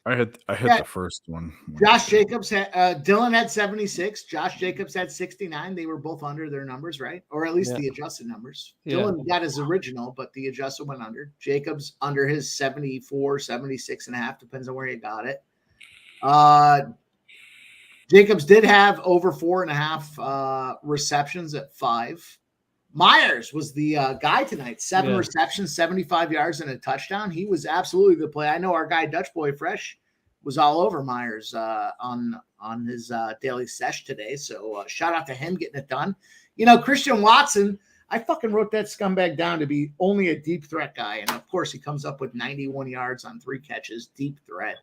I hit the first one. Josh Jacobs had Dylan had 76. Josh Jacobs had 69. They were both under their numbers, right? Or at least the adjusted numbers. Dylan got his original, but the adjusted went under. Jacobs under his 74, 76.5, depends on where he got it. Jacobs did have over 4.5 receptions at 5. Myers was the guy tonight. 7 receptions, 75 yards, and a touchdown. He was absolutely the play. I know our guy Dutch Boy Fresh was all over Myers on his daily sesh today. So shout out to him getting it done. Christian Watson, I fucking wrote that scumbag down to be only a deep threat guy. And of course he comes up with 91 yards on 3 catches, deep threat.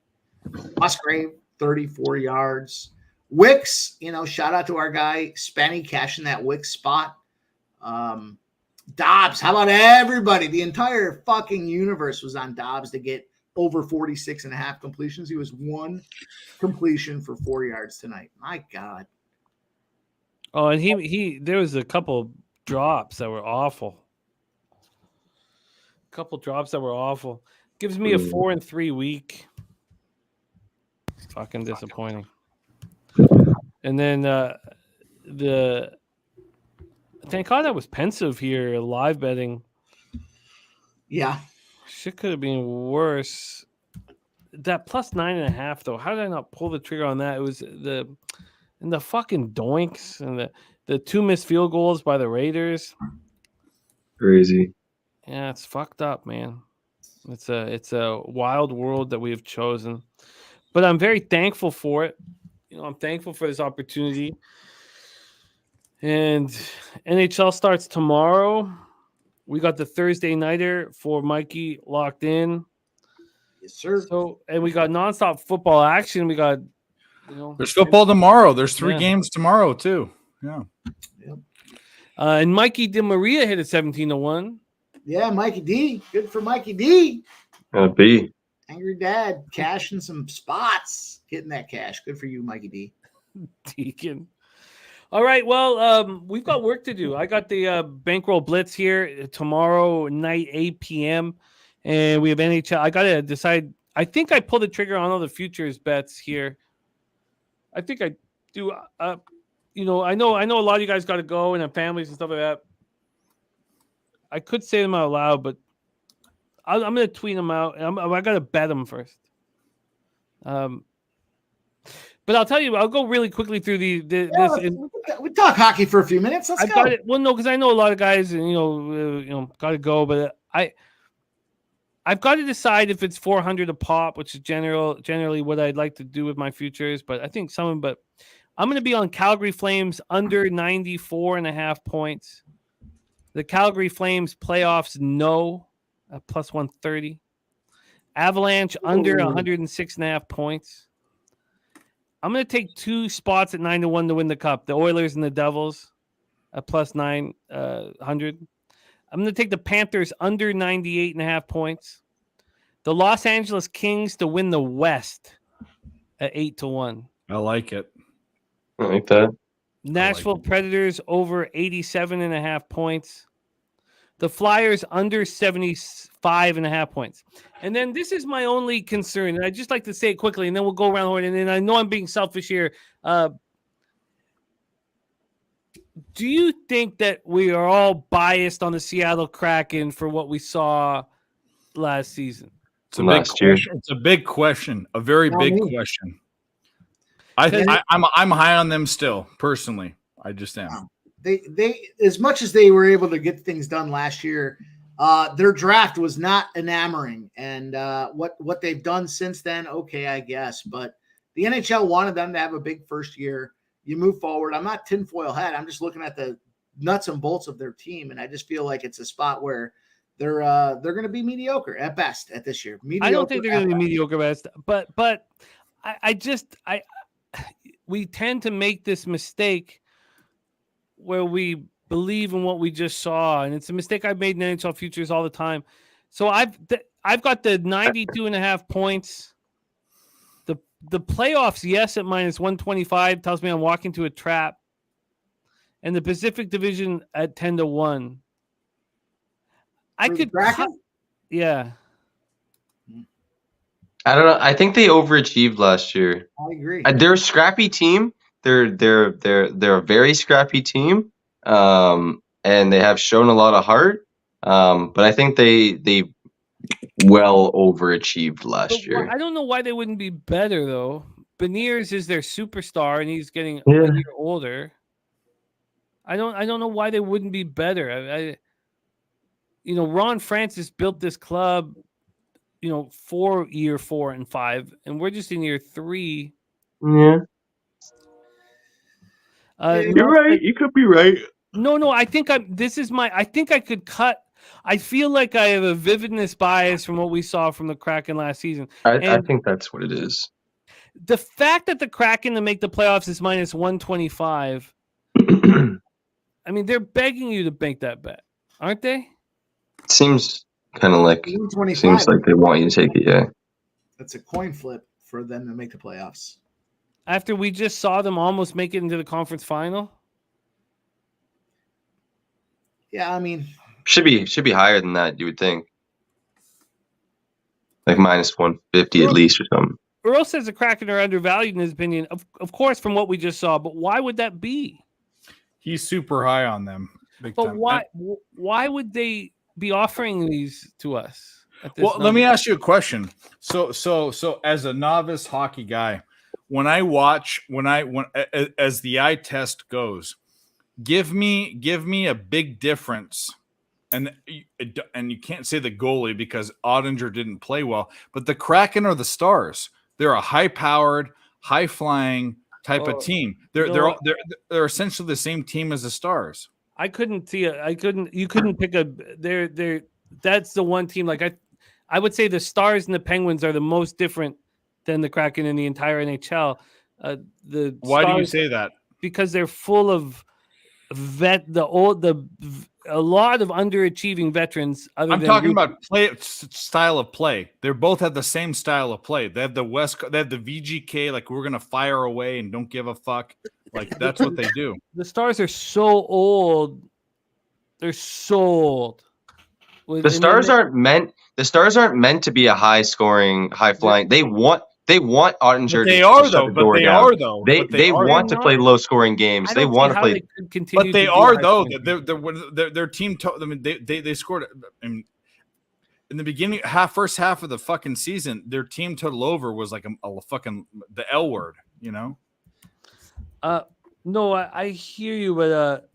Musgrave, 34 yards. Wicks, shout out to our guy Spenny cashing that Wicks spot. Dobbs, how about everybody? The entire fucking universe was on Dobbs to get over 46.5 completions. He was 1 completion for 4 yards tonight. My God. Oh, and there was a couple drops that were awful. Gives me a 4-3 week. Fucking disappointing. And then thank God I was pensive here, live betting. Yeah. Shit could have been worse. That plus 9.5, though. How did I not pull the trigger on that? It was the fucking doinks and the 2 missed field goals by the Raiders. Crazy. Yeah, it's fucked up, man. It's a wild world that we have chosen. But I'm very thankful for it. I'm thankful for this opportunity. And NHL starts tomorrow. We got the Thursday nighter for Mikey locked in. Yes, sir. So, and we got nonstop football action. We got, there's football tomorrow. There's 3 games tomorrow too. Yeah. Yep. And Mikey DeMaria hit a 17-1. Yeah, Mikey D. Good for Mikey D. B. Angry Dad cashing some spots, getting that cash. Good for you, Mikey D. Deacon. All right, well, we've got work to do. I got the Bankroll Blitz here tomorrow night, 8 p.m., and we have NHL. I got to decide. I think I pulled the trigger on all the futures bets here. I think I do. I know a lot of you guys got to go and have families and stuff like that. I could say them out loud, but I'm going to tweet them out. I got to bet them first. But I'll tell you, I'll go really quickly through we talk hockey for a few minutes. Let's go. Got it. Well, no, because I know a lot of guys, got to go. But I've got to decide if it's 400 a pop, which is generally what I'd like to do with my futures. But I think I'm going to be on Calgary Flames under 94.5 points. The Calgary Flames playoffs no at plus 130. Avalanche under 106.5 points. I'm going to take 2 spots at 9-1 to win the cup. The Oilers and the Devils at plus 900. I'm going to take the Panthers under 98.5 points. The Los Angeles Kings to win the West at 8-1. I like it. I like that. Nashville Predators over 87.5 points. The Flyers under 75.5 points. And then this is my only concern, and I just like to say it quickly, and then we'll go around the horn. And then I know I'm being selfish here. Do you think that we are all biased on the Seattle Kraken for what we saw last season? It's a big question. It's a big question. A very big question. I'm high on them still, personally. I just am. They as much as they were able to get things done last year, their draft was not enamoring, and what they've done since then, okay, I guess. But the NHL wanted them to have a big first year. You move forward. I'm not tinfoil hat. I'm just looking at the nuts and bolts of their team, and I just feel like it's a spot where they're going to be mediocre at best at this year. I don't think they're going to be mediocre best, but we tend to make this mistake where we believe in what we just saw, and it's a mistake I've made in NHL futures all the time. So I've got the 92.5 points. The playoffs, yes, at minus 125 tells me I'm walking to a trap, and the Pacific Division at 10-1. I could, yeah. I don't know. I think they overachieved last year. I agree. They're a scrappy team. They're a very scrappy team, and they have shown a lot of heart. But I think they well overachieved last year. I don't know why they wouldn't be better though. Beniers is their superstar, and he's getting a year older. I don't know why they wouldn't be better. Ron Francis built this club, for year 4 and 5, and we're just in year 3. Yeah. You're right. You could be right. No. I think I could cut. I feel like I have a vividness bias from what we saw from the Kraken last season. I think that's what it is. The fact that the Kraken to make the playoffs is minus 125. I mean, they're begging you to make that bet, aren't they? It seems kind of like they want you to take it. Yeah. That's a coin flip for them to make the playoffs. After we just saw them almost make it into the conference final. Yeah, I mean, should be higher than that, you would think. Like minus 150 at least or something. Earl says the Kraken are undervalued in his opinion, of course, from what we just saw. But why would that be? He's super high on them. But why would they be offering these to us? Let me ask you a question. So as a novice hockey guy, when as the eye test goes, give me a big difference. And you can't say the goalie because Ottinger didn't play well, but the Kraken are the Stars. They're a high-powered, high-flying type of team. They're essentially the same team as the Stars. I couldn't see it. You couldn't pick a. That's the one team. Like I would say the Stars and the Penguins are the most different than the Kraken in the entire NHL. Why do you say that? Because they're full of a lot of underachieving veterans. I'm talking about style of play. They both have the same style of play. They have the VGK, like we're gonna fire away and don't give a fuck. Like that's what they do. The Stars are so old. They're so old. The Stars aren't meant to be a high scoring, high flying. They want Ottinger. They are though. They want to play low scoring games. They want to play. But they are though. Their team. They scored. In the beginning, first half of the fucking season, their team total over was like a fucking the L word. You know. No, I hear you, but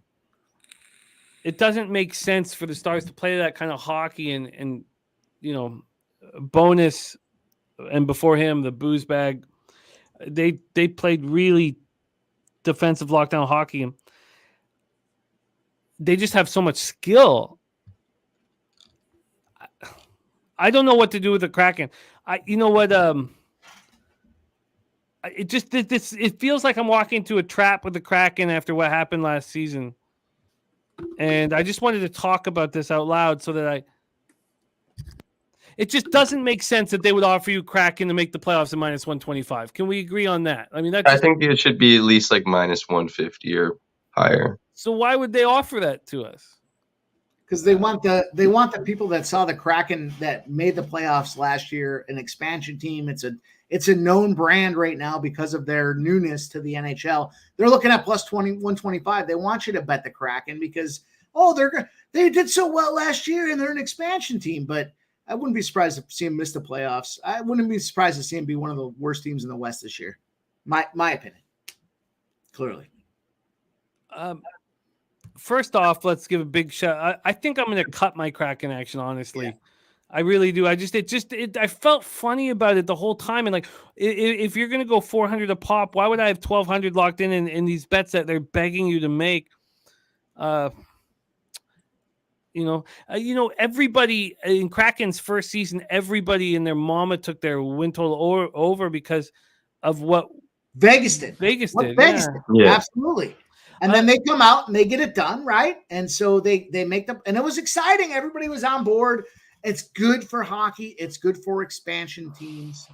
it doesn't make sense for the Stars to play that kind of hockey and Bonus, and before him, the Booze Bag. They played really defensive lockdown hockey, and they just have so much skill. I don't know what to do with the Kraken. You know what? It feels like I'm walking into a trap with the Kraken after what happened last season, and I just wanted to talk about this out loud so that it just doesn't make sense that they would offer you Kraken to make the playoffs at -125. Can we agree on that? I mean, I think it should be at least like -150 or higher. So why would they offer that to us? Because they want the people that saw the Kraken that made the playoffs last year, an expansion team. It's a known brand right now because of their newness to the NHL. They're looking at +125. They want you to bet the Kraken because they did so well last year and they're an expansion team. But I wouldn't be surprised to see them miss the playoffs. I wouldn't be surprised to see them be one of the worst teams in the West this year. My opinion, clearly. First off, let's give a big shout. I think I'm going to cut my Kraken action. Honestly, yeah. I really do. I felt funny about it the whole time. And like, if you're going to go 400 a pop, why would I have 1,200 locked in these bets that they're begging you to make? Everybody in Kraken's first season, everybody and their mama took their win total over because of what Vegas did. Vegas did. Yeah. Absolutely. And then they come out and they get it done, right? And so they make them, and it was exciting. Everybody was on board. It's good for hockey. It's good for expansion teams.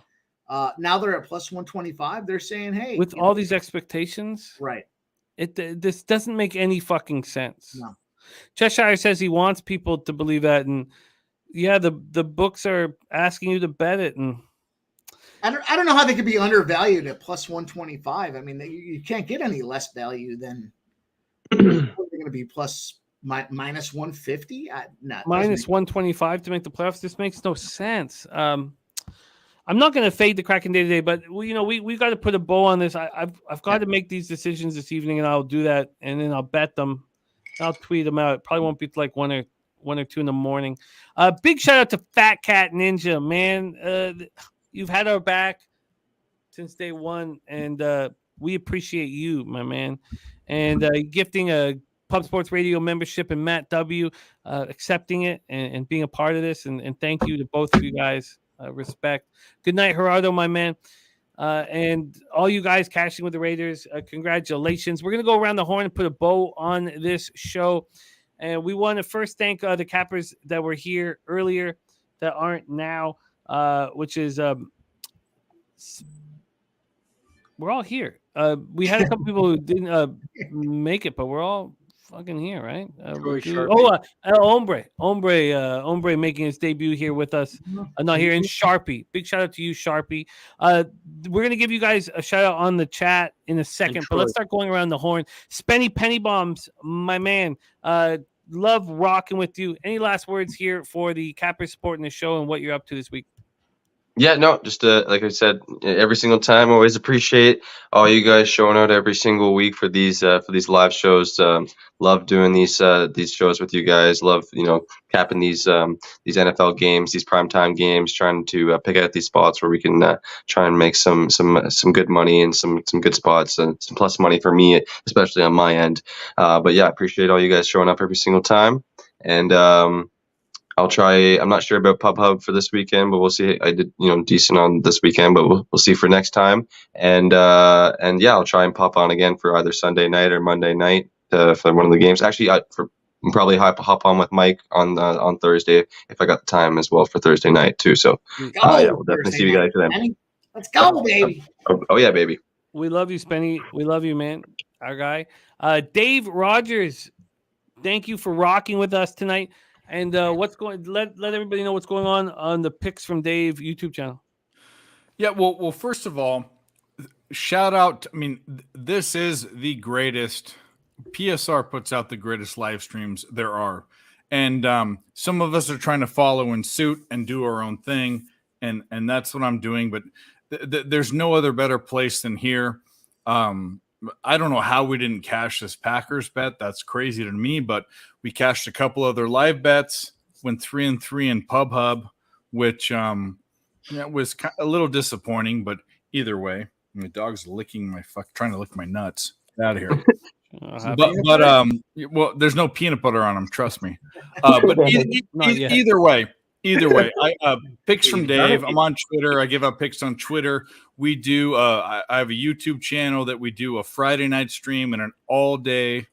Now they're at +125. They're saying, hey, with all these expectations, right? This doesn't make any fucking sense. No. Cheshire says he wants people to believe that, and yeah, the books are asking you to bet it, and I don't know how they could be undervalued at +125. I mean, you can't get any less value than they're going to be -150. -125 to make the playoffs. This makes no sense. I'm not going to fade the Kraken day to day, but we got to put a bow on this. I've got to make these decisions this evening, and I'll do that, and then I'll bet them. I'll tweet them out. It probably won't be like 1 or 2 in the morning. Big shout out to Fat Cat Ninja, man. You've had our back since day one, and we appreciate you, my man. And gifting a Pub Sports Radio membership and Matt W. Accepting it and being a part of this. And thank you to both of you guys. Respect. Good night, Gerardo, my man. And all you guys cashing with the Raiders, congratulations. We're going to go around the horn and put a bow on this show. And we want to first thank the Cappers that were here earlier that aren't now, which is we're all here. We had a couple people who didn't make it, but we're all fucking here, right? Ombre making his debut here with us. Not here, and Sharpie. Big shout out to you, Sharpie. We're gonna give you guys a shout out on the chat in a second, but let's start going around the horn. Spenny Penny Bombs, my man. Love rocking with you. Any last words here for the Cappers supporting the show and what you're up to this week? Yeah, no, just like I said, every single time, always appreciate all you guys showing out every single week for these live shows. Love doing these shows with you guys. Love capping these NFL games, these primetime games, trying to pick out these spots where we can try and make some good money and some good spots and some plus money for me, especially on my end. But yeah, appreciate all you guys showing up every single time. And I'll try. I'm not sure about Pub Hub for this weekend, but we'll see. I did, decent on this weekend, but we'll see for next time. And yeah, I'll try and pop on again for either Sunday night or Monday night for one of the games. Actually, I'll probably hop on with Mike on Thursday if I got the time as well for Thursday night too. So yeah, we'll definitely see you guys then. Let's go, baby. Oh yeah, baby. We love you, Spenny. We love you, man. Our guy, Dave Rogers. Thank you for rocking with us tonight. And let everybody know what's going on the Picks from Dave YouTube channel. Yeah, well, first of all, shout out. I mean, this is the greatest. PSR puts out the greatest live streams there are, and some of us are trying to follow in suit and do our own thing, and that's what I'm doing. But there's no other better place than here. I don't know how we didn't cash this Packers bet. That's crazy to me, but we cashed a couple other live bets, went 3-3 in Pub Hub, which was a little disappointing. But either way, my dog's licking trying to lick my nuts. Get out of here. Well, there's no peanut butter on them. Trust me. But either way, I picks from Dave. I'm on Twitter. I give out picks on Twitter. We do. I have a YouTube channel that we do a Friday night stream and an all-day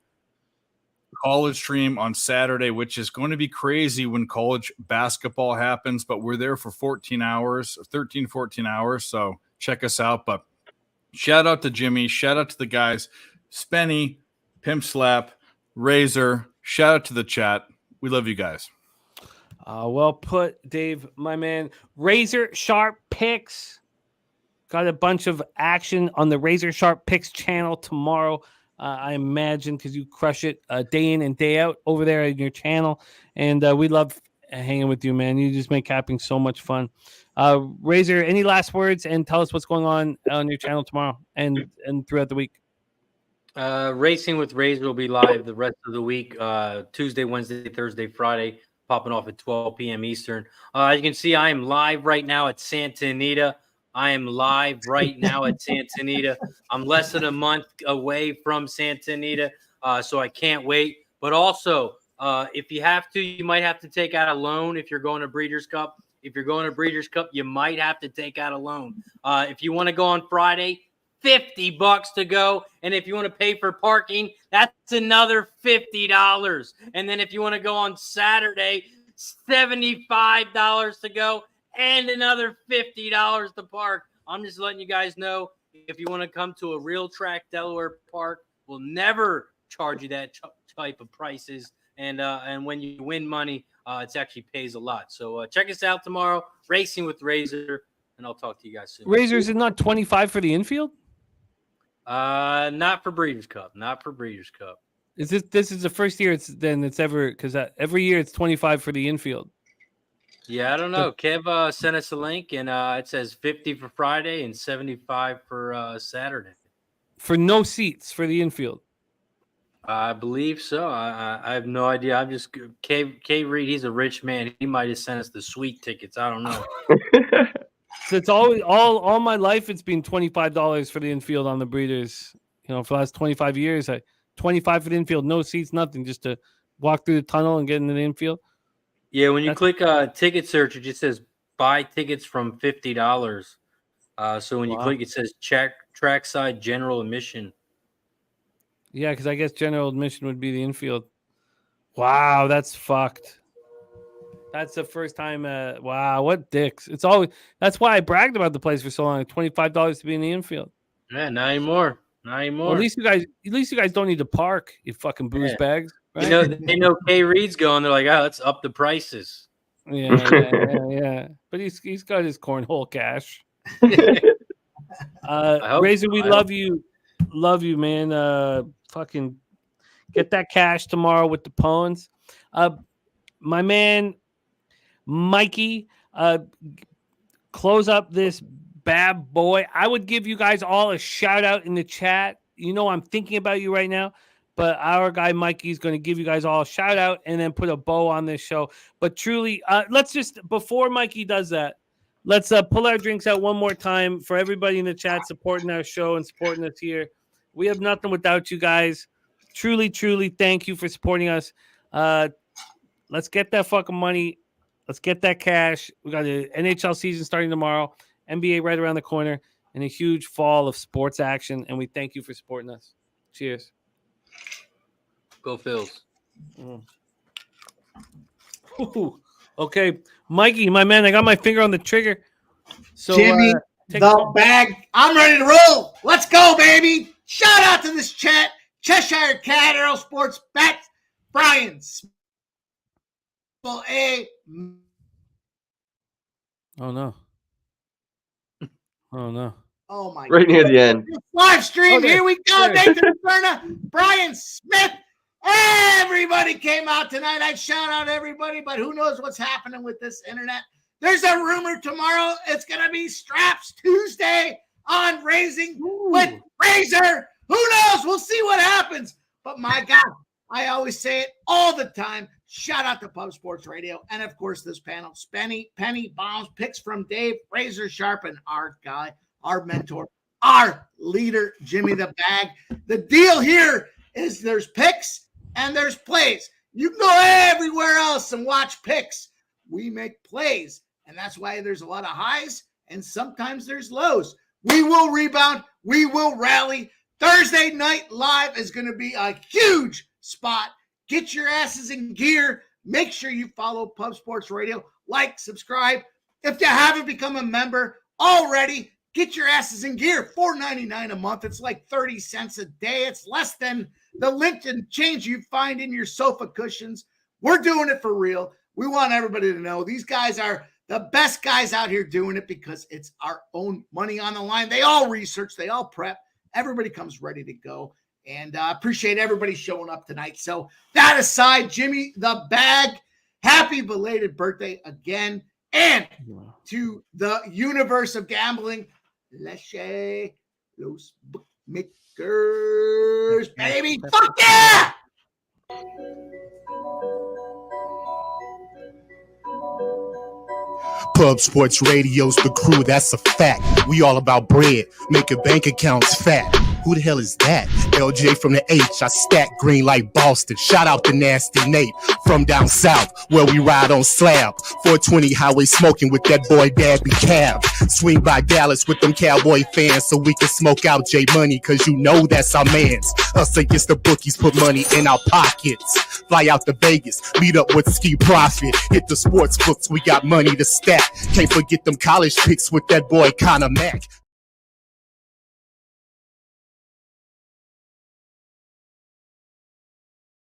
college stream on Saturday, which is going to be crazy when college basketball happens. But we're there for 14 hours. So check us out. But shout out to Jimmy. Shout out to the guys. Spenny, Pimp Slap, Razor. Shout out to the chat. We love you guys. Well put, Dave, my man. Razor Sharp Picks. Got a bunch of action on the Razor Sharp Picks channel tomorrow. I imagine because you crush it day in and day out over there on your channel. And we love hanging with you, man. You just make capping so much fun. Razor, any last words? And tell us what's going on your channel tomorrow and throughout the week. Racing with Razor will be live the rest of the week. Tuesday, Wednesday, Thursday, Friday. Popping off at 12 p.m. Eastern. As you can see, I am live right now at Santa Anita. I'm less than a month away from Santa Anita, so I can't wait. But also, if you have to, you might have to take out a loan if you're going to Breeders' Cup. If you're going to Breeders' Cup, you might have to take out a loan. If you want to go on Friday, $50 to go. And if you want to pay for parking, that's another $50. And then if you want to go on Saturday, $75 to go and another $50 to park. I'm just letting you guys know, if you want to come to a Real Track Delaware Park, we'll never charge you that type of prices. And when you win money, it actually pays a lot. So check us out tomorrow, Racing with Razor, and I'll talk to you guys soon. Razor, is it not 25 for the infield? Not for Breeders' Cup. Is this is the first year it's ever, because every year it's 25 for the infield. Yeah, I don't know. Kev sent us a link, and it says 50 for Friday and 75 for Saturday. For no seats for the infield. I believe so. I have no idea. I'm just K Reed. He's a rich man. He might have sent us the sweet tickets. I don't know. So it's all my life. It's been $25 for the infield on the Breeders. For the last 25 years, 25 for the infield, no seats, nothing, just to walk through the tunnel and get into the infield. Yeah, when you click ticket search, it just says buy tickets from $50. So when you click, it says trackside general admission. Yeah, because I guess general admission would be the infield. Wow, that's fucked. That's the first time. Wow, what dicks! That's why I bragged about the place for so long. $25 to be in the infield. Yeah, not anymore. Well, at least you guys don't need to park. You fucking booze bags. Right? They know K Reed's going. They're like, let's up the prices. Yeah. But he's got his cornhole cash. Razor, we love you, man. Fucking get that cash tomorrow with the Pawns. My man. Mikey, close up this bad boy. I would give you guys all a shout out in the chat. I'm thinking about you right now, but our guy Mikey is going to give you guys all a shout out and then put a bow on this show. But truly, let's just, before Mikey does that, let's pull our drinks out one more time for everybody in the chat supporting our show and supporting us here. We have nothing without you guys. Truly, truly, thank you for supporting us. Let's get that fucking money. Let's get that cash. We got the NHL season starting tomorrow, NBA right around the corner, and a huge fall of sports action. And we thank you for supporting us. Cheers. Go Phils. Okay, Mikey, my man, I got my finger on the trigger. So, Jimmy, the bag. I'm ready to roll. Let's go, baby. Shout out to this chat. Cheshire Cat, Arrow Sports Bets, Brian. A. Oh no! Oh my! Right near the end. Live stream. Here we go. Nathan Serna, Brian Smith. Everybody came out tonight. I shout out everybody, but who knows what's happening with this internet? There's a rumor tomorrow. It's gonna be Straps Tuesday on Raising with Razor. Who knows? We'll see what happens. But my God, I always say it all the time. Shout out to Pub Sports Radio. And of course, this panel, Spenny, Penny, Bombs, picks from Dave, Razor Sharp, and our guy, our mentor, our leader, Jimmy the Bag. The deal here is there's picks and there's plays. You can go everywhere else and watch picks. We make plays. And that's why there's a lot of highs and sometimes there's lows. We will rebound. We will rally. Thursday Night Live is going to be a huge spot. Get your asses in gear. Make sure you follow Pub Sports Radio. Like, subscribe. If you haven't become a member already, get your asses in gear. $4.99 a month. It's like 30 cents a day. It's less than the lint and change you find in your sofa cushions. We're doing it for real. We want everybody to know these guys are the best guys out here doing it because it's our own money on the line. They all research. They all prep. Everybody comes ready to go. And I appreciate everybody showing up tonight. So that aside, Jimmy the Bag, happy belated birthday again. And to the universe of gambling, Leche Los Bookmakers, baby. Fuck yeah! Pub Sports Radio's the crew, that's a fact. We all about bread, making bank accounts fat. Who the hell is that? LJ from the H, I stack green like Boston. Shout out to Nasty Nate from down south, where we ride on slab. 420 highway smoking with that boy Dabby Cab. Swing by Dallas with them Cowboy fans so we can smoke out J Money, cause you know that's our mans. Us against the bookies, put money in our pockets. Fly out to Vegas, meet up with Ski Profit. Hit the sports books, we got money to stack. Can't forget them college picks with that boy Conor Mack.